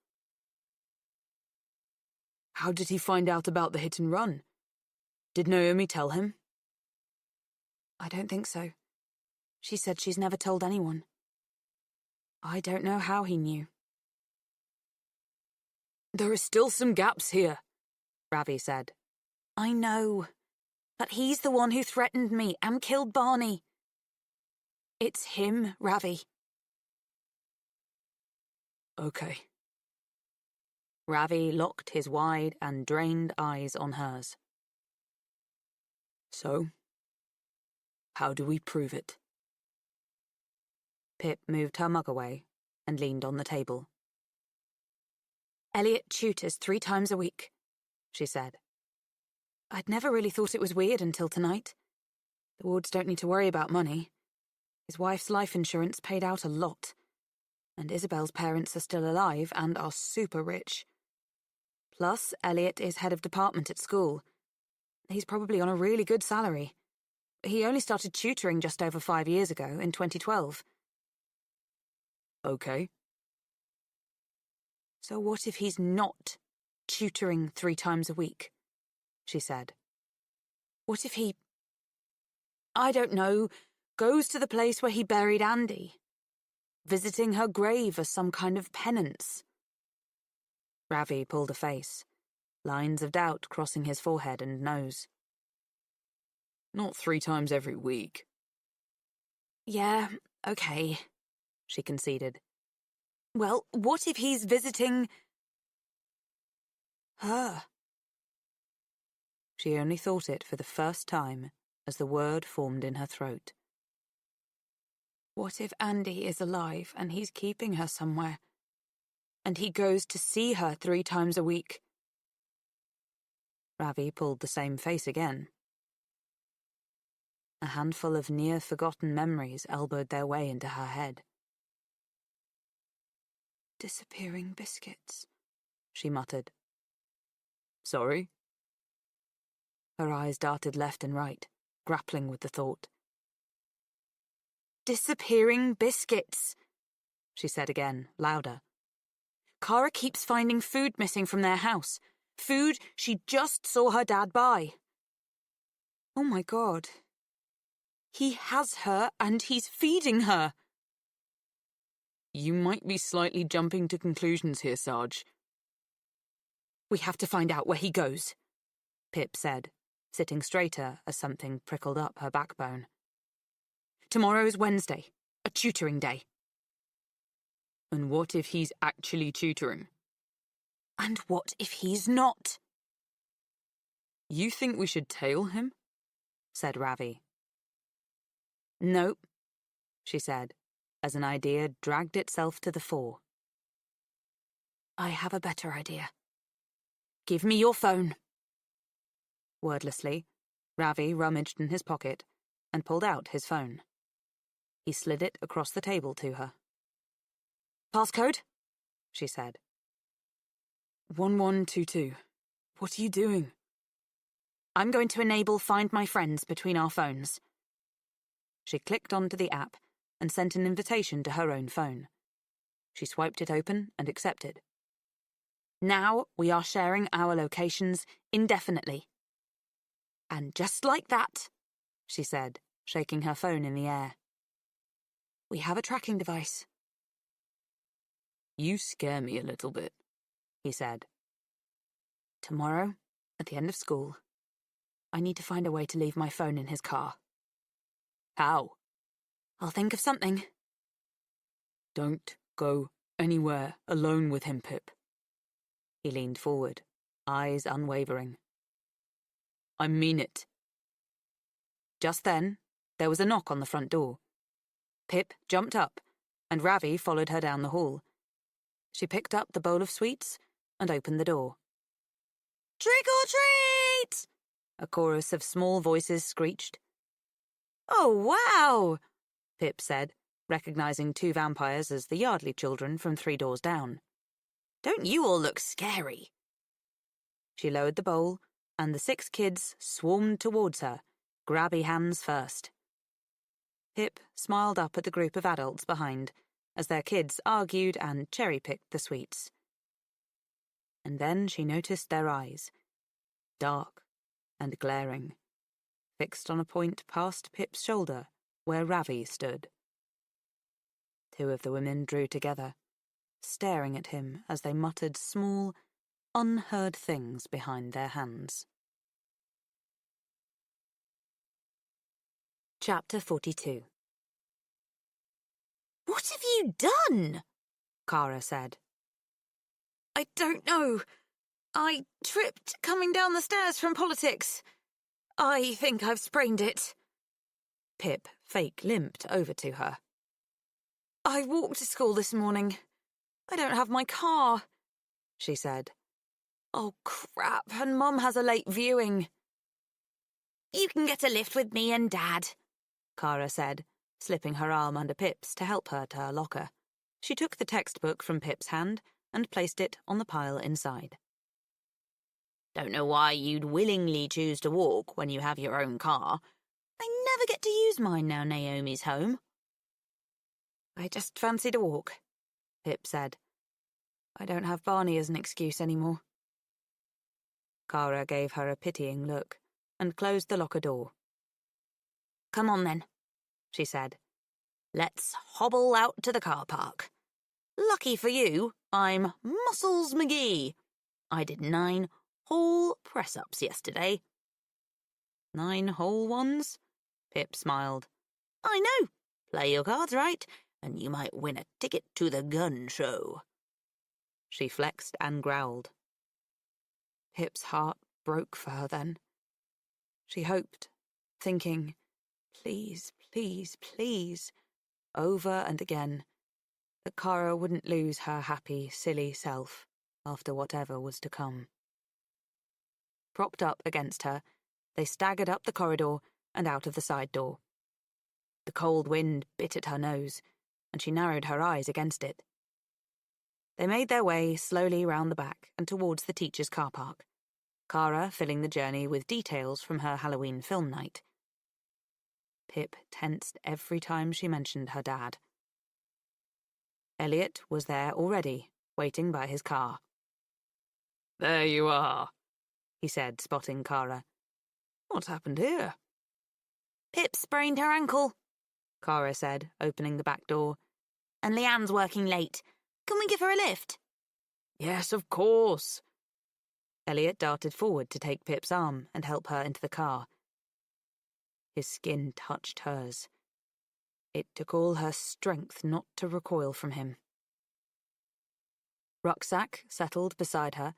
How did he find out about the hit and run? Did Naomi tell him? I don't think so. She said she's never told anyone. I don't know how he knew. There are still some gaps here, Ravi said. I know. But he's the one who threatened me and killed Barney. It's him, Ravi. Okay. Ravi locked his wide and drained eyes on hers. So, how do we prove it? Pip moved her mug away and leaned on the table. Elliot tutors 3 times a week, she said. I'd never really thought it was weird until tonight. The Wards don't need to worry about money. His wife's life insurance paid out a lot. And Isabel's parents are still alive and are super rich. Plus, Elliot is head of department at school. He's probably on a really good salary. He only started tutoring just over 5 years ago, in 2012. Okay. So what if he's not tutoring 3 times a week? She said. What if he, I don't know, goes to the place where he buried Andy? Visiting her grave as some kind of penance? Ravi pulled a face, lines of doubt crossing his forehead and nose. Not 3 times every week. Yeah, okay, she conceded. Well, what if he's visiting her? She only thought it for the first time as the word formed in her throat. What if Andy is alive and he's keeping her somewhere? And he goes to see her 3 times a week? Ravi pulled the same face again. A handful of near-forgotten memories elbowed their way into her head. Disappearing biscuits, she muttered. Sorry? Her eyes darted left and right, grappling with the thought. Disappearing biscuits, she said again, louder. Kara keeps finding food missing from their house. Food she just saw her dad buy. Oh my God. He has her and he's feeding her. You might be slightly jumping to conclusions here, Sarge. We have to find out where he goes, Pip said, sitting straighter as something prickled up her backbone. Tomorrow's Wednesday, a tutoring day. And what if he's actually tutoring? And what if he's not? You think we should tail him? Said Ravi. Nope, she said, as an idea dragged itself to the fore. I have a better idea. Give me your phone. Wordlessly, Ravi rummaged in his pocket and pulled out his phone. He slid it across the table to her. Passcode? She said. 1122. What are you doing? I'm going to enable Find My Friends between our phones. She clicked onto the app and sent an invitation to her own phone. She swiped it open and accepted. Now we are sharing our locations indefinitely. And just like that, she said, shaking her phone in the air. We have a tracking device. You scare me a little bit, he said. Tomorrow, at the end of school, I need to find a way to leave my phone in his car. How? I'll think of something. Don't go anywhere alone with him, Pip. He leaned forward, eyes unwavering. I mean it. Just then, there was a knock on the front door. Pip jumped up, and Ravi followed her down the hall. She picked up the bowl of sweets and opened the door. Trick or treat! A chorus of small voices screeched. Oh, wow! Pip said, recognizing 2 vampires as the Yardley children from 3 doors down. Don't you all look scary? She lowered the bowl, and the 6 kids swarmed towards her, grabby hands first. Pip smiled up at the group of adults behind as their kids argued and cherry-picked the sweets. And then she noticed their eyes, dark and glaring, fixed on a point past Pip's shoulder where Ravi stood. 2 of the women drew together, staring at him as they muttered small, unheard things behind their hands. Chapter 42. What have you done? Kara said. I don't know. I tripped coming down the stairs from politics. I think I've sprained it. Pip fake limped over to her. I walked to school this morning. I don't have my car, she said. Oh, crap, and Mum has a late viewing. You can get a lift with me and Dad, Kara said, slipping her arm under Pip's to help her to her locker. She took the textbook from Pip's hand and placed it on the pile inside. Don't know why you'd willingly choose to walk when you have your own car. I never get to use mine now Naomi's home. I just fancied a walk, Pip said. I don't have Barney as an excuse anymore. Kara gave her a pitying look and closed the locker door. Come on then, she said. Let's hobble out to the car park. Lucky for you, I'm Muscles McGee. I did 9 whole press-ups yesterday. 9 whole ones? Pip smiled. I know. Play your cards right, and you might win a ticket to the gun show. She flexed and growled. Pip's heart broke for her then. She hoped, thinking, please, please, please, over and again, that Kara wouldn't lose her happy, silly self after whatever was to come. Propped up against her, they staggered up the corridor and out of the side door. The cold wind bit at her nose, and she narrowed her eyes against it. They made their way slowly round the back and towards the teacher's car park, Kara filling the journey with details from her Halloween film night. Pip tensed every time she mentioned her dad. Elliot was there already, waiting by his car. There you are, he said, spotting Kara. What's happened here? Pip sprained her ankle, Kara said, opening the back door. And Leanne's working late. Can we give her a lift? Yes, of course. Elliot darted forward to take Pip's arm and help her into the car. His skin touched hers. It took all her strength not to recoil from him. Rucksack settled beside her,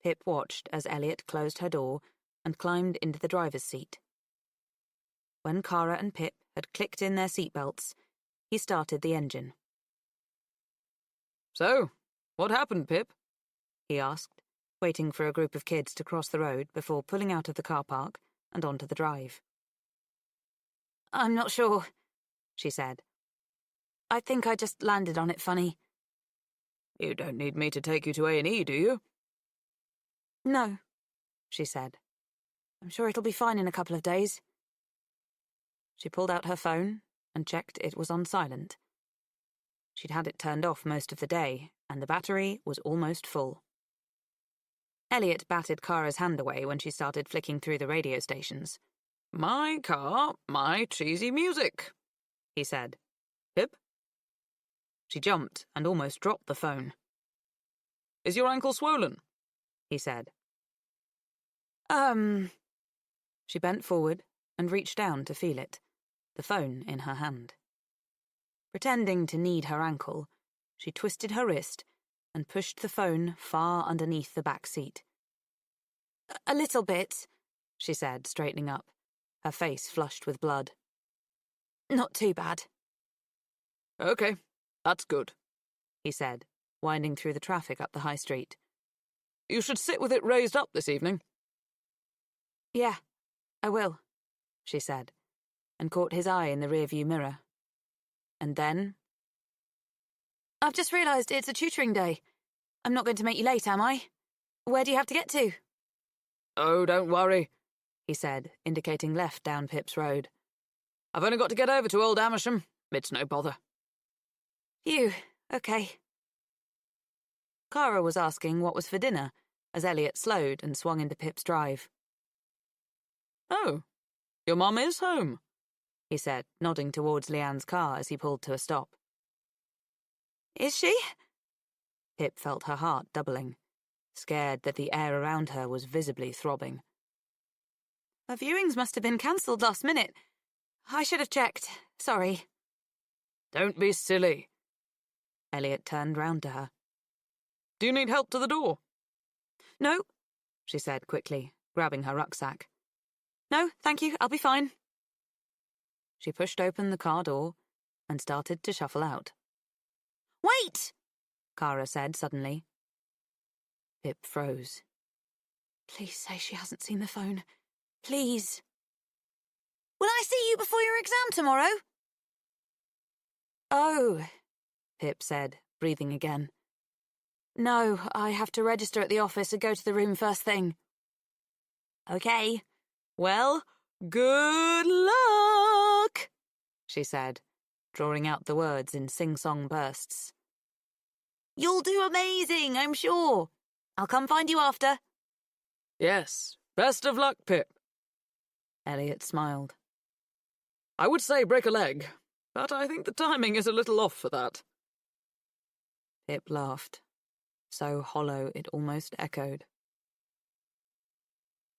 Pip watched as Elliot closed her door and climbed into the driver's seat. When Kara and Pip had clicked in their seatbelts, he started the engine. So, what happened, Pip? He asked, waiting for a group of kids to cross the road before pulling out of the car park and onto the drive. I'm not sure, she said. I think I just landed on it funny. You don't need me to take you to A&E, do you? No, she said. I'm sure it'll be fine in a couple of days. She pulled out her phone and checked it was on silent. She'd had it turned off most of the day, and the battery was almost full. Elliot batted Kara's hand away when she started flicking through the radio stations. My car, my cheesy music, he said. Pip? She jumped and almost dropped the phone. Is your ankle swollen? He said. She bent forward and reached down to feel it, the phone in her hand. Pretending to knead her ankle, she twisted her wrist and pushed the phone far underneath the back seat. A little bit, she said, straightening up, her face flushed with blood. Not too bad. Okay, that's good, he said, winding through the traffic up the high street. You should sit with it raised up this evening. Yeah, I will, she said, and caught his eye in the rearview mirror. And then... I've just realised it's a tutoring day. I'm not going to make you late, am I? Where do you have to get to? Oh, don't worry, he said, indicating left down Pip's road. I've only got to get over to Old Amersham. It's no bother. Phew, okay. Kara was asking what was for dinner as Elliot slowed and swung into Pip's drive. Oh, your mum is home, he said, nodding towards Leanne's car as he pulled to a stop. Is she? Pip felt her heart doubling, scared that the air around her was visibly throbbing. Her viewings must have been cancelled last minute. I should have checked. Sorry. Don't be silly. Elliot turned round to her. Do you need help to the door? No, she said quickly, grabbing her rucksack. No, thank you, I'll be fine. She pushed open the car door and started to shuffle out. Wait! Kara said suddenly. Pip froze. Please say she hasn't seen the phone. Please. Will I see you before your exam tomorrow? Oh, Pip said, breathing again. No, I have to register at the office and go to the room first thing. Okay. Well, good luck, she said, drawing out the words in sing-song bursts. You'll do amazing, I'm sure. I'll come find you after. Yes, best of luck, Pip. Elliot smiled. I would say break a leg, but I think the timing is a little off for that. Pip laughed, so hollow it almost echoed.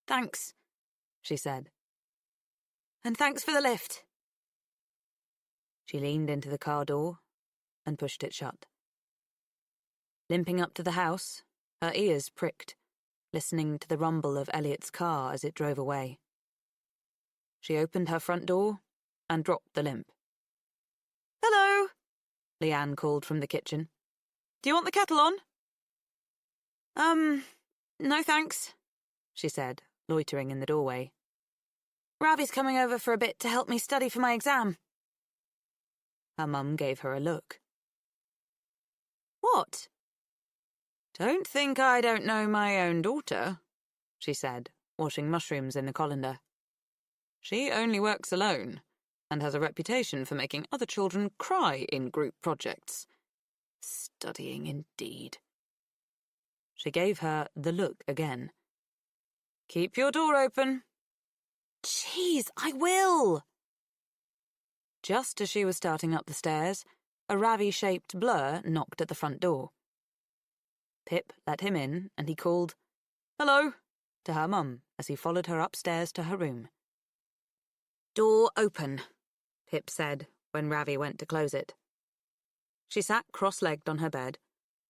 Thanks, she said. And thanks for the lift. She leaned into the car door and pushed it shut. Limping up to the house, her ears pricked, listening to the rumble of Elliot's car as it drove away. She opened her front door and dropped the limp. Hello, Leanne called from the kitchen. Do you want the kettle on? No thanks, she said, loitering in the doorway. Ravi's coming over for a bit to help me study for my exam. Her mum gave her a look. What? Don't think I don't know my own daughter, she said, washing mushrooms in the colander. She only works alone, and has a reputation for making other children cry in group projects. Studying indeed. She gave her the look again. Keep your door open. Jeez, I will! Just as she was starting up the stairs, a Ravi-shaped blur knocked at the front door. Pip let him in, and he called, "Hello," to her mum as he followed her upstairs to her room. Door open, Pip said when Ravi went to close it. She sat cross-legged on her bed,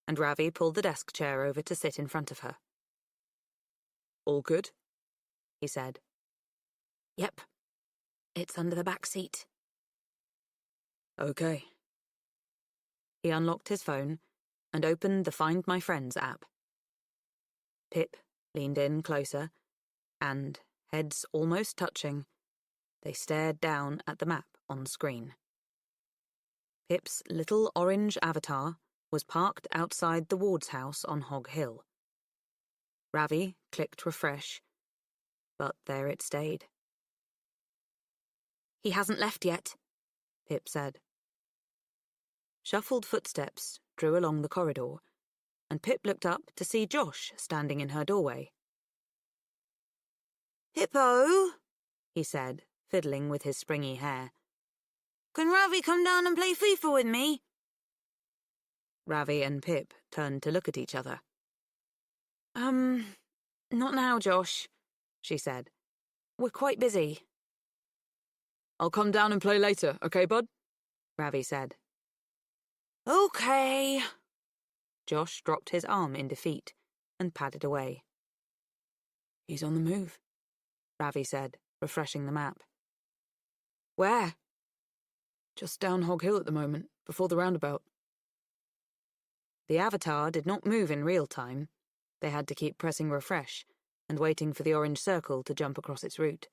and Ravi pulled the desk chair over to sit in front of her. All good? He said. Yep. It's under the back seat. Okay. He unlocked his phone and opened the Find My Friends app. Pip leaned in closer, and, heads almost touching, they stared down at the map on screen. Pip's little orange avatar was parked outside the Ward's house on Hog Hill. Ravi clicked refresh but there it stayed. "He hasn't left yet," Pip said. Shuffled footsteps drew along the corridor, and Pip looked up to see Josh standing in her doorway. "Hippo," he said, fiddling with his springy hair. "can Ravi come down and play FIFA with me?" Ravi and Pip turned to look at each other. Not now, Josh," she said. "We're quite busy." "I'll come down and play later, okay, bud?" Ravi said. "Okay." Josh dropped his arm in defeat and padded away. "He's on the move," Ravi said, refreshing the map. "Where?" "Just down Hog Hill at the moment, before the roundabout." The avatar did not move in real time. They had to keep pressing refresh and waiting for the orange circle to jump across its route.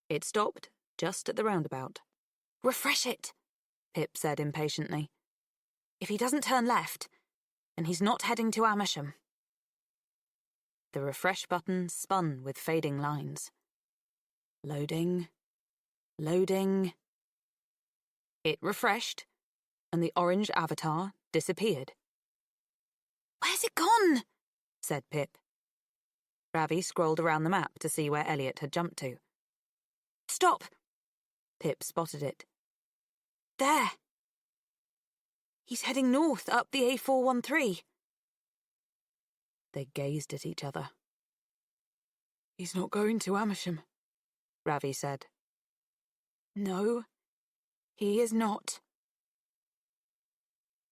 It stopped just at the roundabout. "Refresh it," Pip said impatiently. "If he doesn't turn left, then he's not heading to Amersham." The refresh button spun with fading lines. Loading. Loading. It refreshed, and the orange avatar disappeared. "Where's it gone?" said Pip. Ravi scrolled around the map to see where Elliot had jumped to. "Stop!" Pip spotted it. "There. He's heading north up the A413. They gazed at each other. "He's not going to Amersham," Ravi said. "No, he is not."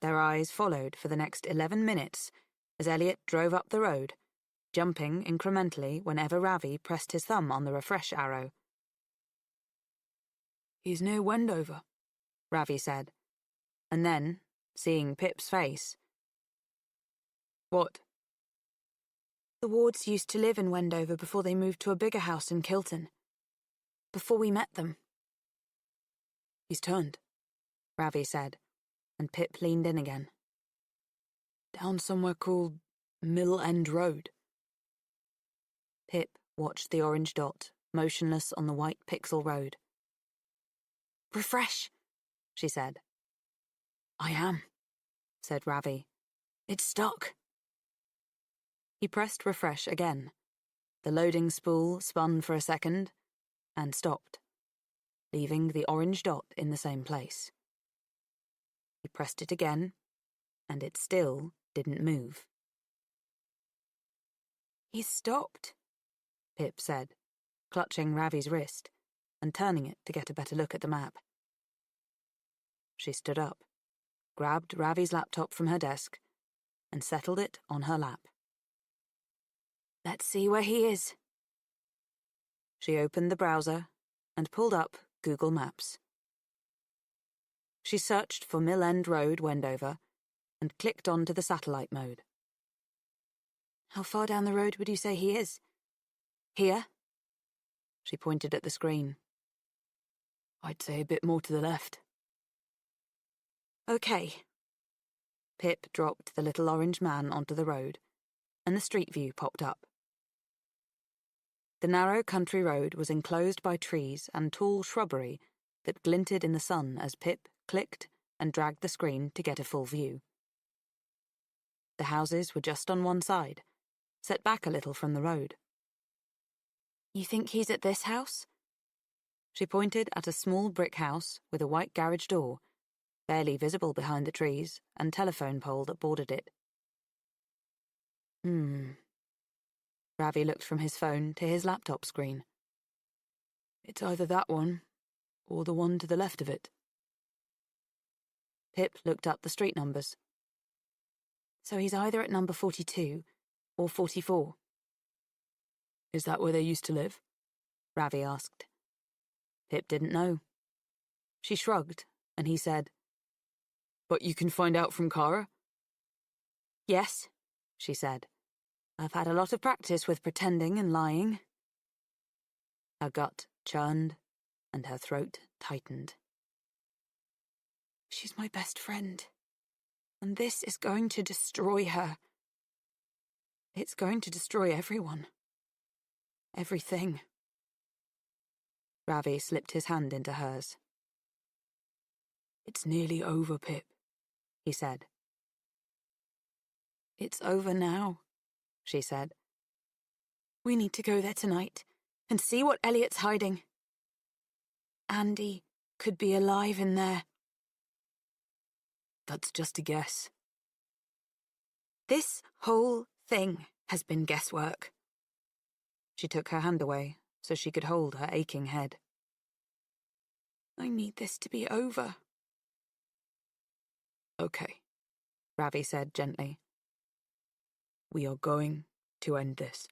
Their eyes followed for the next 11 minutes as Elliot drove up the road, jumping incrementally whenever Ravi pressed his thumb on the refresh arrow. "He's near Wendover," Ravi said, and then, seeing Pip's face. "What?" "The Wards used to live in Wendover before they moved to a bigger house in Kilton. Before we met them." "He's turned," Ravi said, and Pip leaned in again. "Down somewhere called Mill End Road." Pip watched the orange dot, motionless on the white pixel road. "Refresh," she said. "I am," said Ravi. "It's stuck." He pressed refresh again. The loading spool spun for a second and stopped, leaving the orange dot in the same place. He pressed it again, and it still didn't move. "He's stopped," Pip said, clutching Ravi's wrist and turning it to get a better look at the map. She stood up, grabbed Ravi's laptop from her desk, and settled it on her lap. "Let's see where he is." She opened the browser and pulled up Google Maps. She searched for Mill End Road, Wendover, and clicked onto the satellite mode. "How far down the road would you say he is? Here?" She pointed at the screen. "I'd say a bit more to the left." "Okay." Pip dropped the little orange man onto the road, and the street view popped up. The narrow country road was enclosed by trees and tall shrubbery that glinted in the sun as Pip clicked and dragged the screen to get a full view. The houses were just on one side, set back a little from the road. "You think he's at this house?" She pointed at a small brick house with a white garage door, barely visible behind the trees and telephone pole that bordered it. Ravi looked from his phone to his laptop screen. "It's either that one, or the one to the left of it." Pip looked up the street numbers. "So he's either at number 42 or 44. "Is that where they used to live?" Ravi asked. Pip didn't know. She shrugged, and he said, "But you can find out from Kara?" "Yes," she said. "I've had a lot of practice with pretending and lying." Her gut churned, and her throat tightened. "She's my best friend, and this is going to destroy her. It's going to destroy everyone." Everything. Ravi slipped his hand into hers. It's nearly over, Pip, he said. It's over now, she said. We need to go there tonight and see what Elliot's hiding. Andy could be alive in there. That's just a guess. This whole thing has been guesswork. She took her hand away so she could hold her aching head. I need this to be over. Okay, Ravi said gently. We are going to end this.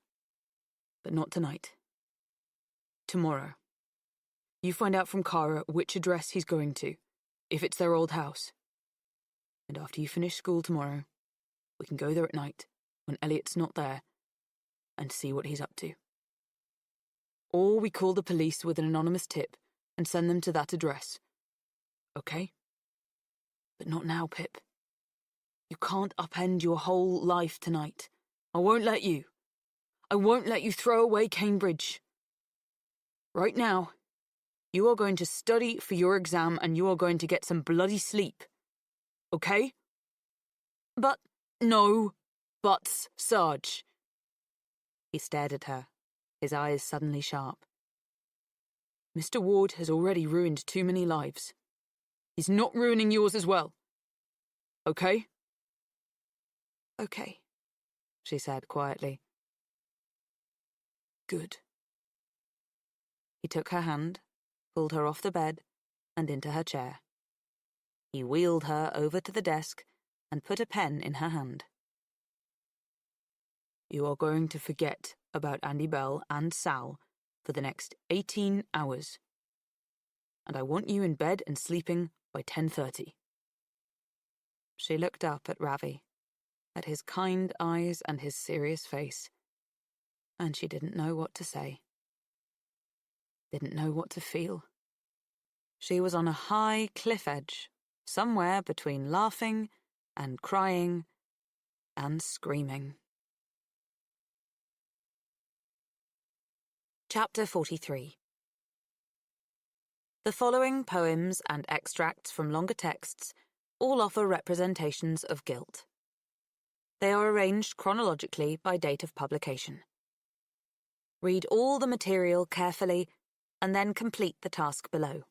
But not tonight. Tomorrow. You find out from Kara which address he's going to, if it's their old house. And after you finish school tomorrow, we can go there at night, when Elliot's not there, and see what he's up to. Or we call the police with an anonymous tip and send them to that address. Okay? But not now, Pip. You can't upend your whole life tonight. I won't let you. I won't let you throw away Cambridge. Right now, you are going to study for your exam and you are going to get some bloody sleep. Okay? But... No buts, Sarge. He stared at her, his eyes suddenly sharp. Mr. Ward has already ruined too many lives. He's not ruining yours as well. Okay? Okay, she said quietly. Good. He took her hand, pulled her off the bed, and into her chair. He wheeled her over to the desk and put a pen in her hand. You are going to forget about Andy Bell and Sal for the next 18 hours. And I want you in bed and sleeping by 10:30. She looked up at Ravi, at his kind eyes and his serious face, and she didn't know what to say. Didn't know what to feel. She was on a high cliff edge, somewhere between laughing and crying and screaming. Chapter 43. The following poems and extracts from longer texts all offer representations of guilt. They are arranged chronologically by date of publication. Read all the material carefully and then complete the task below.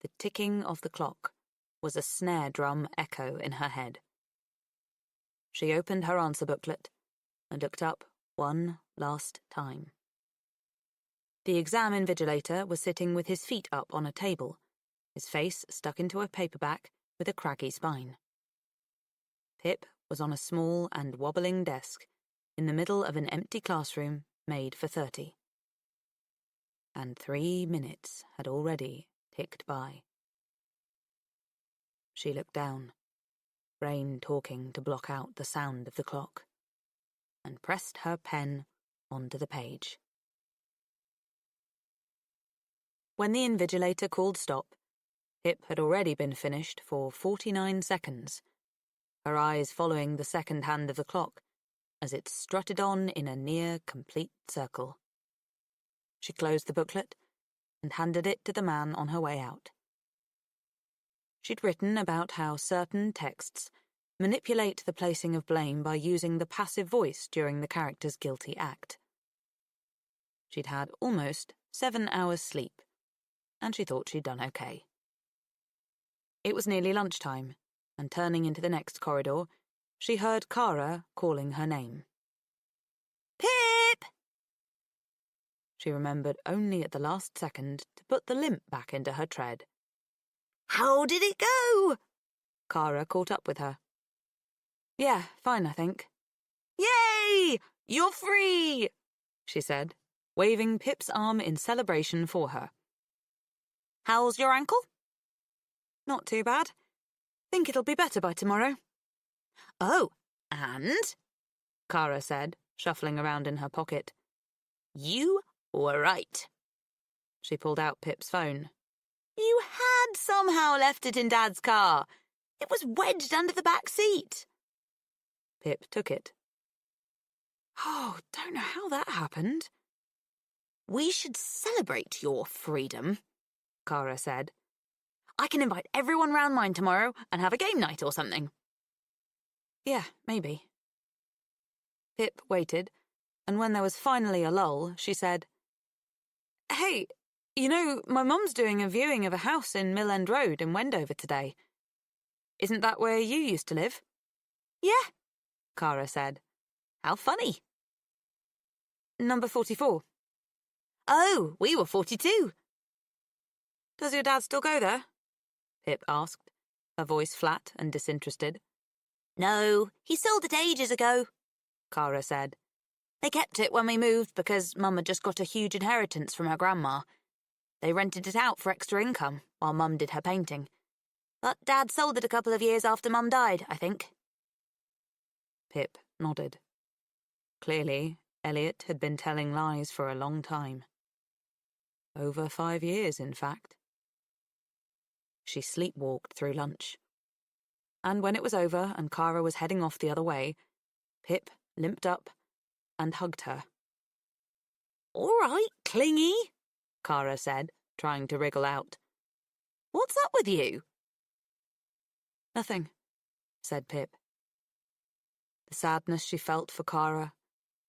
The ticking of the clock was a snare drum echo in her head. She opened her answer booklet and looked up one last time. The exam invigilator was sitting with his feet up on a table, his face stuck into a paperback with a craggy spine. Pip was on a small and wobbling desk in the middle of an empty classroom made for 30. And 3 minutes had already ticked by. She looked down, brain talking to block out the sound of the clock, and pressed her pen onto the page. When the invigilator called stop, Pip had already been finished for 49 seconds, her eyes following the second hand of the clock as it strutted on in a near-complete circle. She closed the booklet and handed it to the man on her way out. She'd written about how certain texts manipulate the placing of blame by using the passive voice during the character's guilty act. She'd had almost 7 hours sleep, and she thought she'd done okay. It was nearly lunchtime, and turning into the next corridor, she heard Kara calling her name. Pip! She remembered only at the last second to put the limp back into her tread. How did it go? Kara caught up with her. Yeah, fine, I think. Yay! You're free! She said, waving Pip's arm in celebration for her. How's your ankle? Not too bad. Think it'll be better by tomorrow. Oh, and? Kara said, shuffling around in her pocket. You were right. She pulled out Pip's phone. You had somehow left it in Dad's car. It was wedged under the back seat. Pip took it. Oh, don't know how that happened. We should celebrate your freedom, Cara said. I can invite everyone round mine tomorrow and have a game night or something. Yeah, maybe. Pip waited, and when there was finally a lull, she said, Hey, you know, my mum's doing a viewing of a house in Mill End Road in Wendover today. Isn't that where you used to live? Yeah, Cara said. How funny. Number 44. Oh, we were 42. Does your dad still go there? Pip asked, her voice flat and disinterested. No, he sold it ages ago, Cara said. They kept it when we moved because Mum had just got a huge inheritance from her grandma. They rented it out for extra income while Mum did her painting. But Dad sold it a couple of years after Mum died, I think. Pip nodded. Clearly, Elliot had been telling lies for a long time. Over 5 years, in fact. She sleepwalked through lunch. And when it was over and Cara was heading off the other way, Pip limped up and hugged her. All right, clingy, Cara said, trying to wriggle out. What's up with you? Nothing, said Pip. The sadness she felt for Cara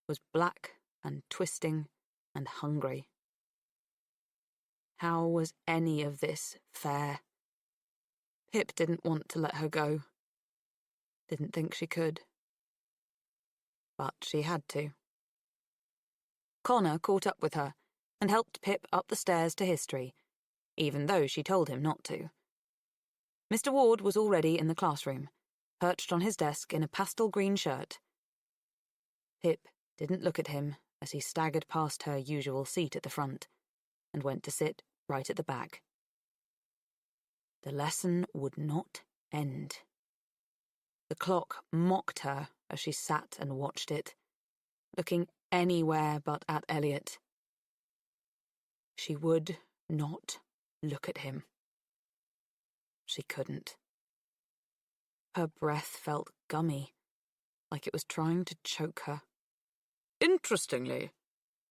was black and twisting and hungry. How was any of this fair? Pip didn't want to let her go. Didn't think she could. But she had to. Connor caught up with her and helped Pip up the stairs to history, even though she told him not to. Mr. Ward was already in the classroom, perched on his desk in a pastel green shirt. Pip didn't look at him as he staggered past her usual seat at the front and went to sit right at the back. The lesson would not end. The clock mocked her as she sat and watched it, looking anywhere but at Elliot. She would not look at him. She couldn't. Her breath felt gummy, like it was trying to choke her. Interestingly,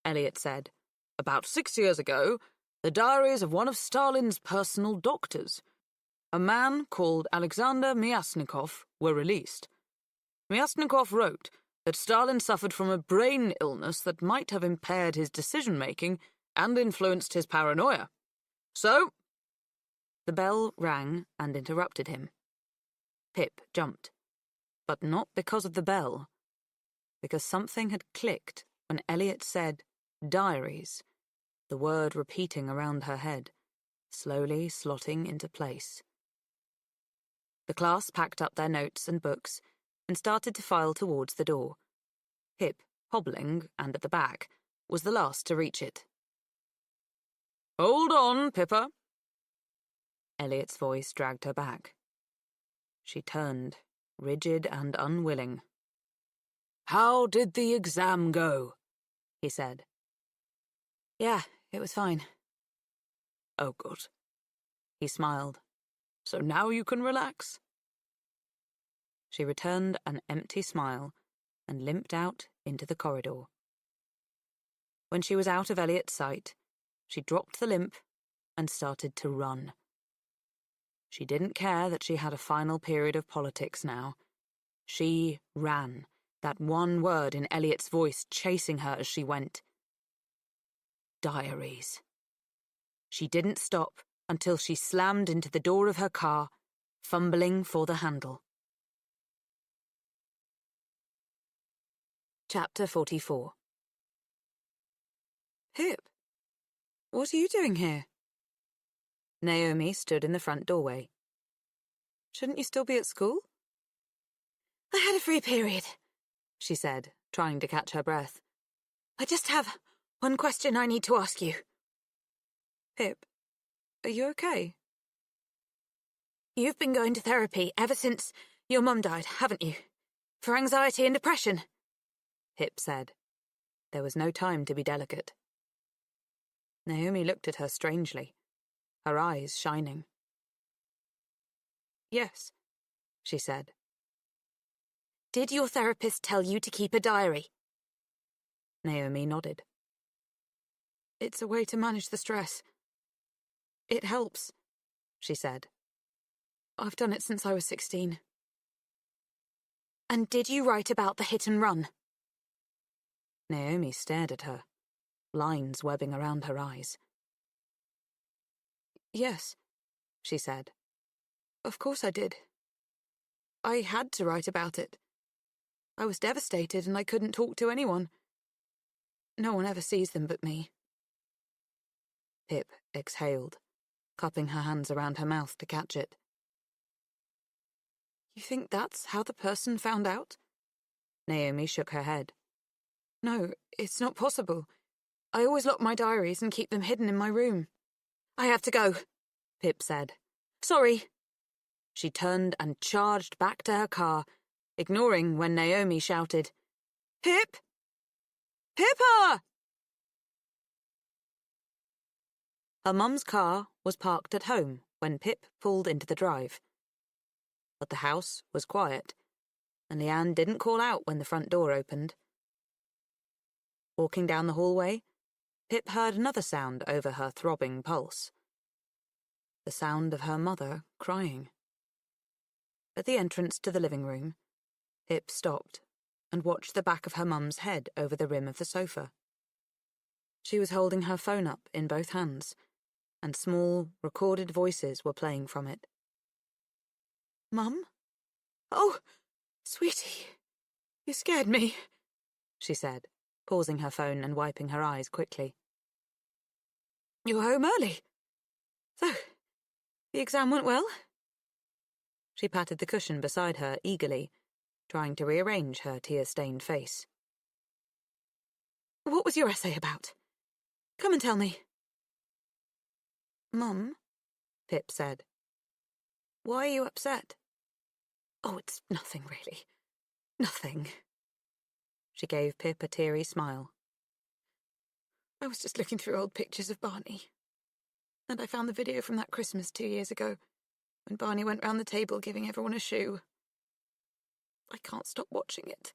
Elliot said, about 6 years ago, the diaries of one of Stalin's personal doctors, a man called Alexander Myasnikov, were released. Myasnikov wrote that Stalin suffered from a brain illness that might have impaired his decision-making and influenced his paranoia. So... The bell rang and interrupted him. Pip jumped, but not because of the bell, because something had clicked when Elliot said, diaries, the word repeating around her head, slowly slotting into place. The class packed up their notes and books and started to file towards the door. Pip, hobbling and at the back, was the last to reach it. Hold on, Pippa. Elliot's voice dragged her back. She turned, rigid and unwilling. How did the exam go? He said. Yeah, it was fine. Oh, good. He smiled. So now you can relax? She returned an empty smile and limped out into the corridor. When she was out of Elliot's sight, she dropped the limp and started to run. She didn't care that she had a final period of politics now. She ran, that one word in Elliot's voice chasing her as she went. Diaries. She didn't stop until she slammed into the door of her car, fumbling for the handle. Chapter 44. Pip, what are you doing here? Naomi stood in the front doorway. Shouldn't you still be at school? I had a free period, she said, trying to catch her breath. I just have one question I need to ask you. Pip, are you okay? You've been going to therapy ever since your mum died, haven't you? For anxiety and depression, Pip said. There was no time to be delicate. Naomi looked at her strangely, her eyes shining. Yes, she said. Did your therapist tell you to keep a diary? Naomi nodded. It's a way to manage the stress. It helps, she said. I've done it since I was 16. And did you write about the hit and run? Naomi stared at her, lines webbing around her eyes. Yes, she said. Of course I did. I had to write about it. I was devastated and I couldn't talk to anyone. No one ever sees them but me. Pip exhaled, cupping her hands around her mouth to catch it. You think that's how the person found out? Naomi shook her head. No, it's not possible. I always lock my diaries and keep them hidden in my room. I have to go, Pip said. Sorry. She turned and charged back to her car, ignoring when Naomi shouted, Pip! Pippa! Her mum's car was parked at home when Pip pulled into the drive. But the house was quiet, and Leanne didn't call out when the front door opened. Walking down the hallway, Pip heard another sound over her throbbing pulse. The sound of her mother crying. At the entrance to the living room, Pip stopped and watched the back of her mum's head over the rim of the sofa. She was holding her phone up in both hands, and small, recorded voices were playing from it. Mum? Oh, sweetie, you scared me, she said, pausing her phone and wiping her eyes quickly. You're home early. So, the exam went well? She patted the cushion beside her eagerly, trying to rearrange her tear-stained face. What was your essay about? Come and tell me. Mum, Pip said. Why are you upset? Oh, it's nothing, really. Nothing. She gave Pip a teary smile. I was just looking through old pictures of Barney, and I found the video from that Christmas 2 years ago, when Barney went round the table giving everyone a shoe. I can't stop watching it.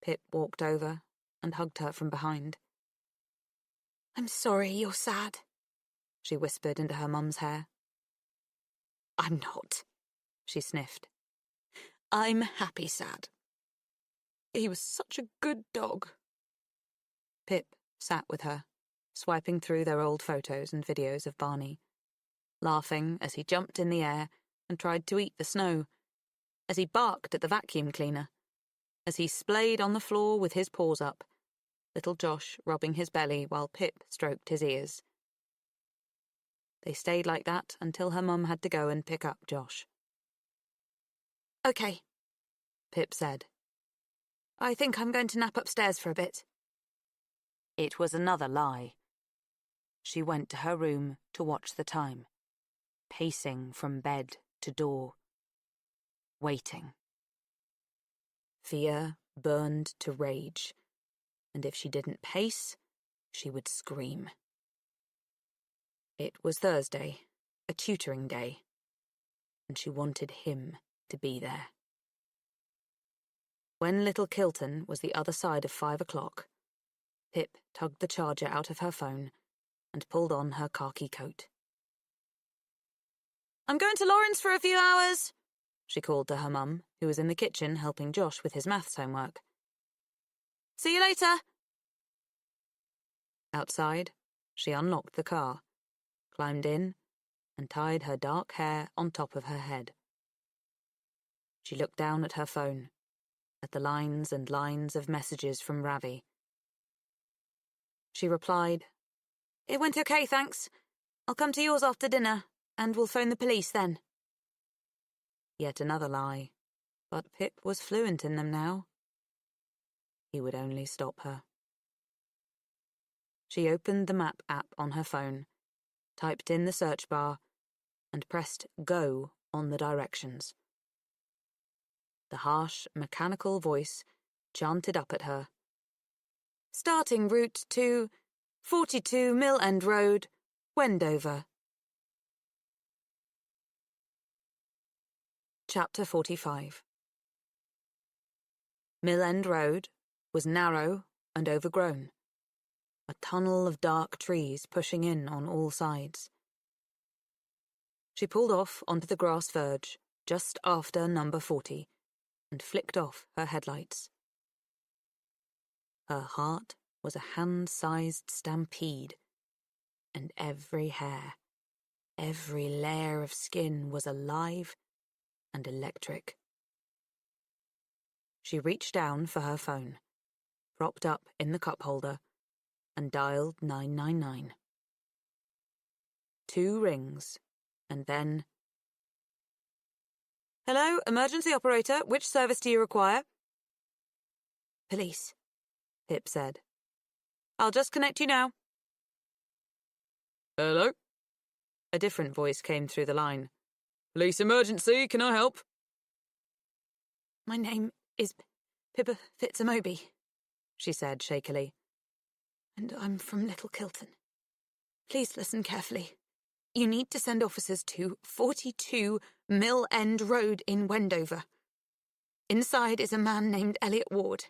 Pip walked over and hugged her from behind. I'm sorry you're sad, she whispered into her mum's hair. I'm not, she sniffed. I'm happy sad. He was such a good dog. Pip sat with her, swiping through their old photos and videos of Barney, laughing as he jumped in the air and tried to eat the snow, as he barked at the vacuum cleaner, as he splayed on the floor with his paws up, little Josh rubbing his belly while Pip stroked his ears. They stayed like that until her mum had to go and pick up Josh. Okay, Pip said. I think I'm going to nap upstairs for a bit. It was another lie. She went to her room to watch the time, pacing from bed to door, waiting. Fear burned to rage, and if she didn't pace, she would scream. It was Thursday, a tutoring day, and she wanted him to be there. When little Kilton was the other side of 5 o'clock, Pip tugged the charger out of her phone and pulled on her khaki coat. I'm going to Lawrence for a few hours, she called to her mum, who was in the kitchen helping Josh with his maths homework. See you later. Outside, she unlocked the car, climbed in, and tied her dark hair on top of her head. She looked down at her phone, at the lines and lines of messages from Ravi. She replied, It went okay, thanks. I'll come to yours after dinner, and we'll phone the police then. Yet another lie, but Pip was fluent in them now. He would only stop her. She opened the map app on her phone, typed in the search bar, and pressed Go on the directions. The harsh, mechanical voice chanted up at her. Starting route to 42 Mill End Road, Wendover. Chapter 45. Mill End Road was narrow, and overgrown, a tunnel of dark trees pushing in on all sides. She pulled off onto the grass verge just after number 40 and flicked off her headlights. Her heart was a hand-sized stampede, and every hair, every layer of skin was alive and electric. She reached down for her phone, propped up in the cup holder, and dialed 999. 2 rings, and then... "Hello, emergency operator. Which service do you require?" "Police," Pip said. "I'll just connect you now." Hello? A different voice came through the line. Police emergency, can I help? "My name is Pippa Fitzamoby," she said shakily. "And I'm from Little Kilton. Please listen carefully. You need to send officers to 42 Mill End Road in Wendover. Inside is a man named Elliot Ward.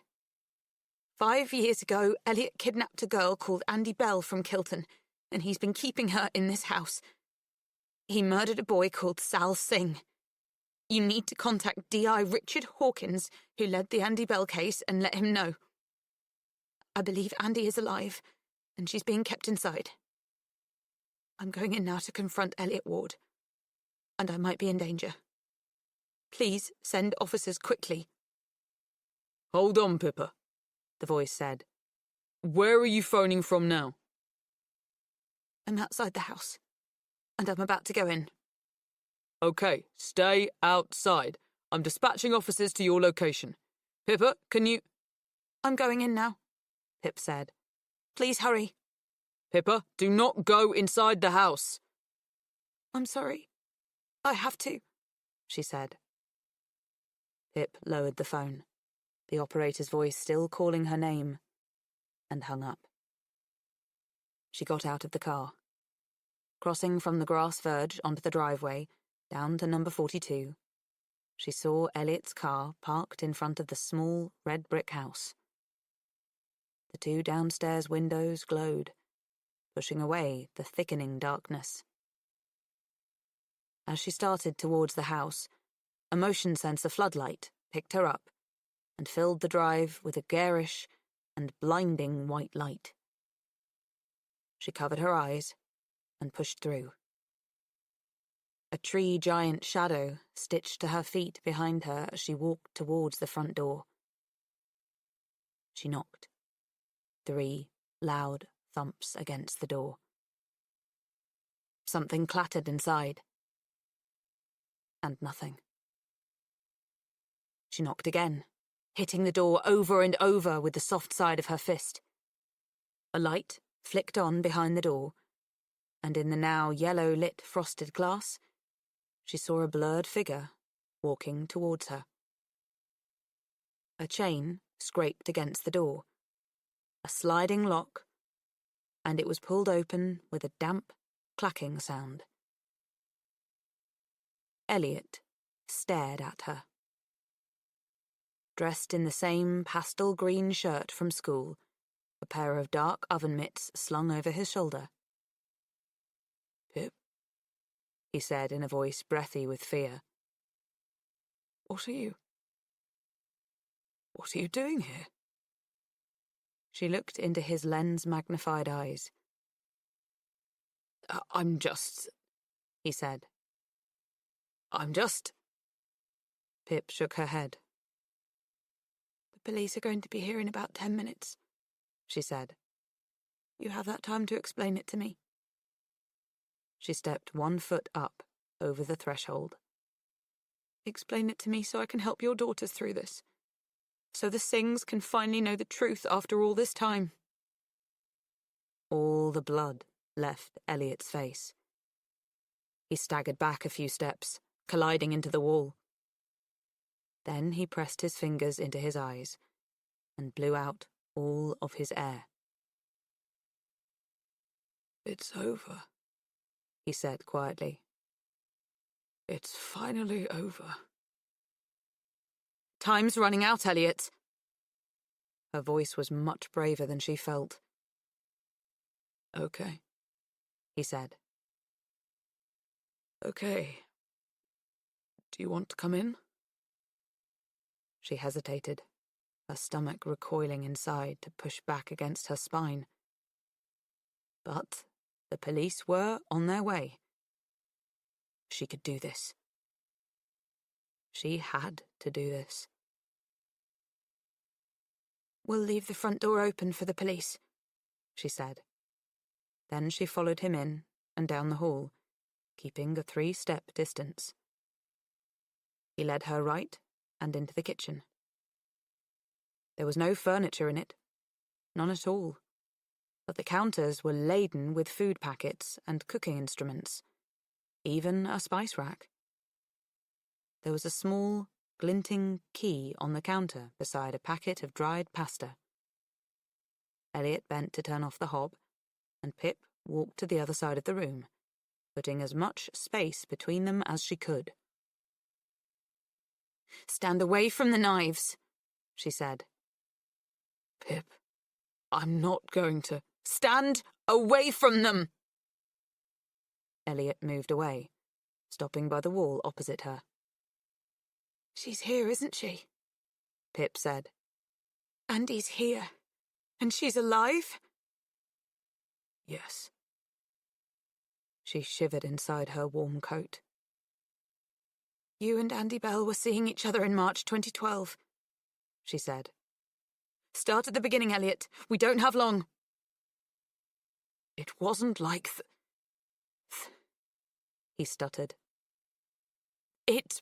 5 years ago, Elliot kidnapped a girl called Andy Bell from Kilton, and he's been keeping her in this house. He murdered a boy called Sal Singh. You need to contact D.I. Richard Hawkins, who led the Andy Bell case, and let him know. I believe Andy is alive, and she's being kept inside. I'm going in now to confront Elliot Ward, and I might be in danger. Please send officers quickly." Hold on, Pippa, the voice said. Where are you phoning from now? "I'm outside the house, and I'm about to go in." Okay, stay outside. I'm dispatching officers to your location. Pippa, can you... "I'm going in now," Pip said. "Please hurry." Pippa, do not go inside the house. "I'm sorry. I have to," she said. Pip lowered the phone, the operator's voice still calling her name, and hung up. She got out of the car. Crossing from the grass verge onto the driveway, down to number 42, she saw Elliot's car parked in front of the small red brick house. The 2 downstairs windows glowed, pushing away the thickening darkness. As she started towards the house, a motion sensor floodlight picked her up and filled the drive with a garish and blinding white light. She covered her eyes and pushed through. A tree giant shadow stitched to her feet behind her as she walked towards the front door. She knocked. 3 loud thumps against the door. Something clattered inside. And nothing. She knocked again, hitting the door over and over with the soft side of her fist. A light flicked on behind the door, and in the now yellow-lit frosted glass, she saw a blurred figure walking towards her. A chain scraped against the door, a sliding lock, and it was pulled open with a damp, clacking sound. Elliot stared at her. Dressed in the same pastel green shirt from school, a pair of dark oven mitts slung over his shoulder. "Pip," he said in a voice breathy with fear. What are you doing here?" She looked into his lens-magnified eyes. I'm just... he said. I'm just... Pip shook her head. "The police are going to be here in about 10 minutes, she said. You have that time to explain it to me." She stepped 1 foot up over the threshold. "Explain it to me so I can help your daughters through this. So the Singhs can finally know the truth after all this time." All the blood left Elliot's face. He staggered back a few steps, colliding into the wall. Then he pressed his fingers into his eyes and blew out all of his air. "It's over," he said quietly. "It's finally over." "Time's running out, Elliot." Her voice was much braver than she felt. Okay, he said. Okay. Do you want to come in? She hesitated, her stomach recoiling inside to push back against her spine. But the police were on their way. She could do this. She had to do this. "We'll leave the front door open for the police," she said. Then she followed him in and down the hall, keeping a 3-step distance. He led her right and into the kitchen. There was no furniture in it, none at all, but the counters were laden with food packets and cooking instruments, even a spice rack. There was a small, glinting key on the counter beside a packet of dried pasta. Elliot bent to turn off the hob, and Pip walked to the other side of the room, putting as much space between them as she could. "Stand away from the knives," she said. Pip, I'm not going to. "Stand away from them!" Elliot moved away, stopping by the wall opposite her. "She's here, isn't she?" Pip said. "Andy's here. And she's alive?" Yes. She shivered inside her warm coat. "You and Andy Bell were seeing each other in March 2012, she said. "Start at the beginning, Elliot. We don't have long." It wasn't like he stuttered. "It..."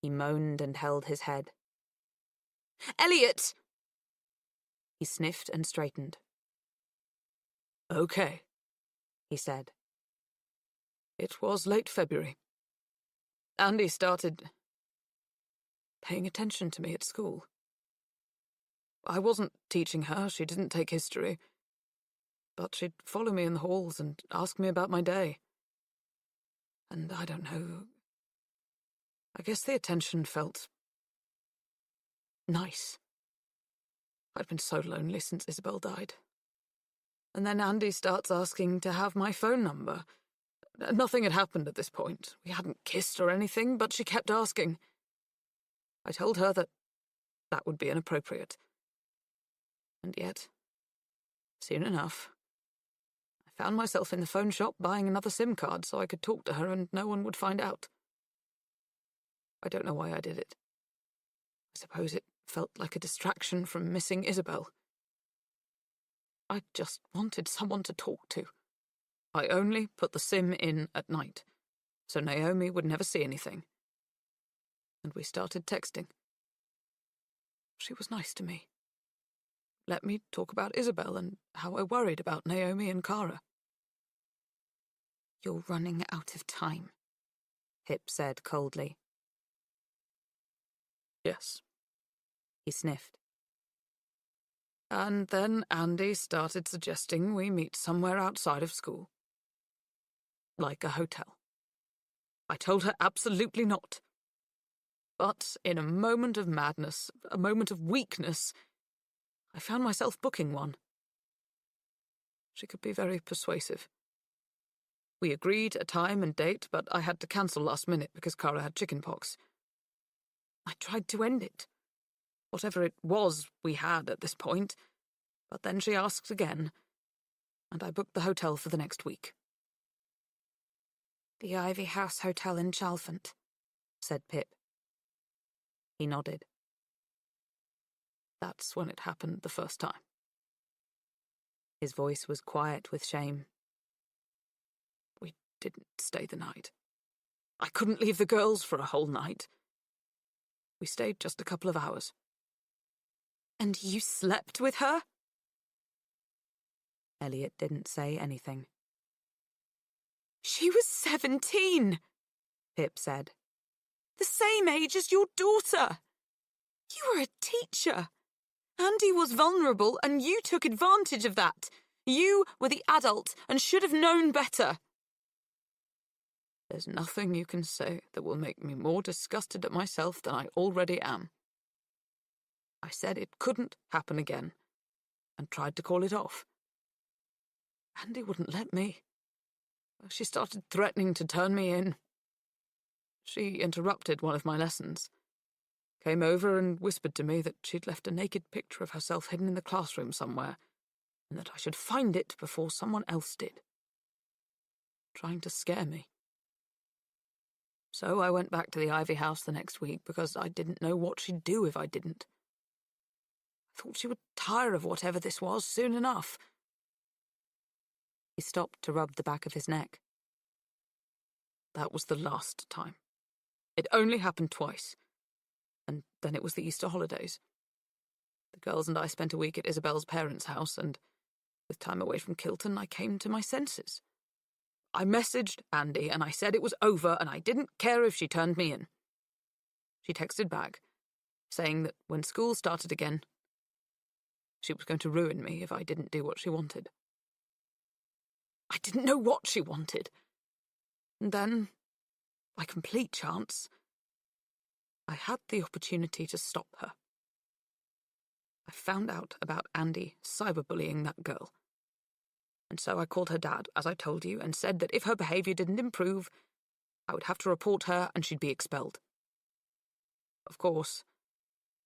He moaned and held his head. "Elliot!" He sniffed and straightened. Okay, he said. It was late February. Andy started paying attention to me at school. I wasn't teaching her, she didn't take history, but she'd follow me in the halls and ask me about my day. And I don't know, I guess the attention felt nice. I'd been so lonely since Isabel died. And then Andy starts asking to have my phone number. Nothing had happened at this point. We hadn't kissed or anything, but she kept asking. I told her that would be inappropriate. And yet, soon enough, I found myself in the phone shop buying another SIM card so I could talk to her and no one would find out. I don't know why I did it. I suppose it felt like a distraction from missing Isabel. I just wanted someone to talk to. I only put the SIM in at night, so Naomi would never see anything. And we started texting. She was nice to me. Let me talk about Isabel and how I worried about Naomi and Kara. "You're running out of time," Pip said coldly. Yes, he sniffed. And then Andy started suggesting we meet somewhere outside of school. Like a hotel. I told her absolutely not. But in a moment of madness, a moment of weakness, I found myself booking one. She could be very persuasive. We agreed a time and date, but I had to cancel last minute because Kara had chickenpox. I tried to end it. Whatever it was we had at this point. But then she asked again, and I booked the hotel for the next week. "The Ivy House Hotel in Chalfont," said Pip. He nodded. That's when it happened the first time. His voice was quiet with shame. We didn't stay the night. I couldn't leave the girls for a whole night. We stayed just a couple of hours. "And you slept with her?" Elliot didn't say anything. "She was 17, Pip said. "The same age as your daughter. You were a teacher. Andy was vulnerable and you took advantage of that. You were the adult and should have known better." There's nothing you can say that will make me more disgusted at myself than I already am. I said it couldn't happen again, and tried to call it off. Andy wouldn't let me. She started threatening to turn me in. She interrupted one of my lessons, came over and whispered to me that she'd left a naked picture of herself hidden in the classroom somewhere, and that I should find it before someone else did. Trying to scare me. So I went back to the Ivy House the next week because I didn't know what she'd do if I didn't. I thought she would tire of whatever this was soon enough. He stopped to rub the back of his neck. That was the last time. It only happened twice, and then it was the Easter holidays. The girls and I spent a week at Isabel's parents' house, and with time away from Kilton, I came to my senses. I messaged Andy, and I said it was over, and I didn't care if she turned me in. She texted back, saying that when school started again, she was going to ruin me if I didn't do what she wanted. I didn't know what she wanted. And then, by complete chance, I had the opportunity to stop her. I found out about Andy cyberbullying that girl. And so I called her dad, as I told you, and said that if her behaviour didn't improve, I would have to report her and she'd be expelled. Of course,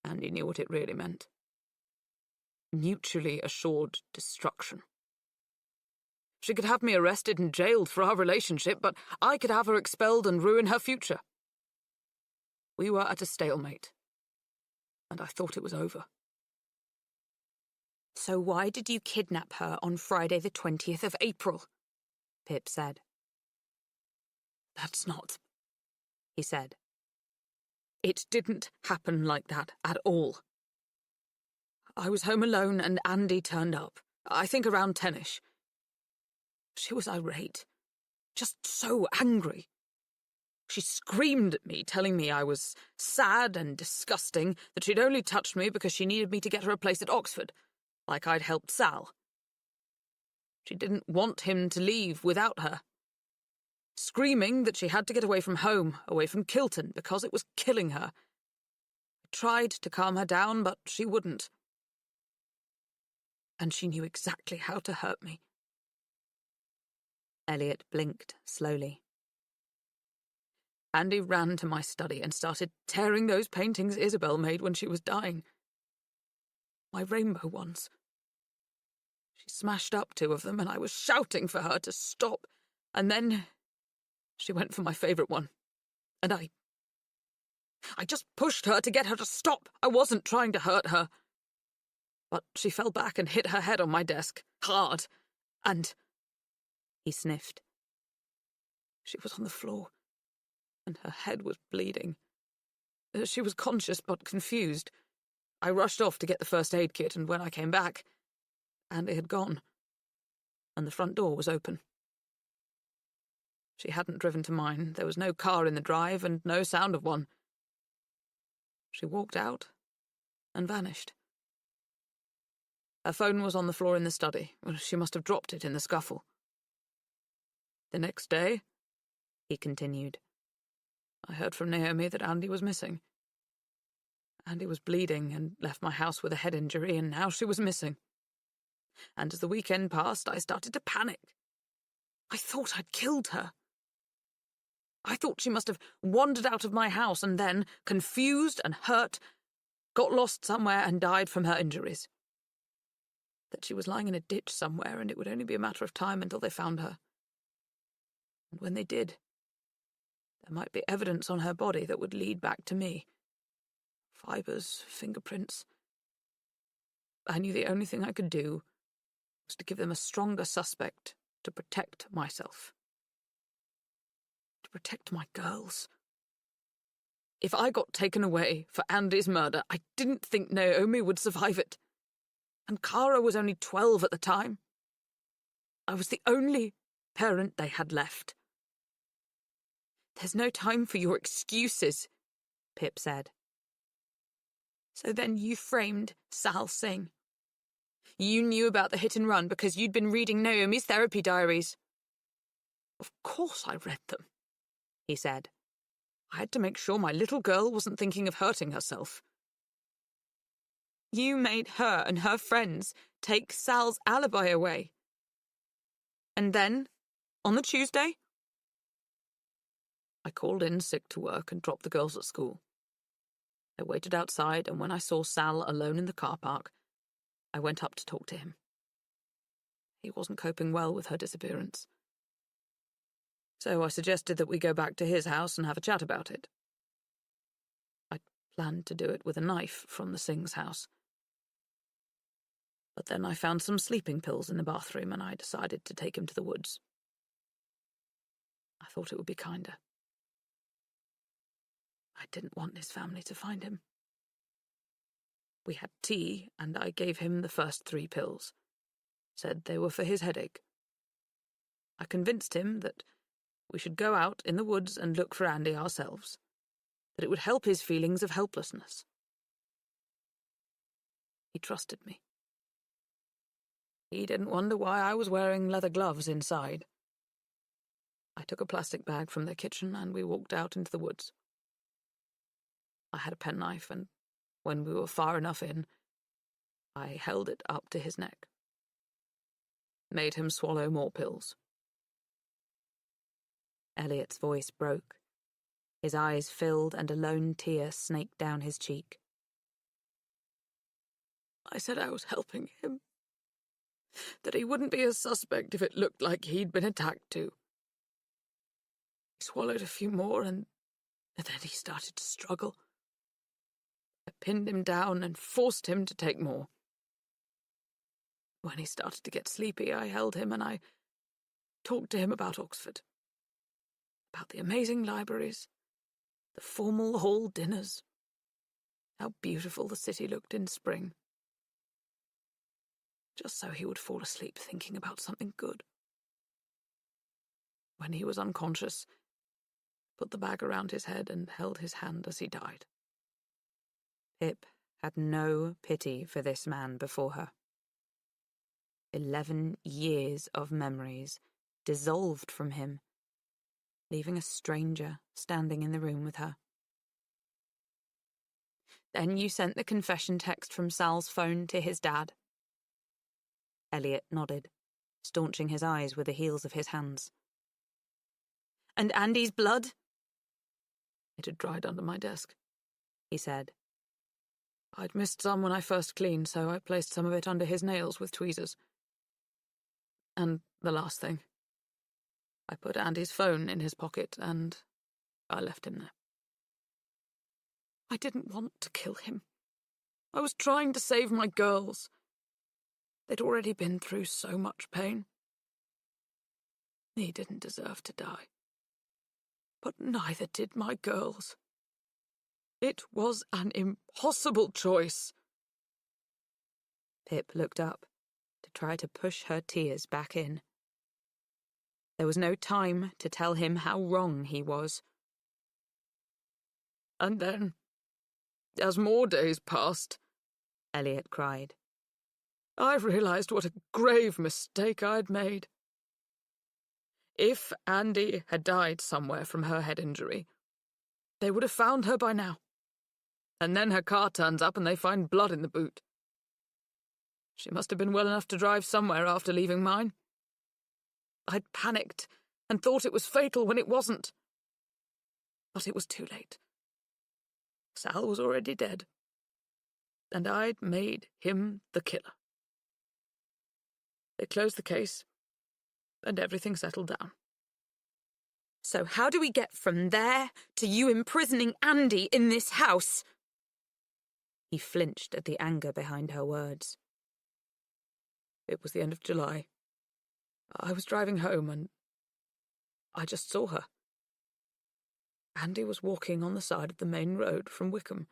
Andy knew what it really meant. Mutually assured destruction. She could have me arrested and jailed for our relationship, but I could have her expelled and ruin her future. We were at a stalemate, and I thought it was over. So why did you kidnap her on Friday the 20th of April? Pip said. That's not, he said. It didn't happen like that at all. I was home alone and Andy turned up, I think around 10ish. She was irate, just so angry. She screamed at me, telling me I was sad and disgusting, that she'd only touched me because she needed me to get her a place at Oxford, like I'd helped Sal. She didn't want him to leave without her. Screaming that she had to get away from home, away from Kilton, because it was killing her. I tried to calm her down, but she wouldn't. And she knew exactly how to hurt me. Elliot blinked slowly. Andy ran to my study and started tearing those paintings Isabel made when she was dying. My rainbow ones. She smashed up 2 of them and I was shouting for her to stop. And then she went for my favourite one. And I just pushed her to get her to stop. I wasn't trying to hurt her. But she fell back and hit her head on my desk, hard, and... He sniffed. She was on the floor, and her head was bleeding. She was conscious but confused. I rushed off to get the first aid kit, and when I came back, Andy had gone, and the front door was open. She hadn't driven to mine. There was no car in the drive, and no sound of one. She walked out and vanished. Her phone was on the floor in the study. She must have dropped it in the scuffle. The next day, he continued, I heard from Naomi that Andy was missing. Andy was bleeding and left my house with a head injury, and now she was missing. And as the weekend passed, I started to panic. I thought I'd killed her. I thought she must have wandered out of my house and then, confused and hurt, got lost somewhere and died from her injuries. That she was lying in a ditch somewhere and it would only be a matter of time until they found her. And when they did, there might be evidence on her body that would lead back to me. Fibres, fingerprints. I knew the only thing I could do was to give them a stronger suspect to protect myself. To protect my girls. If I got taken away for Andy's murder, I didn't think Naomi would survive it. And Cara was only 12 at the time. I was the only parent they had left. There's no time for your excuses, Pip said. So then you framed Sal Singh. You knew about the hit and run because you'd been reading Naomi's therapy diaries. Of course I read them, he said. I had to make sure my little girl wasn't thinking of hurting herself. You made her and her friends take Sal's alibi away. And then, on the Tuesday, I called in sick to work and dropped the girls at school. I waited outside, and when I saw Sal alone in the car park, I went up to talk to him. He wasn't coping well with her disappearance. So I suggested that we go back to his house and have a chat about it. I planned to do it with a knife from the Singh's house. But then I found some sleeping pills in the bathroom, and I decided to take him to the woods. I thought it would be kinder. I didn't want his family to find him. We had tea, and I gave him the first 3 pills. Said they were for his headache. I convinced him that we should go out in the woods and look for Andy ourselves, that it would help his feelings of helplessness. He trusted me. He didn't wonder why I was wearing leather gloves inside. I took a plastic bag from their kitchen and we walked out into the woods. I had a penknife, and when we were far enough in, I held it up to his neck. Made him swallow more pills. Elliot's voice broke. His eyes filled and a lone tear snaked down his cheek. I said I was helping him. That he wouldn't be a suspect if it looked like he'd been attacked too. He swallowed a few more and then he started to struggle. I pinned him down and forced him to take more. When he started to get sleepy, I held him and I talked to him about Oxford. About the amazing libraries, the formal hall dinners, how beautiful the city looked in spring. Just so he would fall asleep thinking about something good. When he was unconscious, I put the bag around his head and held his hand as he died. Pip had no pity for this man before her. 11 years of memories dissolved from him, leaving a stranger standing in the room with her. Then you sent the confession text from Sal's phone to his dad. Elliot nodded, staunching his eyes with the heels of his hands. And Andy's blood? It had dried under my desk, he said. I'd missed some when I first cleaned, so I placed some of it under his nails with tweezers. And the last thing. I put Andy's phone in his pocket and I left him there. I didn't want to kill him. I was trying to save my girls. They'd already been through so much pain. He didn't deserve to die. But neither did my girls. It was an impossible choice. Pip looked up to try to push her tears back in. There was no time to tell him how wrong he was. And then, as more days passed, Elliot cried, I realized what a grave mistake I'd made. If Andy had died somewhere from her head injury, they would have found her by now. And then her car turns up and they find blood in the boot. She must have been well enough to drive somewhere after leaving mine. I'd panicked and thought it was fatal when it wasn't. But it was too late. Sal was already dead. And I'd made him the killer. They closed the case, and everything settled down. So how do we get from there to you imprisoning Andy in this house? He flinched at the anger behind her words. It was the end of July. I was driving home and I just saw her. Andy was walking on the side of the main road from Wickham,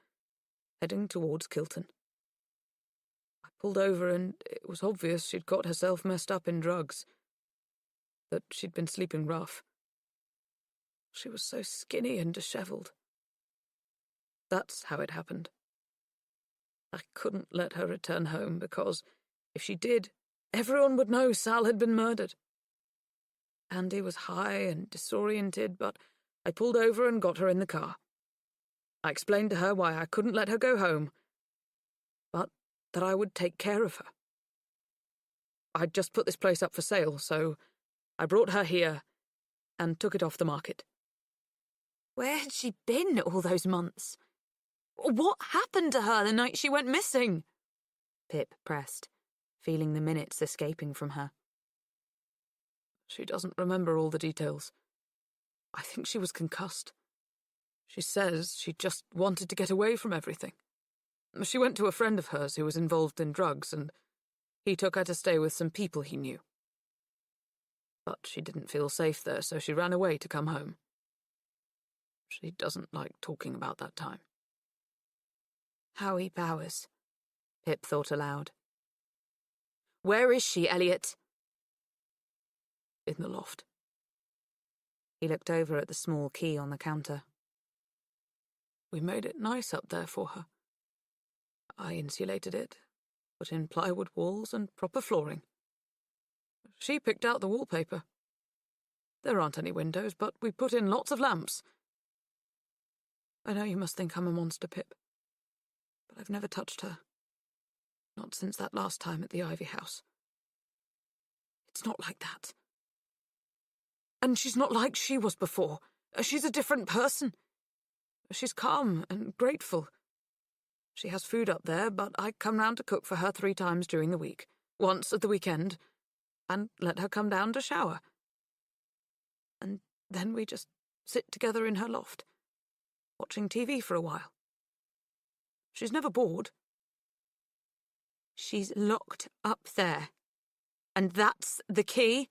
heading towards Kilton. I pulled over and it was obvious she'd got herself messed up in drugs, that she'd been sleeping rough. She was so skinny and dishevelled. That's how it happened. I couldn't let her return home because, if she did, everyone would know Sal had been murdered. Andy was high and disoriented, but I pulled over and got her in the car. I explained to her why I couldn't let her go home. But that I would take care of her. I'd just put this place up for sale, so I brought her here and took it off the market. Where had she been all those months? What happened to her the night she went missing? Pip pressed, feeling the minutes escaping from her. She doesn't remember all the details. I think she was concussed. She says she just wanted to get away from everything. She went to a friend of hers who was involved in drugs, and he took her to stay with some people he knew. But she didn't feel safe there, so she ran away to come home. She doesn't like talking about that time. Howie Bowers, Pip thought aloud. Where is she, Elliot? In the loft. He looked over at the small key on the counter. We made it nice up there for her. I insulated it, put in plywood walls and proper flooring. She picked out the wallpaper. There aren't any windows, but we put in lots of lamps. I know you must think I'm a monster, Pip, but I've never touched her. Not since that last time at the Ivy House. It's not like that. And she's not like she was before. She's a different person. She's calm and grateful. She has food up there, but I come round to cook for her 3 times during the week, once at the weekend, and let her come down to shower. And then we just sit together in her loft, watching TV for a while. She's never bored. She's locked up there. And that's the key?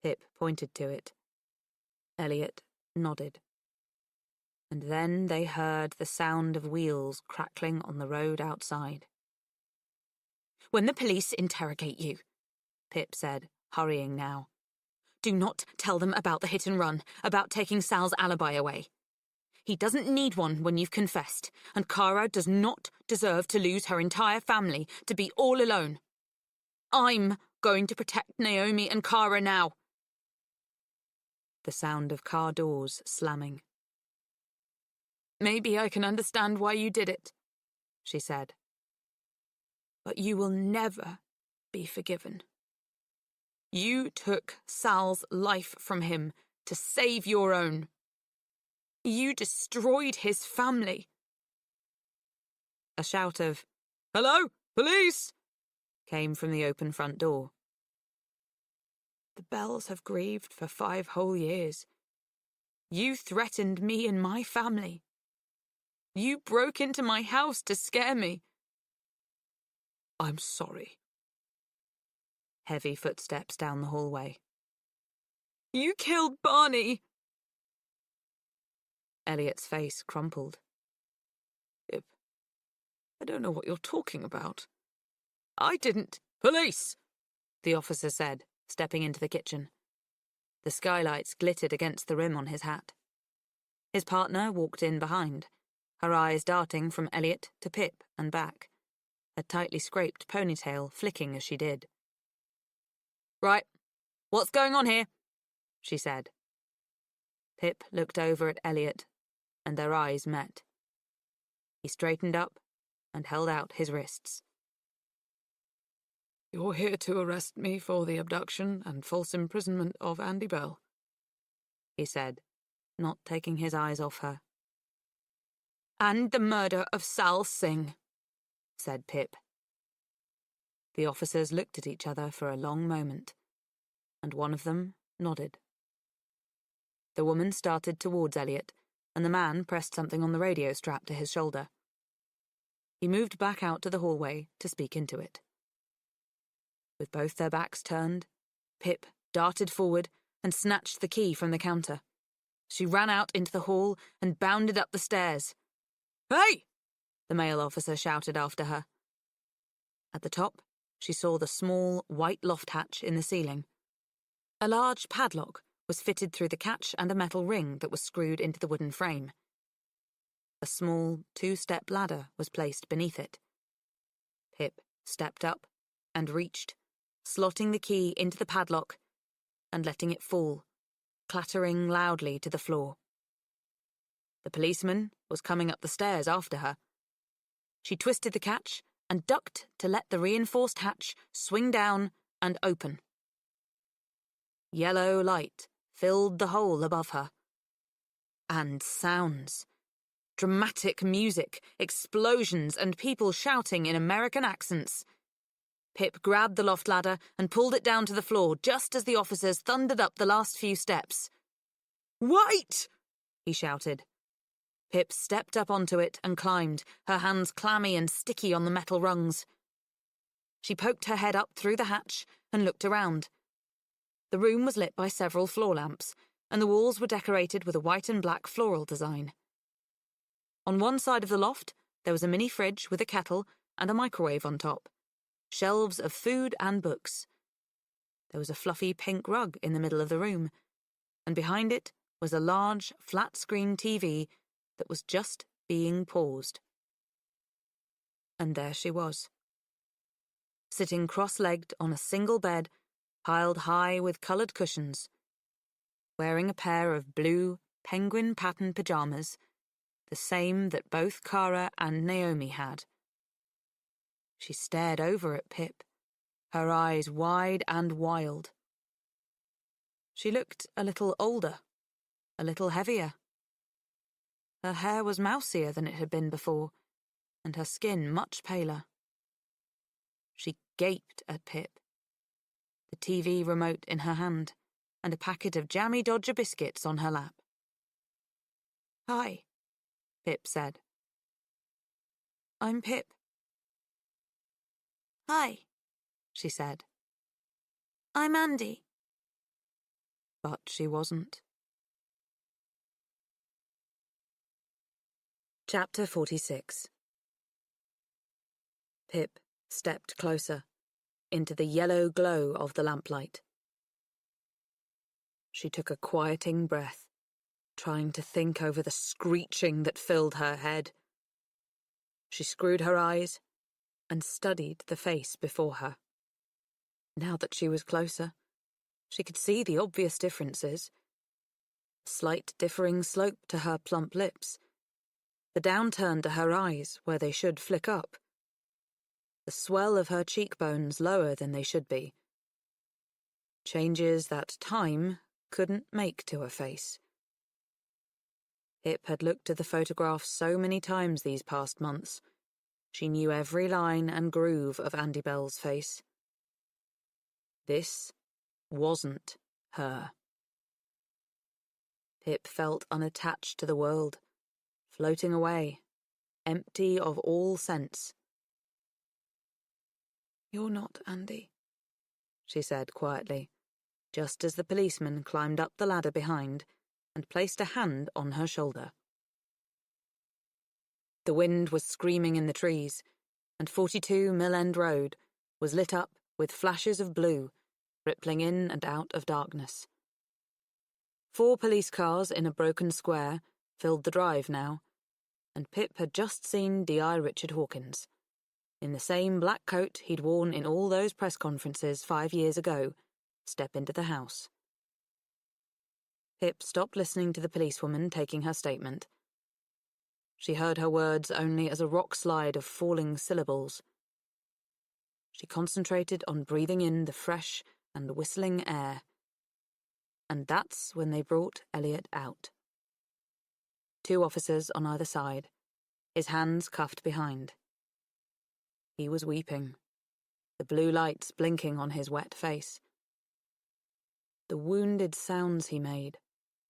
Pip pointed to it. Elliot nodded. And then they heard the sound of wheels crackling on the road outside. When the police interrogate you, Pip said, hurrying now, do not tell them about the hit and run, about taking Sal's alibi away. He doesn't need one when you've confessed, and Kara does not deserve to lose her entire family, to be all alone. I'm going to protect Naomi and Kara now. The sound of car doors slamming. Maybe I can understand why you did it, she said. But you will never be forgiven. You took Sal's life from him to save your own. You destroyed his family. A shout of, "Hello, police!" came from the open front door. The Bells have grieved for 5 whole years. You threatened me and my family. You broke into my house to scare me. I'm sorry. Heavy footsteps down the hallway. You killed Barney! Elliot's face crumpled. Pip, I don't know what you're talking about. I didn't. Police! The officer said, stepping into the kitchen. The skylights glittered against the rim on his hat. His partner walked in behind, her eyes darting from Elliot to Pip and back, her tightly scraped ponytail flicking as she did. Right, what's going on here? She said. Pip looked over at Elliot, and their eyes met. He straightened up and held out his wrists. You're here to arrest me for the abduction and false imprisonment of Andy Bell, he said, not taking his eyes off her. And the murder of Sal Singh, said Pip. The officers looked at each other for a long moment, and one of them nodded. The woman started towards Elliot, and the man pressed something on the radio strap to his shoulder. He moved back out to the hallway to speak into it. With both their backs turned, Pip darted forward and snatched the key from the counter. She ran out into the hall and bounded up the stairs. "Hey!" the male officer shouted after her. At the top, she saw the small, white loft hatch in the ceiling. A large padlock was fitted through the catch and a metal ring that was screwed into the wooden frame. A small 2-step ladder was placed beneath it. Pip stepped up and reached, slotting the key into the padlock and letting it fall, clattering loudly to the floor. The policeman was coming up the stairs after her. She twisted the catch and ducked to let the reinforced hatch swing down and open. Yellow light filled the hole above her. And sounds. Dramatic music, explosions, and people shouting in American accents. Pip grabbed the loft ladder and pulled it down to the floor just as the officers thundered up the last few steps. "Wait!" he shouted. Pip stepped up onto it and climbed, her hands clammy and sticky on the metal rungs. She poked her head up through the hatch and looked around. The room was lit by several floor lamps, and the walls were decorated with a white and black floral design. On one side of the loft, there was a mini fridge with a kettle and a microwave on top, shelves of food and books. There was a fluffy pink rug in the middle of the room, and behind it was a large, flat-screen TV that was just being paused. And there she was, sitting cross-legged on a single bed piled high with coloured cushions, wearing a pair of blue, penguin-pattern pyjamas, the same that both Kara and Naomi had. She stared over at Pip, her eyes wide and wild. She looked a little older, a little heavier. Her hair was mousier than it had been before, and her skin much paler. She gaped at Pip, the TV remote in her hand, and a packet of Jammy Dodger biscuits on her lap. "Hi," Pip said. "I'm Pip." "Hi," she said. "I'm Andy." But she wasn't. Chapter 46. Pip stepped closer, into the yellow glow of the lamplight. She took a quieting breath, trying to think over the screeching that filled her head. She screwed her eyes and studied the face before her. Now that she was closer, she could see the obvious differences. A slight differing slope to her plump lips, the downturn to her eyes where they should flick up, the swell of her cheekbones lower than they should be. Changes that time couldn't make to her face. Pip had looked at the photograph so many times these past months. She knew every line and groove of Andy Bell's face. This wasn't her. Pip felt unattached to the world, floating away, empty of all sense. "You're not Andy," she said quietly, just as the policeman climbed up the ladder behind and placed a hand on her shoulder. The wind was screaming in the trees, and 42 Mill End Road was lit up with flashes of blue, rippling in and out of darkness. 4 police cars in a broken square filled the drive now, and Pip had just seen D.I. Richard Hawkins, in the same black coat he'd worn in all those press conferences 5 years ago, step into the house. Pip stopped listening to the policewoman taking her statement. She heard her words only as a rock slide of falling syllables. She concentrated on breathing in the fresh and whistling air. And that's when they brought Elliot out. 2 officers on either side, his hands cuffed behind. He was weeping, the blue lights blinking on his wet face. The wounded sounds he made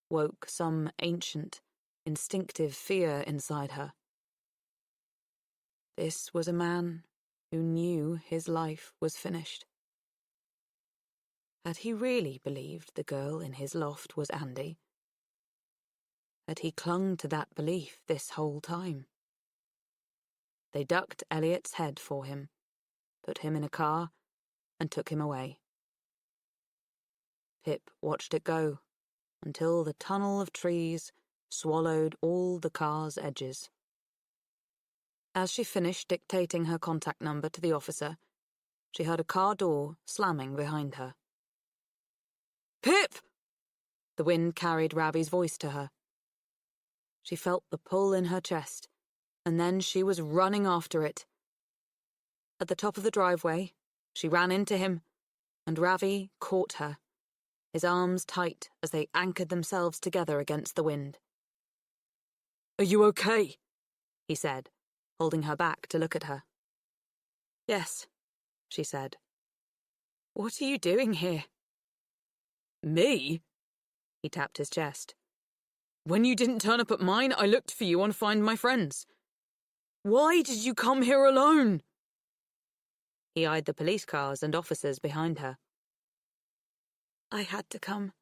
woke some ancient, instinctive fear inside her. This was a man who knew his life was finished. Had he really believed the girl in his loft was Andy? Had he clung to that belief this whole time? They ducked Elliot's head for him, put him in a car, and took him away. Pip watched it go until the tunnel of trees swallowed all the car's edges. As she finished dictating her contact number to the officer, she heard a car door slamming behind her. "Pip!" The wind carried Ravi's voice to her. She felt the pull in her chest, and then she was running after it. At the top of the driveway, she ran into him, and Ravi caught her, his arms tight as they anchored themselves together against the wind. "Are you okay?" he said, holding her back to look at her. "Yes," she said. "What are you doing here?" "Me?" He tapped his chest. "When you didn't turn up at mine, I looked for you on Find My Friends. Why did you come here alone?" He eyed the police cars and officers behind her. "I had to come,"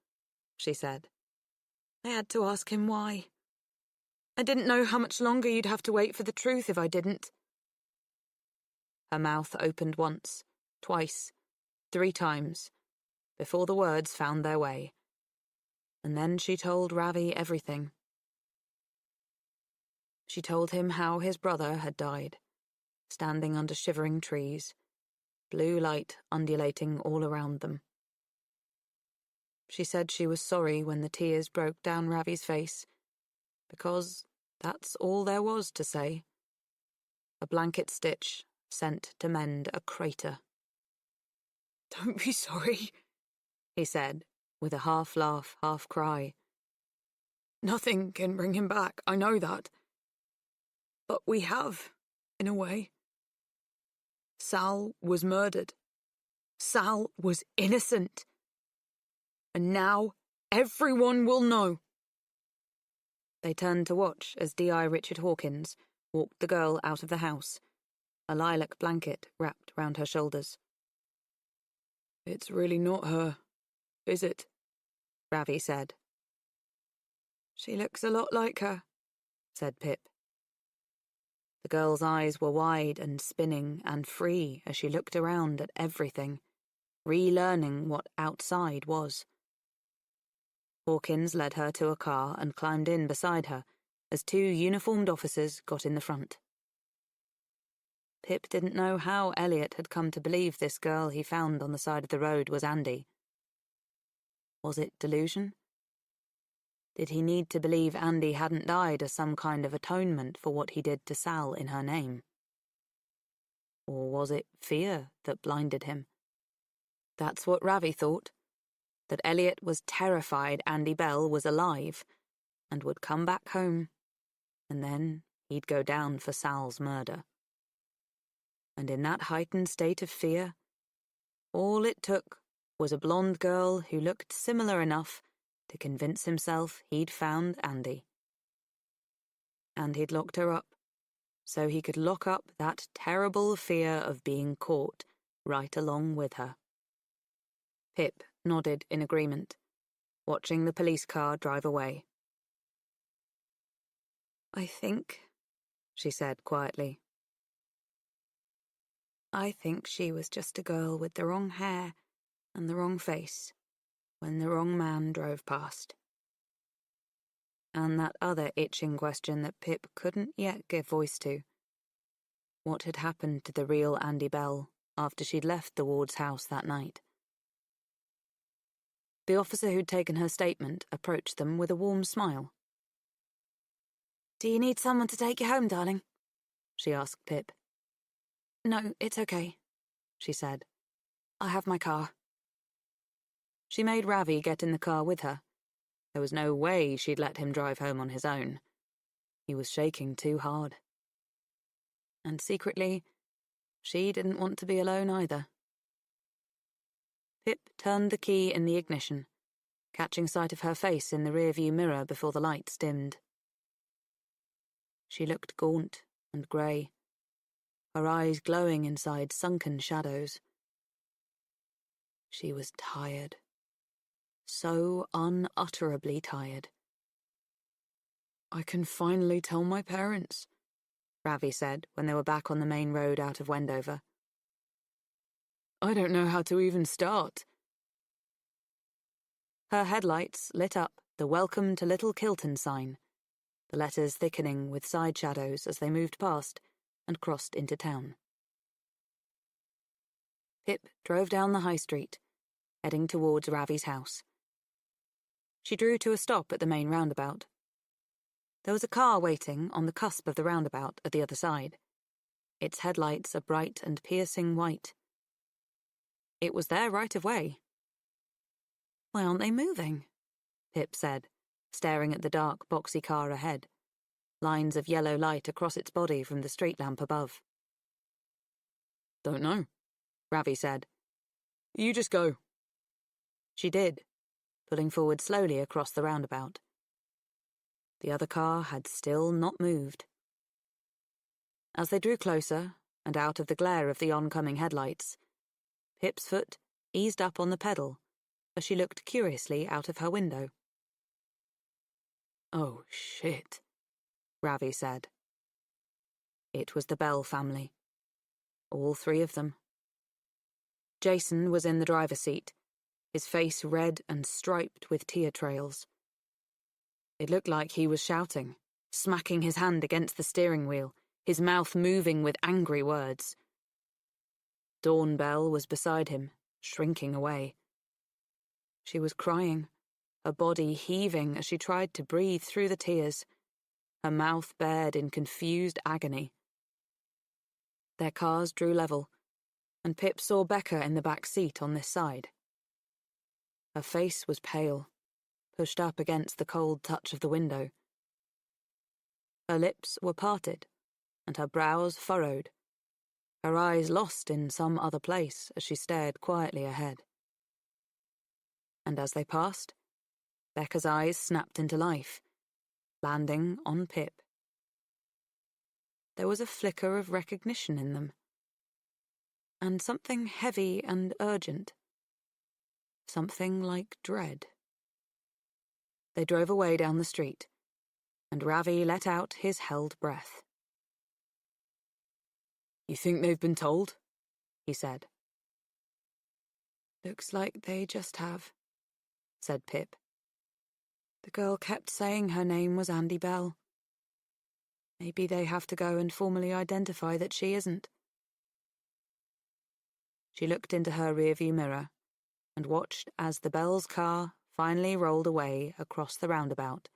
she said. "I had to ask him why. I didn't know how much longer you'd have to wait for the truth if I didn't." Her mouth opened once, twice, 3 times, before the words found their way. And then she told Ravi everything. She told him how his brother had died, standing under shivering trees, blue light undulating all around them. She said she was sorry when the tears broke down Ravi's face, because that's all there was to say. A blanket stitch sent to mend a crater. "Don't be sorry," he said, with a half laugh, half cry. "Nothing can bring him back, I know that. But we have, in a way. Sal was murdered. Sal was innocent. And now everyone will know." They turned to watch as D.I. Richard Hawkins walked the girl out of the house, a lilac blanket wrapped round her shoulders. "It's really not her, is it?" Ravi said. "She looks a lot like her," said Pip. The girl's eyes were wide and spinning and free as she looked around at everything, relearning what outside was. Hawkins led her to a car and climbed in beside her as 2 uniformed officers got in the front. Pip didn't know how Elliot had come to believe this girl he found on the side of the road was Andy. Was it delusion? Did he need to believe Andy hadn't died as some kind of atonement for what he did to Sal in her name? Or was it fear that blinded him? That's what Ravi thought, that Elliot was terrified Andy Bell was alive and would come back home, and then he'd go down for Sal's murder. And in that heightened state of fear, all it took was a blonde girl who looked similar enough to convince himself he'd found Andy. And he'd locked her up, so he could lock up that terrible fear of being caught right along with her. Pip nodded in agreement, watching the police car drive away. "I think," she said quietly, "I think she was just a girl with the wrong hair and the wrong face when the wrong man drove past." And that other itching question that Pip couldn't yet give voice to. What had happened to the real Andy Bell after she'd left the Ward's house that night? The officer who'd taken her statement approached them with a warm smile. "Do you need someone to take you home, darling?" she asked Pip. "No, it's okay," she said. "I have my car." She made Ravi get in the car with her. There was no way she'd let him drive home on his own. He was shaking too hard. And secretly, she didn't want to be alone either. Pip turned the key in the ignition, catching sight of her face in the rearview mirror before the lights dimmed. She looked gaunt and grey, her eyes glowing inside sunken shadows. She was tired. So unutterably tired. "I can finally tell my parents," Ravi said when they were back on the main road out of Wendover. "I don't know how to even start." Her headlights lit up the Welcome to Little Kilton sign, the letters thickening with side shadows as they moved past and crossed into town. Pip drove down the high street, heading towards Ravi's house. She drew to a stop at the main roundabout. There was a car waiting on the cusp of the roundabout at the other side. its headlights a bright and piercing white. It was their right of way. "Why aren't they moving?" Pip said, staring at the dark, boxy car ahead, lines of yellow light across its body from the street lamp above. "Don't know," Ravi said. "You just go." She did, pulling forward slowly across the roundabout. The other car had still not moved. As they drew closer, and out of the glare of the oncoming headlights, Pip's foot eased up on the pedal as she looked curiously out of her window. "Oh, shit," Ravi said. It was the Bell family. All three of them. Jason was in the driver's seat, his face red and striped with tear trails. It looked like he was shouting, smacking his hand against the steering wheel, his mouth moving with angry words. Dawn Bell was beside him, shrinking away. She was crying, her body heaving as she tried to breathe through the tears, her mouth bared in confused agony. Their cars drew level, and Pip saw Becca in the back seat on this side. Her face was pale, pushed up against the cold touch of the window. Her lips were parted, and her brows furrowed, her eyes lost in some other place as she stared quietly ahead. And as they passed, Becca's eyes snapped into life, landing on Pip. There was a flicker of recognition in them, and something heavy and urgent, something like dread. They drove away down the street, and Ravi let out his held breath. "You think they've been told?" he said. "Looks like they just have," said Pip. "The girl kept saying her name was Andy Bell. Maybe they have to go and formally identify that she isn't." She looked into her rearview mirror and watched as the Bell's car finally rolled away across the roundabout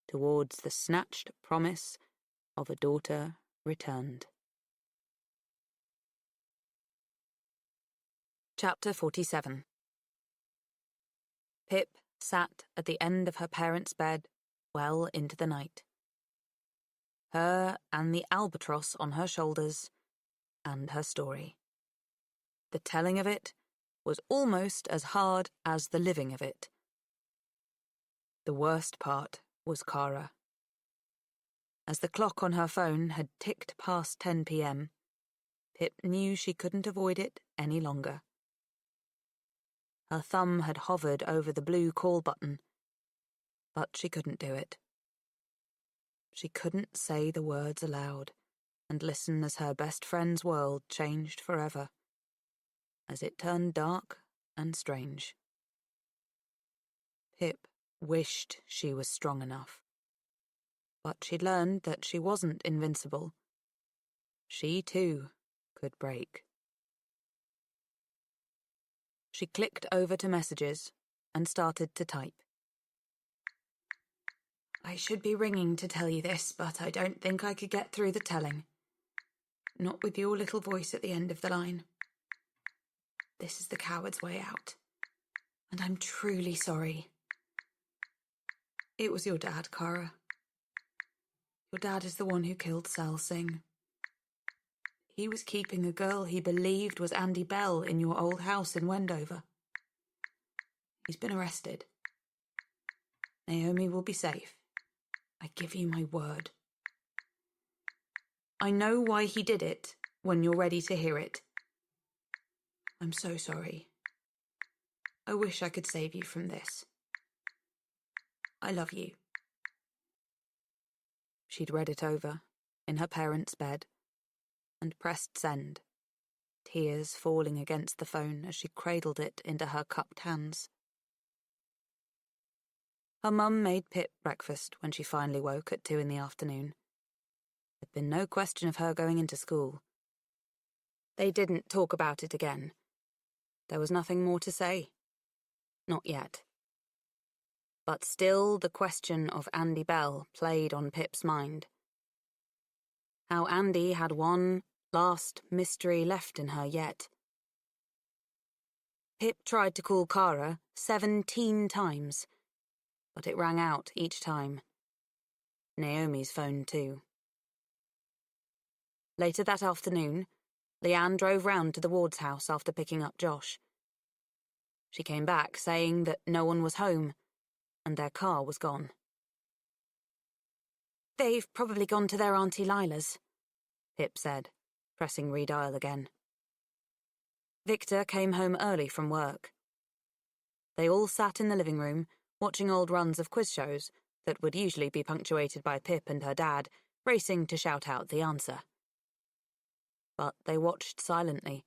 towards the snatched promise of a daughter returned. Chapter 47. Pip sat at the end of her parents' bed well into the night. Her and the albatross on her shoulders, and her story. The telling of it was almost as hard as the living of it. The worst part was Kara. As the clock on her phone had ticked past 10 p.m., Pip knew she couldn't avoid it any longer. Her thumb had hovered over the blue call button, but she couldn't do it. She couldn't say the words aloud and listen as her best friend's world changed forever, as it turned dark and strange. Pip wished she was strong enough, but she'd learned that she wasn't invincible. She, too, could break. She clicked over to messages and started to type. "I should be ringing to tell you this, but I don't think I could get through the telling. Not with your little voice at the end of the line. This is the coward's way out, and I'm truly sorry. It was your dad, Kara. Your dad is the one who killed Sal Singh. He was keeping a girl he believed was Andy Bell in your old house in Wendover. He's been arrested. Naomi will be safe. I give you my word. I know why he did it when you're ready to hear it. I'm so sorry. I wish I could save you from this. I love you." She'd read it over, in her parents' bed, and pressed send, tears falling against the phone as she cradled it into her cupped hands. Her mum made Pip breakfast when she finally woke at 2 in the afternoon. There'd been no question of her going into school. They didn't talk about it again. There was nothing more to say. Not yet. But still the question of Andy Bell played on Pip's mind. How Andy had won last mystery left in her yet. Pip tried to call Kara 17 times, but it rang out each time. Naomi's phone too. Later that afternoon, Leanne drove round to the Ward's house after picking up Josh. She came back saying that no one was home, and their car was gone. "They've probably gone to their Auntie Lila's," Pip said, pressing redial again. Victor came home early from work. They all sat in the living room, watching old runs of quiz shows that would usually be punctuated by Pip and her dad racing to shout out the answer. But they watched silently,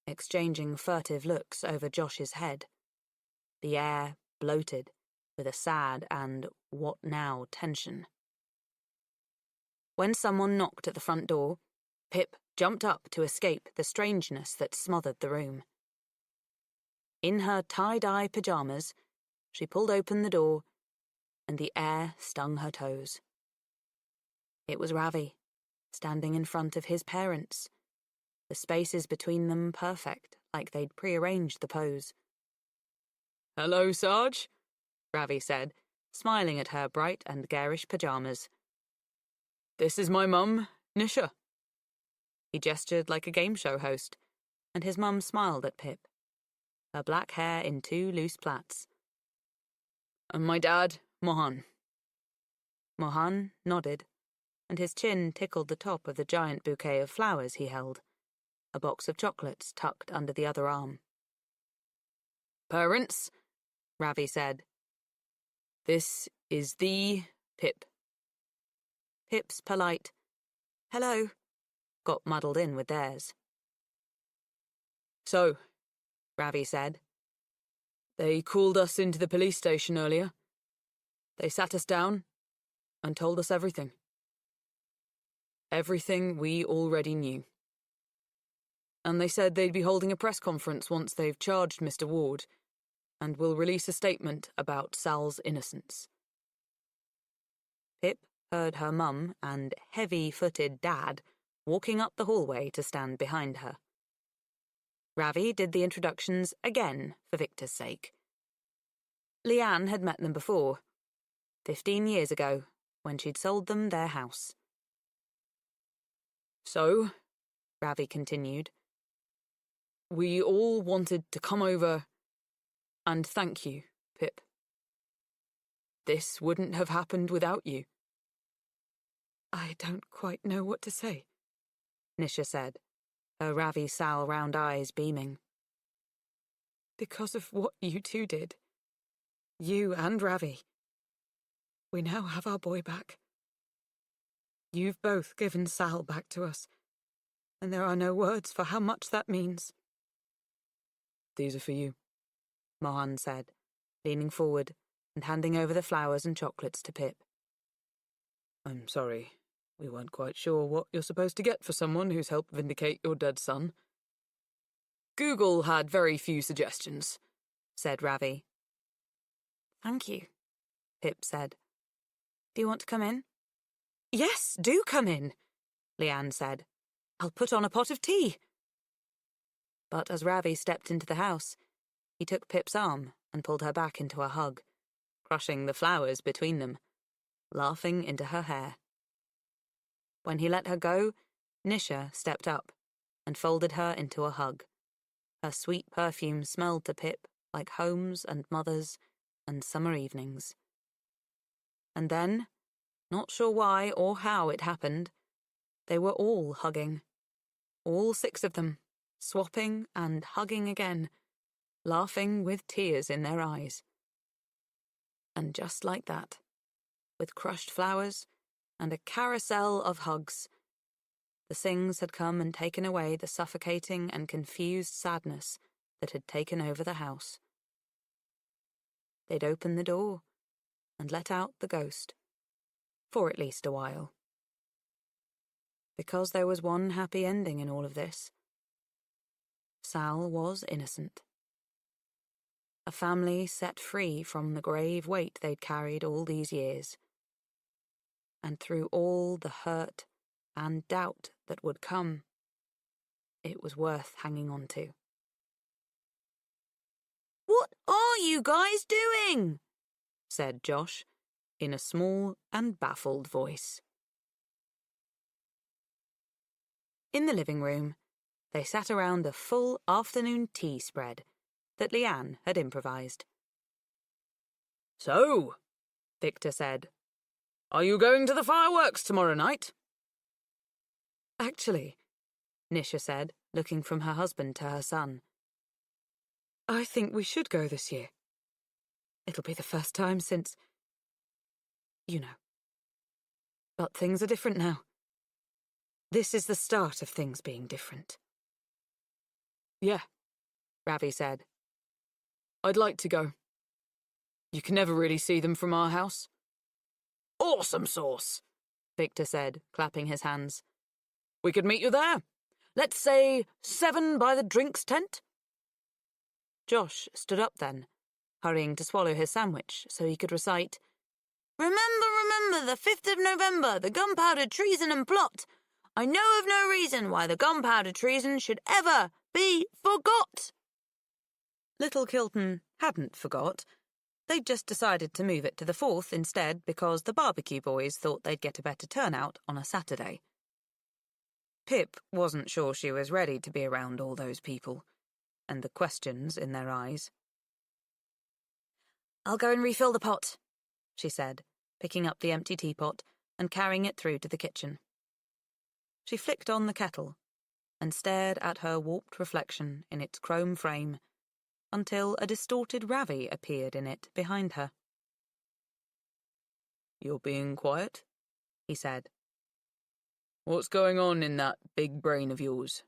exchanging furtive looks over Josh's head. The air bloated with a sad and what now tension. When someone knocked at the front door, Pip jumped up to escape the strangeness that smothered the room. In her tie-dye pajamas, she pulled open the door, and the air stung her toes. It was Ravi, standing in front of his parents, the spaces between them perfect, like they'd prearranged the pose. "Hello, Sarge," Ravi said, smiling at her bright and garish pajamas. "This is my mum, Nisha." He gestured like a game show host, and his mum smiled at Pip, her black hair in 2 loose plaits. "And my dad, Mohan." Mohan nodded, and his chin tickled the top of the giant bouquet of flowers he held, a box of chocolates tucked under the other arm. "Parents," Ravi said. "This is the Pip." Pip's polite, "Hello," got muddled in with theirs. "So," Ravi said, "they called us into the police station earlier. They sat us down and told us everything. Everything we already knew. And they said they'd be holding a press conference once they've charged Mr. Ward, and will release a statement about Sal's innocence." Pip heard her mum and heavy-footed dad walking up the hallway to stand behind her. Ravi did the introductions again for Victor's sake. Leanne had met them before, 15 years ago, when she'd sold them their house. "So," Ravi continued, "we all wanted to come over and thank you, Pip. This wouldn't have happened without you." "I don't quite know what to say," Nisha said, her Ravi Sal round eyes beaming. "Because of what you two did. You and Ravi. We now have our boy back. You've both given Sal back to us, and there are no words for how much that means." "These are for you," Mohan said, leaning forward and handing over the flowers and chocolates to Pip. "I'm sorry. We weren't quite sure what you're supposed to get for someone who's helped vindicate your dead son. Google had very few suggestions," said Ravi. "Thank you," Pip said. "Do you want to come in?" "Yes, do come in," Leanne said. "I'll put on a pot of tea." But as Ravi stepped into the house, he took Pip's arm and pulled her back into a hug, crushing the flowers between them, laughing into her hair. When he let her go, Nisha stepped up and folded her into a hug. Her sweet perfume smelled to Pip like homes and mothers and summer evenings. And then, not sure why or how it happened, they were all hugging. All 6 of them, swapping and hugging again, laughing with tears in their eyes. And just like that, with crushed flowers and a carousel of hugs, the Singhs had come and taken away the suffocating and confused sadness that had taken over the house. They'd open the door and let out the ghost, for at least a while. Because there was one happy ending in all of this. Sal was innocent. A family set free from the grave weight they'd carried all these years. And through all the hurt and doubt that would come, it was worth hanging on to. "What are you guys doing?" said Josh, in a small and baffled voice. In the living room, they sat around a full afternoon tea spread that Leanne had improvised. "So," Victor said, "are you going to the fireworks tomorrow night?" "Actually," Nisha said, looking from her husband to her son, "I think we should go this year. It'll be the first time since... you know. But things are different now. This is the start of things being different." "Yeah," Ravi said. "I'd like to go. You can never really see them from our house." "Awesome sauce," Victor said, clapping his hands. "We could meet you there. Let's say 7 by the drinks tent." Josh stood up then, hurrying to swallow his sandwich so he could recite, Remember, the 5th of November, the gunpowder treason and plot. I know of no reason why the gunpowder treason should ever be forgot." Little Kilton hadn't forgot. They'd just decided to move it to the 4th instead because the barbecue boys thought they'd get a better turnout on a Saturday. Pip wasn't sure she was ready to be around all those people, and the questions in their eyes. "I'll go and refill the pot," she said, picking up the empty teapot and carrying it through to the kitchen. She flicked on the kettle and stared at her warped reflection in its chrome frame until a distorted Ravi appeared in it behind her. "You're being quiet?" he said. "What's going on in that big brain of yours?"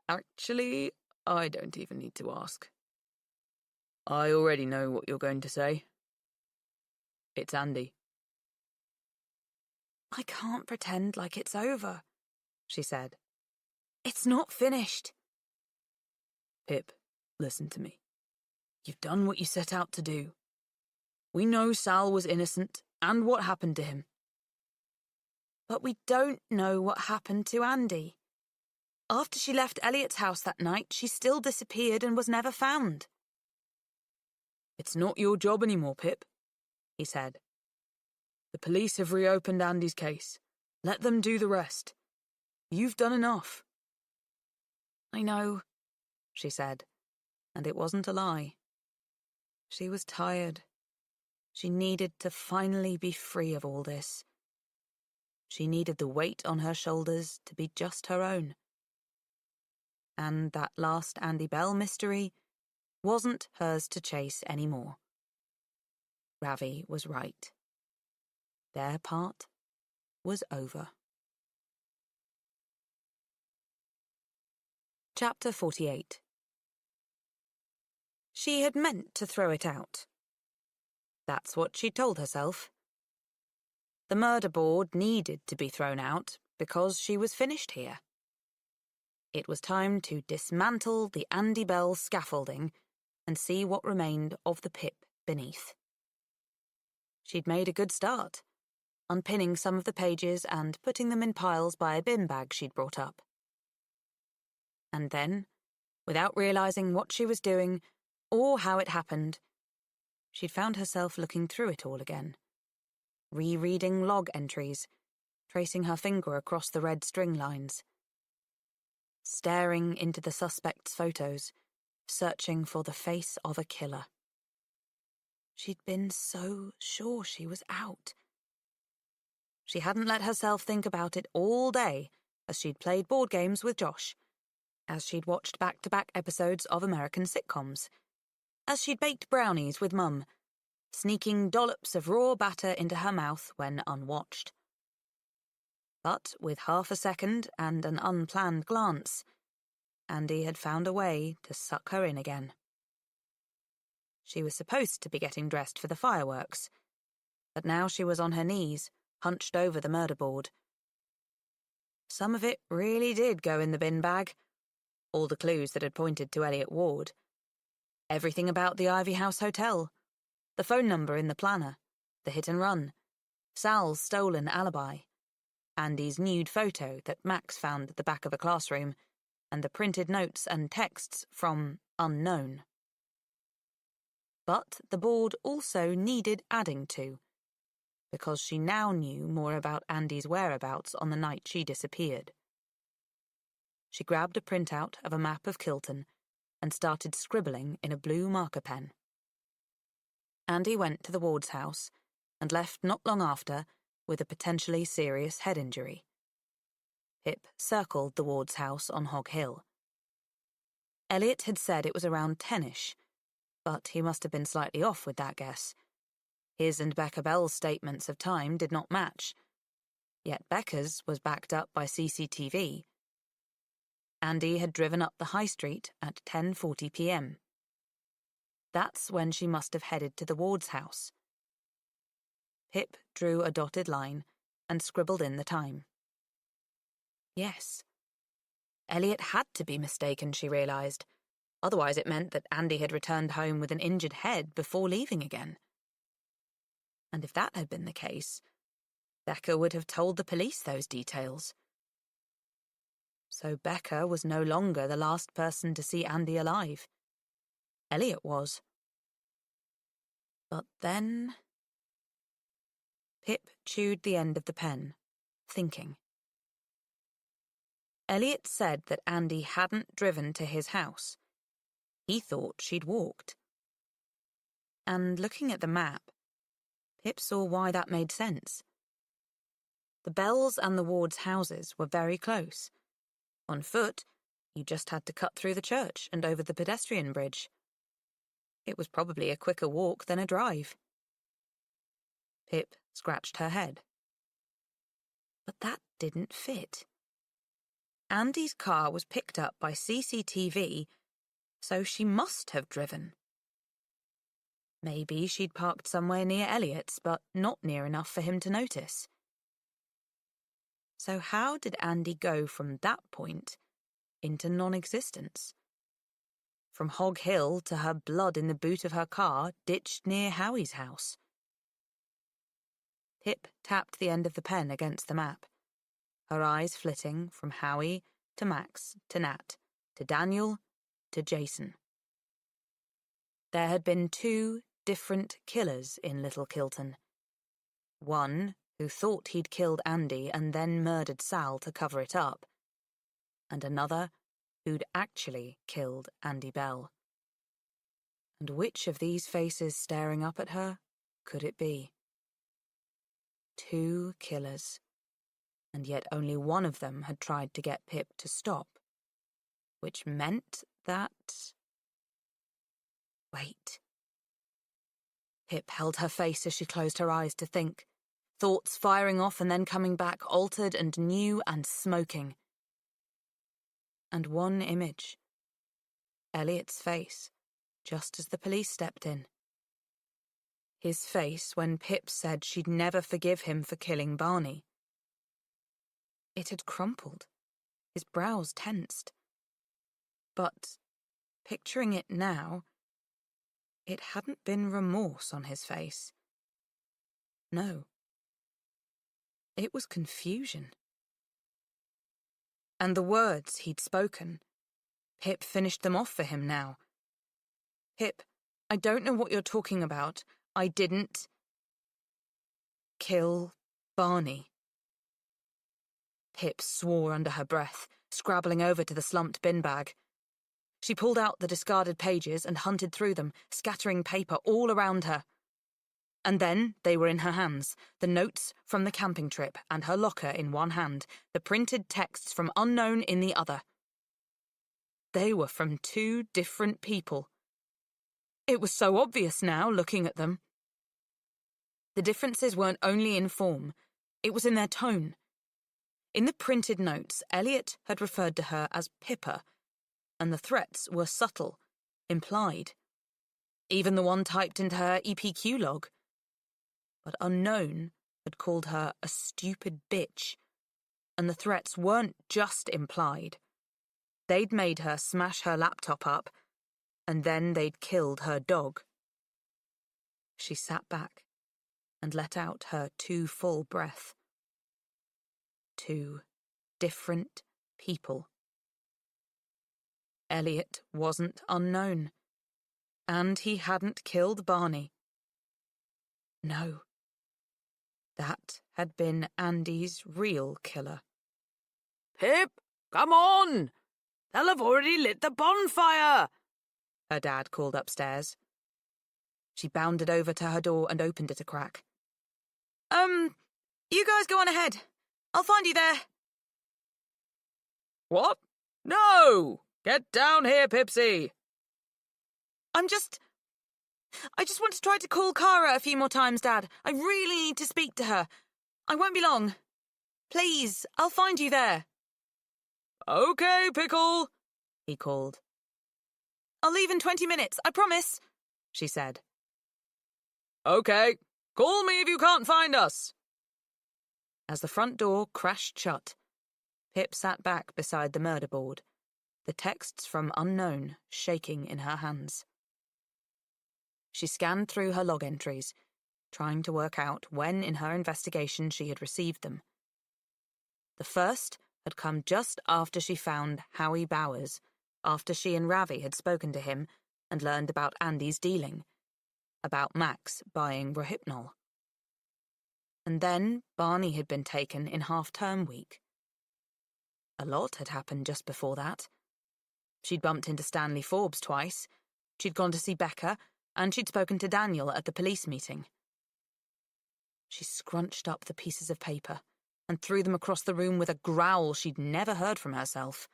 "Actually, I don't even need to ask. I already know what you're going to say. It's Andy." "I can't pretend like it's over," she said. "It's not finished." "Pip, listen to me. You've done what you set out to do. We know Sal was innocent and what happened to him. "But we don't know what happened to Andy. After she left Elliot's house that night, she still disappeared and was never found." "It's not your job anymore, Pip," he said. "The police have reopened Andy's case. Let them do the rest. You've done enough." "I know," she said, and it wasn't a lie. She was tired. She needed to finally be free of all this. She needed the weight on her shoulders to be just her own. And that last Andy Bell mystery wasn't hers to chase anymore. Ravi was right. Their part was over. Chapter 48. She had meant to throw it out. That's what she told herself. The murder board needed to be thrown out because she was finished here. It was time to dismantle the Andy Bell scaffolding and see what remained of the Pip beneath. She'd made a good start, unpinning some of the pages and putting them in piles by a bin bag she'd brought up. And then, without realizing what she was doing or how it happened, she'd found herself looking through it all again, rereading log entries, tracing her finger across the red string lines, staring into the suspect's photos, searching for the face of a killer. She'd been so sure she was out. She hadn't let herself think about it all day as she'd played board games with Josh, as she'd watched back-to-back episodes of American sitcoms, as she'd baked brownies with Mum, sneaking dollops of raw batter into her mouth when unwatched. But with half a second and an unplanned glance, Andy had found a way to suck her in again. She was supposed to be getting dressed for the fireworks, but now she was on her knees, hunched over the murder board. Some of it really did go in the bin bag. All the clues that had pointed to Elliot Ward. Everything about the Ivy House Hotel. The phone number in the planner. The hit and run. Sal's stolen alibi. Andy's nude photo that Max found at the back of a classroom, and the printed notes and texts from Unknown. But the board also needed adding to, because she now knew more about Andy's whereabouts on the night she disappeared. She grabbed a printout of a map of Kilton and started scribbling in a blue marker pen. Andy went to the ward's house and left not long after with a potentially serious head injury. Pip circled the ward's house on Hog Hill. Elliot had said it was around 10ish, but he must have been slightly off with that guess. His and Becca Bell's statements of time did not match, yet Becca's was backed up by CCTV. Andy had driven up the high street at 10:40 p.m. That's when she must have headed to the ward's house. Pip drew a dotted line and scribbled in the time. Yes. Elliot had to be mistaken, she realised. Otherwise it meant that Andy had returned home with an injured head before leaving again. And if that had been the case, Becca would have told the police those details. So Becca was no longer the last person to see Andy alive. Elliot was. But then... Pip chewed the end of the pen, thinking. Elliot said that Andy hadn't driven to his house. He thought she'd walked. And looking at the map, Pip saw why that made sense. The Bells and the Wards' houses were very close. On foot, you just had to cut through the church and over the pedestrian bridge. It was probably a quicker walk than a drive. Pip scratched her head. But that didn't fit. Andy's car was picked up by CCTV, so she must have driven. Maybe she'd parked somewhere near Elliot's, but not near enough for him to notice. So how did Andy go from that point into non-existence? From Hog Hill to her blood in the boot of her car ditched near Howie's house. Pip tapped the end of the pen against the map, her eyes flitting from Howie to Max to Nat to Daniel to Jason. There had been 2 different killers in Little Kilton. One who thought he'd killed Andy and then murdered Sal to cover it up, and another who'd actually killed Andy Bell. And which of these faces staring up at her could it be? 2 killers, and yet only one of them had tried to get Pip to stop, which meant that... Wait. Pip held her face as she closed her eyes to think, thoughts firing off and then coming back altered and new and smoking. And one image. Elliot's face, just as the police stepped in. His face when Pip said she'd never forgive him for killing Barney. It had crumpled, his brows tensed. But, picturing it now, it hadn't been remorse on his face. No. It was confusion. And the words he'd spoken, Pip finished them off for him now. Pip, I don't know what you're talking about. I didn't... kill Barney. Pip swore under her breath, scrabbling over to the slumped bin bag. She pulled out the discarded pages and hunted through them, scattering paper all around her. And then they were in her hands, the notes from the camping trip and her locker in one hand, the printed texts from Unknown in the other. They were from 2 different people. It was so obvious now, looking at them. The differences weren't only in form, it was in their tone. In the printed notes, Elliot had referred to her as Pippa, and the threats were subtle, implied. Even the one typed into her EPQ log. But Unknown had called her a stupid bitch, and the threats weren't just implied. They'd made her smash her laptop up, and then they'd killed her dog. She sat back and let out her too full breath. 2 different people. Elliot wasn't unknown, and he hadn't killed Barney. No. That had been Andy's real killer. Pip, come on! They'll have already lit the bonfire! Her dad called upstairs. She bounded over to her door and opened it a crack. You guys go on ahead. I'll find you there. What? No! Get down here, Pipsy! I just want to try to call Kara a few more times, Dad. I really need to speak to her. I won't be long. Please, I'll find you there. Okay, Pickle, he called. I'll leave in 20 minutes, I promise, she said. Okay, call me if you can't find us. As the front door crashed shut, Pip sat back beside the murder board, the texts from Unknown shaking in her hands. She scanned through her log entries, trying to work out when in her investigation she had received them. The first had come just after she found Howie Bowers, after she and Ravi had spoken to him and learned about Andy's dealing, about Max buying Rohypnol. And then Barney had been taken in half-term week. A lot had happened just before that. She'd bumped into Stanley Forbes twice, she'd gone to see Becca, and she'd spoken to Daniel at the police meeting. She scrunched up the pieces of paper and threw them across the room with a growl she'd never heard from herself.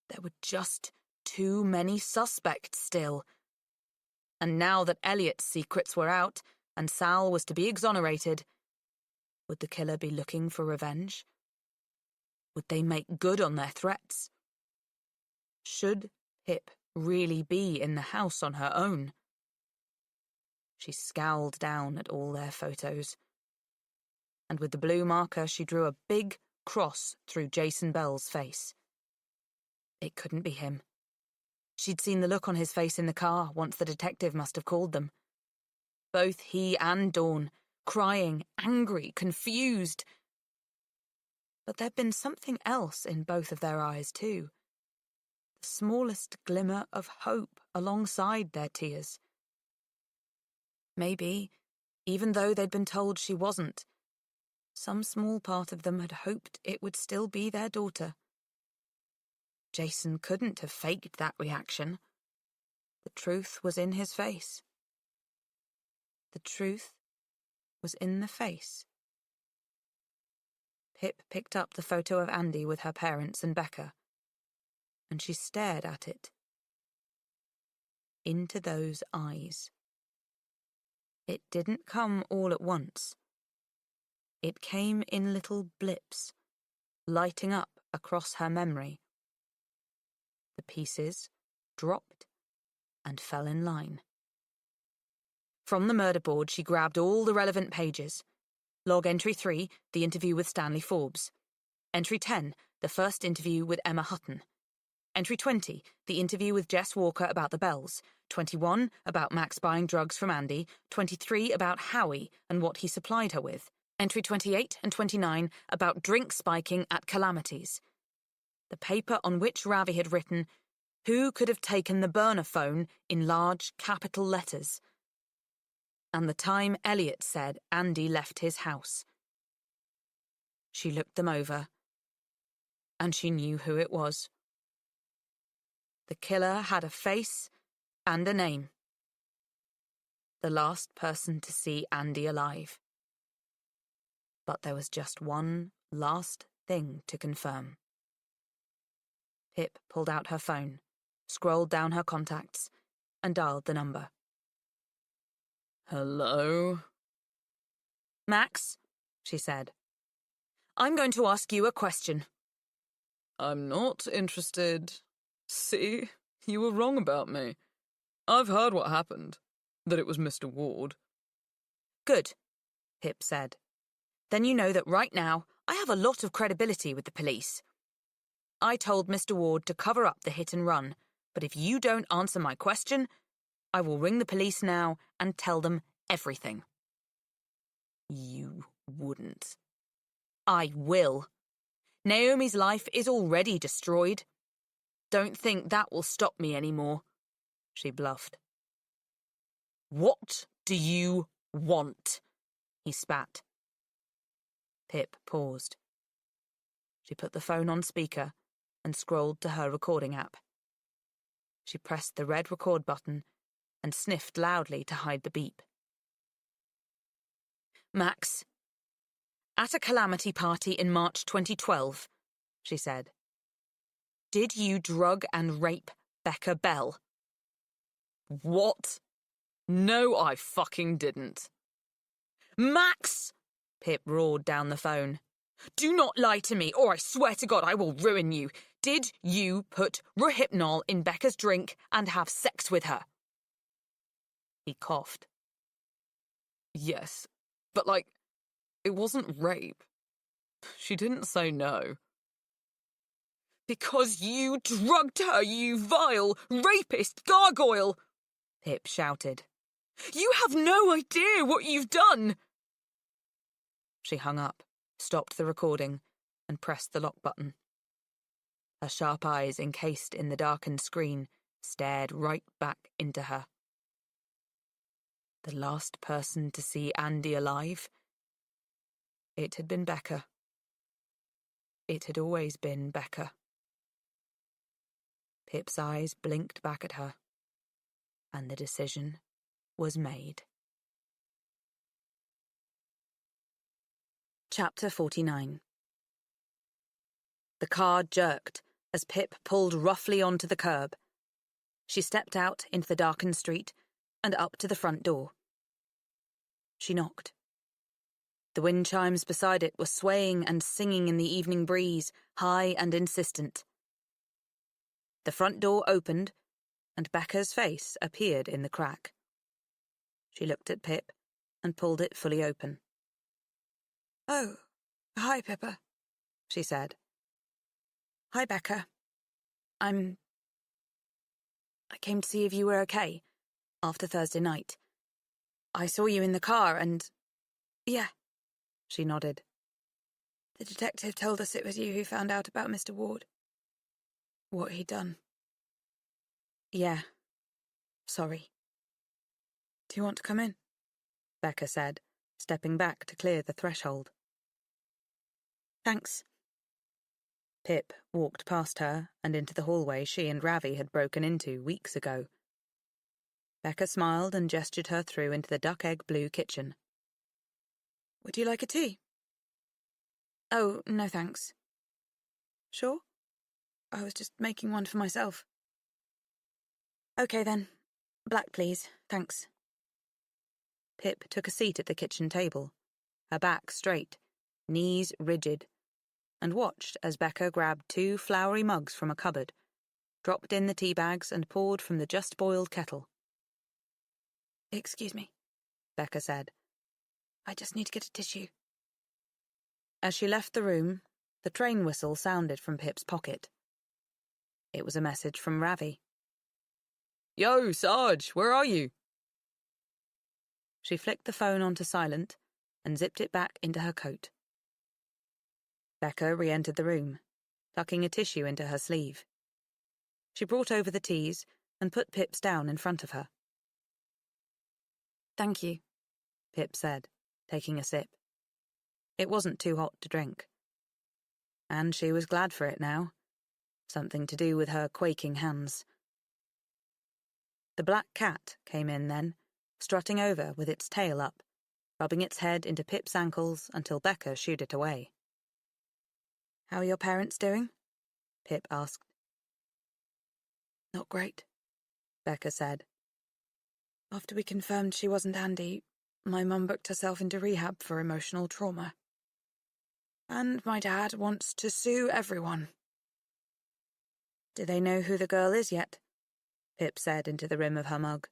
There were just too many suspects still. And now that Elliot's secrets were out and Sal was to be exonerated, would the killer be looking for revenge? Would they make good on their threats? Should Pip really be in the house on her own? She scowled down at all their photos, and with the blue marker she drew a big cross through Jason Bell's face. It couldn't be him. She'd seen the look on his face in the car once the detective must have called them. Both he and Dawn, crying, angry, confused. But there'd been something else in both of their eyes, too. The smallest glimmer of hope alongside their tears. Maybe, even though they'd been told she wasn't, some small part of them had hoped it would still be their daughter. Jason couldn't have faked that reaction. The truth was in his face. The truth was in the face. Pip picked up the photo of Andy with her parents and Becca, and she stared at it. Into those eyes. It didn't come all at once. It came in little blips, lighting up across her memory. The pieces dropped and fell in line. From the murder board, she grabbed all the relevant pages. Log Entry 3, the interview with Stanley Forbes. Entry 10, the first interview with Emma Hutton. Entry 20, the interview with Jess Walker about the bells. 21, about Max buying drugs from Andy. 23, about Howie and what he supplied her with. Entry 28 and 29, about drink spiking at Calamities. The paper on which Ravi had written, "Who could have taken the burner phone?" in large capital letters. And the time Elliot said Andy left his house. She looked them over, and she knew who it was. The killer had a face and a name. The last person to see Andy alive. But there was just one last thing to confirm. Pip pulled out her phone, scrolled down her contacts, and dialed the number. Hello? Max, she said. I'm going to ask you a question. I'm not interested. See, you were wrong about me. I've heard what happened, that it was Mr. Ward. Good, Pip said. Then you know that right now I have a lot of credibility with the police. I told Mr. Ward to cover up the hit and run, but if you don't answer my question, I will ring the police now and tell them everything. You wouldn't. I will. Naomi's life is already destroyed. Don't think that will stop me anymore, she bluffed. What do you want? He spat. Pip paused. She put the phone on speaker and scrolled to her recording app. She pressed the red record button and sniffed loudly to hide the beep. Max, at a calamity party in March 2012, she said, did you drug and rape Becca Bell? What? No, I fucking didn't. Max! Pip roared down the phone. Do not lie to me, or I swear to God I will ruin you. Did you put Rohypnol in Becca's drink and have sex with her? He coughed. Yes, but it wasn't rape. She didn't say no. Because you drugged her, you vile, rapist gargoyle! Pip shouted. You have no idea what you've done! She hung up, stopped the recording, and pressed the lock button. Her sharp eyes, encased in the darkened screen, stared right back into her. The last person to see Andy alive? It had been Becca. It had always been Becca. Pip's eyes blinked back at her, and the decision was made. Chapter 49. The car jerked as Pip pulled roughly onto the curb. She stepped out into the darkened street and up to the front door. She knocked. The wind chimes beside it were swaying and singing in the evening breeze, high and insistent. The front door opened, and Becca's face appeared in the crack. She looked at Pip and pulled it fully open. Oh, hi, Pippa, she said. Hi, Becca. I came to see if you were okay after Thursday night. I saw you in the car and... Yeah, she nodded. The detective told us it was you who found out about Mr. Ward. What he'd done. Yeah. Sorry. Do you want to come in? Becca said, stepping back to clear the threshold. Thanks. Pip walked past her and into the hallway she and Ravi had broken into weeks ago. Becca smiled and gestured her through into the duck-egg blue kitchen. Would you like a tea? Oh, no thanks. Sure? I was just making one for myself. Okay then. Black, please. Thanks. Pip took a seat at the kitchen table, her back straight, knees rigid, and watched as Becca grabbed 2 flowery mugs from a cupboard, dropped in the tea bags and poured from the just-boiled kettle. Excuse me, Becca said. I just need to get a tissue. As she left the room, the train whistle sounded from Pip's pocket. It was a message from Ravi. Yo, Sarge, where are you? She flicked the phone onto silent and zipped it back into her coat. Becca re-entered the room, tucking a tissue into her sleeve. She brought over the teas and put Pip's down in front of her. Thank you, Pip said, taking a sip. It wasn't too hot to drink. And she was glad for it now. Something to do with her quaking hands. The black cat came in then, strutting over with its tail up, rubbing its head into Pip's ankles until Becca shooed it away. How are your parents doing? Pip asked. Not great, Becca said. After we confirmed she wasn't Andy, my mum booked herself into rehab for emotional trauma. And my dad wants to sue everyone. Do they know who the girl is yet? Pip said into the rim of her mug.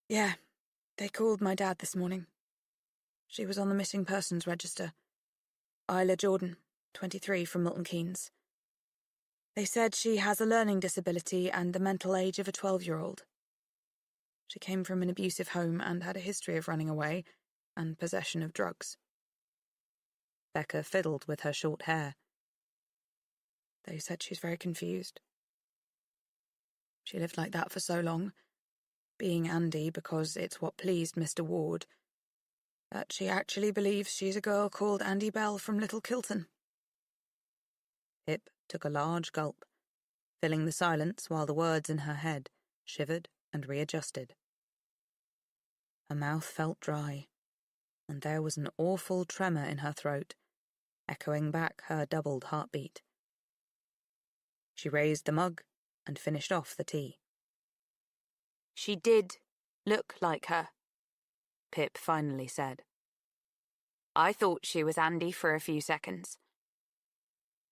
Yeah, they called my dad this morning. She was on the missing persons register. Isla Jordan, 23, from Milton Keynes. They said she has a learning disability and the mental age of a 12-year-old. She came from an abusive home and had a history of running away and possession of drugs. Becca fiddled with her short hair. They said she's very confused. She lived like that for so long, being Andy because it's what pleased Mr. Ward, that she actually believes she's a girl called Andy Bell from Little Kilton. Pip took a large gulp, filling the silence while the words in her head shivered and readjusted. Her mouth felt dry, and there was an awful tremor in her throat, echoing back her doubled heartbeat. She raised the mug and finished off the tea. She did look like her, Pip finally said. I thought she was Andy for a few seconds.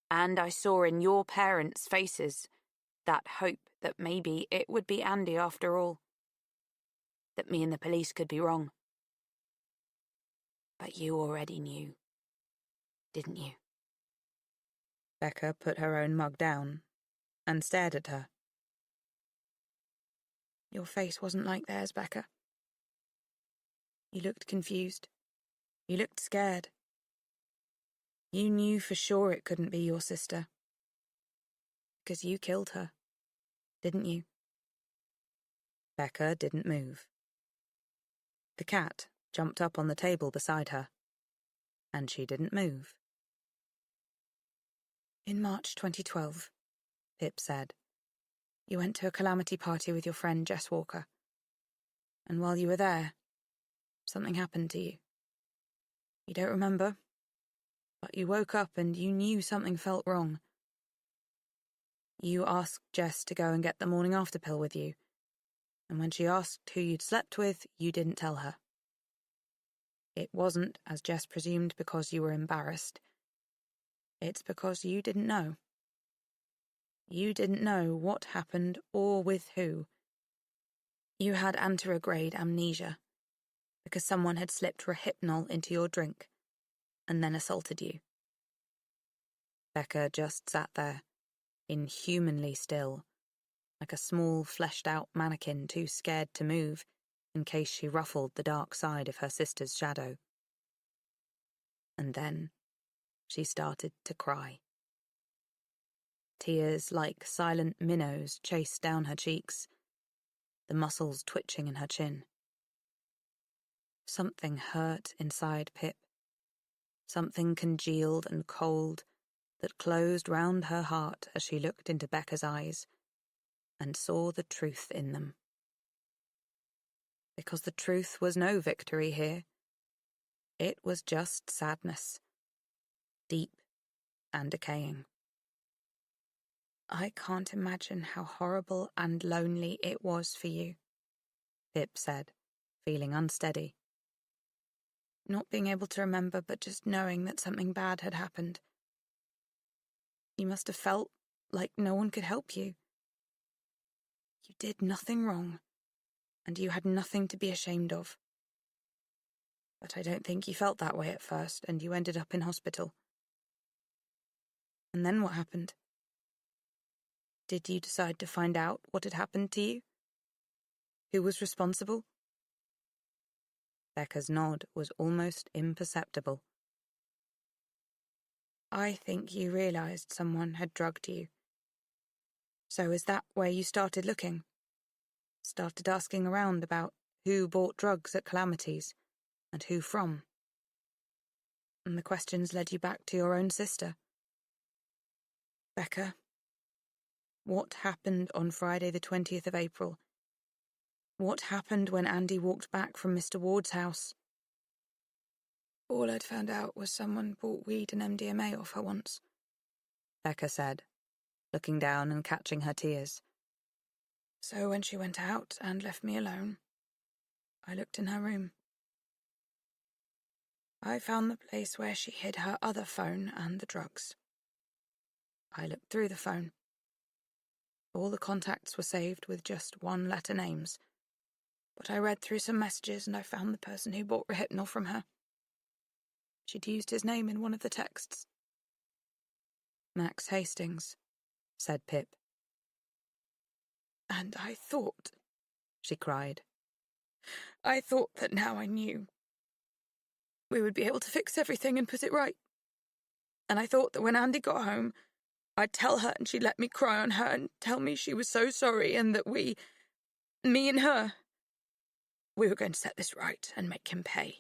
And I saw in your parents' faces that hope that maybe it would be Andy after all. That me and the police could be wrong. But you already knew, didn't you? Becca put her own mug down and stared at her. Your face wasn't like theirs, Becca. You looked confused. You looked scared. You knew for sure it couldn't be your sister. Because you killed her, didn't you? Becca didn't move. The cat jumped up on the table beside her, and she didn't move. In March 2012, Pip said, you went to a calamity party with your friend Jess Walker. And while you were there, something happened to you. You don't remember, but you woke up and you knew something felt wrong. You asked Jess to go and get the morning after pill with you, and when she asked who you'd slept with, you didn't tell her. It wasn't, as Jess presumed, because you were embarrassed. It's because you didn't know. You didn't know what happened or with who. You had anterograde amnesia, because someone had slipped Rohypnol into your drink and then assaulted you. Becca just sat there, inhumanly still, like a small fleshed-out mannequin too scared to move in case she ruffled the dark side of her sister's shadow. And then she started to cry. Tears like silent minnows chased down her cheeks, the muscles twitching in her chin. Something hurt inside Pip, something congealed and cold that closed round her heart as she looked into Becca's eyes and saw the truth in them. Because the truth was no victory here. It was just sadness, deep and decaying. I can't imagine how horrible and lonely it was for you, Pip said, feeling unsteady. Not being able to remember, but just knowing that something bad had happened. You must have felt like no one could help you. You did nothing wrong, and you had nothing to be ashamed of. But I don't think you felt that way at first, and you ended up in hospital. And then what happened? Did you decide to find out what had happened to you? Who was responsible? Becca's nod was almost imperceptible. I think you realized someone had drugged you. So is that where you started looking? Started asking around about who bought drugs at Calamities and who from? And the questions led you back to your own sister. Becca, what happened on Friday the 20th of April? What happened when Andy walked back from Mr. Ward's house? All I'd found out was someone bought weed and MDMA off her once, Becca said, looking down and catching her tears. So when she went out and left me alone, I looked in her room. I found the place where she hid her other phone and the drugs. I looked through the phone. All the contacts were saved with just one-letter names, but I read through some messages and I found the person who bought Rohypnol from her. She'd used his name in one of the texts. Max Hastings, said Pip. And I thought, she cried, I thought that now I knew. We would be able to fix everything and put it right. And I thought that when Andy got home, I'd tell her and she'd let me cry on her and tell me she was so sorry and that me and her, we were going to set this right and make him pay.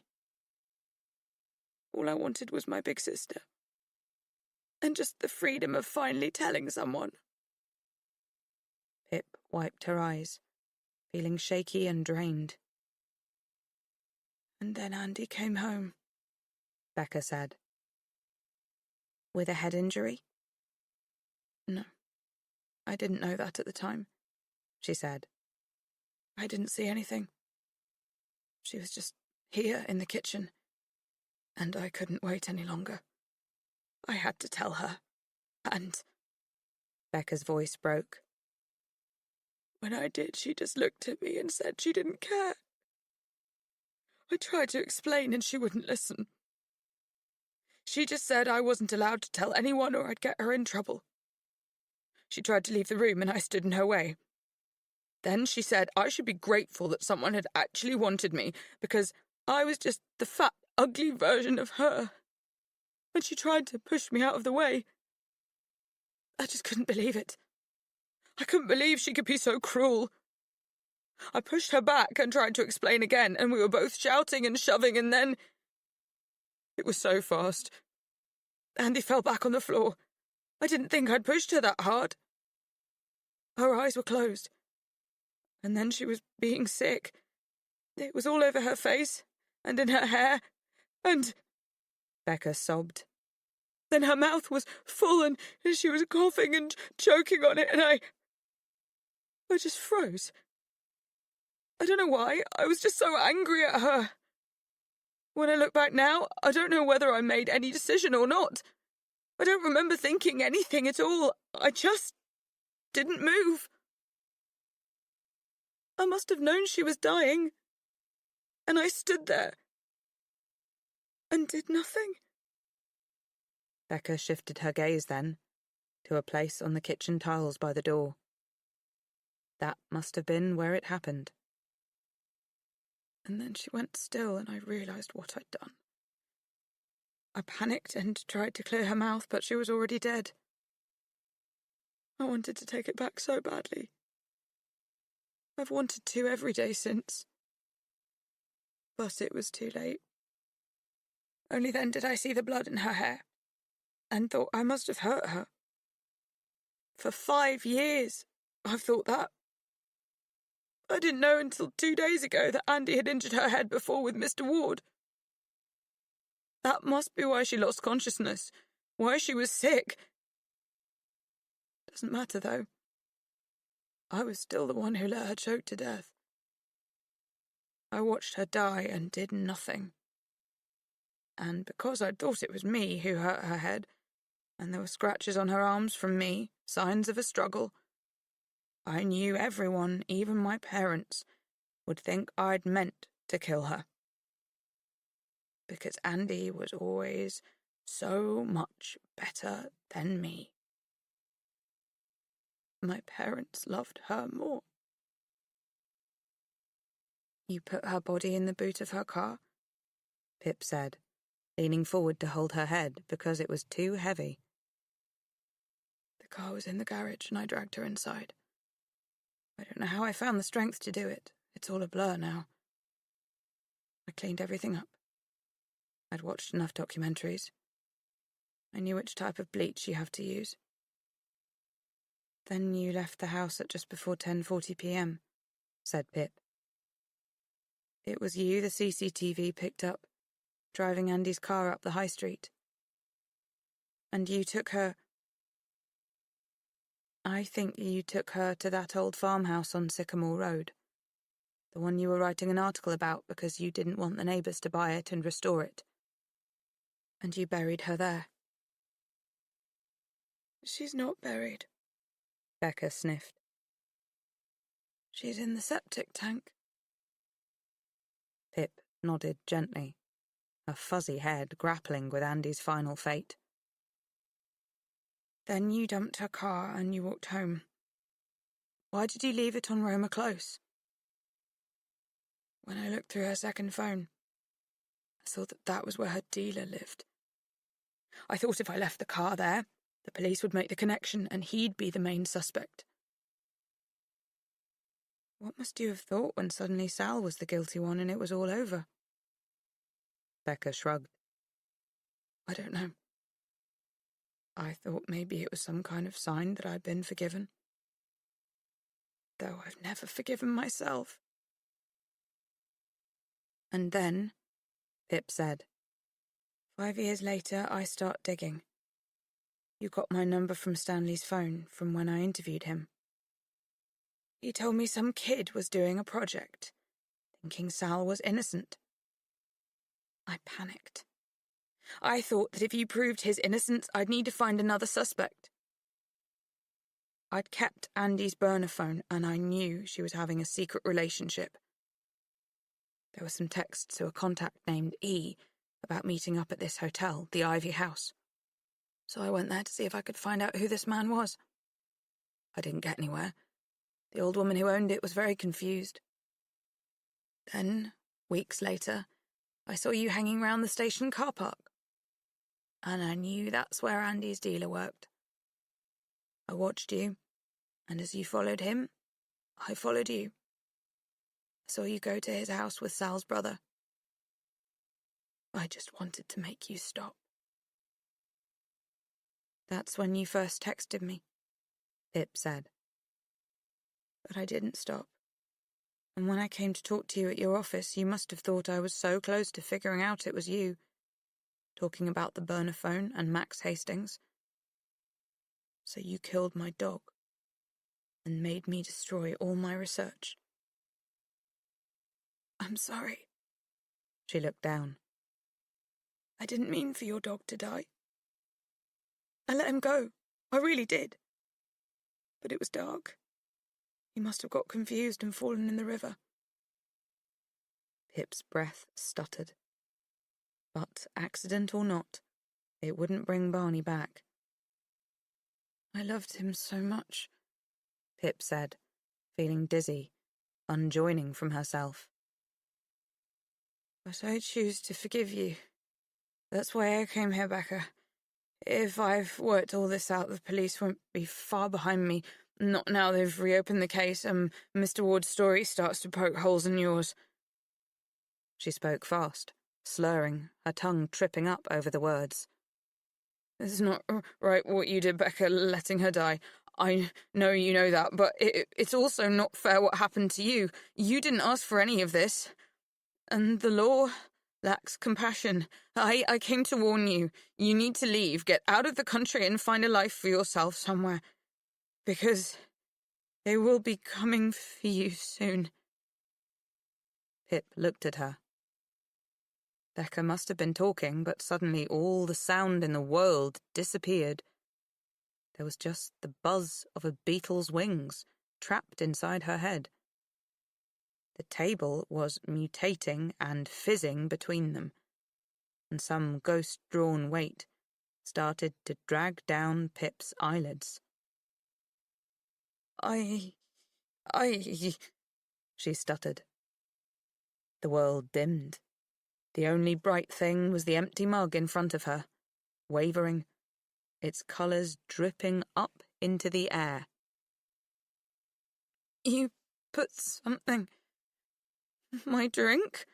All I wanted was my big sister. And just the freedom of finally telling someone. Pip wiped her eyes, feeling shaky and drained. And then Andy came home, Becca said. With a head injury? No, I didn't know that at the time, she said. I didn't see anything. She was just here in the kitchen, and I couldn't wait any longer. I had to tell her, and... Becca's voice broke. When I did, she just looked at me and said she didn't care. I tried to explain and she wouldn't listen. She just said I wasn't allowed to tell anyone or I'd get her in trouble. She tried to leave the room and I stood in her way. Then she said I should be grateful that someone had actually wanted me because I was just the fat, ugly version of her. And she tried to push me out of the way. I just couldn't believe it. I couldn't believe she could be so cruel. I pushed her back and tried to explain again, and we were both shouting and shoving, and then... It was so fast. Andy fell back on the floor. I didn't think I'd pushed her that hard. Her eyes were closed. And then she was being sick. It was all over her face, and in her hair, and... Becca sobbed. Then her mouth was full, and she was coughing and choking on it, and I just froze. I don't know why, I was just so angry at her. When I look back now, I don't know whether I made any decision or not. I don't remember thinking anything at all. I just didn't move. I must have known she was dying. And I stood there and did nothing. Becca shifted her gaze then to a place on the kitchen tiles by the door. That must have been where it happened. And then she went still and I realised what I'd done. I panicked and tried to clear her mouth, but she was already dead. I wanted to take it back so badly. I've wanted to every day since. But it was too late. Only then did I see the blood in her hair, and thought I must have hurt her. For 5 years, I've thought that. I didn't know until 2 days ago that Andy had injured her head before with Mr. Ward. That must be why she lost consciousness, why she was sick. Doesn't matter, though. I was still the one who let her choke to death. I watched her die and did nothing. And because I'd thought it was me who hurt her head, and there were scratches on her arms from me, signs of a struggle, I knew everyone, even my parents, would think I'd meant to kill her. Because Andy was always so much better than me. My parents loved her more. You put her body in the boot of her car? Pip said, leaning forward to hold her head because it was too heavy. The car was in the garage and I dragged her inside. I don't know how I found the strength to do it. It's all a blur now. I cleaned everything up. I'd watched enough documentaries. I knew which type of bleach you have to use. Then you left the house at just before 10:40 p.m, said Pip. It was you the CCTV picked up, driving Andy's car up the high street. And you took her... I think you took her to that old farmhouse on Sycamore Road, the one you were writing an article about because you didn't want the neighbours to buy it and restore it. And you buried her there. She's not buried, Becca sniffed. She's in the septic tank. Pip nodded gently, her fuzzy head grappling with Andy's final fate. Then you dumped her car and you walked home. Why did you leave it on Roma Close? When I looked through her second phone, I saw that was where her dealer lived. I thought if I left the car there, the police would make the connection and he'd be the main suspect. What must you have thought when suddenly Sal was the guilty one and it was all over? Becca shrugged. I don't know. I thought maybe it was some kind of sign that I'd been forgiven. Though I've never forgiven myself. And then, Pip said, 5 years later, I start digging. You got my number from Stanley's phone from when I interviewed him. He told me some kid was doing a project, thinking Sal was innocent. I panicked. I thought that if you proved his innocence, I'd need to find another suspect. I'd kept Andy's burner phone, and I knew she was having a secret relationship. There were some texts to a contact named E about meeting up at this hotel, the Ivy House. So I went there to see if I could find out who this man was. I didn't get anywhere. The old woman who owned it was very confused. Then, weeks later, I saw you hanging round the station car park. And I knew that's where Andy's dealer worked. I watched you, and as you followed him, I followed you. I saw you go to his house with Sal's brother. I just wanted to make you stop. That's when you first texted me, Pip said. But I didn't stop. And when I came to talk to you at your office, you must have thought I was so close to figuring out it was you, talking about the burner phone and Max Hastings. So you killed my dog and made me destroy all my research. I'm sorry. She looked down. I didn't mean for your dog to die. I let him go. I really did. But it was dark. He must have got confused and fallen in the river. Pip's breath stuttered. But, accident or not, it wouldn't bring Barney back. I loved him so much, Pip said, feeling dizzy, unjoining from herself. But I choose to forgive you. That's why I came here, Becca. If I've worked all this out, the police won't be far behind me. Not now they've reopened the case and Mr. Ward's story starts to poke holes in yours. She spoke fast, slurring, her tongue tripping up over the words. This is not right what you did, Becca, letting her die. I know you know that, but it's also not fair what happened to you. You didn't ask for any of this. And the law lacks compassion. I came to warn you. You need to leave, get out of the country and find a life for yourself somewhere. Because they will be coming for you soon. Pip looked at her. Becca must have been talking, but suddenly all the sound in the world disappeared. There was just the buzz of a beetle's wings trapped inside her head. The table was mutating and fizzing between them, and some ghost-drawn weight started to drag down Pip's eyelids. I... she stuttered. The world dimmed. The only bright thing was the empty mug in front of her, wavering, its colours dripping up into the air. You put something... my drink?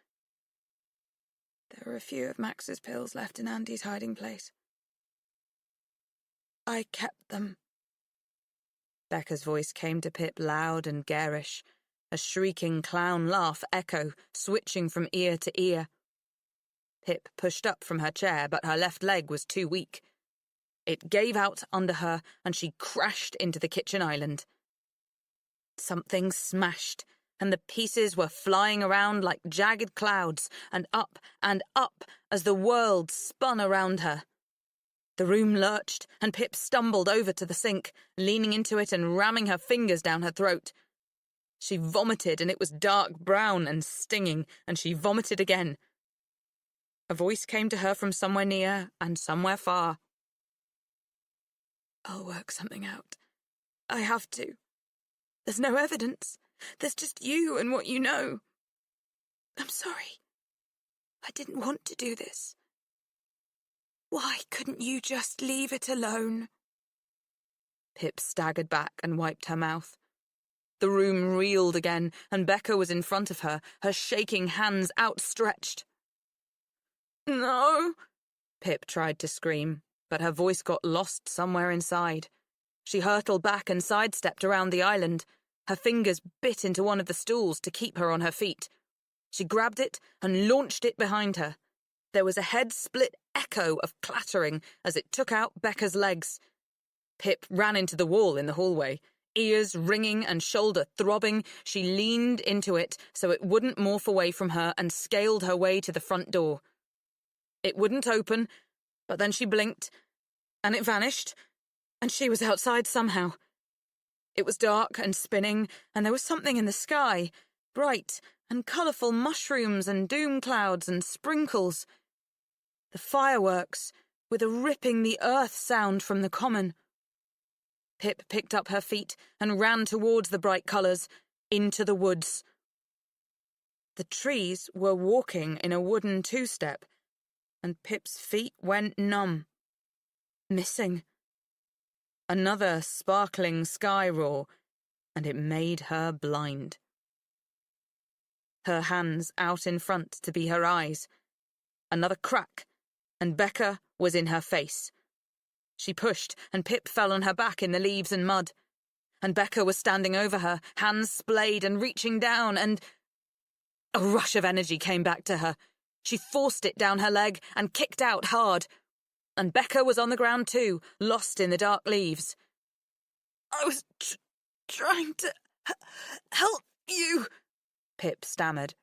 There were a few of Max's pills left in Andy's hiding place. I kept them. Becca's voice came to Pip loud and garish, a shrieking clown laugh echo, switching from ear to ear. Pip pushed up from her chair, but her left leg was too weak. It gave out under her, and she crashed into the kitchen island. Something smashed, and the pieces were flying around like jagged clouds, and up as the world spun around her. The room lurched, and Pip stumbled over to the sink, leaning into it and ramming her fingers down her throat. She vomited, and it was dark brown and stinging, and she vomited again. A voice came to her from somewhere near and somewhere far. I'll work something out. I have to. There's no evidence. There's just you and what you know. I'm sorry. I didn't want to do this. Why couldn't you just leave it alone? Pip staggered back and wiped her mouth. The room reeled again, and Becca was in front of her, her shaking hands outstretched. No! Pip tried to scream, but her voice got lost somewhere inside. She hurtled back and sidestepped around the island. Her fingers bit into one of the stools to keep her on her feet. She grabbed it and launched it behind her. There was a head-split echo of clattering as it took out Becca's legs. Pip ran into the wall in the hallway. Ears ringing and shoulder throbbing, she leaned into it so it wouldn't morph away from her and scaled her way to the front door. It wouldn't open, but then she blinked, and it vanished, and she was outside somehow. It was dark and spinning, and there was something in the sky, bright and colourful mushrooms and doom clouds and sprinkles. The fireworks, with a ripping the earth sound from the common. Pip picked up her feet and ran towards the bright colours, into the woods. The trees were walking in a wooden two-step, and Pip's feet went numb. Missing. Another sparkling sky roar, and it made her blind. Her hands out in front to be her eyes. Another crack, and Becca was in her face. She pushed, and Pip fell on her back in the leaves and mud. And Becca was standing over her, hands splayed and reaching down, and... A rush of energy came back to her. She forced it down her leg and kicked out hard. And Becca was on the ground too, lost in the dark leaves. I was trying to help you, Pip stammered.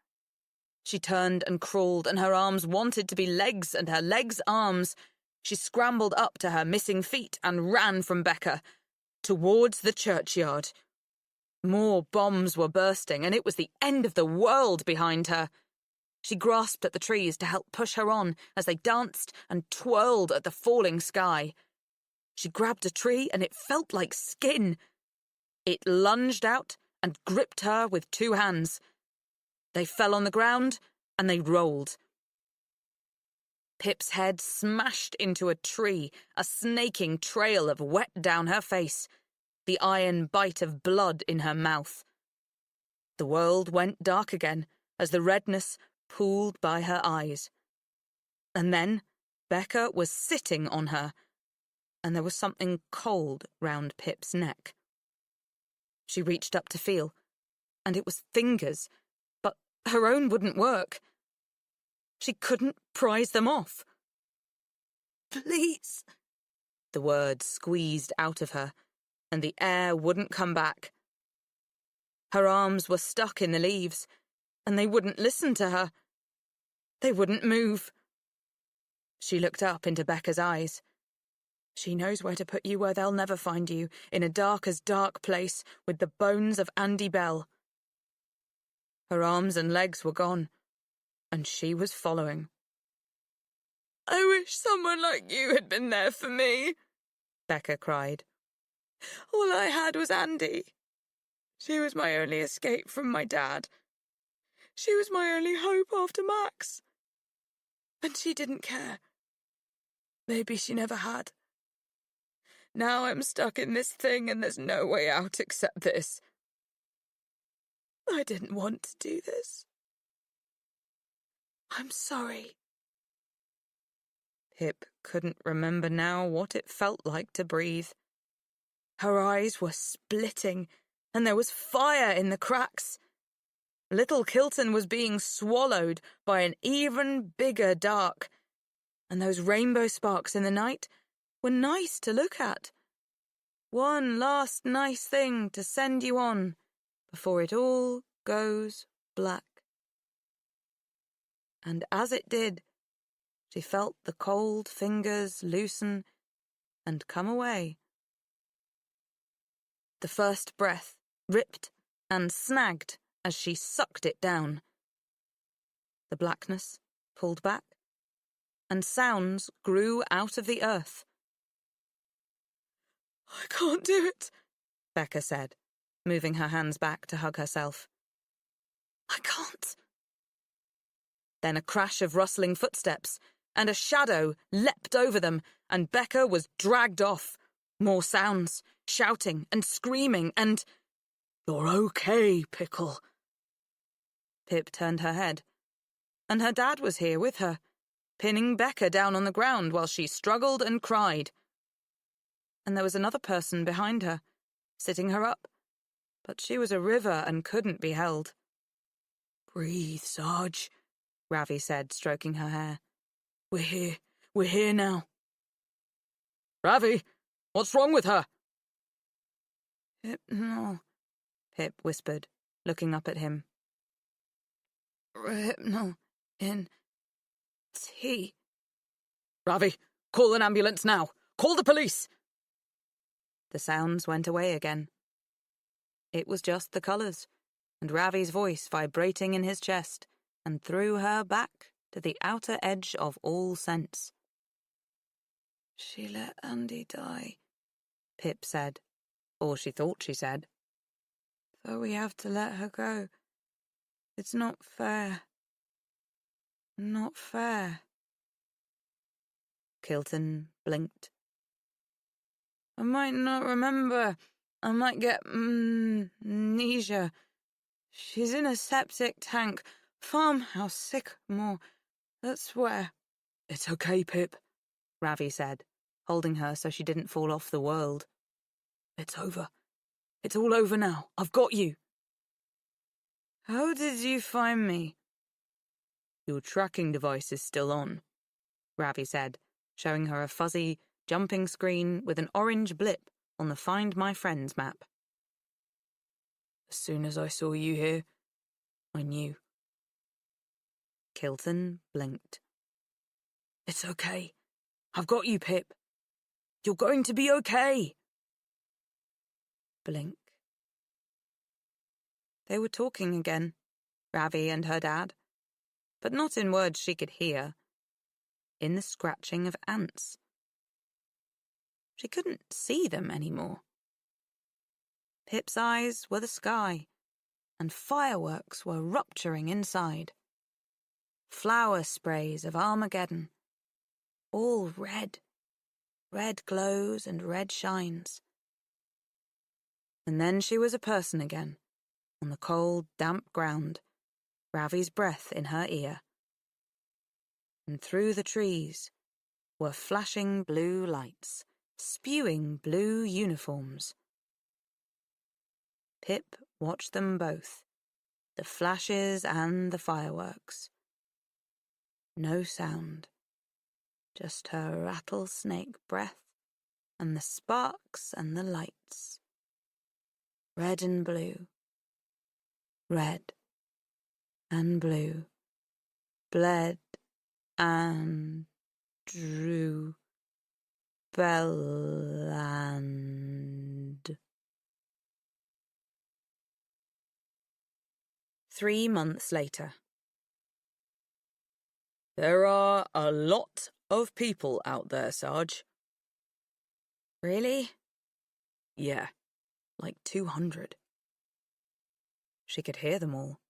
She turned and crawled, and her arms wanted to be legs and her legs arms. She scrambled up to her missing feet and ran from Becca, towards the churchyard. More bombs were bursting, and it was the end of the world behind her. She grasped at the trees to help push her on as they danced and twirled at the falling sky. She grabbed a tree, and it felt like skin. It lunged out and gripped her with two hands. They fell on the ground, and they rolled. Pip's head smashed into a tree, a snaking trail of wet down her face, the iron bite of blood in her mouth. The world went dark again as the redness pooled by her eyes. And then Becca was sitting on her, and there was something cold round Pip's neck. She reached up to feel, and it was fingers, but her own wouldn't work. She couldn't prise them off. Please. The words squeezed out of her, and the air wouldn't come back. Her arms were stuck in the leaves, and they wouldn't listen to her. They wouldn't move. She looked up into Becca's eyes. She knows where to put you where they'll never find you, in a dark as dark place, with the bones of Andy Bell. Her arms and legs were gone, and she was following. I wish someone like you had been there for me, Becca cried. All I had was Andy. She was my only escape from my dad. She was my only hope after Max. And she didn't care. Maybe she never had. Now I'm stuck in this thing and there's no way out except this. I didn't want to do this. I'm sorry. Pip couldn't remember now what it felt like to breathe. Her eyes were splitting, and there was fire in the cracks. Little Kilton was being swallowed by an even bigger dark, and those rainbow sparks in the night were nice to look at. One last nice thing to send you on before it all goes black. And as it did, she felt the cold fingers loosen and come away. The first breath ripped and snagged as she sucked it down. The blackness pulled back, and sounds grew out of the earth. I can't do it, Becca said, moving her hands back to hug herself. I can't. Then a crash of rustling footsteps, and a shadow leapt over them, and Becca was dragged off. More sounds, shouting and screaming, and... "You're okay, Pickle." Pip turned her head, and her dad was here with her, pinning Becca down on the ground while she struggled and cried. And there was another person behind her, sitting her up, but she was a river and couldn't be held. "Breathe, Sarge," Ravi said, stroking her hair. We're here now." Ravi, what's wrong with her? "Hypno," Pip whispered, looking up at him. "Hypno in tea." Ravi, call an ambulance now. Call the police. The sounds went away again. It was just the colours, and Ravi's voice vibrating in his chest, and threw her back to the outer edge of all sense. "She let Andy die," Pip said, or she thought she said. "So we have to let her go. It's not fair. Not fair." Kilton blinked. "I might not remember. I might get amnesia. She's in a septic tank. Farmhouse, Sycamore. That's where." "It's okay, Pip," Ravi said, holding her so she didn't fall off the world. "It's over. It's all over now. I've got you." "How did you find me?" "Your tracking device is still on," Ravi said, showing her a fuzzy, jumping screen with an orange blip on the Find My Friends map. "As soon as I saw you here, I knew." Kilton blinked. "It's okay. I've got you, Pip. You're going to be okay." Blink. They were talking again, Ravi and her dad, but not in words she could hear, in the scratching of ants. She couldn't see them anymore. Pip's eyes were the sky, and fireworks were rupturing inside. Flower sprays of Armageddon, all red, red glows and red shines. And then she was a person again, on the cold, damp ground, Ravi's breath in her ear. And through the trees were flashing blue lights, spewing blue uniforms. Pip watched them both, the flashes and the fireworks. No sound, just her rattlesnake breath and the sparks and the lights. Red and blue, red and blue, bled and drew, Belland. 3 months later. "There are a lot of people out there, Sarge." Really? "Yeah, like 200. She could hear them all.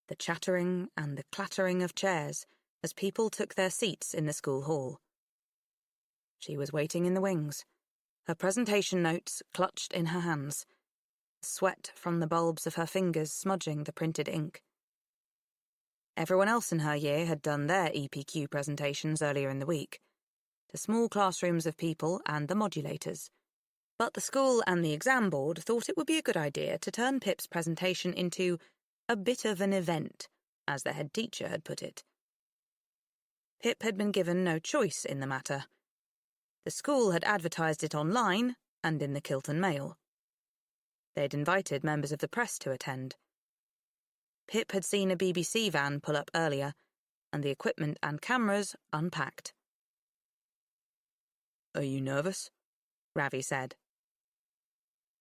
The chattering and the clattering of chairs as people took their seats in the school hall. She was waiting in the wings, her presentation notes clutched in her hands, sweat from the bulbs of her fingers smudging the printed ink. Everyone else in her year had done their EPQ presentations earlier in the week, to small classrooms of people and the modulators. But the school and the exam board thought it would be a good idea to turn Pip's presentation into a bit of an event, as the head teacher had put it. Pip had been given no choice in the matter. The school had advertised it online and in the Kilton Mail. They'd invited members of the press to attend. Pip had seen a BBC van pull up earlier, and the equipment and cameras unpacked. "Are you nervous?" Ravi said.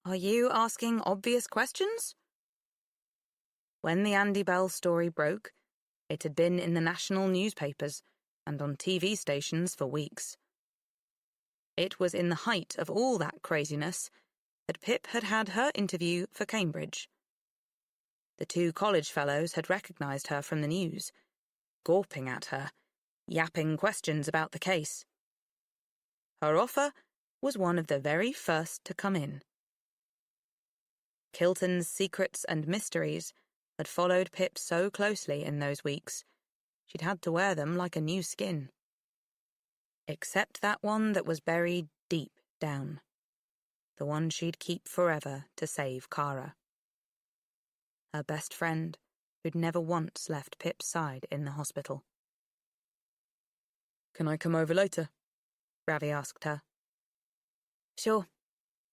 "Are you asking obvious questions?" When the Andy Bell story broke, it had been in the national newspapers and on TV stations for weeks. It was in the height of all that craziness that Pip had had her interview for Cambridge. The 2 college fellows had recognised her from the news, gawping at her, yapping questions about the case. Her offer was one of the very first to come in. Kilton's secrets and mysteries had followed Pip so closely in those weeks, she'd had to wear them like a new skin. Except that one that was buried deep down. The one she'd keep forever to save Kara. Her best friend, who'd never once left Pip's side in the hospital. Can I come over later? Ravi asked her. Sure.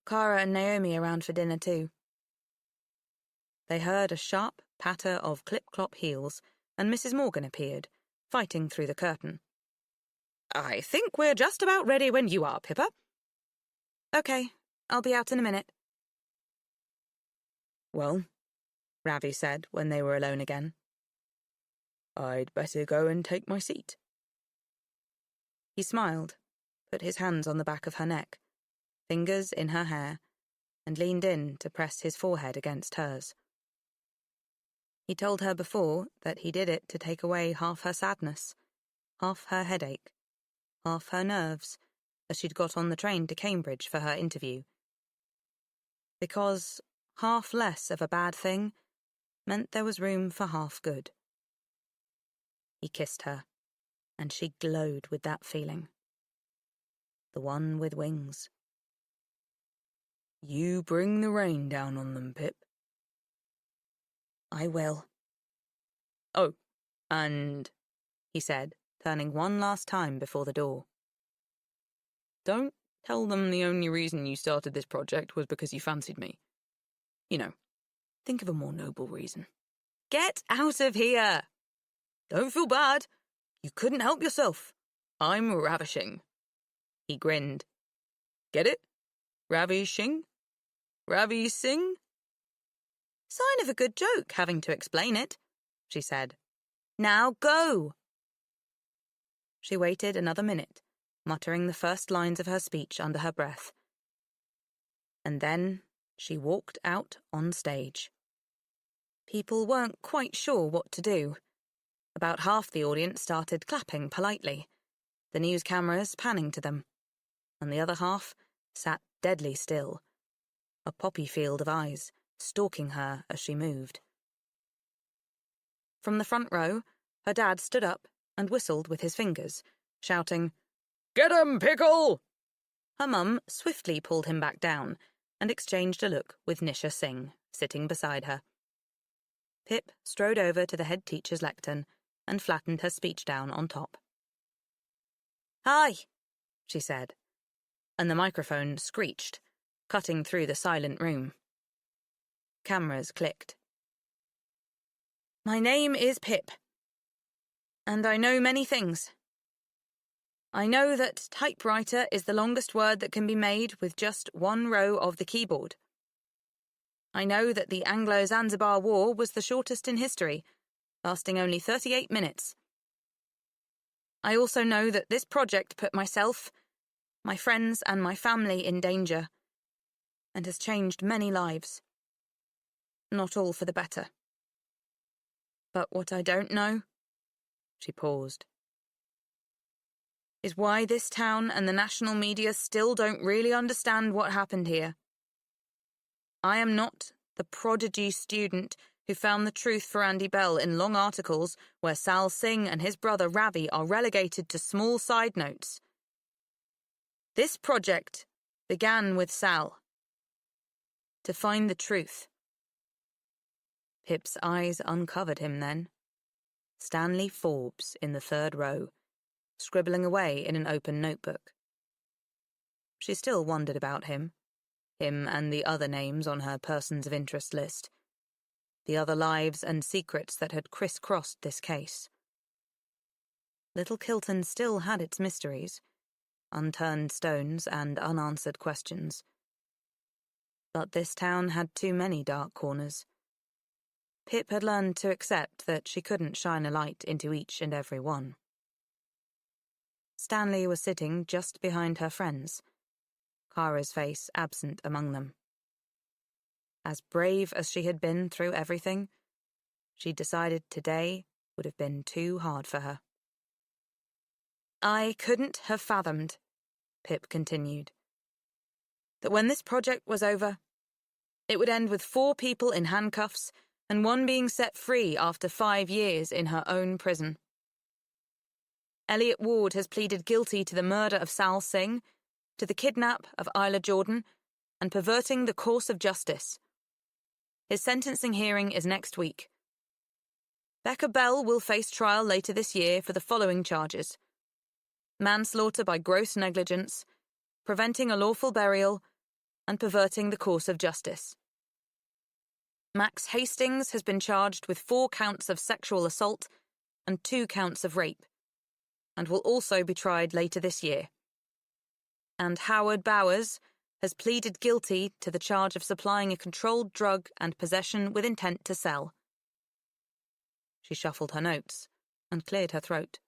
Kara and Naomi around for dinner too. They heard a sharp patter of clip-clop heels, and Mrs. Morgan appeared, fighting through the curtain. I think we're just about ready when you are, Pippa. Okay, I'll be out in a minute. Well, Ravi said when they were alone again. I'd better go and take my seat. He smiled, put his hands on the back of her neck, fingers in her hair, and leaned in to press his forehead against hers. He told her before that he did it to take away half her sadness, half her headache, half her nerves, as she'd got on the train to Cambridge for her interview. Because half less of a bad thing meant there was room for half good. He kissed her, and she glowed with that feeling. The one with wings. You bring the rain down on them, Pip. I will. Oh, and, he said, turning one last time before the door. Don't tell them the only reason you started this project was because you fancied me. You know, think of a more noble reason. Get out of here! Don't feel bad. You couldn't help yourself. I'm ravishing. He grinned. Get it? Ravishing? Ravi Singh? Sign of a good joke, having to explain it, she said. Now go! She waited another minute, muttering the first lines of her speech under her breath. And then she walked out on stage. People weren't quite sure what to do. About half the audience started clapping politely, the news cameras panning to them, and the other half sat deadly still, a poppy field of eyes stalking her as she moved. From the front row, her dad stood up and whistled with his fingers, shouting, Get 'em, Pickle! Her mum swiftly pulled him back down and exchanged a look with Nisha Singh, sitting beside her. Pip strode over to the head teacher's lectern and flattened her speech down on top. Hi, she said, and the microphone screeched, cutting through the silent room. Cameras clicked. My name is Pip, and I know many things. I know that typewriter is the longest word that can be made with just one row of the keyboard. I know that the Anglo-Zanzibar War was the shortest in history, lasting only 38 minutes. I also know that this project put myself, my friends, and my family in danger, and has changed many lives. Not all for the better. But what I don't know, she paused, is why this town and the national media still don't really understand what happened here. I am not the prodigy student who found the truth for Andy Bell in long articles where Sal Singh and his brother Ravi are relegated to small side notes. This project began with Sal. To find the truth. Pip's eyes uncovered him then. Stanley Forbes in the third row, scribbling away in an open notebook. She still wondered about him and the other names on her persons of interest list, the other lives and secrets that had crisscrossed this case. Little Kilton still had its mysteries, unturned stones and unanswered questions. But this town had too many dark corners. Pip had learned to accept that she couldn't shine a light into each and every one. Stanley was sitting just behind her friends, Kara's face absent among them. As brave as she had been through everything, she decided today would have been too hard for her. I couldn't have fathomed, Pip continued, that when this project was over, it would end with 4 people in handcuffs and 1 being set free after 5 years in her own prison. Elliot Ward has pleaded guilty to the murder of Sal Singh, to the kidnap of Isla Jordan, and perverting the course of justice. His sentencing hearing is next week. Becca Bell will face trial later this year for the following charges: manslaughter by gross negligence, preventing a lawful burial, and perverting the course of justice. Max Hastings has been charged with 4 counts of sexual assault and 2 counts of rape, and will also be tried later this year. And Howard Bowers has pleaded guilty to the charge of supplying a controlled drug and possession with intent to sell. She shuffled her notes and cleared her throat.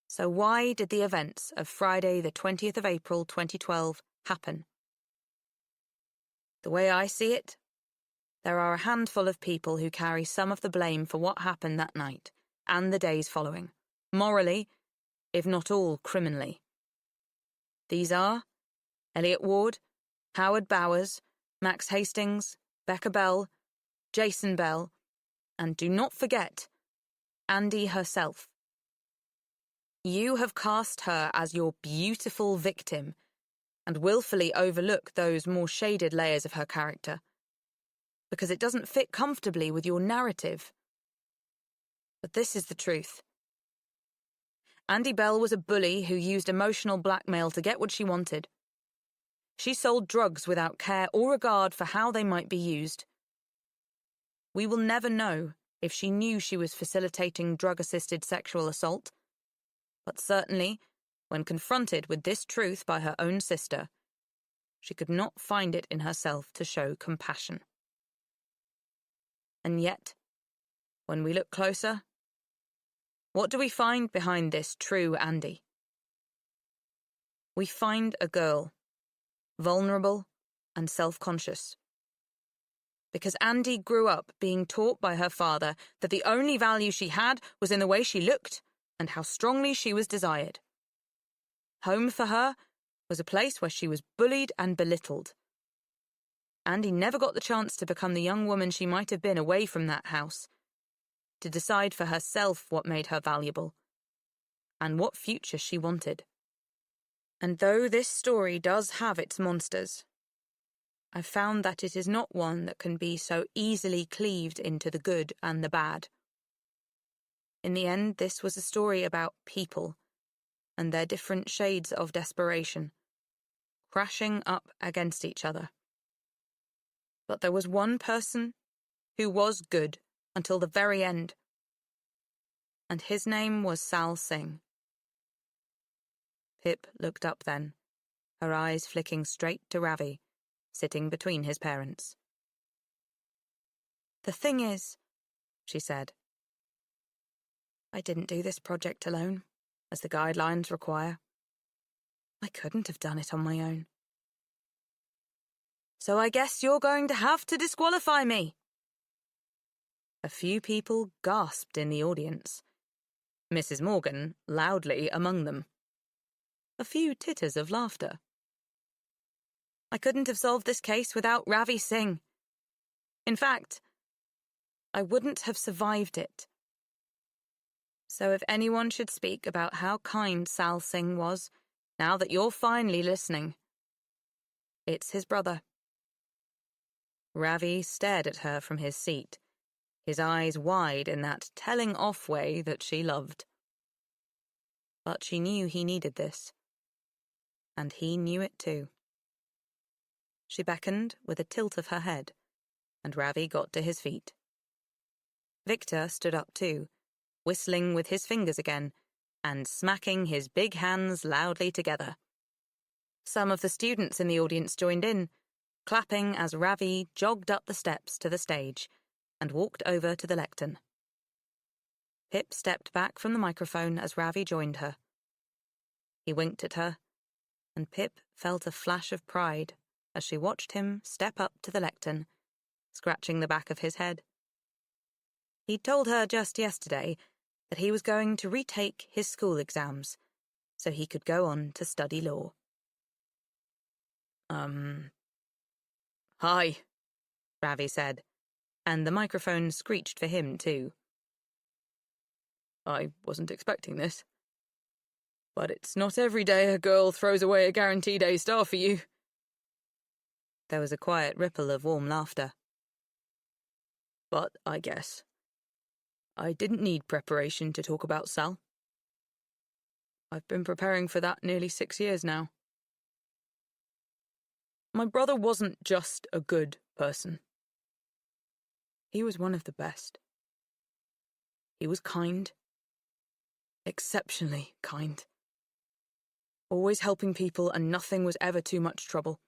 So why did the events of Friday the 20th of April 2012 happen? The way I see it, there are a handful of people who carry some of the blame for what happened that night and the days following, morally, if not all criminally. These are Elliot Ward, Howard Bowers, Max Hastings, Becca Bell, Jason Bell, and do not forget, Andy herself. You have cast her as your beautiful victim and willfully overlook those more shaded layers of her character, because it doesn't fit comfortably with your narrative. But this is the truth. Andy Bell was a bully who used emotional blackmail to get what she wanted. She sold drugs without care or regard for how they might be used. We will never know if she knew she was facilitating drug-assisted sexual assault, but certainly, when confronted with this truth by her own sister, she could not find it in herself to show compassion. And yet, when we look closer, what do we find behind this true Andy? We find a girl, vulnerable and self-conscious. Because Andy grew up being taught by her father that the only value she had was in the way she looked and how strongly she was desired. Home for her was a place where she was bullied and belittled. Andy never got the chance to become the young woman she might have been away from that house, to decide for herself what made her valuable, and what future she wanted. And though this story does have its monsters, I've found that it is not one that can be so easily cleaved into the good and the bad. In the end, this was a story about people and their different shades of desperation, crashing up against each other. But there was one person who was good until the very end, and his name was Sal Singh. Pip looked up then, her eyes flicking straight to Ravi, sitting between his parents. "The thing is," she said, "I didn't do this project alone, as the guidelines require. I couldn't have done it on my own. So I guess you're going to have to disqualify me." A few people gasped in the audience, Mrs. Morgan loudly among them. A few titters of laughter. I couldn't have solved this case without Ravi Singh. In fact, I wouldn't have survived it. So if anyone should speak about how kind Sal Singh was, now that you're finally listening, it's his brother. Ravi stared at her from his seat, his eyes wide in that telling-off way that she loved. But she knew he needed this, and he knew it too. She beckoned with a tilt of her head, and Ravi got to his feet. Victor stood up too, whistling with his fingers again, and smacking his big hands loudly together. Some of the students in the audience joined in, clapping as Ravi jogged up the steps to the stage and walked over to the lectern. Pip stepped back from the microphone as Ravi joined her. He winked at her, and Pip felt a flash of pride as she watched him step up to the lectern, scratching the back of his head. He'd told her just yesterday that he was going to retake his school exams so he could go on to study law. Hi, Ravi said, and the microphone screeched for him too. I wasn't expecting this. But it's not every day a girl throws away a guaranteed A star for you. There was a quiet ripple of warm laughter. But I guess I didn't need preparation to talk about Sal. I've been preparing for that nearly 6 years now. My brother wasn't just a good person. He was one of the best. He was kind. Exceptionally kind. Always helping people, and nothing was ever too much trouble.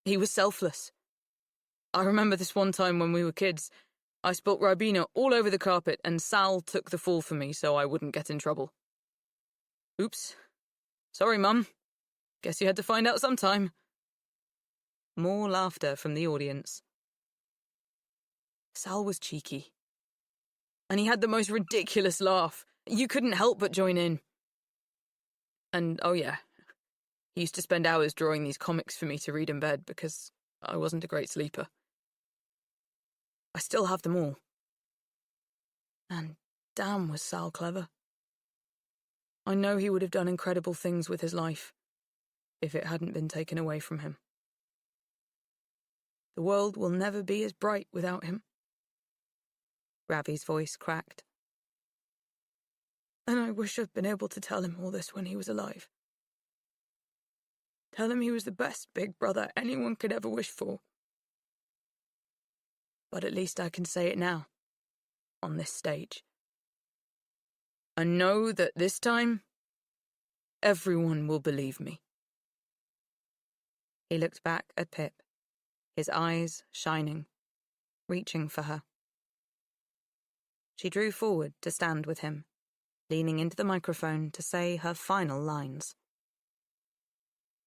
He was selfless. I remember this one time when we were kids, I spilt Ribena all over the carpet and Sal took the fall for me so I wouldn't get in trouble. Oops. Sorry, Mum. Guess you had to find out sometime. More laughter from the audience. Sal was cheeky. And he had the most ridiculous laugh. You couldn't help but join in. And, oh yeah, he used to spend hours drawing these comics for me to read in bed because I wasn't a great sleeper. I still have them all. And damn was Sal clever. I know he would have done incredible things with his life if it hadn't been taken away from him. The world will never be as bright without him. Ravi's voice cracked. And I wish I'd been able to tell him all this when he was alive. Tell him he was the best big brother anyone could ever wish for. But at least I can say it now, on this stage. And know that this time, everyone will believe me. He looked back at Pip, his eyes shining, reaching for her. She drew forward to stand with him, leaning into the microphone to say her final lines.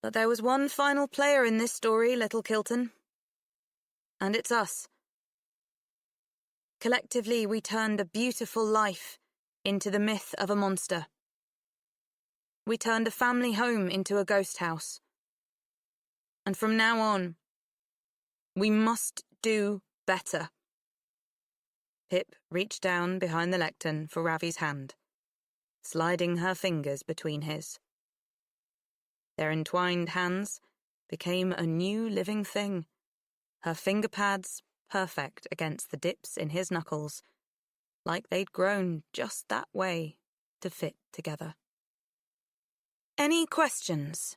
But there was one final player in this story, Little Kilton. And it's us. Collectively, we turned a beautiful life into the myth of a monster. We turned a family home into a ghost house. And from now on, we must do better. Pip reached down behind the lectern for Ravi's hand, sliding her fingers between his. Their entwined hands became a new living thing, her finger pads perfect against the dips in his knuckles, like they'd grown just that way to fit together. Any questions?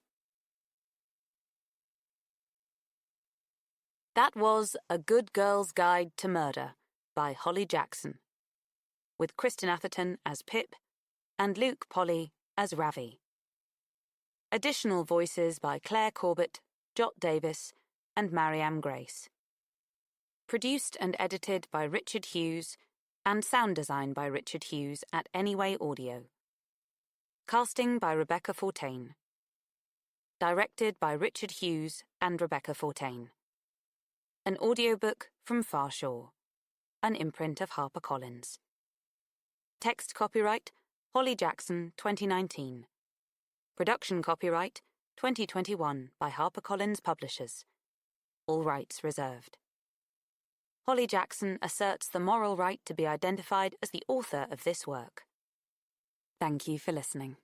That was A Good Girl's Guide to Murder by Holly Jackson, with Kristen Atherton as Pip and Luke Polly as Ravi. Additional voices by Claire Corbett, Jot Davis, and Mariam Grace. Produced and edited by Richard Hughes, and sound design by Richard Hughes at Anyway Audio. Casting by Rebecca Fortain. Directed by Richard Hughes and Rebecca Fortain. An audiobook from Far Shore, an imprint of HarperCollins. Text copyright Holly Jackson 2019. Production copyright 2021 by HarperCollins Publishers. All rights reserved. Holly Jackson asserts the moral right to be identified as the author of this work. Thank you for listening.